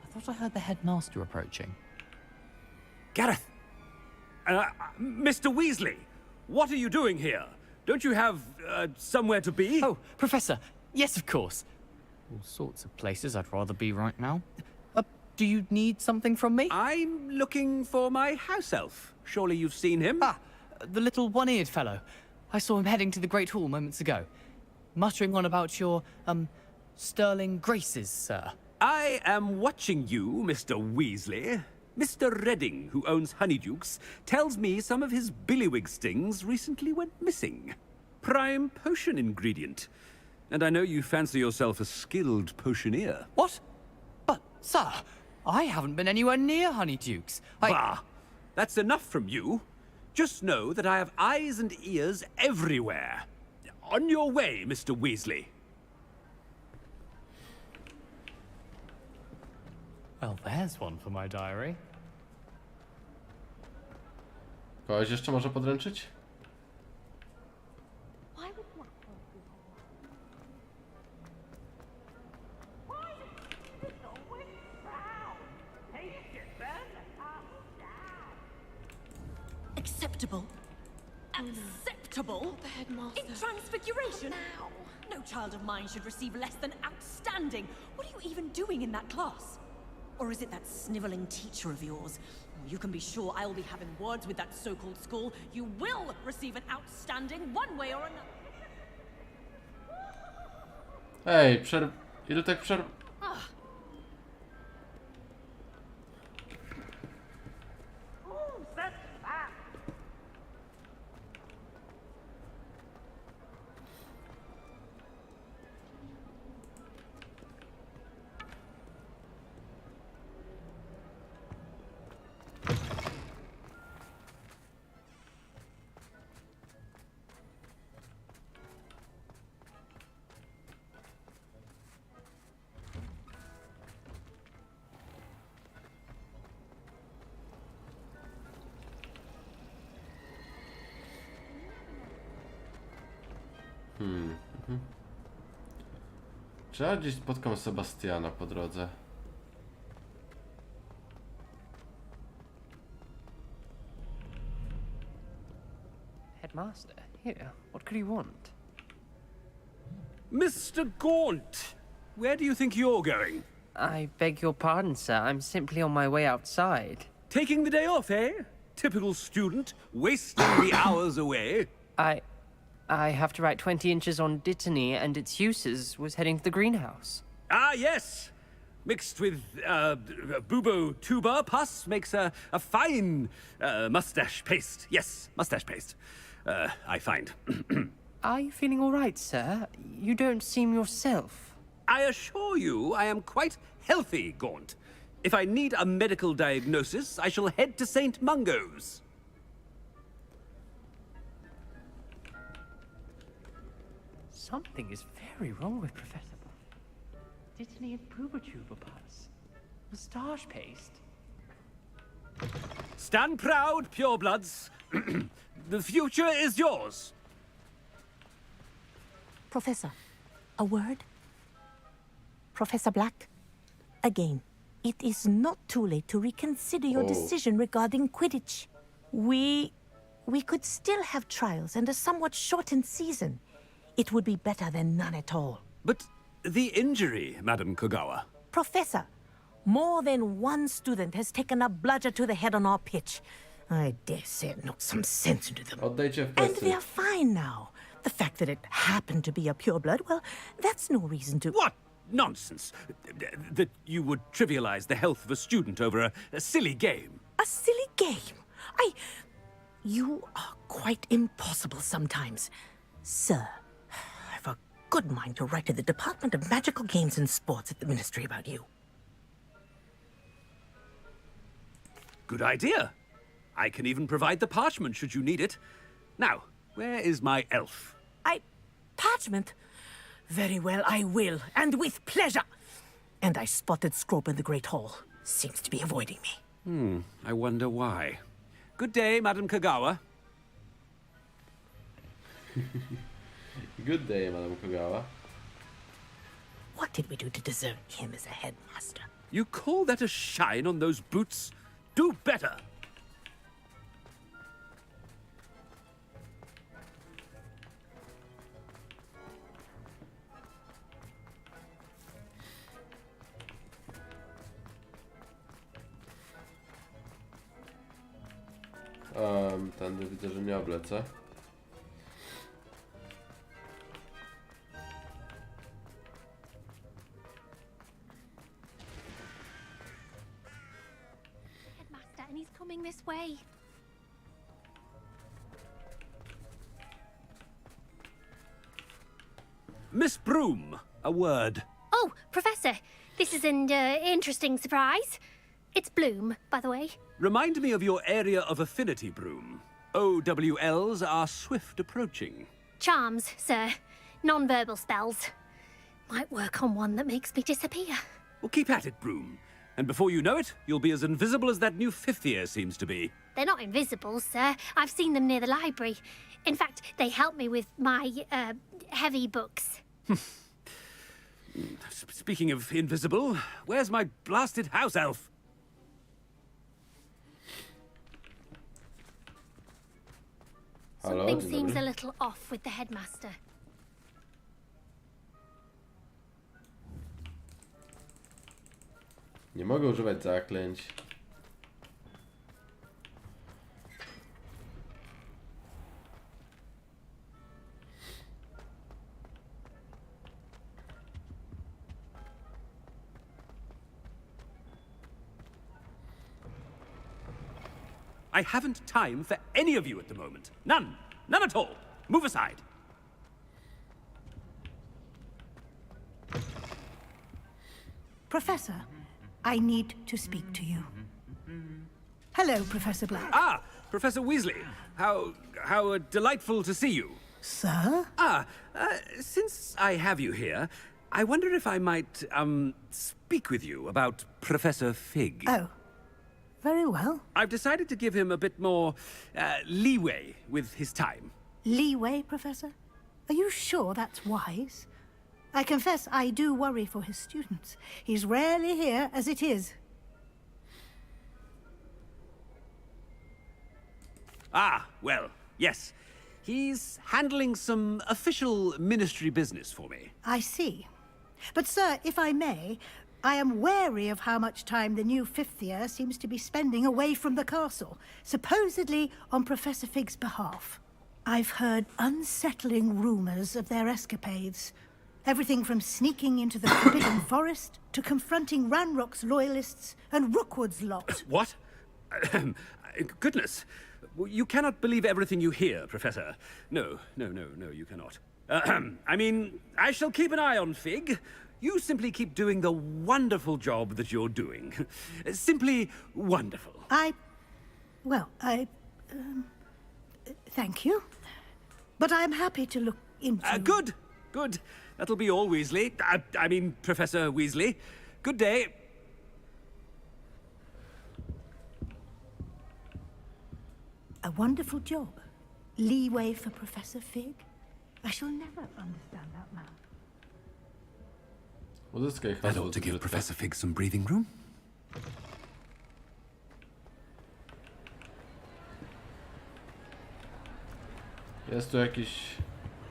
[SPEAKER 20] I thought I heard the headmaster approaching.
[SPEAKER 18] Gareth! Mr. Weasley, what are you doing here? Don't you have, somewhere to be?
[SPEAKER 20] Oh, Professor, yes, of course. All sorts of places I'd rather be right now. Do you need something from me?
[SPEAKER 18] I'm looking for my house elf. Surely you've seen him?
[SPEAKER 20] Ah, the little one-eared fellow. I saw him heading to the Great Hall moments ago. Muttering on about your, sterling graces, sir.
[SPEAKER 18] I am watching you, Mr. Weasley. Mr. Redding, who owns Honeydukes, tells me some of his billywig stings recently went missing. Prime potion ingredient. And I know you fancy yourself a skilled potioneer.
[SPEAKER 20] What? But, sir, I haven't been anywhere near Honeydukes.
[SPEAKER 18] Bah! That's enough from you. Just know that I have eyes and ears everywhere. On your way, Mr. Weasley.
[SPEAKER 20] Well, there's one for my diary.
[SPEAKER 1] Kogoś jeszcze może podręczyć?
[SPEAKER 21] Acceptable. Acceptable?
[SPEAKER 12] The headmaster.
[SPEAKER 21] In transfiguration? No child of mine should receive less than outstanding. What are you even doing in that class? Or is it that sniveling teacher of yours? You can be sure I will be having words with that so-called school. You will receive an outstanding one way or another.
[SPEAKER 1] Ej, ile tak Czy ja gdzieś spotkam Sebastiana po drodze?
[SPEAKER 3] Headmaster, here. What could you want?
[SPEAKER 18] Mr. Gaunt! Where do you think you're going?
[SPEAKER 3] I beg your pardon, sir. I'm simply on my way outside.
[SPEAKER 18] Taking the day off, eh? Typical student, wasting the hours away.
[SPEAKER 3] I have to write 20 inches on Dittany and its uses. Was heading to the greenhouse.
[SPEAKER 18] Ah, yes! Mixed with, bubo tuber pus makes a fine, mustache paste. Yes, mustache paste. I find.
[SPEAKER 3] Are you feeling all right, sir? You don't seem yourself.
[SPEAKER 18] I assure you I am quite healthy, Gaunt. If I need a medical diagnosis, I shall head to St. Mungo's.
[SPEAKER 3] Something is very wrong with Professor Dittany and Pooba Pass. Moustache paste.
[SPEAKER 18] Stand proud, purebloods. The future is yours.
[SPEAKER 7] Professor, a word? Professor Black, again, it is not too late to reconsider your decision regarding Quidditch. We could still have trials and a somewhat shortened season. It would be better than none at all.
[SPEAKER 18] But the injury, Madam Kogawa.
[SPEAKER 7] Professor, more than one student has taken a bludger to the head on our pitch. I dare say it knocked some sense into them. And they're fine now. The fact that it happened to be a pureblood, well, that's no reason to...
[SPEAKER 18] What nonsense! That you would trivialize the health of a student over a silly game.
[SPEAKER 7] A silly game? You are quite impossible sometimes. Sir, I've a good mind to write to the Department of Magical Games and Sports at the Ministry about you.
[SPEAKER 18] Good idea. I can even provide the parchment should you need it. Now, where is my elf?
[SPEAKER 7] Parchment? Very well, I will, and with pleasure. And I spotted Scrope in the Great Hall. Seems to be avoiding me.
[SPEAKER 18] I wonder why. Good day, Madam Kogawa.
[SPEAKER 1] Good day, Madam Kogawa.
[SPEAKER 7] What did we do to deserve him as a headmaster?
[SPEAKER 18] You call that a shine on those boots? Do better!
[SPEAKER 1] Tędy widzę, że nie oblecę.
[SPEAKER 2] Headmaster, and he's coming this way.
[SPEAKER 18] Miss Broom, a word.
[SPEAKER 2] Oh, Professor, this is an interesting surprise. It's Bloom, by the way.
[SPEAKER 18] Remind me of your area of affinity, Broom. OWLs are swift approaching.
[SPEAKER 2] Charms, sir. Non-verbal spells. Might work on one that makes me disappear.
[SPEAKER 18] Well, keep at it, Broom. And before you know it, you'll be as invisible as that new fifth year seems to be.
[SPEAKER 2] They're not invisible, sir. I've seen them near the library. In fact, they help me with my, heavy books.
[SPEAKER 18] Speaking of invisible, where's my blasted house elf?
[SPEAKER 2] Something seems a little off with the headmaster.
[SPEAKER 1] Nie mogę używać zaklęć.
[SPEAKER 18] I haven't time for any of you at the moment. None. None at all. Move aside.
[SPEAKER 8] Professor, I need to speak to you. Hello, Professor Black.
[SPEAKER 18] Ah, Professor Weasley. How delightful to see you.
[SPEAKER 8] Sir?
[SPEAKER 18] Since I have you here, I wonder if I might, speak with you about Professor Fig.
[SPEAKER 8] Oh, very well.
[SPEAKER 18] I've decided to give him a bit more, leeway with his time.
[SPEAKER 8] Leeway, Professor? Are you sure that's wise? I confess I do worry for his students. He's rarely here as it is.
[SPEAKER 18] Ah, well, yes. He's handling some official ministry business for me.
[SPEAKER 8] I see. But, sir, if I may, I am wary of how much time the new fifth year seems to be spending away from the castle, supposedly on Professor Fig's behalf. I've heard unsettling rumors of their escapades. Everything from sneaking into the Forbidden Forest to confronting Ranrock's loyalists and Rookwood's lot.
[SPEAKER 18] What? Goodness. You cannot believe everything you hear, Professor. No, you cannot. I mean, I shall keep an eye on Fig. You simply keep doing the wonderful job that you're doing. Simply wonderful.
[SPEAKER 8] Thank you. But I'm happy to look into...
[SPEAKER 18] Good. That'll be all, Weasley. I mean, Professor Weasley. Good day.
[SPEAKER 8] A wonderful job. Leeway for Professor Fig. I shall never understand that man.
[SPEAKER 1] Well, this guy
[SPEAKER 18] That ought to give Professor Fig some breathing room.
[SPEAKER 1] Jest tu jakiś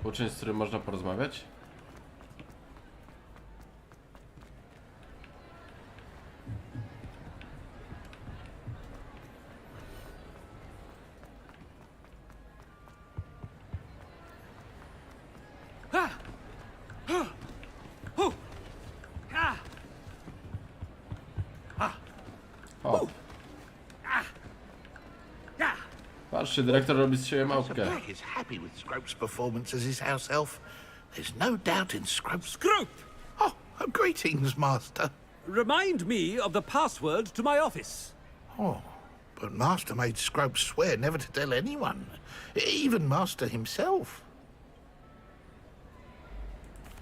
[SPEAKER 1] uczeń, z którym można porozmawiać? Patrzcie, dyrektor robi z siebie małpkę.
[SPEAKER 10] Black is happy with Scrope's performance as his house elf. There's no doubt in Scrope.
[SPEAKER 18] Scrope!
[SPEAKER 10] Oh, greetings, Master.
[SPEAKER 18] Remind me of the password to my office.
[SPEAKER 10] Oh, but Master made Scrope swear never to tell anyone, even Master himself.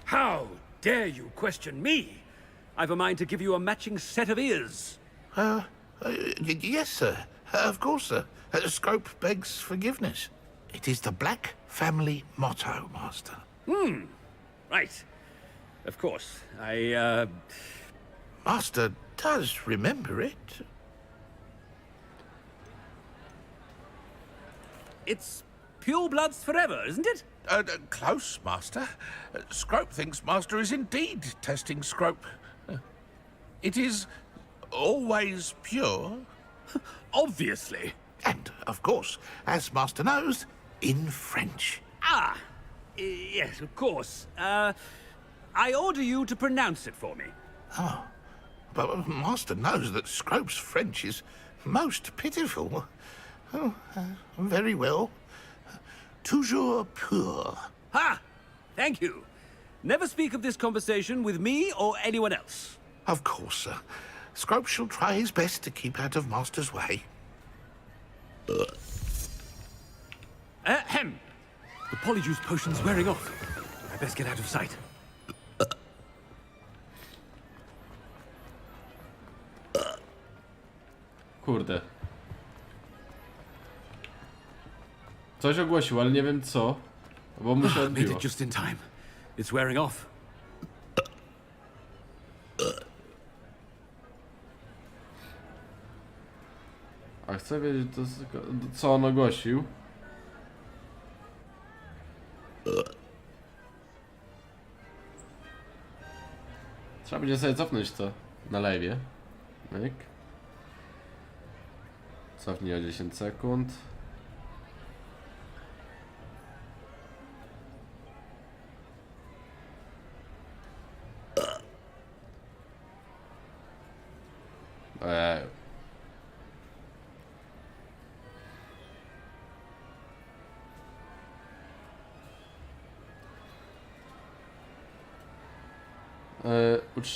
[SPEAKER 18] How dare you question me? I've a mind to give you a matching set of ears.
[SPEAKER 10] Yes, sir. Of course, sir. Scrope begs forgiveness. It is the Black family motto, Master.
[SPEAKER 18] Right. Of course.
[SPEAKER 10] Master does remember it.
[SPEAKER 18] It's purebloods forever, isn't it?
[SPEAKER 10] Close, Master. Scrope thinks Master is indeed testing Scrope. It is always pure.
[SPEAKER 18] Obviously.
[SPEAKER 10] And, of course, as Master knows, in French.
[SPEAKER 18] Yes, of course. I order you to pronounce it for me.
[SPEAKER 10] Oh, but Master knows that Scrope's French is most pitiful. Oh, very well. Toujours pur.
[SPEAKER 18] Ha! Thank you. Never speak of this conversation with me or anyone else.
[SPEAKER 10] Of course, sir. Scrope shall try his best to keep out of Master's way.
[SPEAKER 18] Ahem. The polyjuice potion's wearing off. I best get out of sight.
[SPEAKER 1] Kurde. Coś ogłosił, ale nie wiem co. Bo mu się
[SPEAKER 18] Made
[SPEAKER 1] odbiło.
[SPEAKER 18] it just in time. It's wearing off.
[SPEAKER 1] A chcę wiedzieć, co on ogłosił. Trzeba będzie sobie cofnąć to na live'ie. Myk. Cofnij o 10 sekund.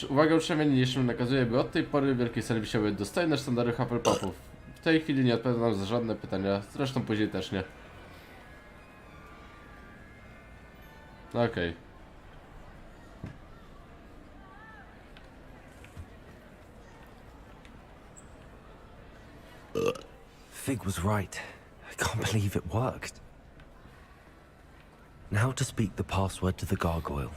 [SPEAKER 1] Uwaga, uczniowie niniejszym nakazuje, by od tej pory w wielkiej sali wisiały dostojne sztandary Hufflepuffów. W tej chwili nie odpowiadam za żadne pytania, zresztą później też nie. Okej.
[SPEAKER 4] Fig was right. I can't believe it worked. Now to speak the password to the gargoyle.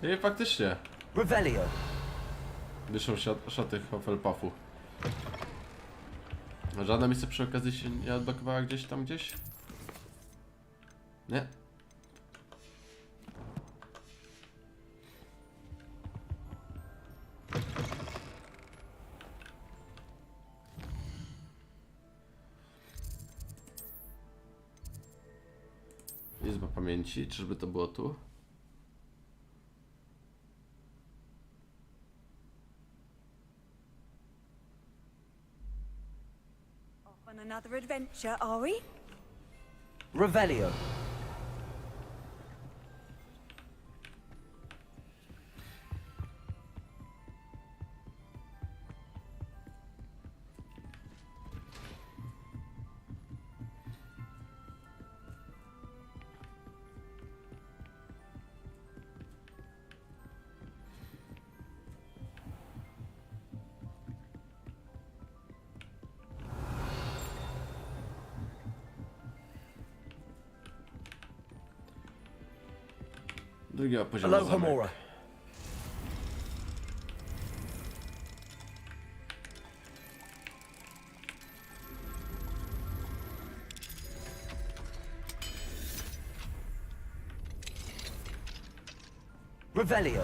[SPEAKER 1] I faktycznie.
[SPEAKER 9] Revelio.
[SPEAKER 1] Wyszą szaty Hufflepuffu. Żadna misja przy okazji się nie odblokowała gdzieś? Nie. Izba pamięci, czyżby to było tu?
[SPEAKER 6] On another adventure, are we?
[SPEAKER 9] Revelio.
[SPEAKER 1] Drugiego poziomu zamek.
[SPEAKER 9] Revelio.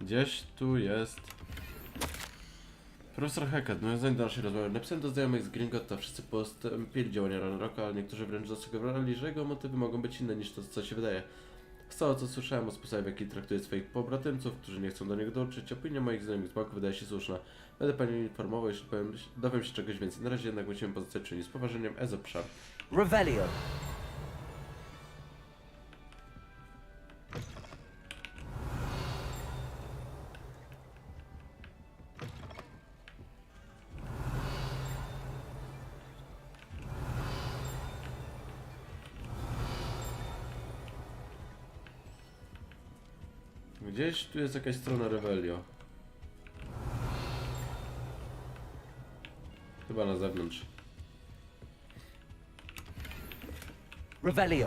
[SPEAKER 1] Gdzieś tu jest. Profesor Hackett, nawiązań do naszej rozmowy. Napisałem do znajomych z Gringotto, wszyscy postąpili działania Ranrocka, ale niektórzy wręcz zasugerowali, że jego motywy mogą być inne niż to, co się wydaje. Z tego, co słyszałem o sposobie, w jaki traktuje swoich pobratymców, którzy nie chcą do niego dołączyć, opinia moich znajomych z banku wydaje się słuszna. Będę Panią informował, jeśli dowiem się czegoś więcej. Na razie jednak musimy pozostać czujni. Z poważeniem, Ezopszar.
[SPEAKER 9] Revelio.
[SPEAKER 1] Gdzieś tu jest jakaś strona Revelio. Chyba na zewnątrz.
[SPEAKER 9] Revelio.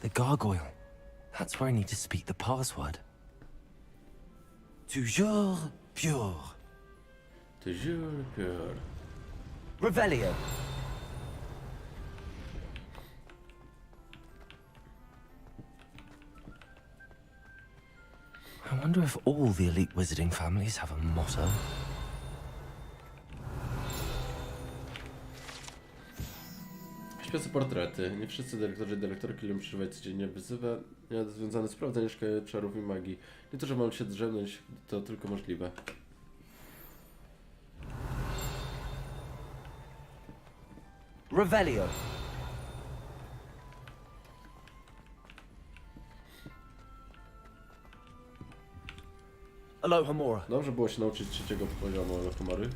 [SPEAKER 4] The gargoyle. That's where I need to speak the password. Toujours pure.
[SPEAKER 1] Toujours pure.
[SPEAKER 9] Revelio.
[SPEAKER 4] I wonder if all the elite wizarding families have a motto.
[SPEAKER 1] Śpiące portrety. Nie wszyscy dyrektorzy i dyrektorki lubią przeżywać codziennie wyzywania związane z sprawdzeniem szkoły obszarów i magii. Niektórzy mają się drzemnąć, to tylko możliwe.
[SPEAKER 9] Revelio. Alohomora.
[SPEAKER 1] Dobrze było się nauczyć trzeciego poziomu Alohomory.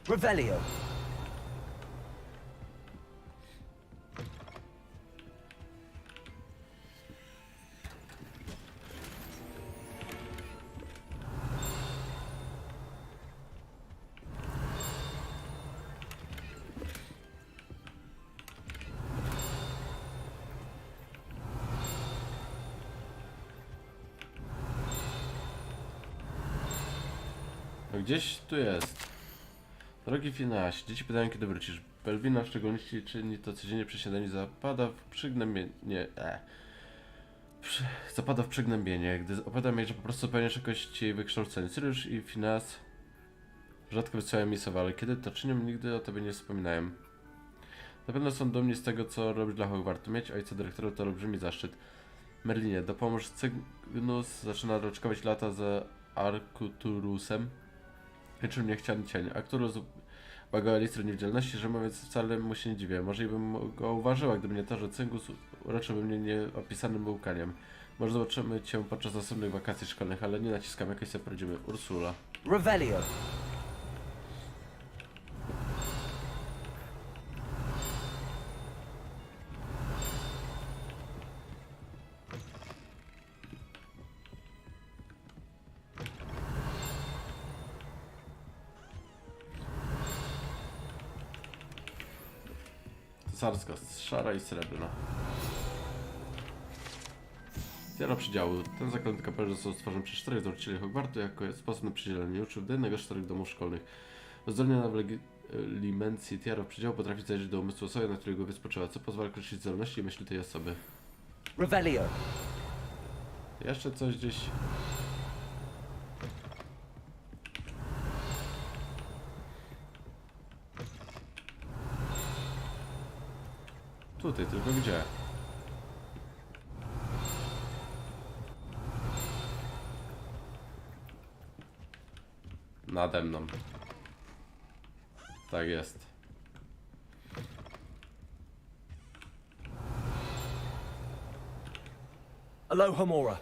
[SPEAKER 9] Revelio.
[SPEAKER 1] Gdzieś tu jest. Drogi Finasie, dzieci pytają, kiedy wrócisz. Belwina w szczególności czyni to codziennie przy śniadaniu, zapada w przygnębienie. Zapada w przygnębienie, gdy opowiadam jej, że po prostu pełnisz jakoś jej wykształcenie. Sirius i Finas rzadko wysyłają mi słowa, ale kiedy to czynią, nigdy o tobie nie wspominają. Na pewno są dumni z tego, co robisz dla Hogwartu. Mieć ojca dyrektora to olbrzymi zaszczyt. Merlinie, dopomóż Cygnus zaczyna roczkować lata za Arcturusem. Kończył niechciany cień. Arcturus błagał Alicję o niewidzialności, że mówiąc wcale mu się nie dziwię. Może i bym go uważyła, gdyby nie to, że Cygnus uroczyłby mnie nieopisanym łkaniem. Może zobaczymy cię podczas następnych wakacji szkolnych, ale nie naciskamy, jakoś sobie poradzimy. Ursula.
[SPEAKER 9] Revelio.
[SPEAKER 1] Cesarska, szara i srebrna. Tiara przydziału. Ten zaklęty kapelusz został stworzony przez 4 założycieli Hogwartu jako sposób na przydzielenie uczniów do jednego z 4 domów szkolnych. Uzdolniona w limencji tiara przydziału potrafi zajrzeć do umysłu osoby, na której głowie spoczywa, co pozwala określić zdolności i myśli tej osoby.
[SPEAKER 9] Revelio.
[SPEAKER 1] Jeszcze coś gdzieś. Tutaj, tylko gdzie? Nade mną. Tak jest.
[SPEAKER 9] Alohomora.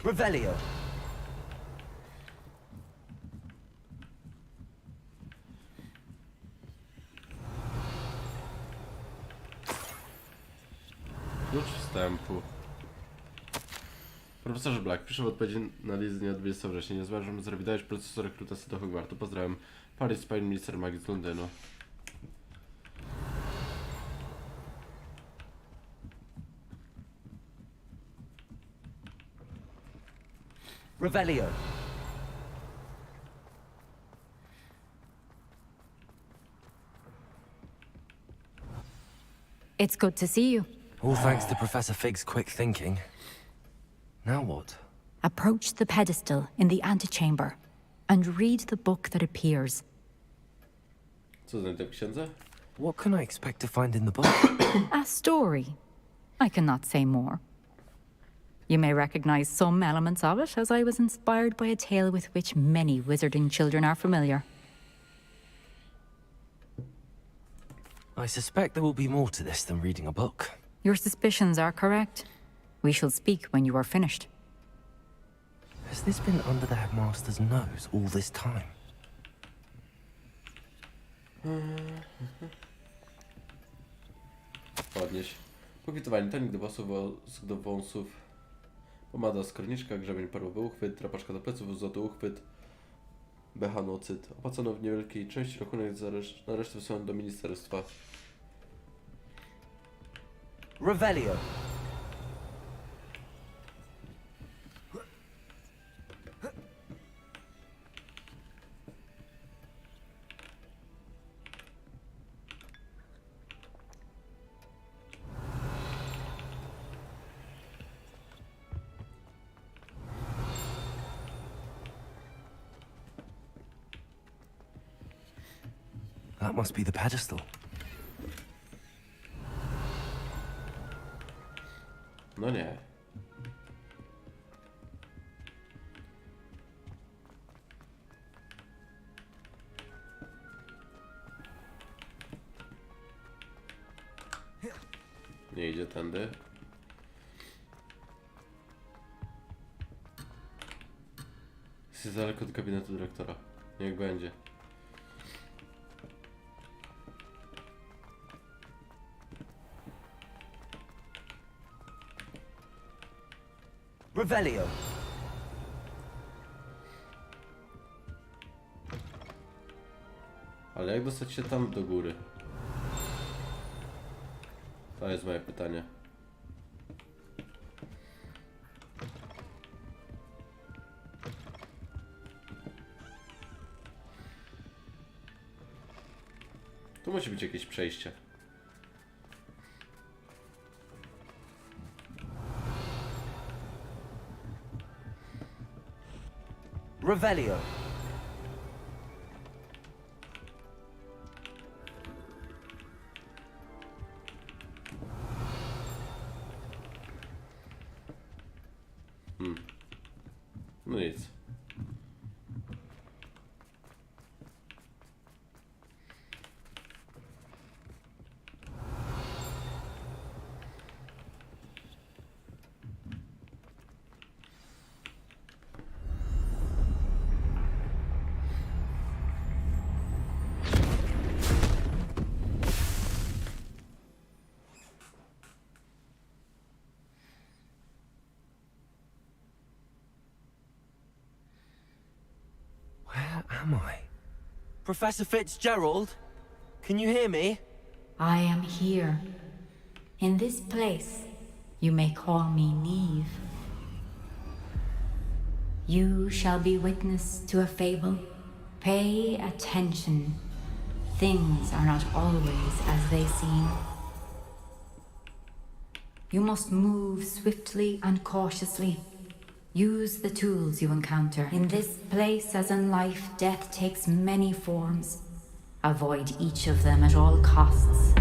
[SPEAKER 9] Revelio.
[SPEAKER 1] Klucz wstępu. Profesorze Black, piszę w odpowiedzi na list z dnia 20 września. Nie zważam zrewidować procesu rekrutacji do Hogwartu. Pozdrawiam. Paris Pine, minister magii z Londynu.
[SPEAKER 9] Revelio.
[SPEAKER 17] It's good to see you.
[SPEAKER 4] All thanks to Professor Fig's quick thinking. Now what?
[SPEAKER 17] Approach the pedestal in the antechamber and read the book that appears.
[SPEAKER 1] Co znajdę w księdze?
[SPEAKER 4] What can I expect to find in the book?
[SPEAKER 17] A story. I cannot say more. You may recognize some elements of it, as I was inspired by a tale with which many wizarding children are familiar.
[SPEAKER 4] I suspect there will be more to this than reading a book.
[SPEAKER 17] Your suspicions are correct. We shall speak when you are finished.
[SPEAKER 4] Has this been under the headmaster's nose all this time?
[SPEAKER 1] Podnieś. Pokwitowanie, tonik do włosów, wosk do wąsów, pomada skórniczka, grzebień perłowy uchwyt, trapaczka do pleców, złoty uchwyt, behanocyt. Opłacono w niewielkiej części rachunek na resztę wysyłany do ministerstwa.
[SPEAKER 9] Revelio.
[SPEAKER 4] That must be the pedestal.
[SPEAKER 1] No nie. Nie idzie tędy. Jest daleko od gabinetu dyrektora. Niech będzie.
[SPEAKER 9] Revelio.
[SPEAKER 1] Ale jak dostać się tam do góry? To jest moje pytanie. Tu musi być jakieś przejście.
[SPEAKER 9] Revelio.
[SPEAKER 1] No nic.
[SPEAKER 4] Where am I? Professor Fitzgerald? Can you hear me?
[SPEAKER 17] I am here. In this place, you may call me Neve. You shall be witness to a fable. Pay attention. Things are not always as they seem. You must move swiftly and cautiously. Use the tools you encounter. In this place, as in life, death takes many forms. Avoid each of them at all costs.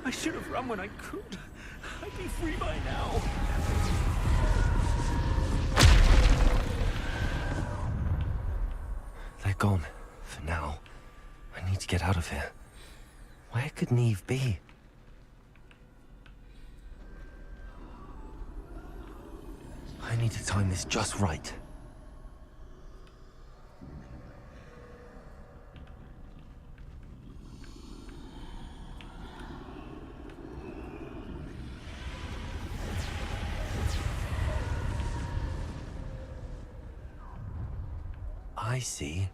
[SPEAKER 5] I should have run when I could. I'd be free by now.
[SPEAKER 4] They're gone. For now. I need to get out of here. Where could Neve be? I need to time this just right. I see.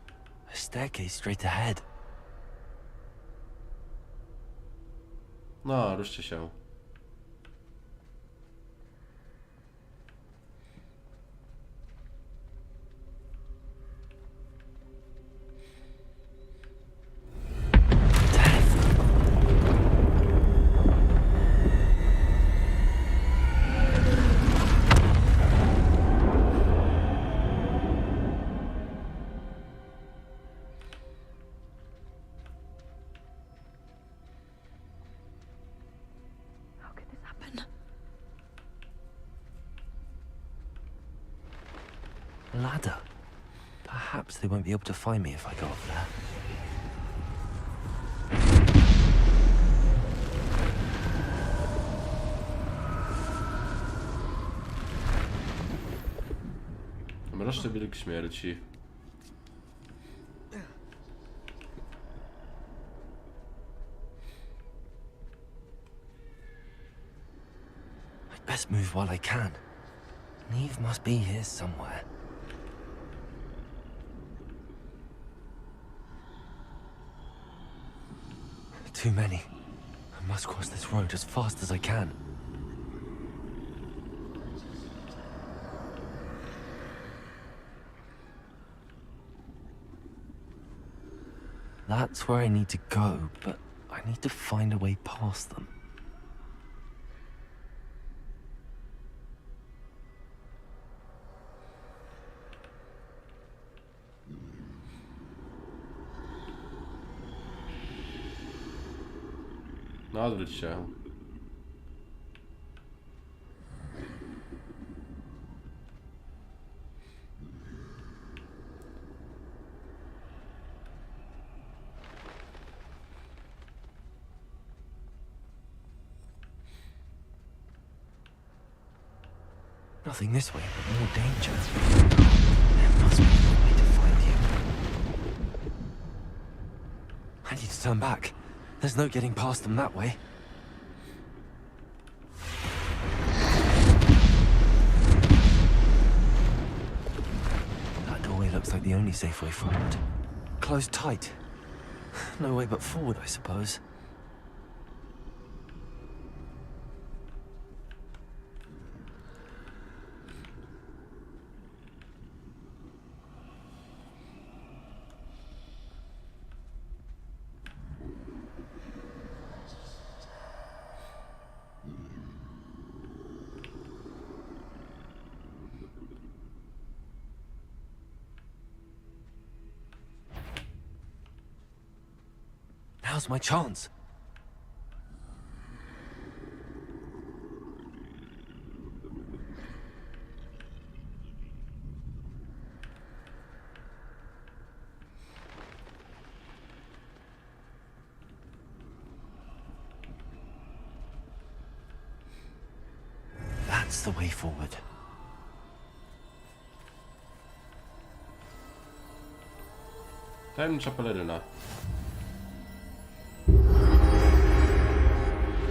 [SPEAKER 4] A staircase straight ahead.
[SPEAKER 1] No, ruszcie się.
[SPEAKER 4] Ladder. Perhaps they won't be able to find me if I go up there.
[SPEAKER 1] Mroczny wilk śmierci.
[SPEAKER 4] I'd best move while I can. Neve must be here somewhere. Too many. I must cross this road as fast as I can. That's where I need to go, but I I need to find a way past them.
[SPEAKER 1] No, odwróć się.
[SPEAKER 4] Nothing this way, but more danger. There must be a way to find you. I need to turn back. There's no getting past them that way. That doorway looks like the only safe way forward. Closed tight. No way but forward, I suppose. Now's my chance. That's the way forward.
[SPEAKER 1] Tajemnicza peleryna.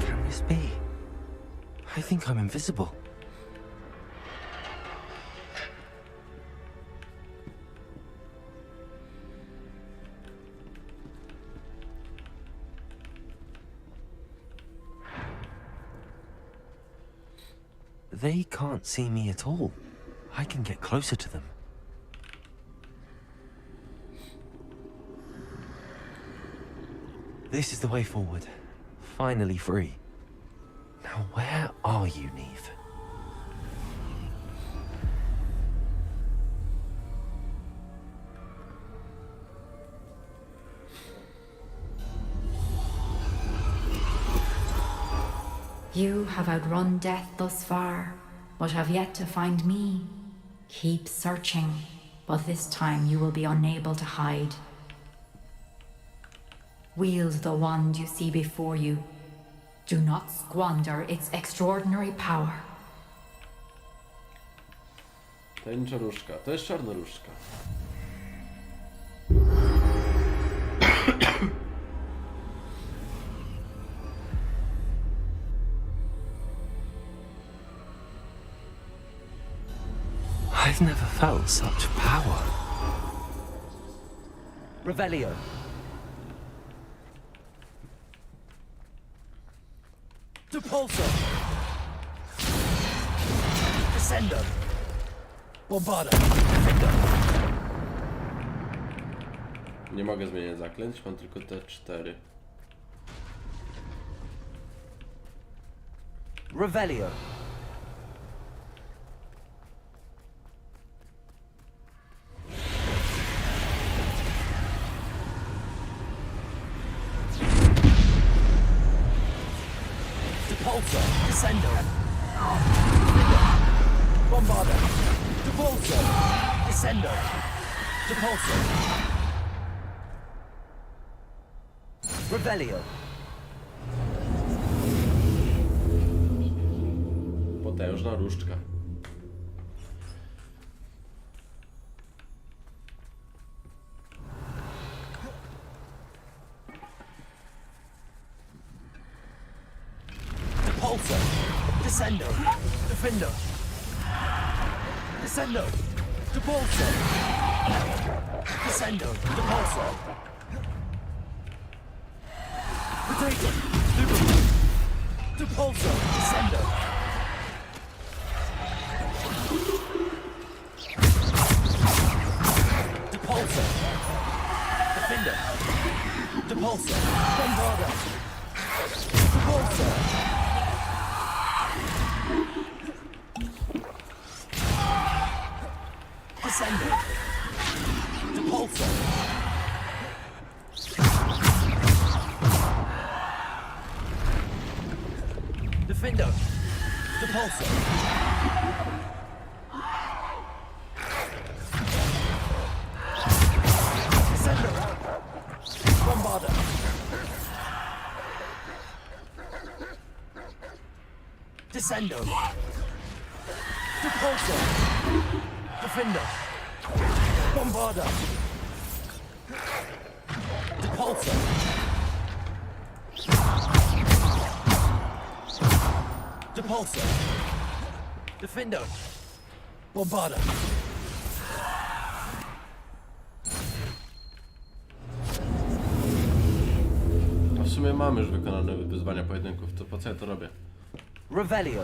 [SPEAKER 4] Can this be? I think I'm invisible. They can't see me at all. I can get closer to them. This is the way forward. Finally free. Now where are you, Neve?
[SPEAKER 17] You have outrun death thus far, but have yet to find me. Keep searching, but this time you will be unable to hide. Wield the wand you see before you. Do not squander its extraordinary power.
[SPEAKER 1] Tajemnicza różdżka. To jest czarna różdżka.
[SPEAKER 4] I've never felt such power.
[SPEAKER 9] Revelio. Depulso. Descendo. Bombarda. Defendo.
[SPEAKER 1] Nie mogę zmieniać zaklęć, mam tylko te 4.
[SPEAKER 9] Revelio. Depulso. Descendo. Bombarda. Depulso. Descendo. Depulso. Revelio.
[SPEAKER 1] Potężna różdżka.
[SPEAKER 9] Depulso. Descendo. Defendo. Descendo. Depulso. Descendo. Depulso. Potato. Depulso. Descendo. Depulso. Defender. Depulso. Bombarda. Depulsor. Descender. Bombarder. Descendo. Depulsor. Defender. Bombarder. Depulsor. Depulsor. Defender. Bombarder.
[SPEAKER 1] A w sumie mamy już wykonane wyzwania pojedynków, to po co ja to robię?
[SPEAKER 4] Revelio.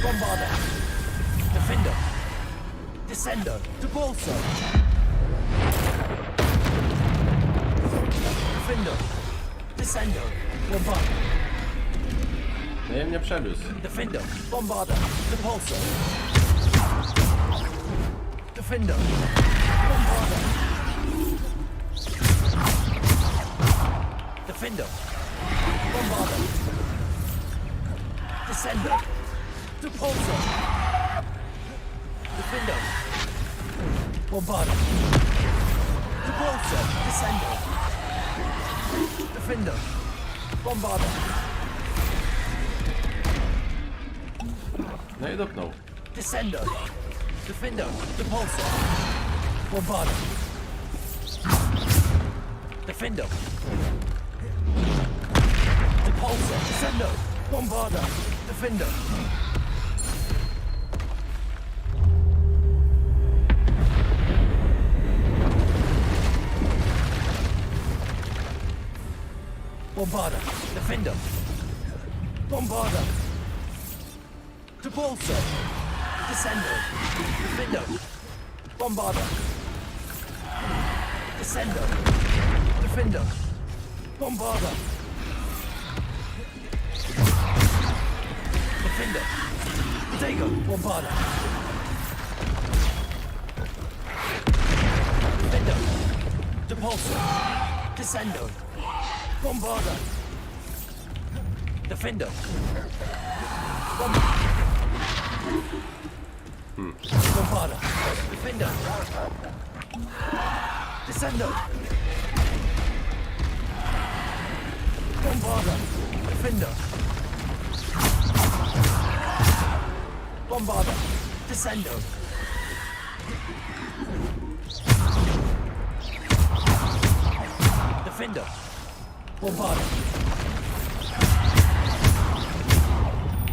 [SPEAKER 9] Bombarder. Defender. Descendo. Depulsor. Defender. Descendo. Bombarder.
[SPEAKER 1] Nie, mnie przewiózł.
[SPEAKER 9] Defender. Bombarder. Depulsor. Defender. Bombarder. Defender. Bombarder. Descender. Depulsor. Defender. Bombarder. Depulsor. Descender. Defender. Bombarder.
[SPEAKER 1] No i dopnął.
[SPEAKER 9] Descender. Defender. Depulsor. Bombarder. Defender. Depulsor. Descender. Bombarder. Defender. Bombarder. Defender. Bombarder. Depulsor. Descender. Defender. Bombarder. Descender. Defender. Bombarder. Defender. Dagger. Bombarder. Defender. Depulsor. Descender. Bombarder. Defender. Bombarder. Bombarder. Defender. Descender. Bombarder. Defender. Bombarder. Descender. Defender. Bombarder.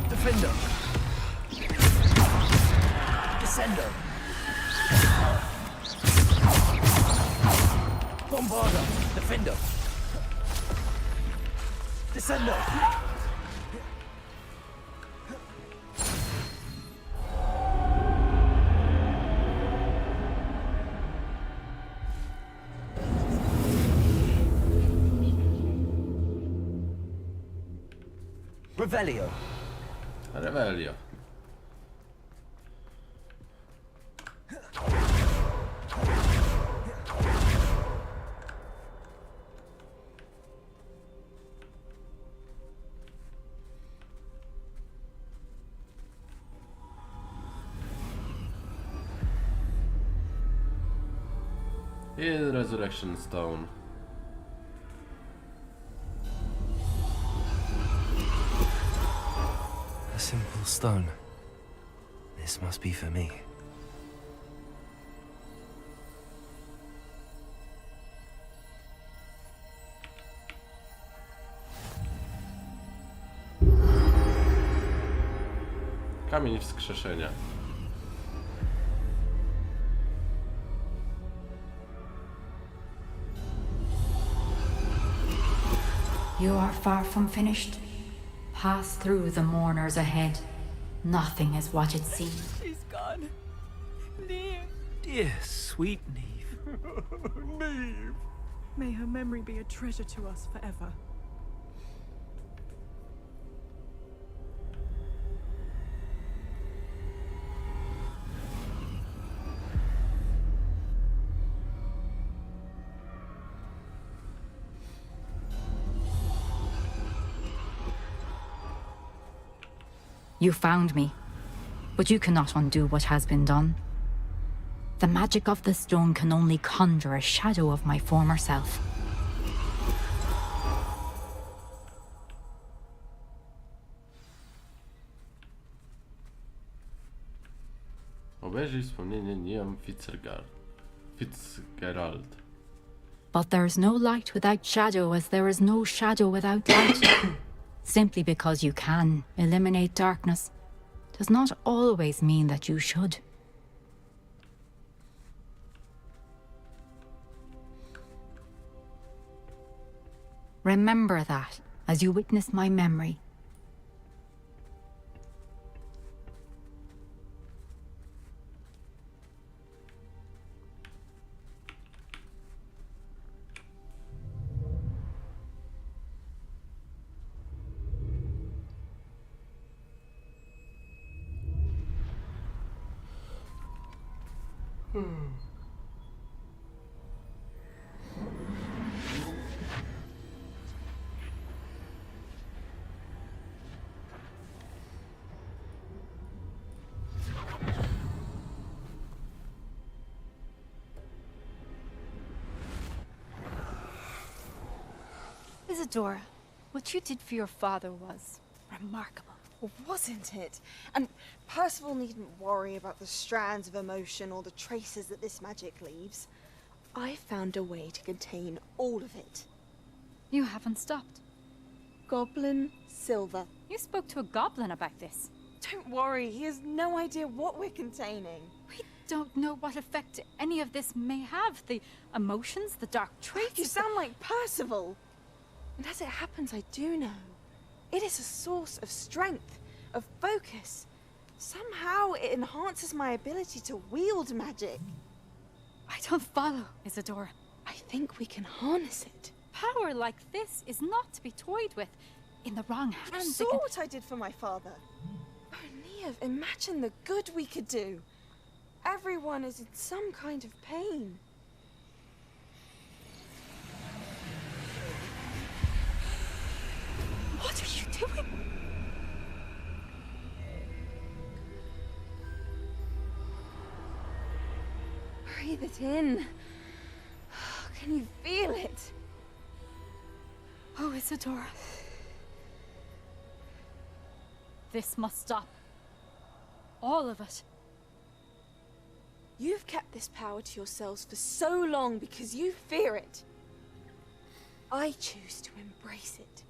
[SPEAKER 9] Defender. Descender. Bombarder. Defender. Descender.
[SPEAKER 4] Revelio.
[SPEAKER 1] Revelio. I Resurrection Stone.
[SPEAKER 4] A simple stone. This must be for me.
[SPEAKER 1] Kamień wskrzeszenia.
[SPEAKER 17] You are far from finished. Pass through the mourners ahead. Nothing is what it seems.
[SPEAKER 16] She's gone. Leave.
[SPEAKER 5] Dear, sweet Neve.
[SPEAKER 13] Neve!
[SPEAKER 22] May her memory be a treasure to us forever.
[SPEAKER 17] You found me, but you cannot undo what has been done. The magic of the stone can only conjure a shadow of my former self.
[SPEAKER 1] Obejrzyj wspomnienie Niam Fitzgerald.
[SPEAKER 17] But there is no light without shadow, as there is no shadow without light. Simply because you can eliminate darkness does not always mean that you should. Remember that as you witness my memory.
[SPEAKER 23] Isadora, what you did for your father was remarkable.
[SPEAKER 24] Well, wasn't it? And Percival needn't worry about the strands of emotion or the traces that this magic leaves. I found a way to contain all of it.
[SPEAKER 23] You haven't stopped.
[SPEAKER 24] Goblin Silver.
[SPEAKER 23] You spoke to a goblin about this.
[SPEAKER 24] Don't worry, he has no idea what we're containing.
[SPEAKER 23] We don't know what effect any of this may have. The emotions, the dark traits.
[SPEAKER 24] You sound like Percival. And as it happens, I do know. It is a source of strength, of focus. Somehow it enhances my ability to wield magic.
[SPEAKER 23] I don't follow, Isadora.
[SPEAKER 24] I think we can harness it.
[SPEAKER 23] Power like this is not to be toyed with. In the wrong hands,
[SPEAKER 24] You saw what I did for my father. Oh, Neve, imagine the good we could do. Everyone is in some kind of pain.
[SPEAKER 23] What are you doing?
[SPEAKER 24] Breathe it in. Can you feel it?
[SPEAKER 23] Oh, Isadora. This must stop. All of it.
[SPEAKER 24] You've kept this power to yourselves for so long because you fear it. I choose to embrace it.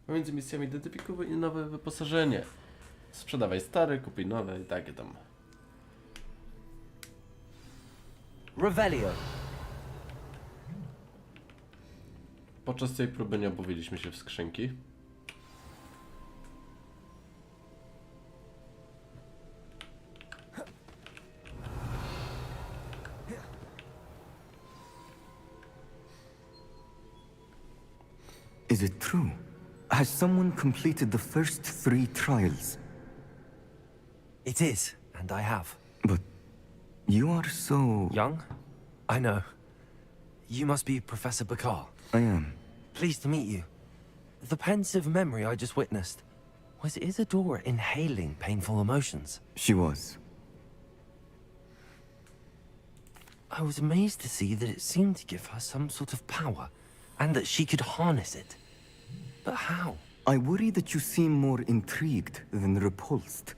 [SPEAKER 1] Pomiędzy misjami identyfikuj nowe wyposażenie. Sprzedawaj stare, kupuj nowe i takie tam.
[SPEAKER 3] Revelio.
[SPEAKER 1] Podczas tej próby nie obawiliśmy się w skrzynki.
[SPEAKER 25] Is it true? Has someone completed the first 3 trials?
[SPEAKER 3] It is, and I have.
[SPEAKER 25] But you are so...
[SPEAKER 3] Young? I know. You must be Professor Bakar.
[SPEAKER 25] I am.
[SPEAKER 3] Pleased to meet you. The pensive memory I just witnessed, was Isadora inhaling painful emotions?
[SPEAKER 25] She was.
[SPEAKER 3] I was amazed to see that it seemed to give her some sort of power, and that she could harness it. But how?
[SPEAKER 25] I worry that you seem more intrigued than repulsed.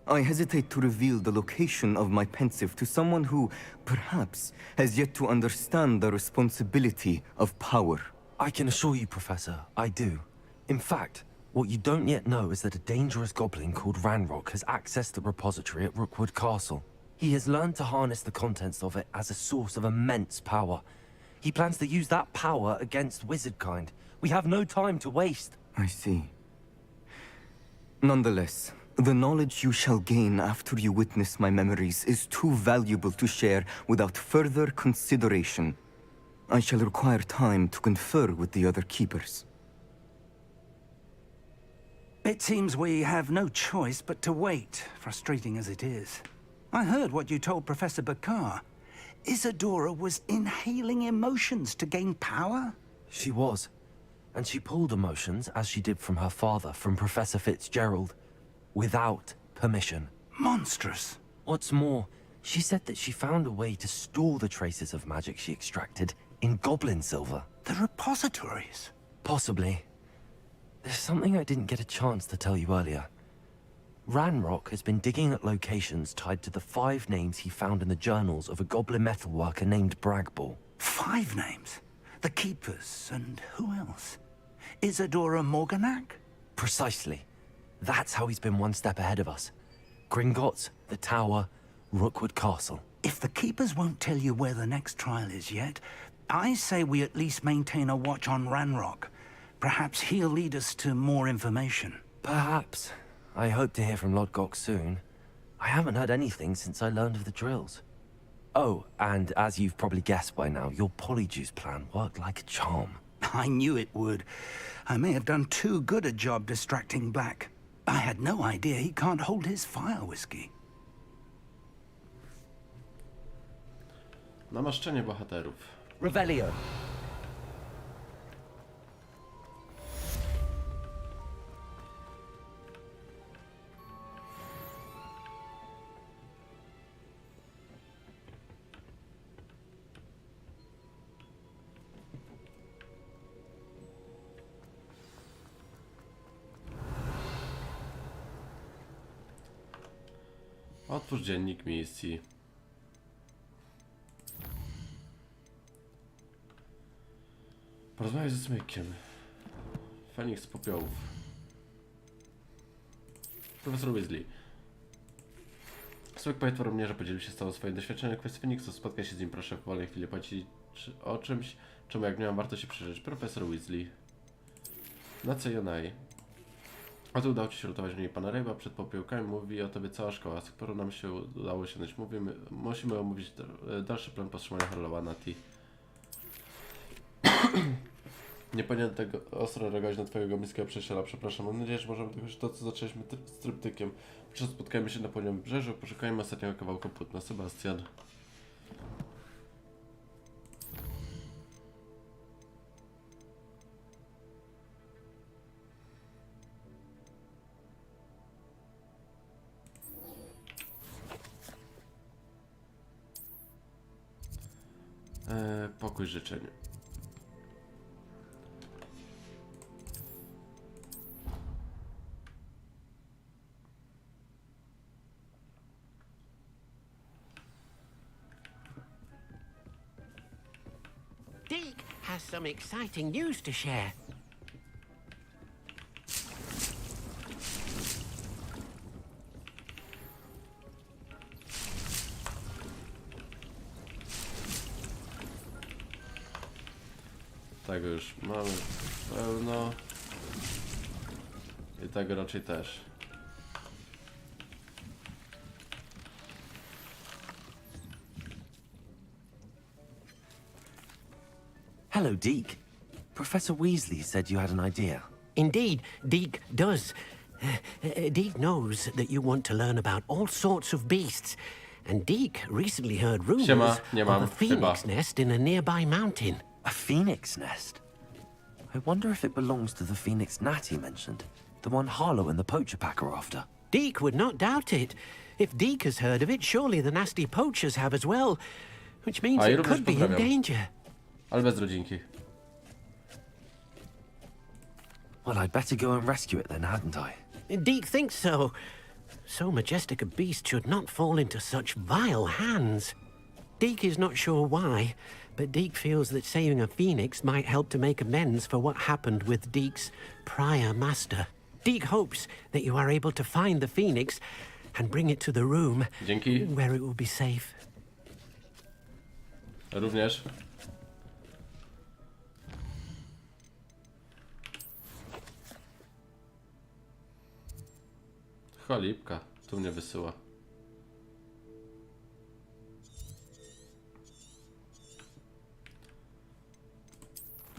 [SPEAKER 25] I hesitate to reveal the location of my pensive to someone who, perhaps, has yet to understand the responsibility of power.
[SPEAKER 3] I can assure you, Professor, I do. In fact,
[SPEAKER 4] What you don't yet know is that a dangerous goblin called Ranrock has accessed the repository at Rookwood Castle. He has learned to harness the contents of it as a source of immense power. He plans to use that power against wizardkind. We have no time to waste.
[SPEAKER 25] I see. Nonetheless, the knowledge you shall gain after you witness my memories is too valuable to share without further consideration. I shall require time to confer with the other keepers.
[SPEAKER 5] It seems we have no choice but to wait, frustrating as it is. I heard what you told Professor Bakar. Isadora was inhaling emotions to gain power?
[SPEAKER 4] She was. And she pulled emotions, as she did from her father, from Professor Fitzgerald, without permission.
[SPEAKER 5] Monstrous.
[SPEAKER 4] What's more, she said that she found a way to store the traces of magic she extracted in goblin silver.
[SPEAKER 5] The repositories?
[SPEAKER 4] Possibly. There's something I didn't get a chance to tell you earlier. Ranrock has been digging at locations tied to the 5 names he found in the journals of a goblin metalworker named Bragball.
[SPEAKER 5] 5 names? The Keepers, and who else? Isadora Morganac?
[SPEAKER 4] Precisely. That's how he's been one step ahead of us. Gringotts, the Tower, Rookwood Castle.
[SPEAKER 5] If the Keepers won't tell you where the next trial is yet, I say we at least maintain a watch on Ranrock. Perhaps he'll lead us to more information.
[SPEAKER 4] Perhaps. I hope to hear from Lodgok soon. I haven't heard anything since I learned of the drills. Oh, and as you've probably guessed by now, your polyjuice plan worked like a charm.
[SPEAKER 5] I knew it would. I may have done too good a job distracting Black. I had no idea he can't hold his fire whiskey.
[SPEAKER 1] Namaszczenie bohaterów.
[SPEAKER 9] Revelio.
[SPEAKER 1] Otwórz dziennik misji. Porozmawiaj ze Smykiem. Feniks z popiołów. Profesor Weasley. Smyk poinformował mnie, że podzielił się z całą swoim doświadczeniem kwestii Feniksu. Spotkaj się z nim, proszę, w wolnej chwili powiedzieć o czymś, czemu jak miałem warto się przyjrzeć. Profesor Weasley. Na co Jonai? Oto udało ci się uratować mnie pana Rave'a przed popiołkami. Mówi o tobie cała szkoła, z którą nam się udało sięgnąć. Musimy omówić dalszy plan powstrzymania Harlowa Nati. Nie powinienem tego ostro reagować na twojego miskiego przyjaciela. Przepraszam, mam nadzieję, że możemy dokończyć to, co zaczęliśmy z tryptykiem. Podczas spotkajmy się na południowym wybrzeżu, poszukajmy ostatniego kawałka płótna. Sebastian. Pokój życzeń.
[SPEAKER 11] Deke has some exciting news to share.
[SPEAKER 1] Tego już mamy pełno. I tego raczej też.
[SPEAKER 4] Hello, Deke. Professor Weasley said you had an idea.
[SPEAKER 11] Indeed, Deke does. Deke knows that you want to learn about all sorts of beasts. And Deke recently heard rumors
[SPEAKER 1] Siema, nie mam,
[SPEAKER 11] of a phoenix
[SPEAKER 1] chyba.
[SPEAKER 11] nest in a nearby mountain.
[SPEAKER 4] A phoenix nest? I wonder if it belongs to the phoenix Natty mentioned. The one Harlow and the poacher pack are after.
[SPEAKER 11] Deke would not doubt it. If Deke has heard of it, surely the nasty poachers have as well. Which means it could be in danger.
[SPEAKER 1] Ale bez rodzinki.
[SPEAKER 4] Well, I'd better go and rescue it then, hadn't I?
[SPEAKER 11] Deke thinks so. So majestic a beast should not fall into such vile hands. Deke is not sure why, but Deke feels that saving a phoenix might help to make amends for what happened with Deke's prior master. Deke hopes that you are able to find the phoenix and bring it to the room
[SPEAKER 1] Dzięki.
[SPEAKER 11] where it will be safe.
[SPEAKER 1] Również. Cholipka, tu mnie wysyła.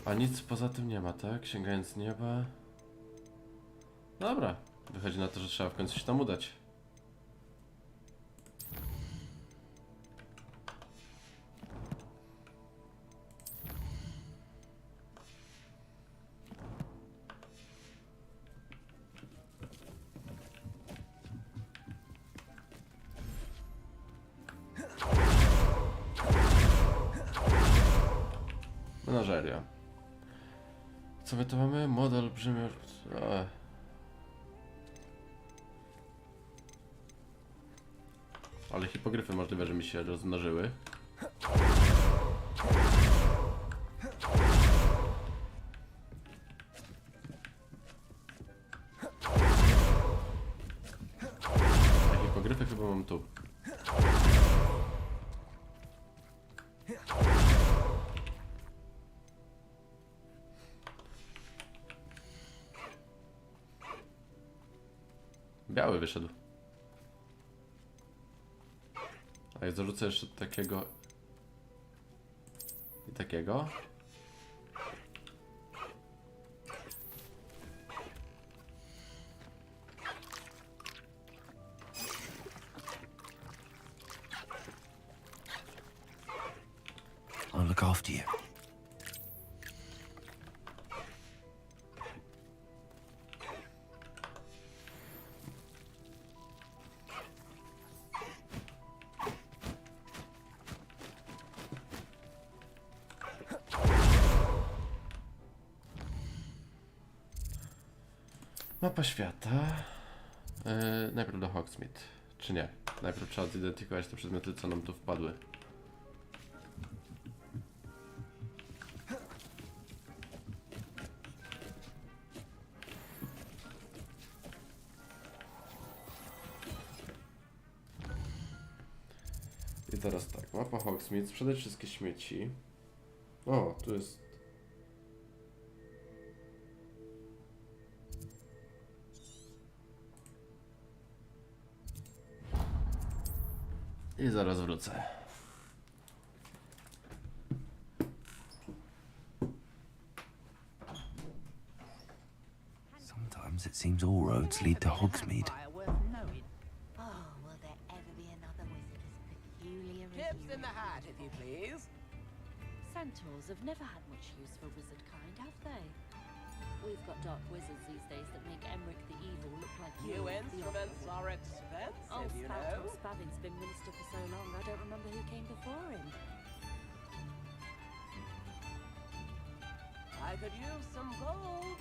[SPEAKER 1] A nic poza tym nie ma, tak? Sięgając z nieba. Dobra, wychodzi na to, że trzeba w końcu się tam udać. Menażeria. Co my tu mamy? Model olbrzymi. Ale hipogryfy możliwe, że mi się rozmnożyły. A hipogryfy chyba mam tu. Biały wyszedł. A ja zarzucę jeszcze takiego i takiego.
[SPEAKER 4] I'll look after you.
[SPEAKER 1] Mapa świata. Najpierw do Hogsmeade. Czy nie? Najpierw trzeba zidentyfikować te przedmioty, co nam tu wpadły. I teraz tak, mapa Hogsmeade, sprzedać wszystkie śmieci. O, tu jest... I zaraz wrócę.
[SPEAKER 4] Sometimes it seems all roads lead to Hogsmeade.
[SPEAKER 5] Tips in the hat, if you please.
[SPEAKER 13] Centaurs have never had much use for wizard kind, have they? We've got dark wizards these days that make Emmerich the Evil look like
[SPEAKER 5] New
[SPEAKER 13] the
[SPEAKER 5] instruments are expensive,
[SPEAKER 13] Old
[SPEAKER 5] you
[SPEAKER 13] Spout
[SPEAKER 5] know.
[SPEAKER 13] Spavin's been minister for so long, I don't remember who came before him.
[SPEAKER 5] I could use some gold.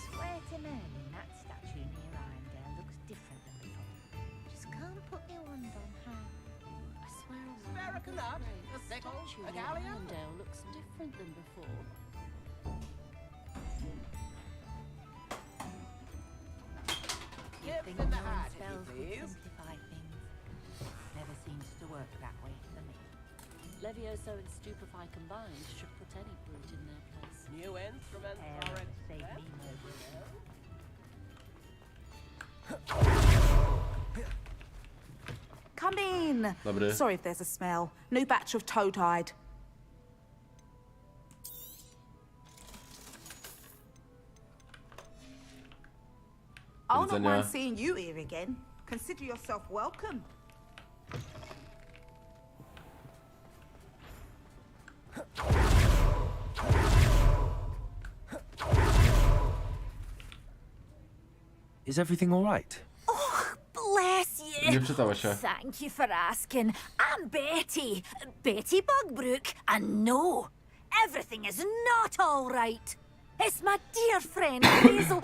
[SPEAKER 14] Swear to Merlin, that statue near Irondale looks different than before. Just can't put my wand on how.
[SPEAKER 13] I swear on my
[SPEAKER 5] Spare a
[SPEAKER 13] mother's
[SPEAKER 5] canut,
[SPEAKER 13] grave,
[SPEAKER 5] a
[SPEAKER 13] the
[SPEAKER 5] sickle,
[SPEAKER 13] statue
[SPEAKER 5] a
[SPEAKER 13] near
[SPEAKER 5] galleon.
[SPEAKER 13] Irondale looks different than before.
[SPEAKER 5] Tips in the hat, if you
[SPEAKER 14] Spells would
[SPEAKER 5] please.
[SPEAKER 14] simplify things. Never seems to work that way for me.
[SPEAKER 13] Levioso and Stupefy combined should put any brute in their place.
[SPEAKER 5] New instruments are expensive, you know.
[SPEAKER 16] Come in.
[SPEAKER 1] Dobry.
[SPEAKER 16] Sorry if there's a smell. New batch of toad-hide. I'll not
[SPEAKER 1] widzenia.
[SPEAKER 16] mind seeing you here again. Consider yourself welcome.
[SPEAKER 4] Is everything all right?
[SPEAKER 7] Bless you.
[SPEAKER 1] Nie wczytała się.
[SPEAKER 7] Thank you for asking. I'm Betty. Betty Bugbrook. And no, everything is not all right. It's my dear friend Hazel.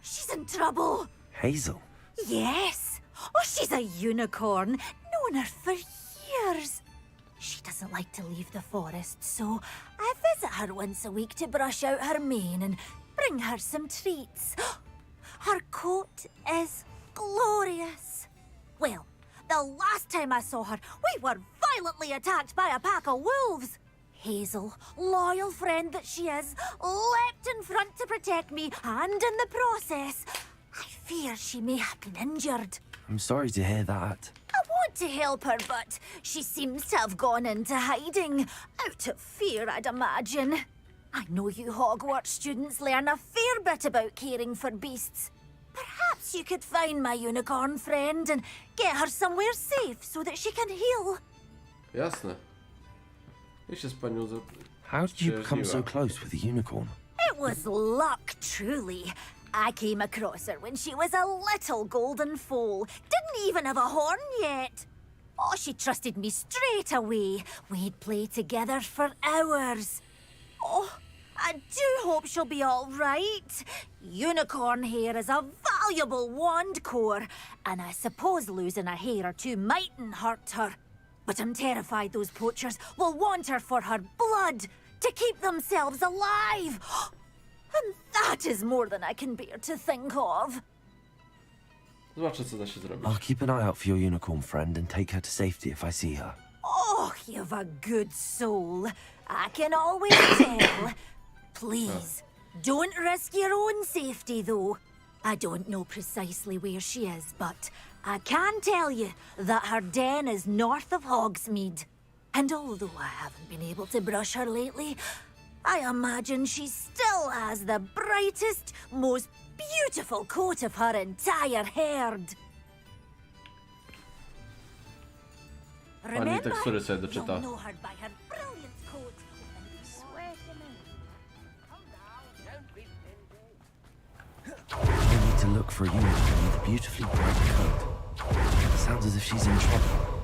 [SPEAKER 7] She's in trouble.
[SPEAKER 4] Hazel?
[SPEAKER 7] Yes. Oh, she's a unicorn. Known her for years. She doesn't like to leave the forest, so I visit her once a week to brush out her mane and bring her some treats.
[SPEAKER 14] Her coat is glorious. Well, the last time I saw her, we were violently attacked by a pack of wolves. Hazel, loyal friend that she is, leapt in front to protect me, and in the process, I fear she may have been injured.
[SPEAKER 4] I'm sorry to hear that.
[SPEAKER 14] I want to help her, but she seems to have gone into hiding. Out of fear, I'd imagine. I know you Hogwarts students learn a fair bit about caring for beasts. Perhaps you could find my unicorn friend and get her somewhere safe so that she can heal.
[SPEAKER 1] Jasne. I się z panią
[SPEAKER 4] How did you become so close with the unicorn?
[SPEAKER 14] It was luck, truly. I came across her when she was a little golden foal. Didn't even have a horn yet. Oh, she trusted me straight away. We'd play together for hours. Oh, I do hope she'll be all right. Unicorn hair is a valuable wand core, and I suppose losing a hair or two mightn't hurt her. But I'm terrified those poachers will want her for her blood, to keep themselves alive. And that is more than I can bear to think of.
[SPEAKER 1] Zobaczę, co da się zrobić.
[SPEAKER 4] I'll keep an eye out for your unicorn friend and take her to safety if I see her.
[SPEAKER 14] Oh, you've a good soul. I can always tell. Please, don't risk your own safety, though. I don't know precisely where she is, but I can tell you that her den is north of Hogsmeade. And although I haven't been able to brush her lately, I imagine she still has the brightest, most beautiful coat of her entire herd.
[SPEAKER 1] Pani tekstury sobie doczyta.
[SPEAKER 14] You'll know her by her brilliant coat.
[SPEAKER 4] I need to look for a unicorn with a beautifully bright coat. Sounds as if she's in trouble.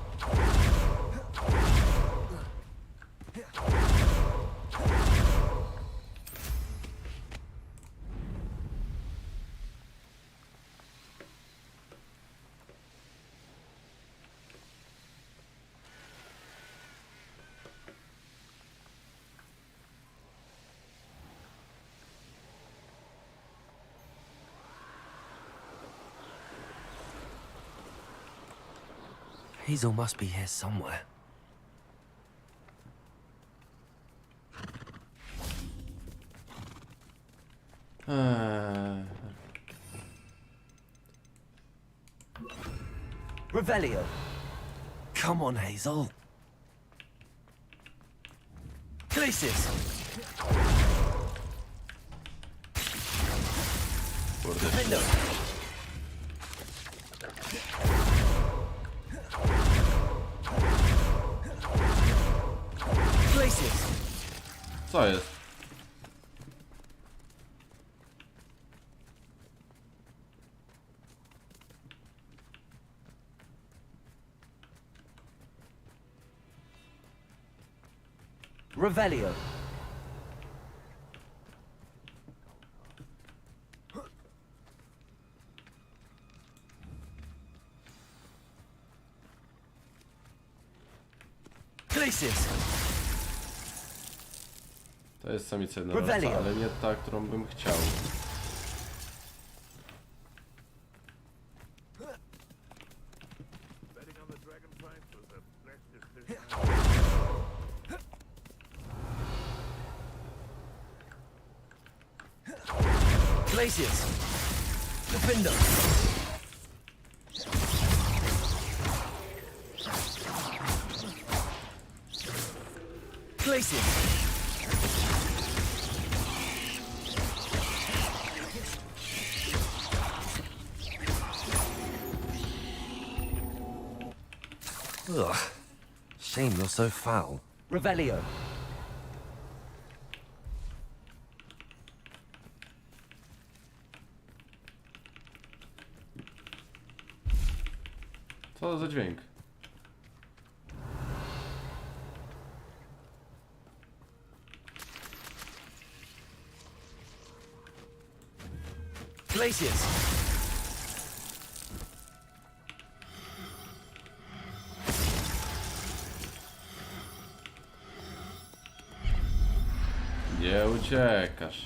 [SPEAKER 4] Hazel must be here somewhere. Revelio. Come on, Hazel. Places. Defender. Places.
[SPEAKER 1] Co jest?
[SPEAKER 4] Revelio. Places.
[SPEAKER 1] To jest samica jednorożca, ale nie ta, którą bym chciał.
[SPEAKER 4] Places. Defender. Places. Ugh. Shame you're so foul. Revelio.
[SPEAKER 1] Co za dźwięk?
[SPEAKER 4] Places.
[SPEAKER 1] Nie uciekasz.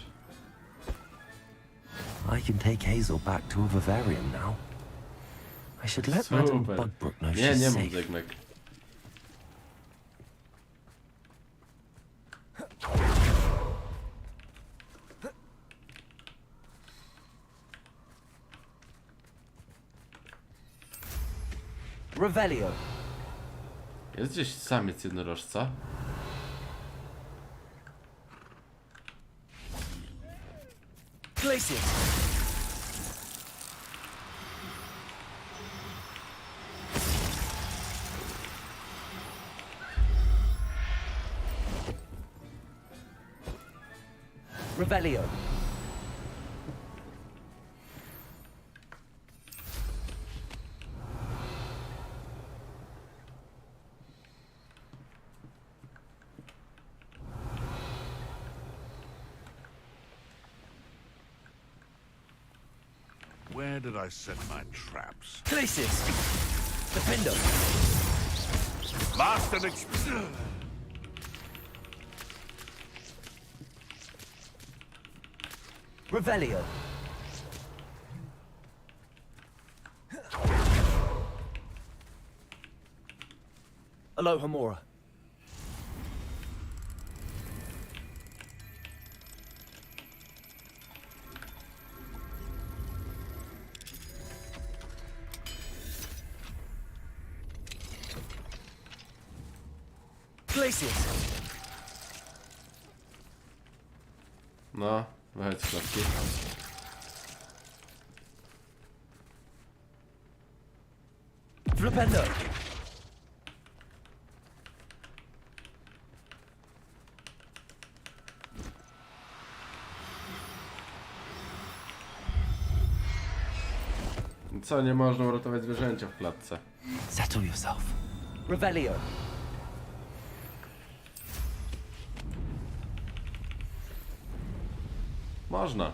[SPEAKER 4] I can take Hazel back to a vivarium now. I should let Madam
[SPEAKER 1] Super.
[SPEAKER 4] Bugbrook know
[SPEAKER 1] Nie,
[SPEAKER 4] she's
[SPEAKER 1] nie mów
[SPEAKER 4] safe.
[SPEAKER 1] Zygmek.
[SPEAKER 4] Revelio.
[SPEAKER 1] Jest gdzieś samiec jednorożca?
[SPEAKER 9] Glacius.
[SPEAKER 4] Revelio.
[SPEAKER 10] Where did I set my traps?
[SPEAKER 9] Glacius. Defender.
[SPEAKER 10] Last and exp...
[SPEAKER 4] Revelio.
[SPEAKER 9] Alohomora. Glacius.
[SPEAKER 1] No, wychodź z klatki.
[SPEAKER 9] Flipendo.
[SPEAKER 1] Co, nie można uratować zwierzęcia w klatce?
[SPEAKER 4] Settle yourself. Revelio.
[SPEAKER 1] Można.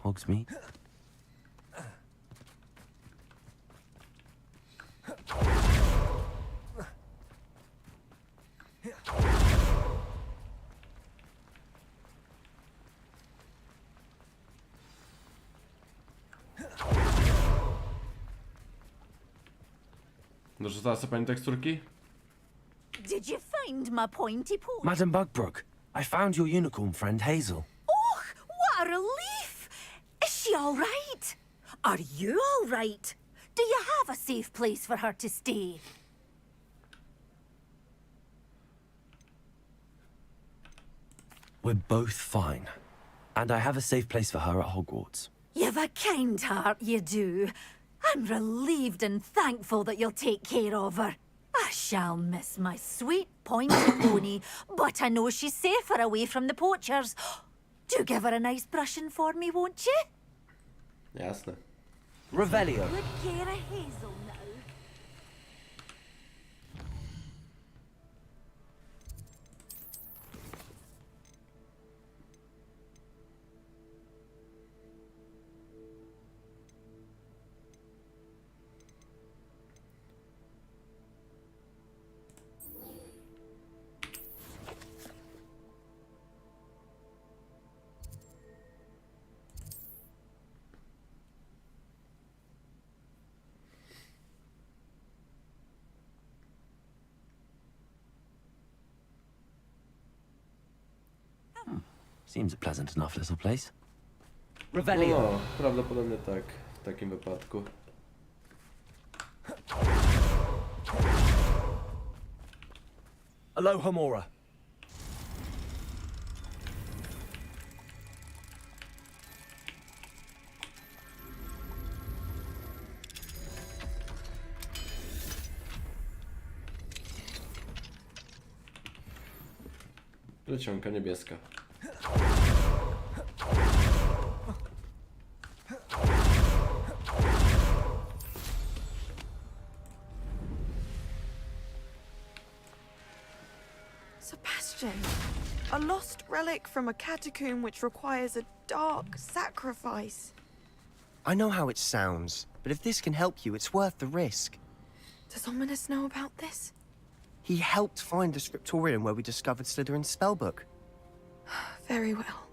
[SPEAKER 4] Hogsmeade.
[SPEAKER 1] Dorzucała sobie pani teksturki?
[SPEAKER 14] Did you find my pointy port?
[SPEAKER 4] Madam Bugbrook, I found your unicorn friend Hazel.
[SPEAKER 14] Och, what a relief! Is she all right? Are you all right? Do you have a safe place for her to stay?
[SPEAKER 4] We're both fine. And I have a safe place for her at Hogwarts.
[SPEAKER 14] You've a kind heart, you do. I'm relieved and thankful that you'll take care of her. I shall miss my sweet pointy pony, but I know she's safer away from the poachers. Do give her a nice brushing for me, won't you?
[SPEAKER 1] Jasne.
[SPEAKER 4] Revelio.
[SPEAKER 14] Good care of Hazel now.
[SPEAKER 4] Seems a pleasant enough little place.
[SPEAKER 1] Revelio. No, prawdopodobnie tak, w takim wypadku.
[SPEAKER 9] Alohomora.
[SPEAKER 1] Plecionka niebieska.
[SPEAKER 24] Sebastian, a lost relic from a catacomb which requires a dark sacrifice.
[SPEAKER 12] I know how it sounds, but if this can help you, it's worth the risk.
[SPEAKER 24] Does Ominous know about this?
[SPEAKER 12] He helped find the scriptorium where we discovered Slytherin's spellbook.
[SPEAKER 24] Very well.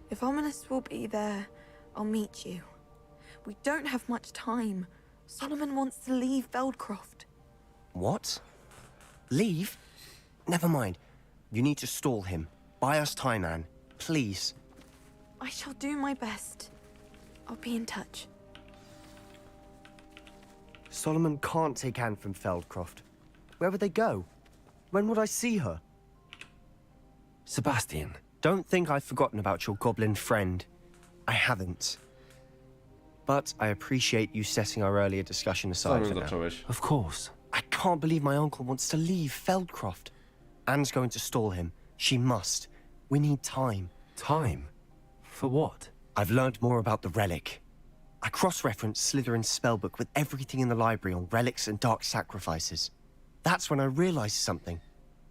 [SPEAKER 24] If Ominous will be there, I'll meet you. We don't have much time. Solomon wants to leave Feldcroft.
[SPEAKER 12] What? Leave? Never mind. You need to stall him. Buy us time, Anne. Please.
[SPEAKER 24] I shall do my best. I'll be in touch.
[SPEAKER 12] Solomon can't take Anne from Feldcroft. Where would they go? When would I see her?
[SPEAKER 4] Sebastian.
[SPEAKER 12] Don't think I've forgotten about your goblin friend. I haven't. But I appreciate you setting our earlier discussion aside for now.
[SPEAKER 4] Of course.
[SPEAKER 12] I can't believe my uncle wants to leave Feldcroft. Anne's going to stall him. She must. We need time.
[SPEAKER 4] Time? For what?
[SPEAKER 12] I've learned more about the relic. I cross-referenced Slytherin's spellbook with everything in the library on relics and dark sacrifices. That's when I realized something.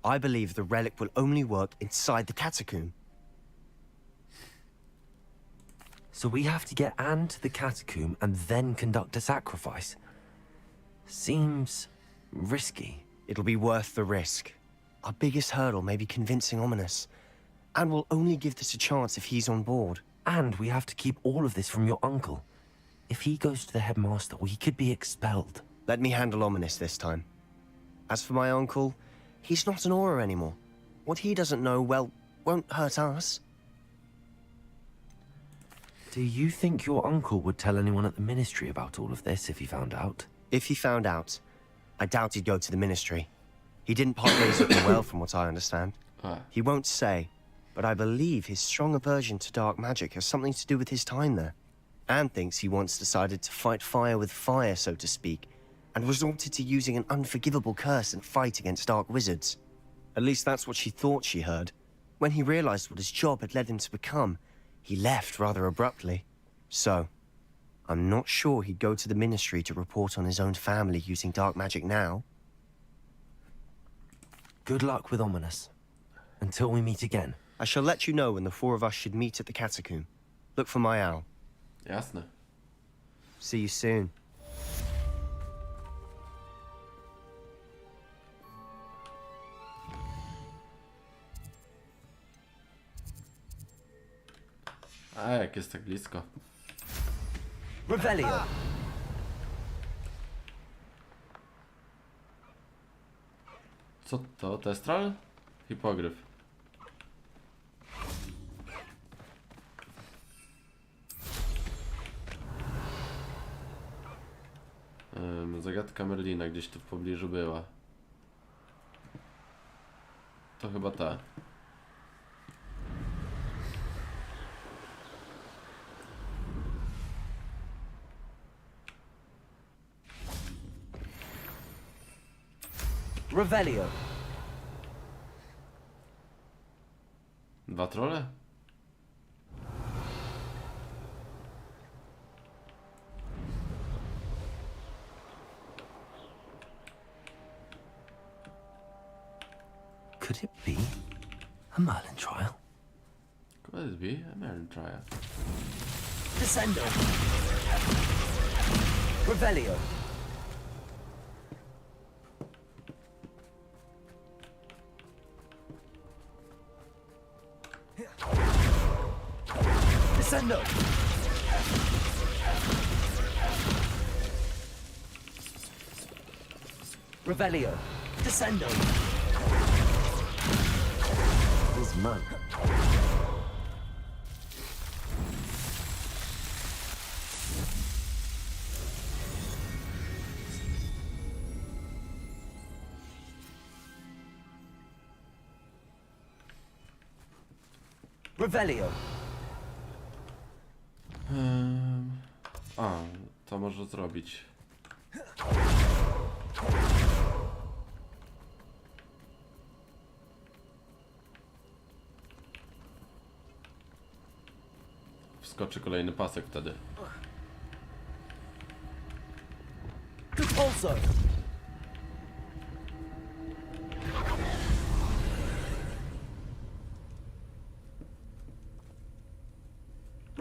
[SPEAKER 12] I believe the relic will only work inside the catacomb.
[SPEAKER 4] So we have to get Anne to the catacomb and then conduct a sacrifice. Seems risky.
[SPEAKER 12] It'll be worth the risk. Our biggest hurdle may be convincing Ominous. And we'll only give this a chance if he's on board.
[SPEAKER 4] And we have to keep all of this from your uncle. If he goes to the headmaster, he could be expelled.
[SPEAKER 12] Let me handle Ominous this time. As for my uncle, he's not an Auror anymore. What he doesn't know, well, won't hurt us.
[SPEAKER 4] Do you think your uncle would tell anyone at the ministry about all of this if he found out?
[SPEAKER 12] If he found out, I doubt he'd go to the ministry. He didn't part ways with them well, from what I understand. He won't say, but I believe his strong aversion to dark magic has something to do with his time there. Anne thinks he once decided to fight fire with fire, so to speak, and resorted to using an unforgivable curse and fight against dark wizards. At least that's what she thought she heard. When he realized what his job had led him to become, he left rather abruptly. So, I'm not sure he'd go to the ministry to report on his own family using dark magic now.
[SPEAKER 4] Good luck with Ominous. Until we meet again.
[SPEAKER 12] I shall let you know when the four of us should meet at the catacomb. Look for my owl.
[SPEAKER 1] Jasne.
[SPEAKER 12] See you soon.
[SPEAKER 1] A, jak jest tak blisko.
[SPEAKER 12] Revelio.
[SPEAKER 1] Co to? Testral? Hipogryf. Zagadka Merlina gdzieś tu w pobliżu była. To chyba ta.
[SPEAKER 12] Revelio.
[SPEAKER 1] Dwa trolle?
[SPEAKER 4] Could it be a Merlin trial?
[SPEAKER 1] Could it be a Merlin trial?
[SPEAKER 12] Descendo. Revelio. Descendo. Revelio. Descendo. His man. Revelio.
[SPEAKER 1] A, to może zrobić. Wskoczy kolejny pasek wtedy.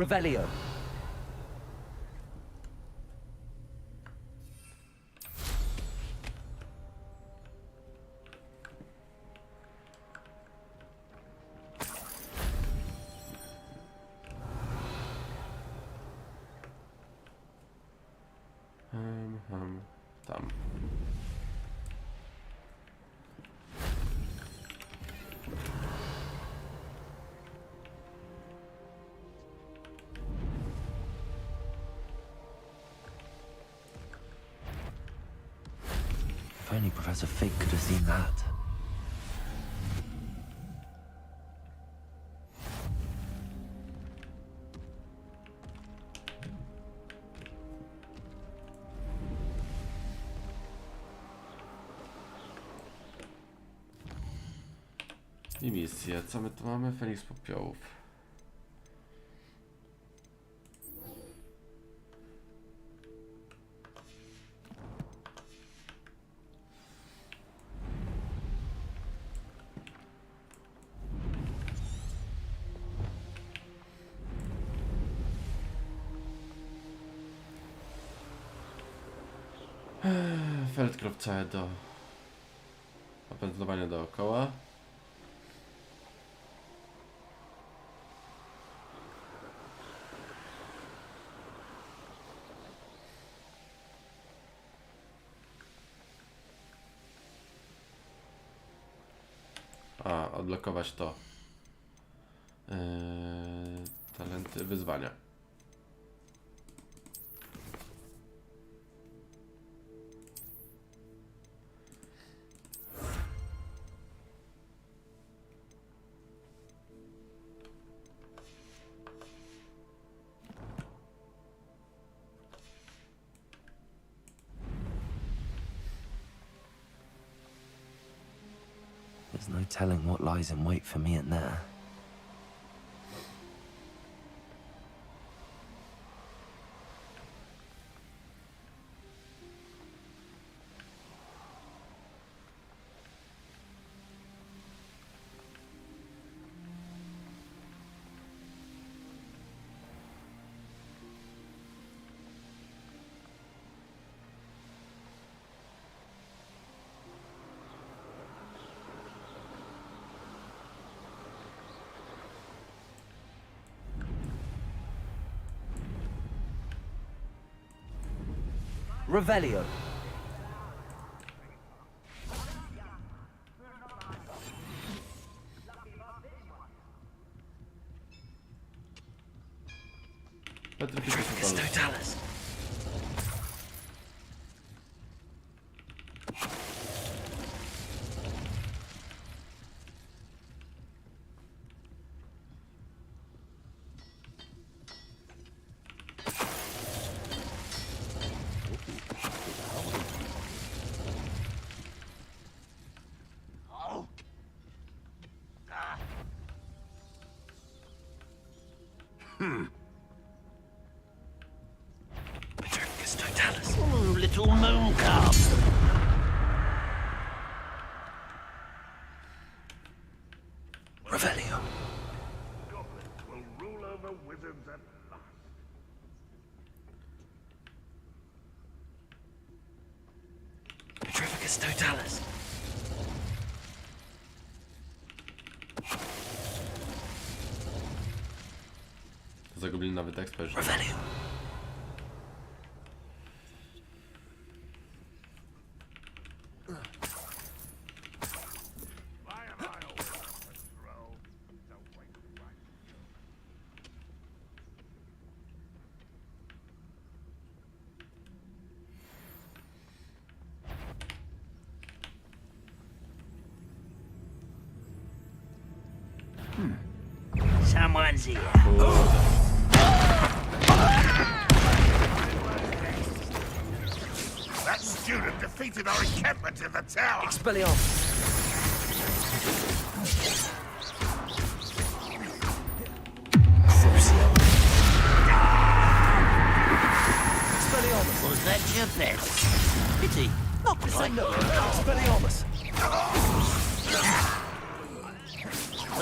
[SPEAKER 9] Revelio.
[SPEAKER 1] Tam.
[SPEAKER 4] If only Professor Fig could have seen that.
[SPEAKER 1] I misje. Co my tu mamy? Feniks Popiołów. Feldkrop całe do opędzlowania dookoła. A, odblokować to. Talenty, wyzwania.
[SPEAKER 4] There's no telling what lies in wait for me in there.
[SPEAKER 9] Revelio.
[SPEAKER 11] Totalis. Totalis. Oh, little moon calf. Revelio.
[SPEAKER 10] Goblins will rule over wizards at last.
[SPEAKER 11] Petrificus Totalis.
[SPEAKER 1] Zagubili nawet ekspert.
[SPEAKER 11] Revelio.
[SPEAKER 5] Someone's here.
[SPEAKER 10] That student defeated our encampment in the tower.
[SPEAKER 9] Expelliarmus. Expelliarmus.
[SPEAKER 5] Was that your best?
[SPEAKER 9] Pity. Not Crescendo. Expelliarmus.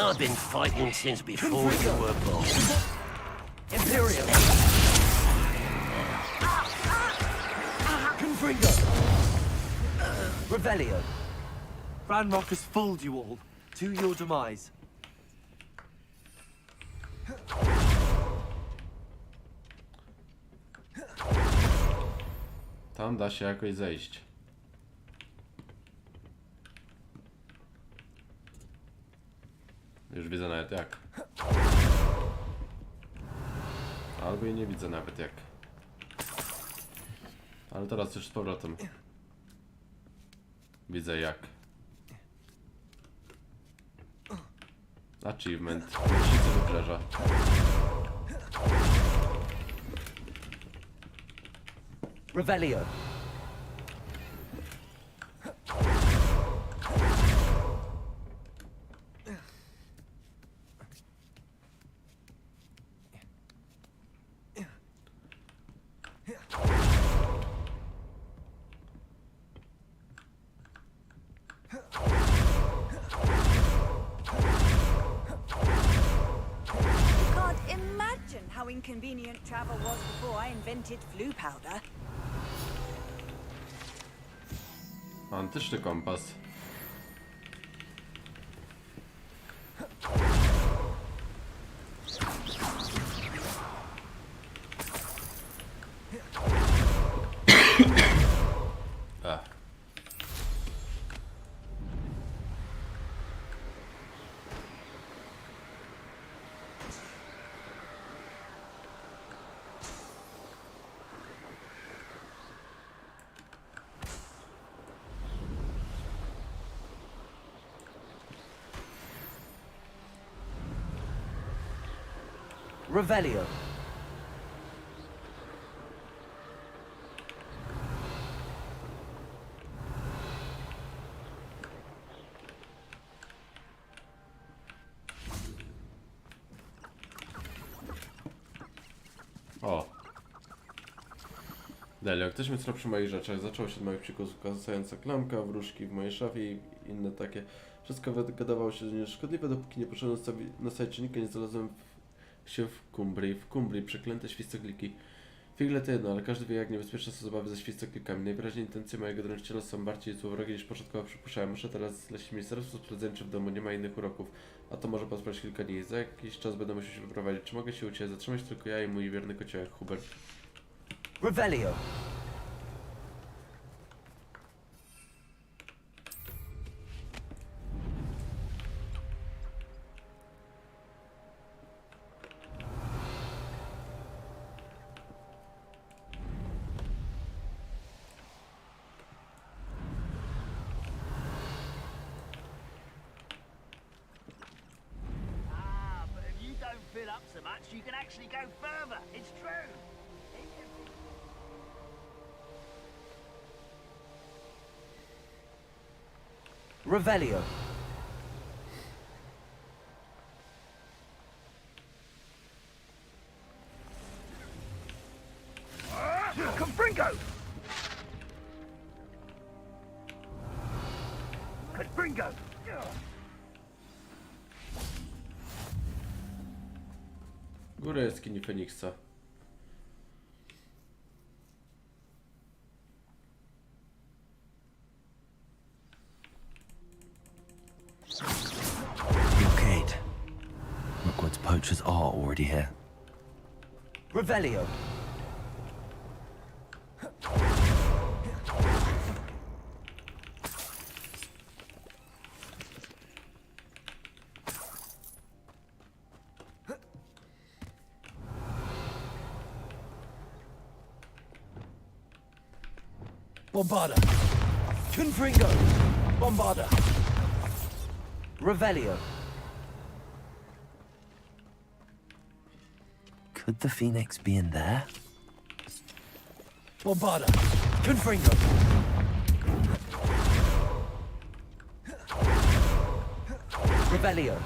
[SPEAKER 5] I've been fighting since before you were born.
[SPEAKER 9] Imperial. Confringo.
[SPEAKER 4] Revelio. Ranrock has fooled you all. To your demise.
[SPEAKER 1] Tam da się jakoś zejść. Już widzę nawet jak. Albo i nie widzę nawet jak. Ale teraz już z powrotem. Widzę jak. Achievement. Mścicy wybrzeża.
[SPEAKER 4] Revelio.
[SPEAKER 6] How inconvenient travel was before I invented flu powder.
[SPEAKER 1] Antyczny kompas.
[SPEAKER 4] Revelio.
[SPEAKER 1] O. Dalej, jak ktoś mnie przy moich rzeczach, zaczęło się od moich przykusów, zająca klamka, wróżki w mojej szafie i inne takie. Wszystko wydawało się nieszkodliwe, dopóki nie poszedłem na sajcie, nie znalazłem się w Kumbrii. W Kumbrii przeklęte świstokliki. Figle to jedno, ale każdy wie, jak niebezpieczne są zabawy ze świstoklikami. Najwyraźniej intencje mojego dręczyciela są bardziej złowrogie niż początkowo przypuszczałem. Muszę teraz zlecić ministerstwo, sprawdzać, czy w domu nie ma innych uroków. A to może potrwać kilka dni. Za jakiś czas będę musiał się wyprowadzić. Czy mogę się u Ciebie zatrzymać? Tylko ja i mój wierny kociołek Hubert.
[SPEAKER 4] Revelio.
[SPEAKER 5] Fill up so much, you can actually go further. It's true.
[SPEAKER 4] Revelio.
[SPEAKER 5] Confringo! Confringo!
[SPEAKER 1] Góra jaskini Feniksa.
[SPEAKER 4] Blockade. Hogwarts poachers are already here. Revelio.
[SPEAKER 9] Bombarda. Confringo. Bombarda.
[SPEAKER 4] Revelio. Could the Phoenix be in there?
[SPEAKER 9] Bombarda. Confringo.
[SPEAKER 4] Revelio.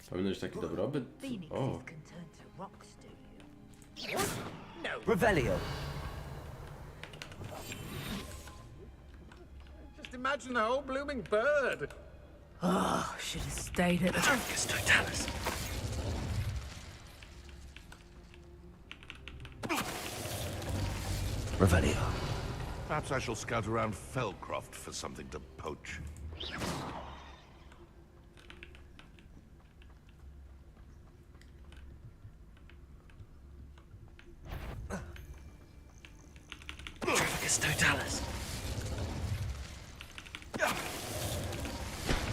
[SPEAKER 1] Powinno być taki dobrobyt. O.
[SPEAKER 4] Revelio.
[SPEAKER 5] imagine the whole blooming bird.
[SPEAKER 16] Oh, should have stayed at the...
[SPEAKER 5] Trafficus totalis.
[SPEAKER 9] Revelio.
[SPEAKER 10] Perhaps I shall scout around Felcroft for something to poach.
[SPEAKER 9] Trafficus totalis.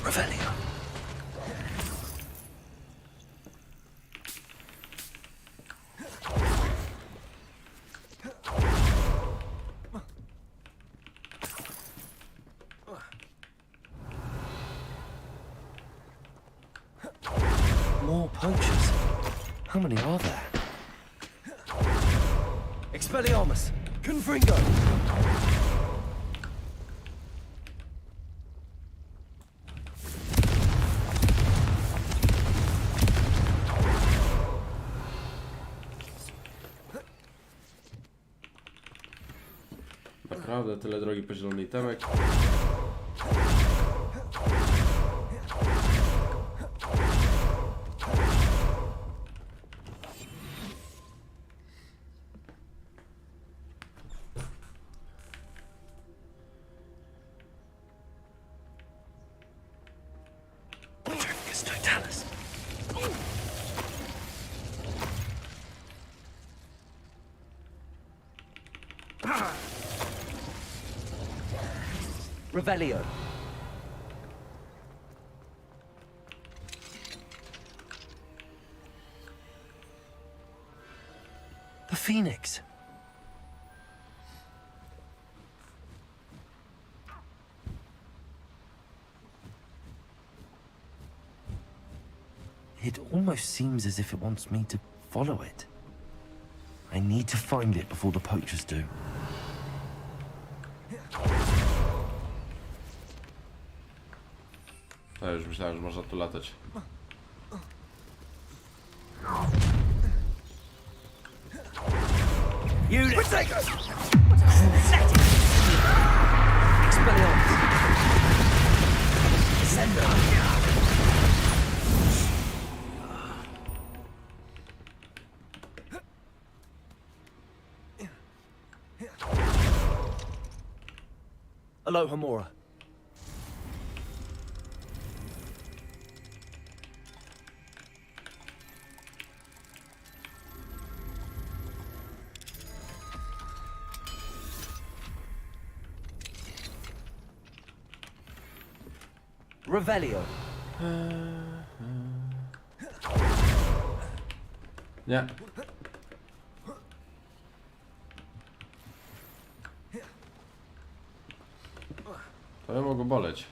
[SPEAKER 9] Revelio.
[SPEAKER 4] More poachers. How many are there?
[SPEAKER 9] Expelliarmus. Confringo.
[SPEAKER 1] Naprawdę tyle drogi po zielony itemek.
[SPEAKER 9] Trafficus totalis.
[SPEAKER 4] Revelio. The Phoenix. It almost seems as if it wants me to follow it. I need to find it before the poachers do.
[SPEAKER 1] Ja już myślałem, że można tu latać.
[SPEAKER 9] Unit. Take us.
[SPEAKER 4] Expelliarmus.
[SPEAKER 9] Sender. Alohomora.
[SPEAKER 4] Revelio.
[SPEAKER 1] Nie. To ja mogę boleć.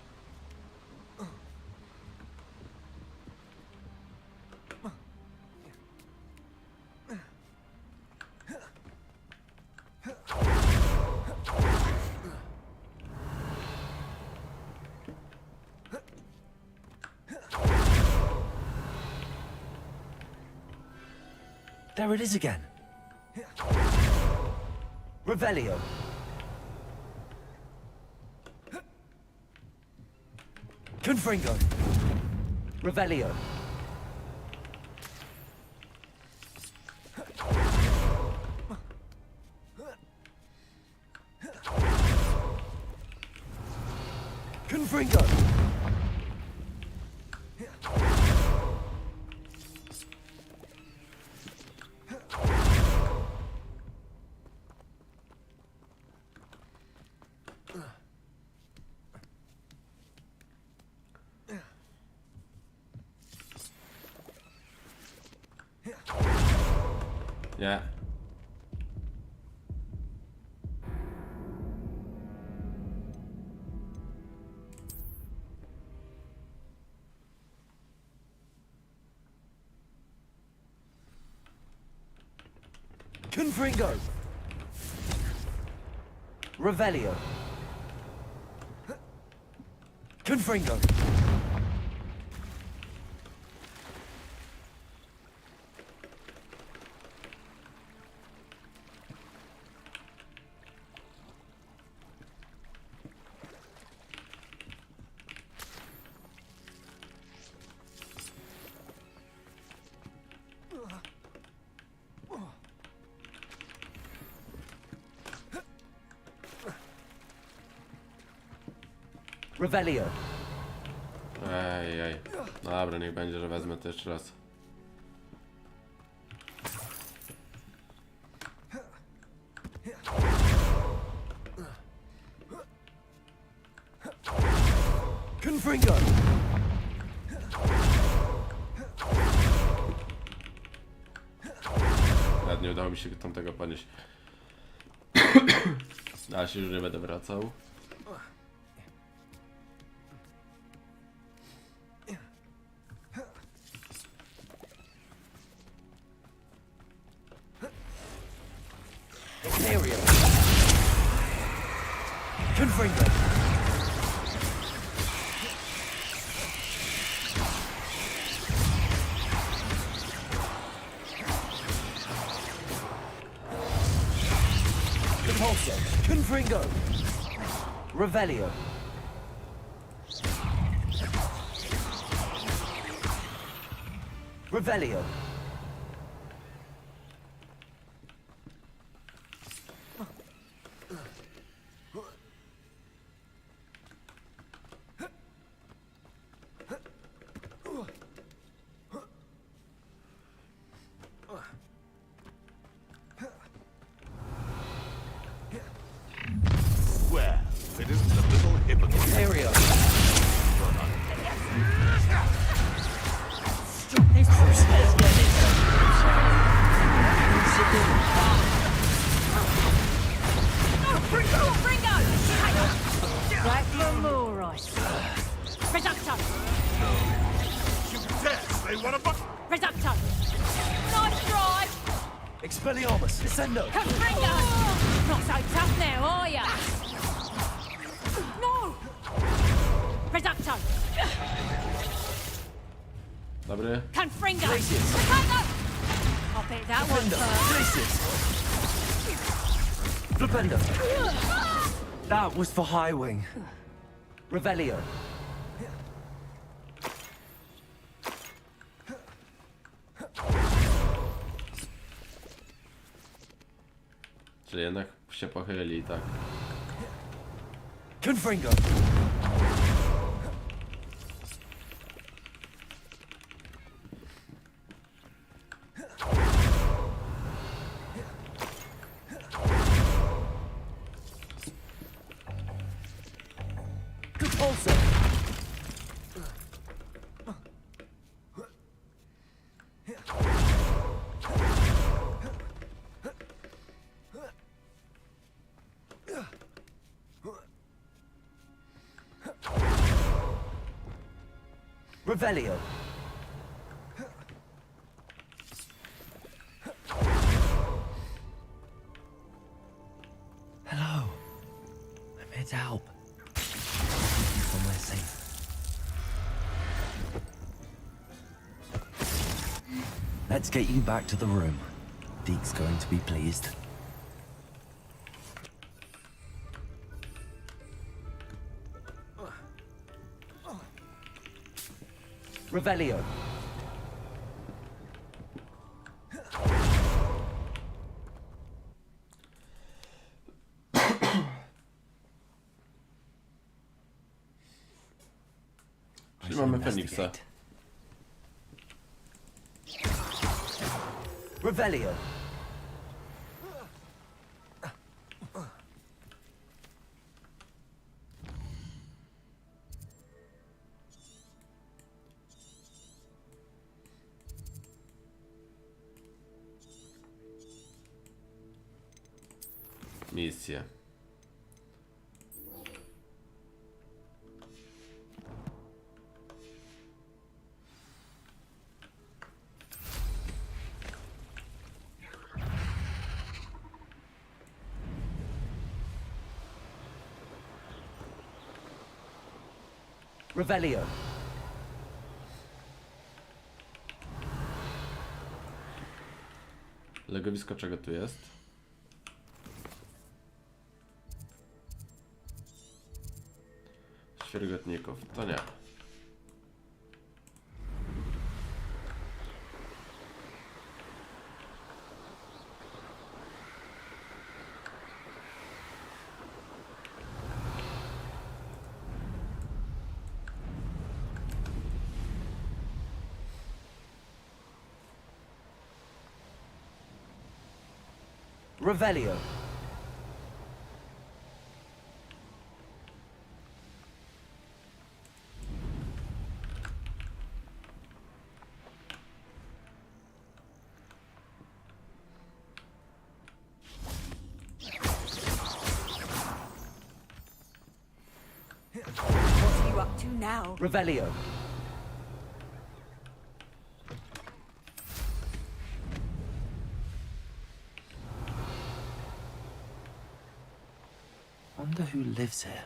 [SPEAKER 4] There it is again. Revelio.
[SPEAKER 9] Confringo.
[SPEAKER 4] Revelio.
[SPEAKER 9] Confringo.
[SPEAKER 1] Nie.
[SPEAKER 9] Confringo.
[SPEAKER 4] Revelio.
[SPEAKER 9] Confringo. Revelio.
[SPEAKER 1] Ej. Dobra, niech będzie, że wezmę to jeszcze raz.
[SPEAKER 9] Confringo.
[SPEAKER 1] Nawet nie udało mi się tamtego podnieść. Ale się już nie będę wracał.
[SPEAKER 9] Area. Confringo. Repulso. Confringo. Revelio. Revelio.
[SPEAKER 10] Well, it isn't a little hypocrite.
[SPEAKER 9] Area.
[SPEAKER 3] This person is getting Black Lemoros.
[SPEAKER 14] Reducto!
[SPEAKER 10] You test, they want a buck.
[SPEAKER 14] Reducto! Nice drive!
[SPEAKER 9] Expelliarmus. Descendo.
[SPEAKER 14] Confringo! Not so tough now, are ya? No! Reducto!
[SPEAKER 1] Dobry.
[SPEAKER 14] Confringo!
[SPEAKER 9] Glacius.
[SPEAKER 14] Reducto! I'll bet that one
[SPEAKER 9] Flipendo.
[SPEAKER 14] first.
[SPEAKER 9] Glacius. Flipendo. That was for High Wing. Revelio.
[SPEAKER 1] Czyli jednak się pochylili, tak.
[SPEAKER 9] Confringo. Repulso. Revelio. Hello. I'm here to help. Somewhere safe. Let's get you back to the room. Deke's going to be pleased. Revelio.
[SPEAKER 1] Czyli mamy Feniksa.
[SPEAKER 9] Revelio.
[SPEAKER 1] Misję.
[SPEAKER 9] Revelio.
[SPEAKER 1] Legowisko czego tu jest? Świergotników, to nie.
[SPEAKER 4] Revelio.
[SPEAKER 6] What are you up to now?
[SPEAKER 4] Revelio. Wonder who lives here.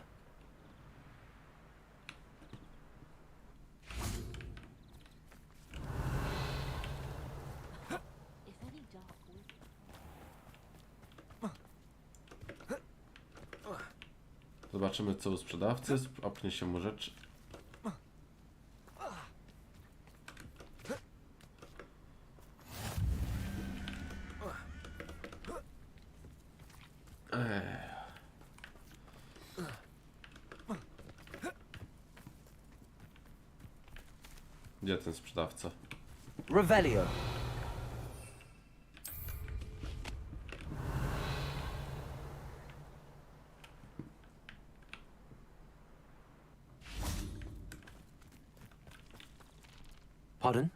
[SPEAKER 1] Zobaczymy co u sprzedawcy. Opnie się mu rzecz. Gdzie ten sprzedawca?
[SPEAKER 4] Revelio. Pardon?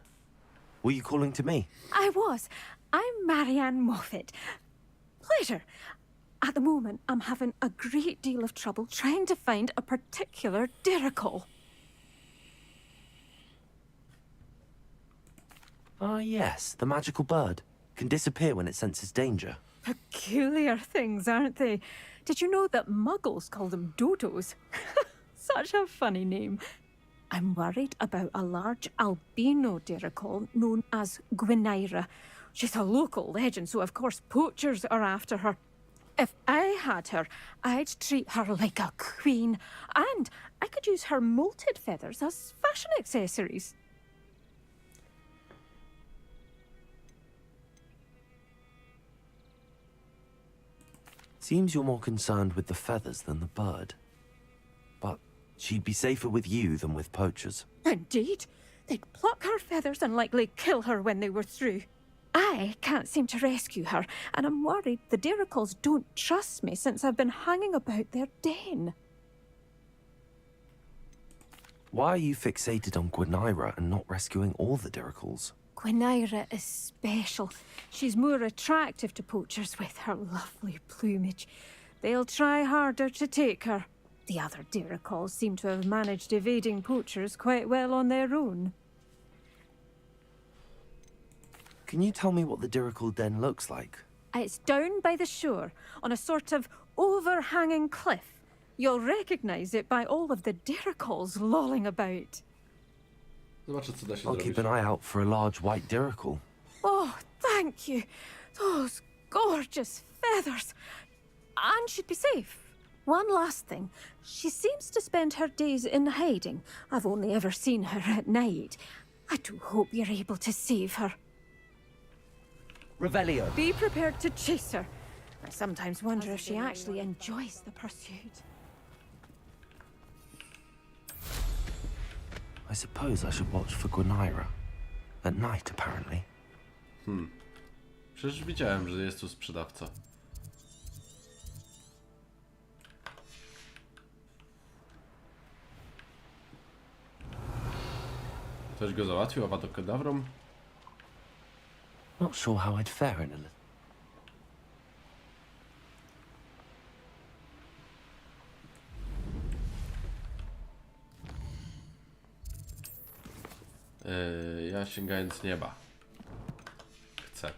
[SPEAKER 4] Were you calling to me?
[SPEAKER 2] I was. I'm Marianne Moffat. Pleasure. At the moment, I'm having a great deal of trouble trying to find a particular dirical.
[SPEAKER 4] Ah, yes, the magical bird. Can disappear when it senses danger.
[SPEAKER 2] Peculiar things, aren't they? Did you know that muggles call them dodos? Such a funny name. I'm worried about a large albino dirical known as Gwynaira. She's a local legend, so of course poachers are after her. If I had her, I'd treat her like a queen, and I could use her molted feathers as fashion accessories.
[SPEAKER 4] Seems you're more concerned with the feathers than the bird. But she'd be safer with you than with poachers.
[SPEAKER 2] Indeed. They'd pluck her feathers and likely kill her when they were through. I can't seem to rescue her, and I'm worried the diricals don't trust me since I've been hanging about their den.
[SPEAKER 4] Why are you fixated on Gwynaira and not rescuing all the diricals?
[SPEAKER 2] Gwynaira is special. She's more attractive to poachers with her lovely plumage. They'll try harder to take her. The other diricals seem to have managed evading poachers quite well on their own.
[SPEAKER 4] Can you tell me what the dirical den looks like?
[SPEAKER 2] It's down by the shore, on a sort of overhanging cliff. You'll recognize it by all of the diricals lolling about.
[SPEAKER 1] Zobaczę, co da się
[SPEAKER 4] I'll
[SPEAKER 1] zrobić.
[SPEAKER 4] keep an eye out for a large white dirical.
[SPEAKER 2] Oh, thank you. Those gorgeous feathers. And she'd be safe. One last thing. She seems to spend her days in hiding. I've only ever seen her at night. I do hope you're able to save her.
[SPEAKER 4] Revelio.
[SPEAKER 2] Be prepared to chase her. I sometimes wonder if she actually enjoys the pursuit.
[SPEAKER 4] I suppose I should watch for Gwynaira. At night, apparently.
[SPEAKER 1] Przecież widziałem, że jest tu sprzedawca. Ktoś go załatwił, awadokadawrą?
[SPEAKER 4] Not sure how I'd fare in a
[SPEAKER 1] Ja sięgając nieba. Chcę.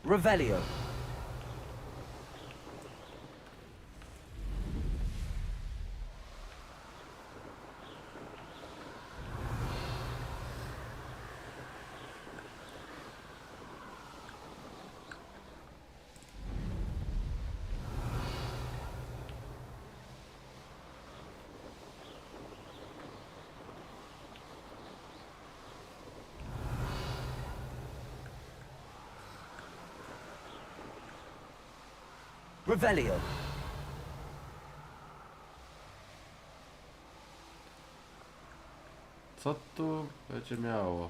[SPEAKER 4] Revelio. Revelio.
[SPEAKER 1] Co tu będzie miało?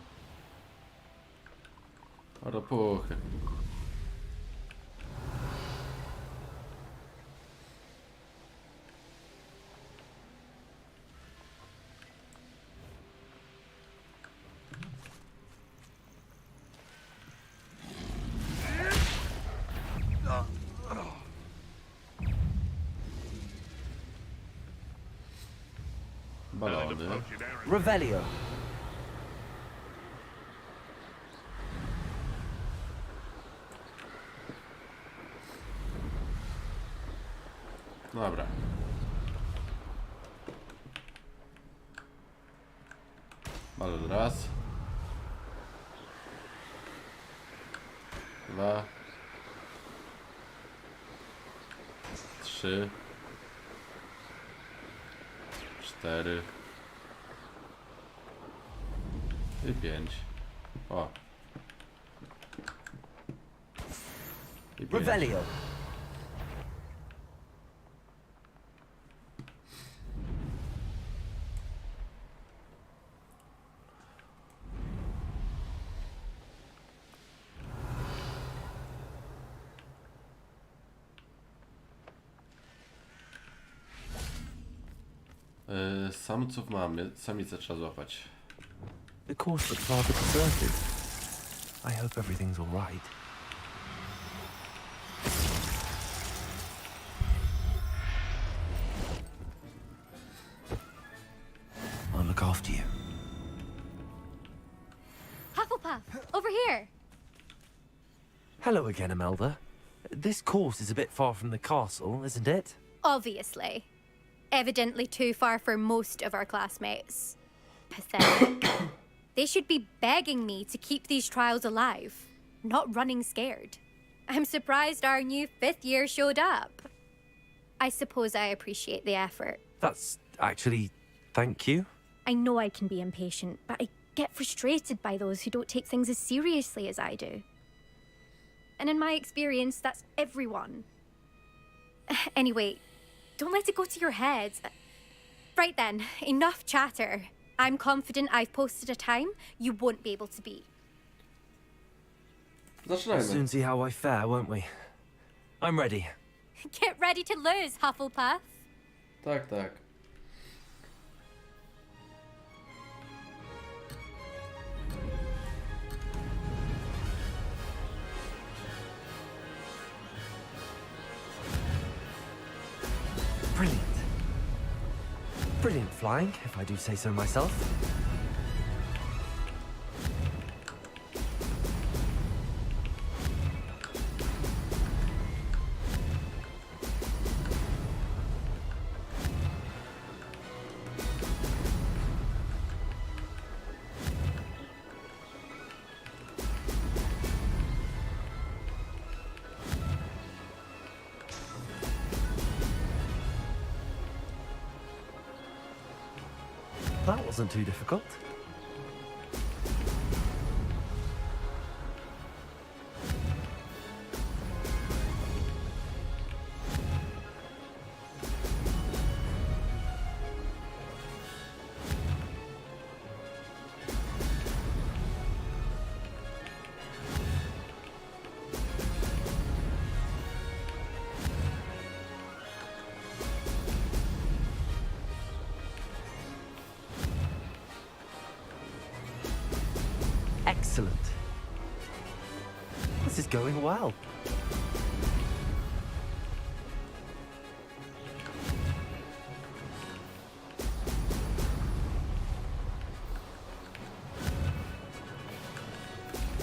[SPEAKER 1] Ropuchy. Balony.
[SPEAKER 4] Revelio.
[SPEAKER 1] Dobra. Balon raz. 2. 3. 4. I 5. O. I 5.
[SPEAKER 4] Revelio.
[SPEAKER 1] Samców mamy, samice trzeba złapać.
[SPEAKER 4] The course looks rather deserted. I hope everything's all right. I'll look after you.
[SPEAKER 23] Hufflepuff, over here.
[SPEAKER 4] Hello again, Imelda. This course is a bit far from the castle, isn't it?
[SPEAKER 8] Obviously. Evidently too far for most of our classmates. Pathetic. They should be begging me to keep these trials alive, not running scared. I'm surprised our new 5th year showed up. I suppose I appreciate the effort.
[SPEAKER 4] That's actually... thank you.
[SPEAKER 8] I know I can be impatient, but I get frustrated by those who don't take things as seriously as I do. And in my experience, that's everyone. Anyway, don't let it go to your head. Right then, enough chatter. I'm confident I've posted a time you won't be able to beat.
[SPEAKER 4] We'll soon see how I fare, won't we? I'm ready.
[SPEAKER 8] Get ready to lose, Hufflepuff.
[SPEAKER 1] Tak, tak.
[SPEAKER 4] Brilliant. Brilliant flying, if I do say so myself. That wasn't too difficult. Excellent. This is going well.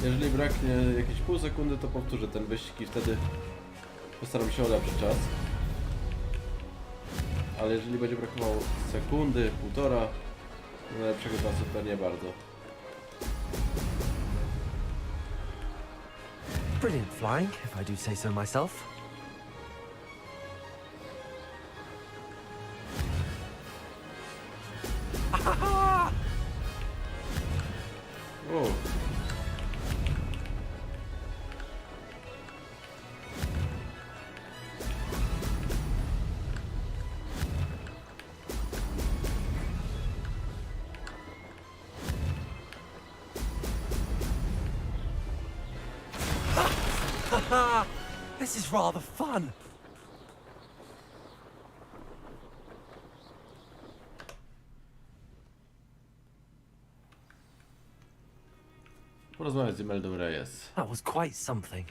[SPEAKER 1] Jeżeli braknie jakieś pół sekundy, to powtórzę ten wyścig i wtedy postaram się o lepszy czas. Ale jeżeli będzie brakowało sekundy, półtora, lepszego czasu to nie bardzo.
[SPEAKER 4] Brilliant flying, if I do say so myself.
[SPEAKER 1] O.
[SPEAKER 4] This is rather fun.
[SPEAKER 1] Porozmawiać z Imeldą Reyes.
[SPEAKER 4] That was quite something.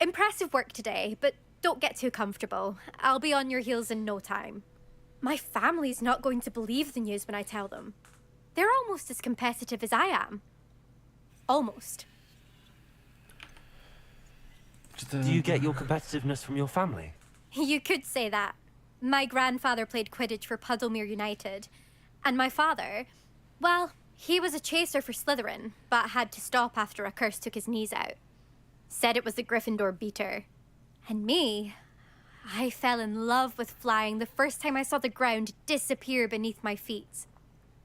[SPEAKER 8] Impressive work today, but don't get too comfortable. I'll be on your heels in no time. My family's not going to believe the news when I tell them. They're almost as competitive as I am. Almost.
[SPEAKER 4] Do you get your competitiveness from your family?
[SPEAKER 8] You could say that. My grandfather played Quidditch for Puddlemere United. And my father, well, he was a chaser for Slytherin, but had to stop after a curse took his knees out. Said it was the Gryffindor beater. And me, I fell in love with flying the first time I saw the ground disappear beneath my feet.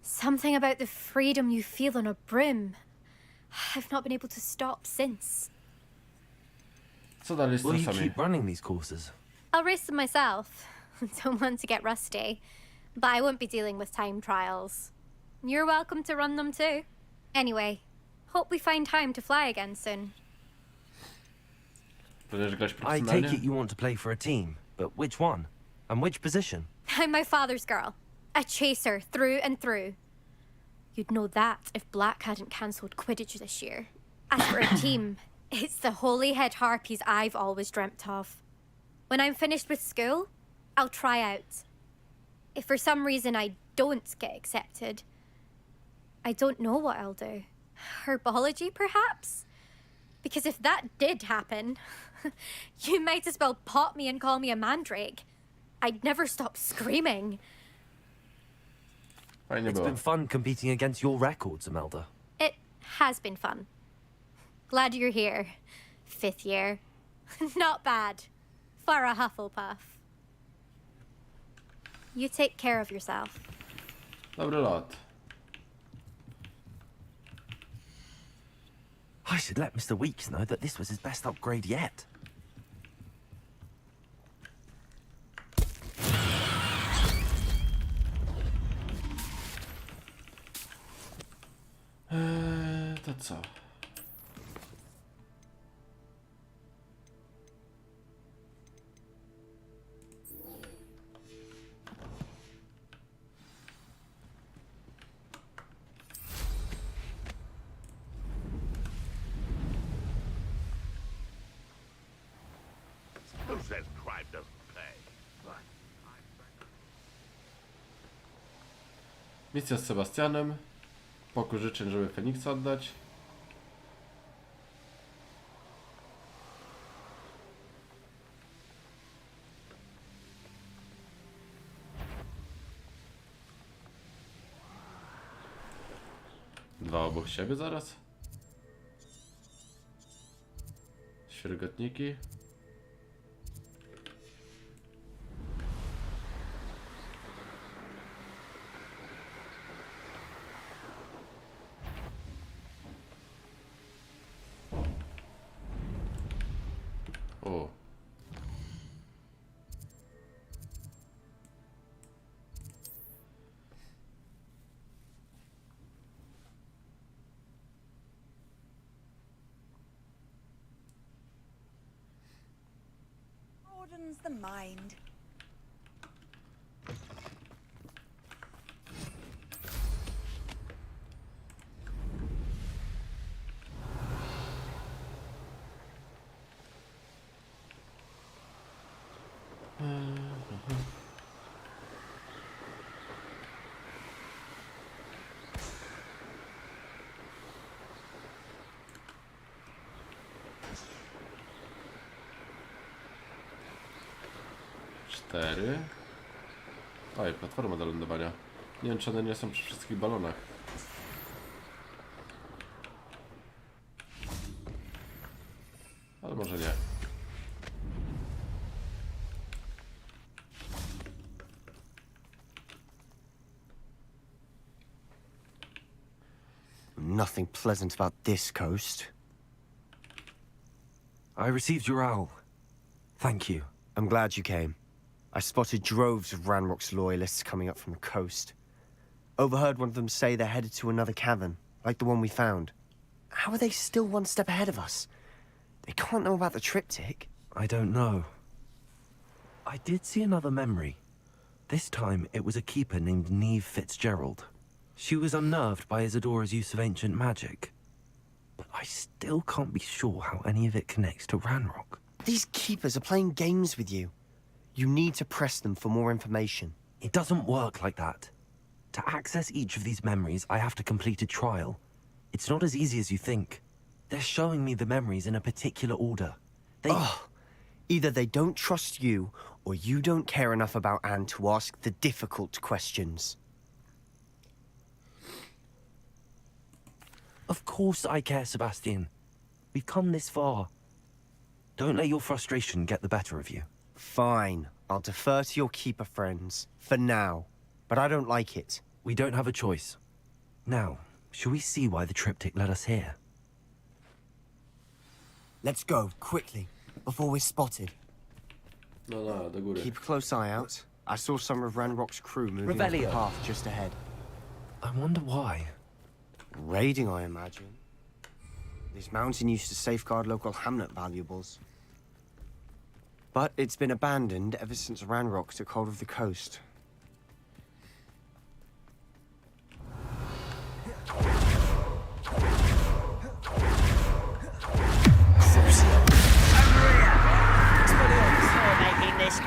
[SPEAKER 8] Something about the freedom you feel on a broom. I've not been able to stop since.
[SPEAKER 1] Co dalej z
[SPEAKER 4] Will you
[SPEAKER 1] trasami?
[SPEAKER 4] keep running these courses?
[SPEAKER 8] I'll race them myself. Don't want to get rusty. But I won't be dealing with time trials. You're welcome to run them too. Anyway, hope we find time to fly again soon.
[SPEAKER 1] Będziesz grać
[SPEAKER 4] I
[SPEAKER 1] profesjonalnie?
[SPEAKER 4] take it you want to play for a team, but which one? And which position?
[SPEAKER 8] I'm my father's girl. A chaser through and through. You'd know that if Black hadn't cancelled Quidditch this year. As for a team, it's the holy-head harpies I've always dreamt of. When I'm finished with school, I'll try out. If for some reason I don't get accepted, I don't know what I'll do. Herbology, perhaps? Because if that did happen, you might as well pop me and call me a mandrake. I'd never stop screaming.
[SPEAKER 4] It's been fun competing against your records, Imelda.
[SPEAKER 8] It has been fun. Glad you're here. 5th year. Not bad. For a Hufflepuff. You take care of yourself.
[SPEAKER 1] Dobry lot.
[SPEAKER 4] I should let Mr. Weeks know that this was his best upgrade yet.
[SPEAKER 1] To co?
[SPEAKER 10] Who says crime doesn't pay?
[SPEAKER 1] Misja z Sebastianem. Pokój życzeń, żeby Feniksa oddać. Dwa obok siebie zaraz. Świergotniki. O.
[SPEAKER 16] Broadens the mind.
[SPEAKER 1] Cztery. Oj, platforma do lądowania. Nie wiem, czy one nie są przy wszystkich balonach. Ale może nie.
[SPEAKER 12] Nothing pleasant about this coast.
[SPEAKER 4] I received your owl. Thank you.
[SPEAKER 12] I'm glad you came. I spotted droves of Ranrock's loyalists coming up from the coast. Overheard one of them say they're headed to another cavern, like the one we found. How are they still one step ahead of us? They can't know about the triptych.
[SPEAKER 4] I don't know. I did see another memory. This time, it was a keeper named Neve Fitzgerald. She was unnerved by Isadora's use of ancient magic. But I still can't be sure how any of it connects to Ranrock.
[SPEAKER 12] These keepers are playing games with you. You need to press them for more information.
[SPEAKER 4] It doesn't work like that. To access each of these memories, I have to complete a trial. It's not as easy as you think. They're showing me the memories in a particular order.
[SPEAKER 12] Either they don't trust you, or you don't care enough about Anne to ask the difficult questions.
[SPEAKER 4] Of course I care, Sebastian. We've come this far. Don't let your frustration get the better of you.
[SPEAKER 12] Fine. I'll defer to your keeper friends. For now. But I don't like it.
[SPEAKER 4] We don't have a choice. Now, shall we see why the triptych led us here?
[SPEAKER 12] Let's go, quickly, before we're spotted.
[SPEAKER 1] No, do góry.
[SPEAKER 12] Keep a close eye out. I saw some of Ranrock's crew moving off the path just ahead.
[SPEAKER 4] I wonder why.
[SPEAKER 12] Raiding, I imagine. This mountain used to safeguard local hamlet valuables. But it's been abandoned ever since Ranrock took hold of the coast.
[SPEAKER 5] Making this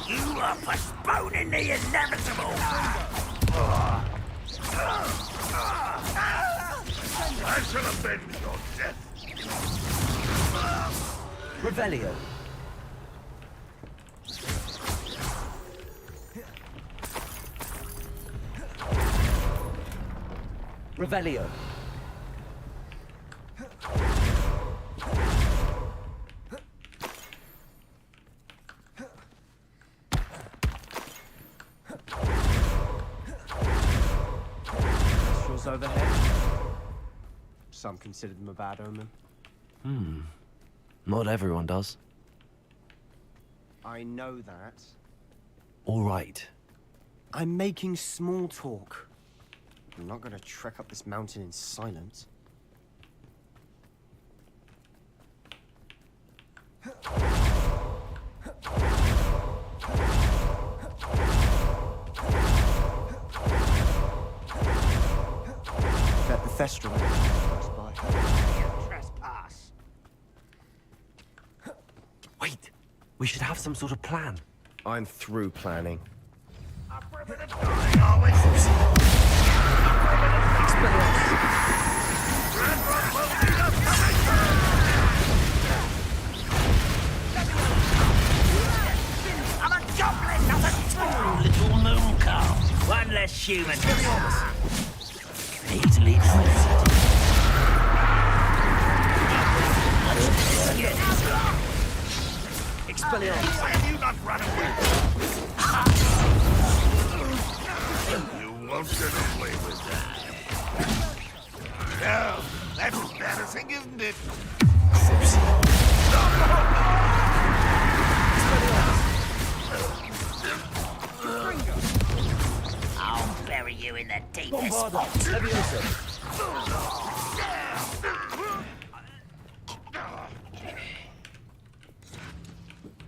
[SPEAKER 5] You are postponing the inevitable!
[SPEAKER 10] I shall avenge your death.
[SPEAKER 5] Revelio. Revelio.
[SPEAKER 12] Kestrels overhead. Some consider them a bad omen.
[SPEAKER 4] Not everyone does.
[SPEAKER 12] I know that.
[SPEAKER 4] All right.
[SPEAKER 12] I'm making small talk. I'm not gonna trek up this mountain in silence. Bet the Thestral close by.
[SPEAKER 5] Trespass.
[SPEAKER 4] Wait. We should have some sort of plan.
[SPEAKER 12] I'm through planning.
[SPEAKER 5] I'm a goblin, not a tall little moon cow. One less human. Easily defeated. Expelliarmus.
[SPEAKER 10] Why have you not run away? You won't get away with that. No, that's embarrassing, isn't it?
[SPEAKER 5] I'll bury you in the deepest spot.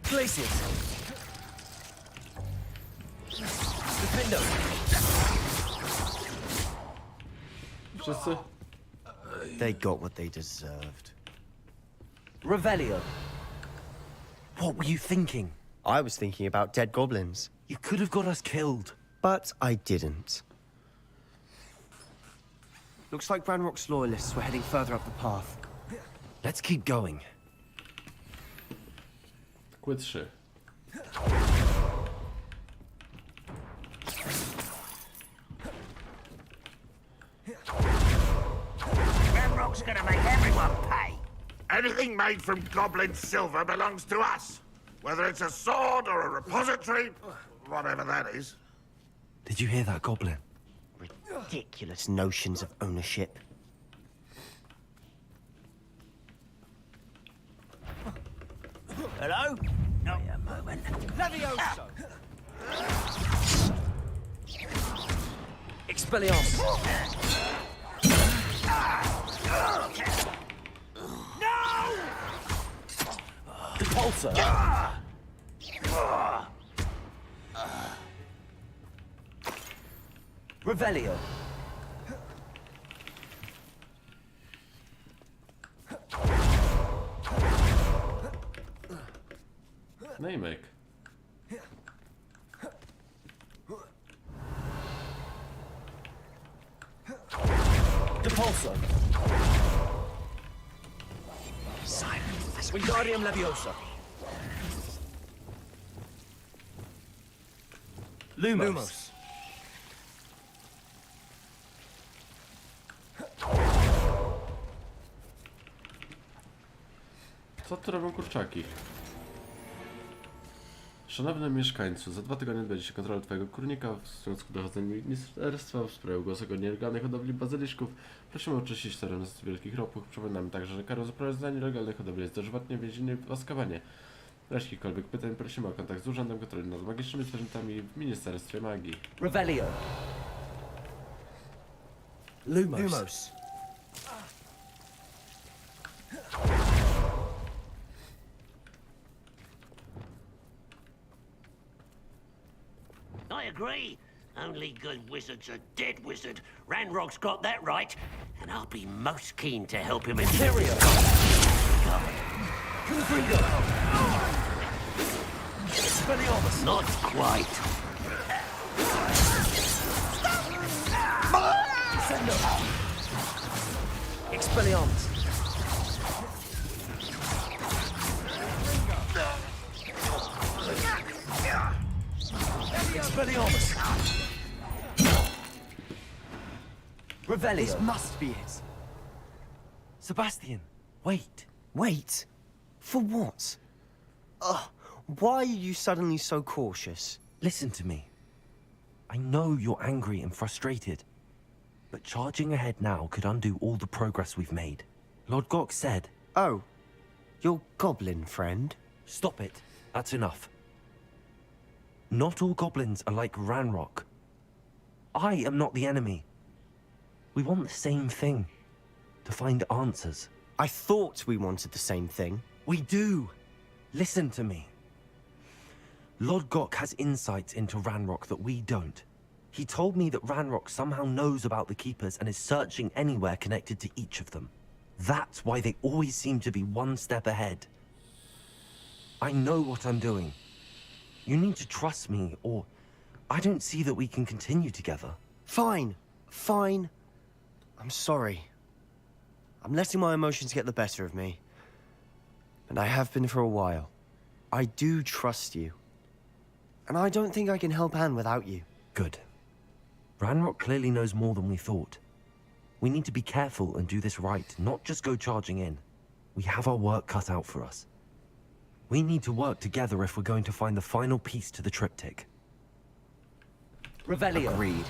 [SPEAKER 5] Places. Defendo.
[SPEAKER 1] Wszyscy?
[SPEAKER 12] They got what they deserved.
[SPEAKER 5] Revelio.
[SPEAKER 4] What were you thinking?
[SPEAKER 12] I was thinking about dead goblins.
[SPEAKER 4] You could have got us killed.
[SPEAKER 12] But I didn't. Looks like Ranrock's loyalists were heading further up the path.
[SPEAKER 4] Let's keep going.
[SPEAKER 1] Kły 3.
[SPEAKER 5] Ranrock's gonna make everyone pay.
[SPEAKER 10] Anything made from goblin silver belongs to us. Whether it's a sword or a repository, whatever that is.
[SPEAKER 4] Did you hear that, Goblin?
[SPEAKER 12] Ridiculous notions of ownership.
[SPEAKER 5] Hello? moment.
[SPEAKER 9] Levioso! Expelliarmus!
[SPEAKER 5] No!
[SPEAKER 9] Repulsor! Revelio!
[SPEAKER 1] Neymek.
[SPEAKER 9] Repulsor!
[SPEAKER 5] Silence.
[SPEAKER 9] Wingardium Leviosa! Lumos!
[SPEAKER 1] Co tu robią kurczaki? Szanowny mieszkańcu, za 2 tygodnie będzie się kontrola twojego kurnika w związku z dochodzeniem ministerstwa w sprawie ogłoszonego nielegalnej hodowli bazyliszków. Prosimy oczyścić teren z wielkich ropów. Przypominamy także, że karą za prowadzenie nielegalnej hodowli jest dożywotnie więzienie i łaskawanie. Resztę jakichkolwiek pytań prosimy o kontakt z Urzędem Kontroli nad Magicznymi Zwierzętami w Ministerstwie Magii.
[SPEAKER 9] Revelio! Lumos!
[SPEAKER 11] I agree. Only good wizards are dead wizard. Ranrock's got that right, and I'll be most keen to help him in
[SPEAKER 9] Imperio! Confringo! Expelliarmus!
[SPEAKER 11] Not quite.
[SPEAKER 9] Descendo! Expelliarmus! Expelliarmus! Revelio!
[SPEAKER 12] This must be it. Sebastian, wait. Wait? For what? Ugh, why are you suddenly so cautious?
[SPEAKER 4] Listen to me. I know you're angry and frustrated, but charging ahead now could undo all the progress we've made. Lord Gok said...
[SPEAKER 12] Oh, your goblin friend?
[SPEAKER 4] Stop it. That's enough. Not all goblins are like Ranrock. I am not the enemy. We want the same thing. To find answers.
[SPEAKER 12] I thought we wanted the same thing.
[SPEAKER 4] We do. Listen to me. Lord Gok has insights into Ranrock that we don't. He told me that Ranrock somehow knows about the Keepers and is searching anywhere connected to each of them. That's why they always seem to be one step ahead. I know what I'm doing. You need to trust me, or I don't see that we can continue together.
[SPEAKER 12] Fine. Fine. I'm sorry. I'm letting my emotions get the better of me. And I have been for a while. I do trust you. And I don't think I can help Anne without you.
[SPEAKER 4] Good. Ranrock clearly knows more than we thought. We need to be careful and do this right, not just go charging in. We have our work cut out for us. We need to work together if we're going to find the final piece to the triptych.
[SPEAKER 9] Revelio!
[SPEAKER 12] Agreed.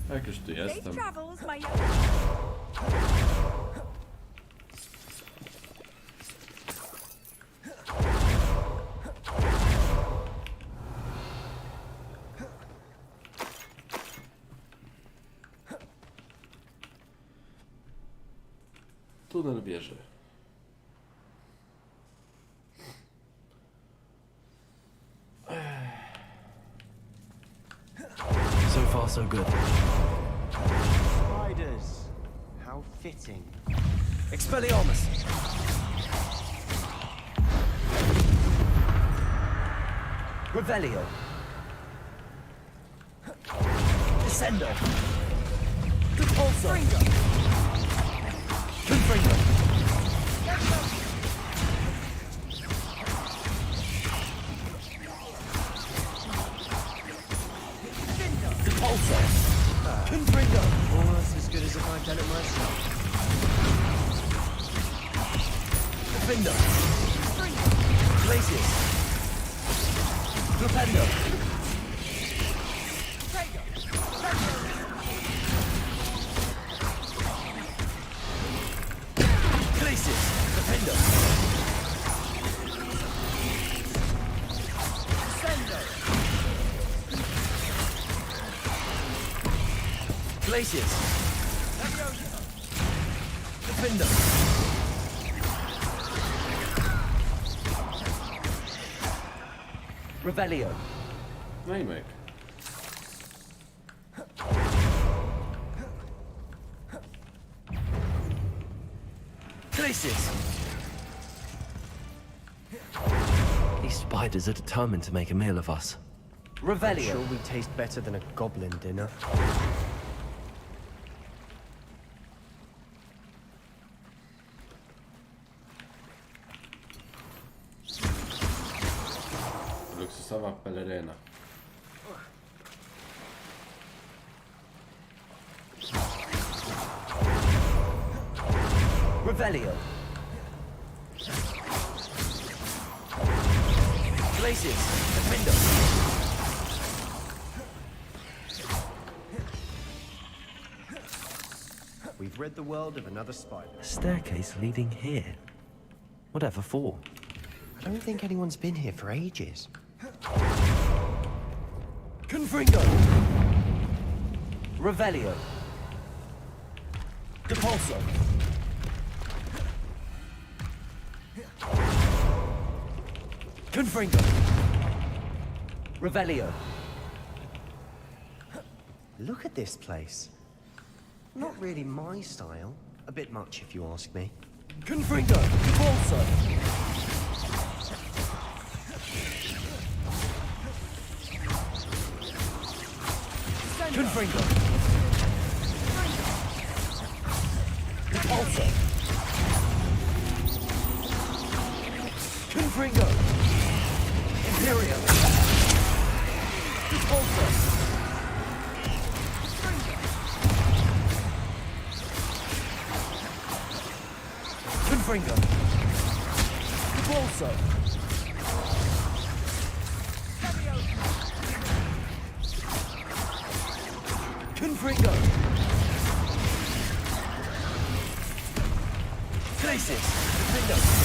[SPEAKER 1] Jak już tu jestem. Tunel wieży.
[SPEAKER 9] So far, so good.
[SPEAKER 12] Spiders. How fitting.
[SPEAKER 9] Expelliarmus! Revelio! Descendo! Repulsor! Confringo! Repulsor! Confringo!
[SPEAKER 12] Almost as good as if I'd done it myself.
[SPEAKER 9] Defender! Glacius! Flipendo!
[SPEAKER 5] Places. Defender. Revelio.
[SPEAKER 1] No i myk.
[SPEAKER 5] Places.
[SPEAKER 9] These spiders are determined to make a meal of us.
[SPEAKER 5] Revelio.
[SPEAKER 12] Sure we taste better than a goblin dinner.
[SPEAKER 1] Luksusowa peleryna.
[SPEAKER 5] Revelio. Places. Defender.
[SPEAKER 12] We've rid the world of another spider.
[SPEAKER 9] A staircase leading here. Whatever for?
[SPEAKER 12] I don't think anyone's been here for ages.
[SPEAKER 5] Confringo. Revelio. Depulso. Confringo. Revelio.
[SPEAKER 12] Look at this place. Not really my style. A bit much if you ask me.
[SPEAKER 5] Confringo. Depulso. Confringo. Depulso. Confringo. Imperial. Depulso. Confringo. Depulso. Confringo. Places. Confringo.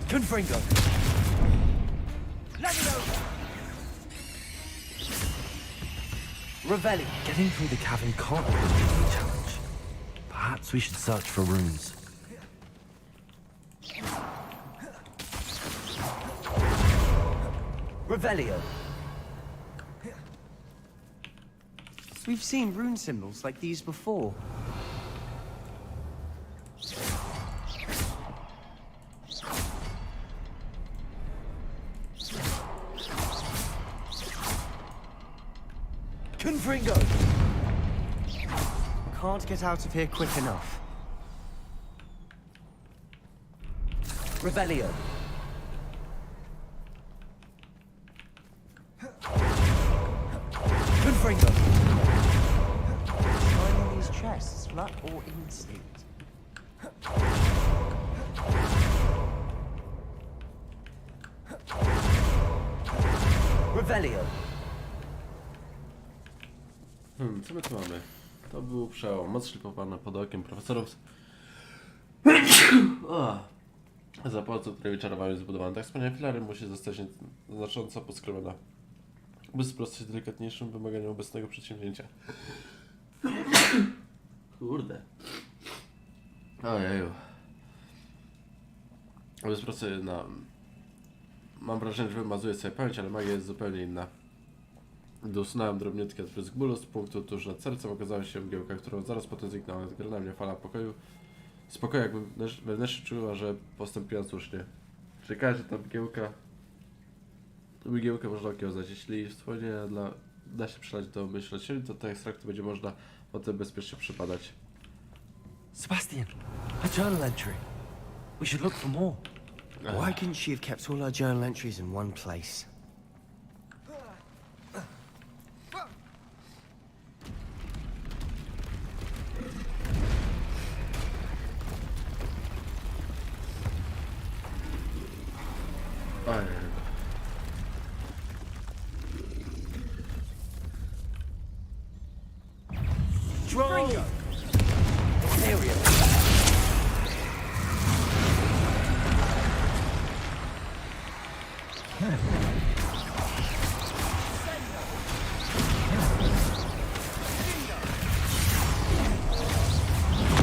[SPEAKER 5] Confringo. Revelli.
[SPEAKER 9] Getting through the cavern can't be a challenge. Perhaps we should search for runes.
[SPEAKER 5] Revelio.
[SPEAKER 12] We've seen rune symbols like these before.
[SPEAKER 5] Confringo.
[SPEAKER 12] Can't get out of here quick enough.
[SPEAKER 5] Revelio. Confringo.
[SPEAKER 12] Finding these chests, luck or instinct?
[SPEAKER 5] Revelio.
[SPEAKER 1] Co my tu mamy? To był przełom. Moc szlifowana pod okiem profesorów. Za pomocą której wyczarowanie zbudowany tak wspaniałe filary musi zostać znacząco podskrobiona, by sprostać delikatniejszym wymaganiom obecnego przedsięwzięcia. Kurde. Ojeju. Aby sprostać Mam wrażenie, że wymazuję sobie pamięć, ale magia jest zupełnie inna. Gdy usunąłem drobniutki odprysk bólu z punktu tuż nad sercem, okazała się mgiełka, którą zaraz potem zniknęła. Zgra na mnie fala spokoju, jakbym wewnętrznie czuła, że postąpiłam słusznie. Czyli każda ta mgiełkę można okiełzać. Jeśli wspomnienia da się przelać do myśli od siebie, to te ekstrakty będzie można potem bezpiecznie przepadać.
[SPEAKER 9] Sebastian, a journal entry.
[SPEAKER 12] We should look for more. Why couldn't she have kept all her journal entries in one place?
[SPEAKER 5] Draw! Area.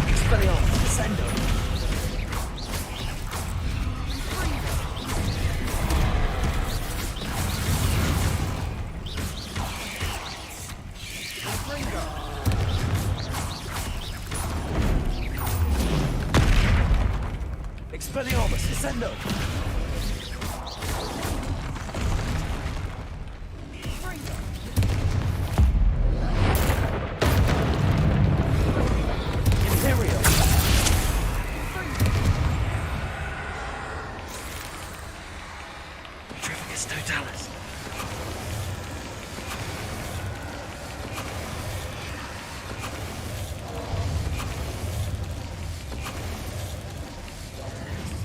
[SPEAKER 5] Expelliarmus, Sendo. Expelliarmus, Sendo.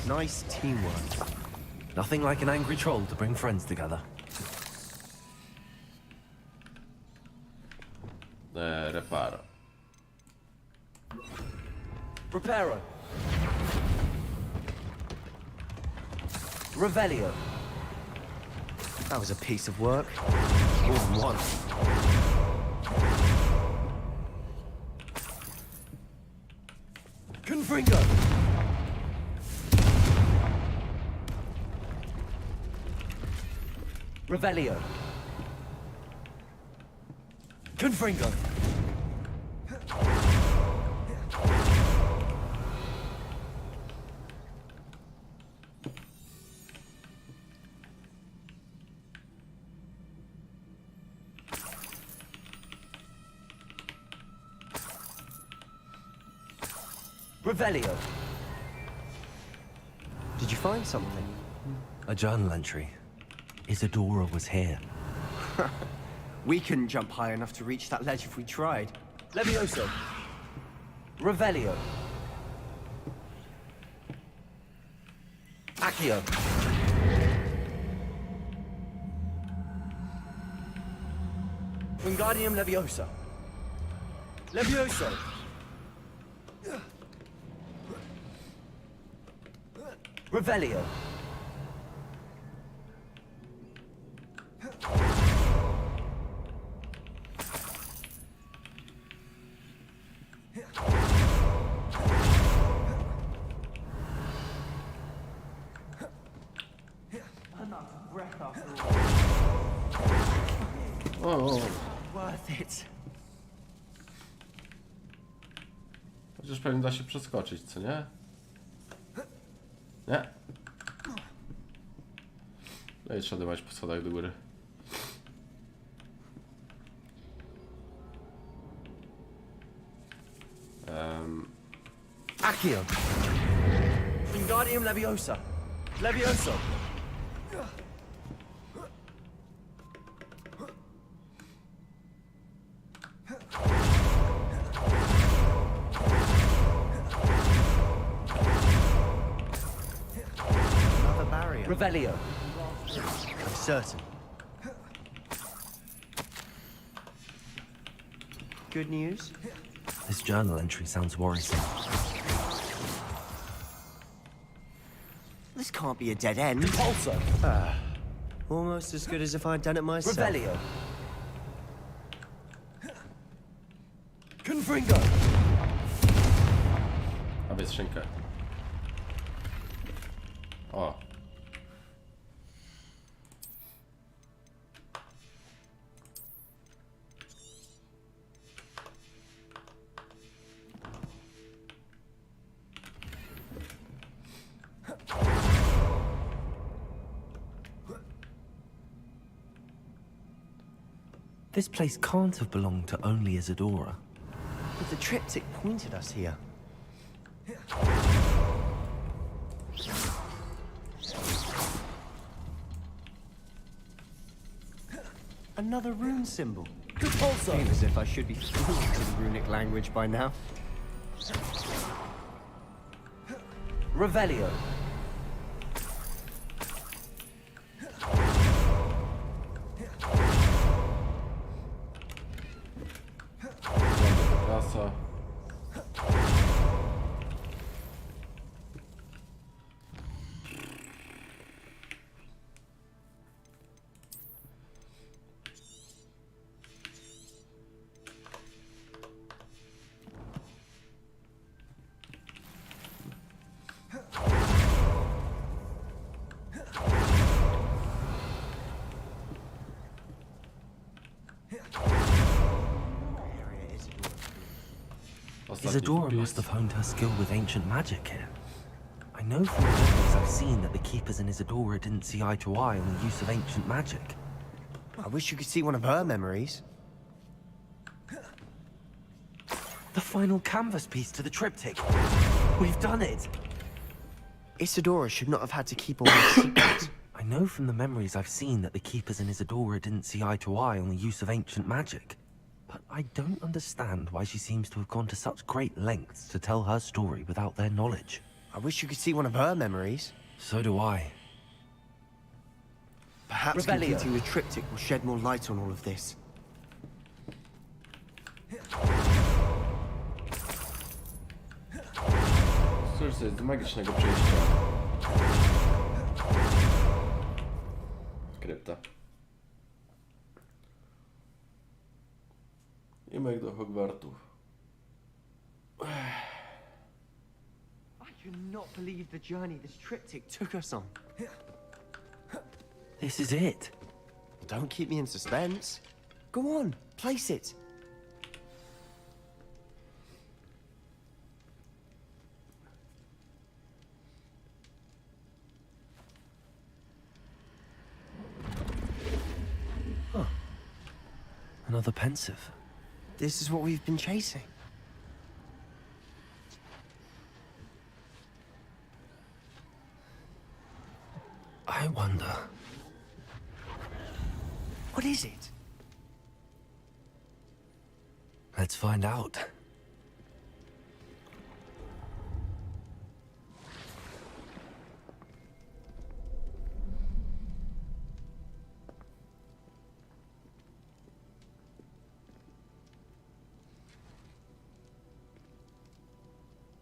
[SPEAKER 12] Nice teamwork.
[SPEAKER 4] Nothing like an angry troll to bring friends together.
[SPEAKER 1] Reparo.
[SPEAKER 5] Reparo. Revelio.
[SPEAKER 12] That was a piece of work. More than one.
[SPEAKER 5] Confringo. Revelio. Confringo. Revelio.
[SPEAKER 12] Did you find something?
[SPEAKER 4] A journal entry. Isadora was here.
[SPEAKER 12] We couldn't jump high enough to reach that ledge if we tried.
[SPEAKER 5] Levioso. Revelio. Accio. Wingardium Leviosa. Levioso. Revelio.
[SPEAKER 1] O.
[SPEAKER 5] Worth it.
[SPEAKER 1] Chociaż pewnie da się przeskoczyć, co nie? Nie. No i trzeba dymać po schodach do góry.
[SPEAKER 5] Accio. Wingardium Leviosa. Levioso.
[SPEAKER 12] Another barrier.
[SPEAKER 5] Revelio.
[SPEAKER 12] I'm certain. Good news?
[SPEAKER 4] This journal entry sounds worrisome.
[SPEAKER 12] This can't be a dead end.
[SPEAKER 5] Repulsor.
[SPEAKER 12] Almost as good as if I'd done it myself.
[SPEAKER 5] Revelio. Confringo.
[SPEAKER 1] A więc szynkę. O.
[SPEAKER 4] This place can't have belonged to only Isadora.
[SPEAKER 12] But the triptych pointed us here. Another rune symbol.
[SPEAKER 9] Also,
[SPEAKER 12] Feel as if I should be fluent in runic language by now. Revelio.
[SPEAKER 1] Kasa.
[SPEAKER 4] Isadora must have honed her skill with ancient magic here. I know from the memories I've seen that the keepers in Isadora didn't see eye to eye on the use of ancient magic.
[SPEAKER 12] I wish you could see one of her memories.
[SPEAKER 4] The final canvas piece to the triptych. We've done it!
[SPEAKER 12] Isadora should not have had to keep all these secrets.
[SPEAKER 4] I know from the memories I've seen that the keepers in Isadora didn't see eye to eye on the use of ancient magic. But I don't understand why she seems to have gone to such great lengths to tell her story without their knowledge.
[SPEAKER 12] I wish you could see one of her memories.
[SPEAKER 4] So do I.
[SPEAKER 12] Perhaps completing the triptych will shed more light on all of this.
[SPEAKER 1] Cóż, to jest do magicznego przejścia. Krypta. Imek do Hogwartu.
[SPEAKER 12] I cannot believe the journey this triptych took us on.
[SPEAKER 4] This is it.
[SPEAKER 12] Don't keep me in suspense. Go on, place it.
[SPEAKER 4] Huh. Another pensive.
[SPEAKER 12] This is what we've been chasing.
[SPEAKER 4] I wonder.
[SPEAKER 12] What is it?
[SPEAKER 4] Let's find out.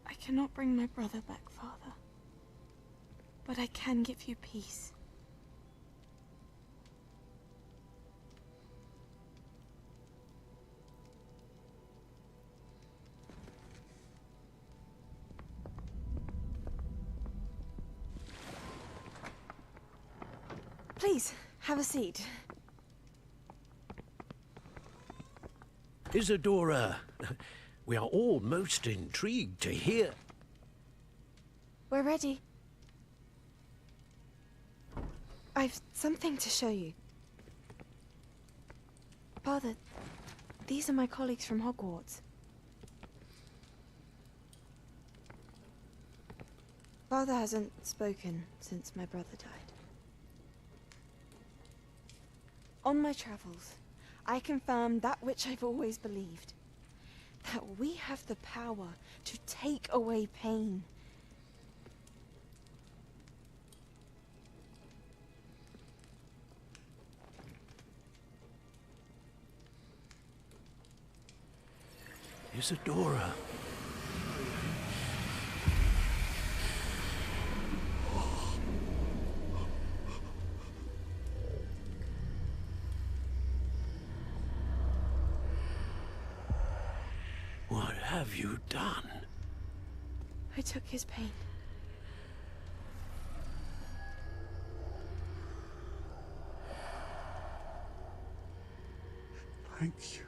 [SPEAKER 24] I cannot bring my brother back, Father. But I can give you peace. Please, have a seat.
[SPEAKER 11] Isadora, we are all most intrigued to hear.
[SPEAKER 24] We're ready. I've something to show you. Father, these are my colleagues from Hogwarts. Father hasn't spoken since my brother died. On my travels, I confirmed that which I've always believed. That we have the power to take away pain.
[SPEAKER 11] Isadora. What have you done?
[SPEAKER 24] I took his pain.
[SPEAKER 10] Thank you.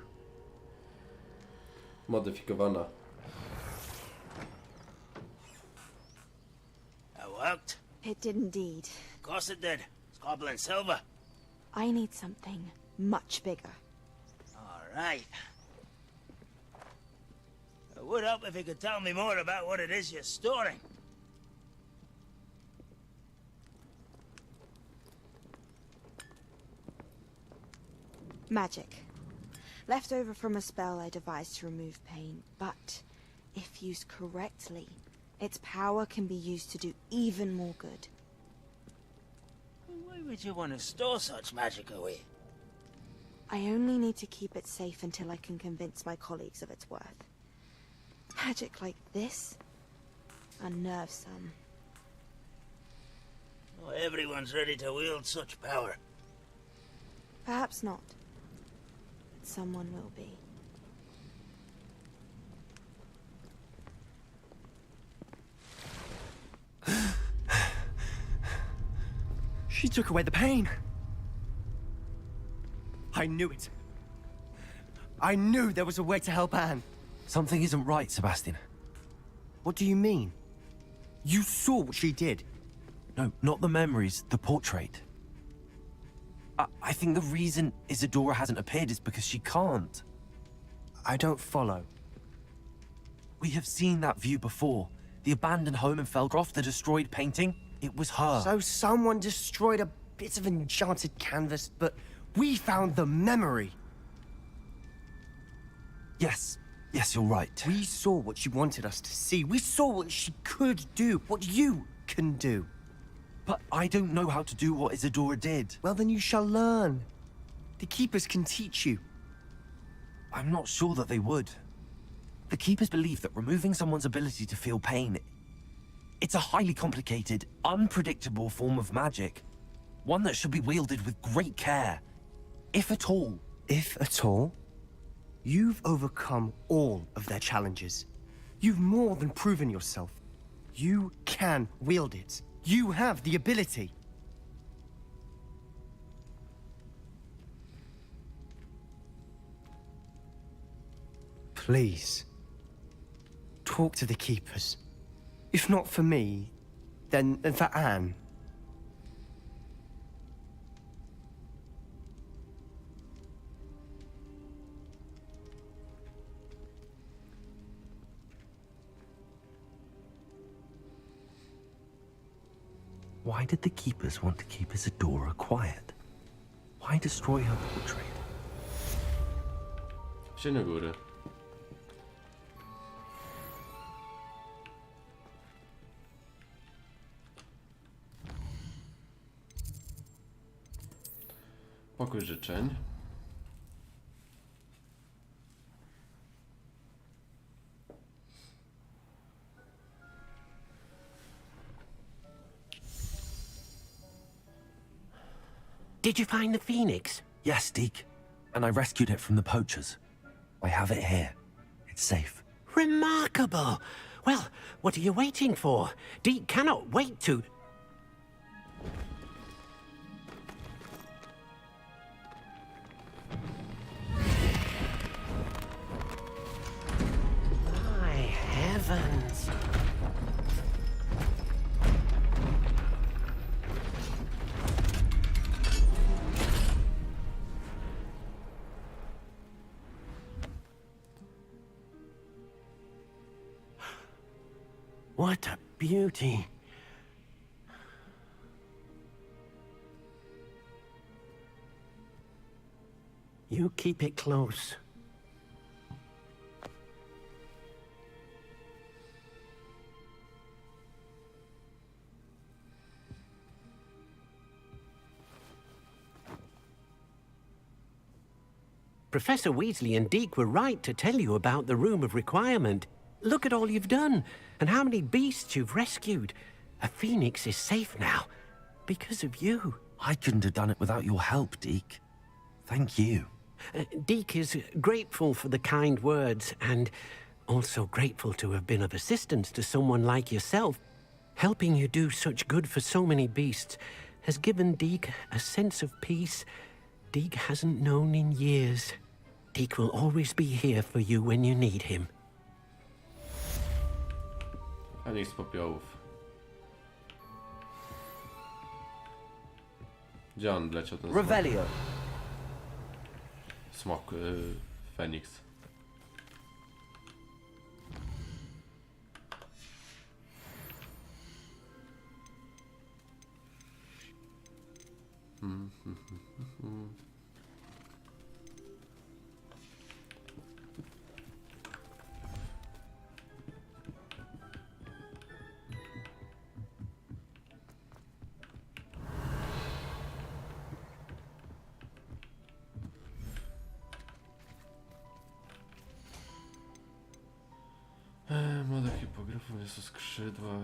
[SPEAKER 1] Modyfikowana.
[SPEAKER 5] That worked?
[SPEAKER 24] It did indeed.
[SPEAKER 5] Of course it did. It's goblin silver.
[SPEAKER 24] I need something much bigger.
[SPEAKER 5] All right. It would help if you could tell me more about what it is you're storing.
[SPEAKER 24] Magic. Left over from a spell I devised to remove pain, but if used correctly, its power can be used to do even more good.
[SPEAKER 5] Why would you want to store such magic away?
[SPEAKER 24] I only need to keep it safe until I can convince my colleagues of its worth. Magic like this unnerves some.
[SPEAKER 5] Not everyone's ready to wield such power.
[SPEAKER 24] Perhaps not. But someone will be.
[SPEAKER 25] She took away the pain. I knew it. I knew there was a way to help Anne.
[SPEAKER 4] Something isn't right, Sebastian.
[SPEAKER 25] What do you mean? You saw what she did.
[SPEAKER 4] No, not the memories, the portrait. I think the reason Isadora hasn't appeared is because she can't.
[SPEAKER 25] I don't follow.
[SPEAKER 4] We have seen that view before. The abandoned home in Felcroft, the destroyed painting. It was her.
[SPEAKER 25] So someone destroyed a bit of enchanted canvas, but we found the memory.
[SPEAKER 4] Yes, you're right.
[SPEAKER 25] We saw what she wanted us to see. We saw what she could do, what you can do.
[SPEAKER 4] But I don't know how to do what Isadora did.
[SPEAKER 25] Well, then you shall learn. The Keepers can teach you.
[SPEAKER 4] I'm not sure that they would. The Keepers believe that removing someone's ability to feel pain, it's a highly complicated, unpredictable form of magic. One that should be wielded with great care. If at all.
[SPEAKER 25] If at all? You've overcome all of their challenges. You've more than proven yourself. You can wield it. You have the ability. Please, talk to the Keepers. If not for me, then for Anne.
[SPEAKER 4] Why did the Keepers want to keep Isadora quiet? Why destroy her portrait?
[SPEAKER 1] Się na górę. Pokój życzeń.
[SPEAKER 11] Did you find the phoenix?
[SPEAKER 4] Yes, Deke. And I rescued it from the poachers. I have it here. It's safe.
[SPEAKER 11] Remarkable! Well, what are you waiting for? Deke cannot wait to... My heavens! What a beauty. You keep it close. Professor Weasley and Deke were right to tell you about the Room of Requirement. Look at all you've done, and how many beasts you've rescued. A phoenix is safe now, because of you.
[SPEAKER 4] I couldn't have done it without your help, Deke. Thank you.
[SPEAKER 11] Deke is grateful for the kind words, and also grateful to have been of assistance to someone like yourself. Helping you do such good for so many beasts has given Deke a sense of peace Deke hasn't known in years. Deke will always be here for you when you need him.
[SPEAKER 1] Feniks popiołów. Gdzie on leciał ten smok?
[SPEAKER 25] Revelio.
[SPEAKER 1] Smok, Feniks. Jest skrzydła.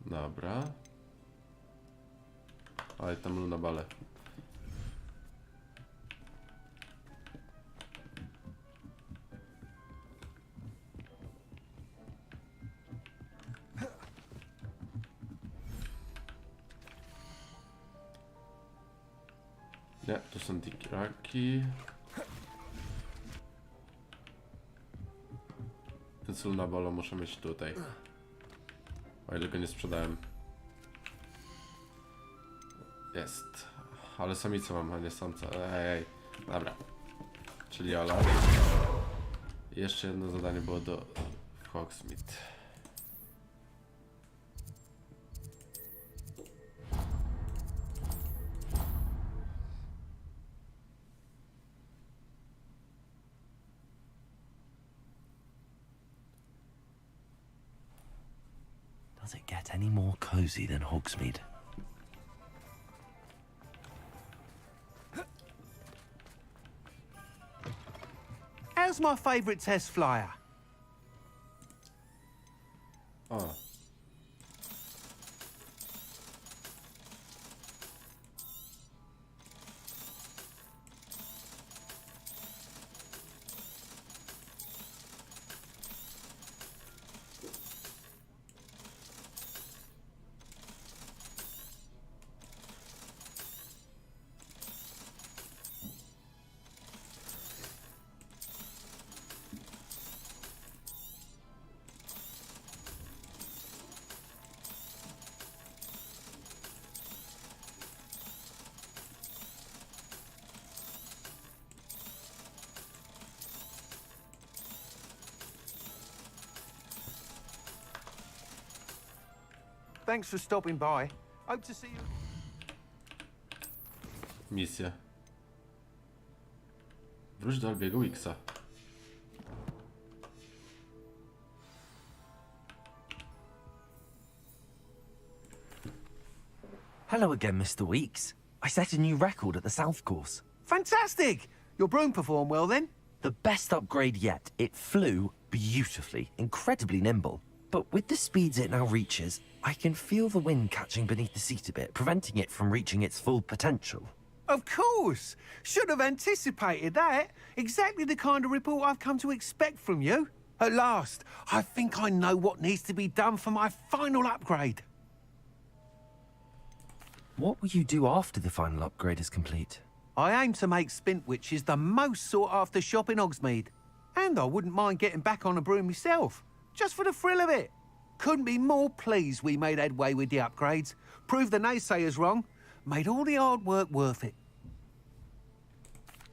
[SPEAKER 1] Dobra. Ale tam Luna bale. Nie, to są Gierki. Ten Luna balo muszę mieć tutaj. O ile go nie sprzedałem. Jest. Ale samice mam, a nie samca. Ej. Dobra. Czyli Ola. I jeszcze jedno zadanie było do Hogsmeade.
[SPEAKER 4] Does it get any more cozy than Hogsmeade?
[SPEAKER 5] How's my favourite test flyer?
[SPEAKER 1] O.
[SPEAKER 5] Thanks for stopping by. Hope to see you.
[SPEAKER 1] Misja. Wróć do Albiego Wixa.
[SPEAKER 4] Hello again, Mr. Weeks. I set a new record at the South Course.
[SPEAKER 5] Fantastic! Your broom performed well then?
[SPEAKER 4] The best upgrade yet. It flew beautifully, incredibly nimble. But with the speeds it now reaches, I can feel the wind catching beneath the seat a bit, preventing it from reaching its full potential.
[SPEAKER 5] Of course! Should have anticipated that. Exactly the kind of report I've come to expect from you. At last, I think I know what needs to be done for my final upgrade.
[SPEAKER 4] What will you do after the final upgrade is complete?
[SPEAKER 5] I aim to make Spintwitches the most sought-after shop in Hogsmeade. And I wouldn't mind getting back on a broom myself, just for the thrill of it. Couldn't be more pleased we made headway with the upgrades. Proved the naysayers wrong. Made all the hard work worth it.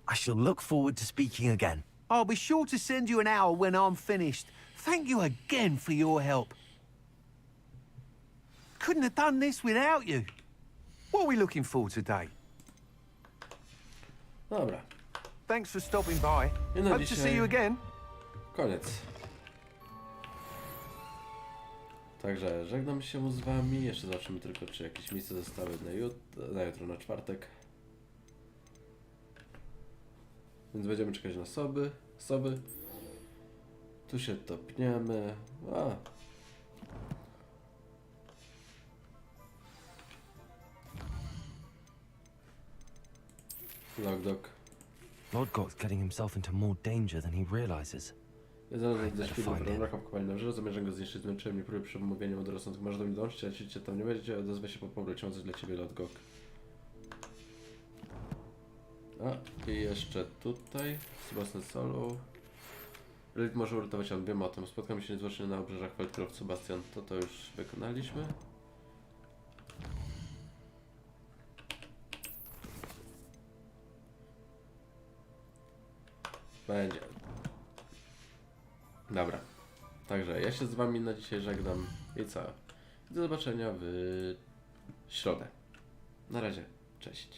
[SPEAKER 4] I shall look forward to speaking again.
[SPEAKER 5] I'll be sure to send you an hour when I'm finished. Thank you again for your help. Couldn't have done this without you. What are we looking for today?
[SPEAKER 1] Dobra.
[SPEAKER 5] Thanks for stopping by. Hope to see you again.
[SPEAKER 1] Koniec. Także żegnam się z wami. Jeszcze zobaczymy tylko, czy jakieś miejsca zostały na jutro, na czwartek. Więc będziemy czekać na soby. Tu się topniemy. Logdog.
[SPEAKER 4] Lodgok's getting himself into more danger than he realizes.
[SPEAKER 1] Jeden ze śpiewu Raka w kopalni na wieżę, zamierzam go zniszczyć, zmęczyłem mnie próby przemówieniem od rosnących. Może do mnie dążyć, ale cię tam nie będzie, odezwę się po powrocie, mam coś dla ciebie, Lodgok. A, i jeszcze tutaj, Sebastian Solo. Relit może uratować, on wiem o tym. Spotkamy się niezwłocznie na obrzeżach Feldcroft, Sebastian. To już wykonaliśmy. Będzie. Dobra. Także ja się z wami na dzisiaj żegnam i co? Do zobaczenia w środę. Na razie. Cześć. Cześć.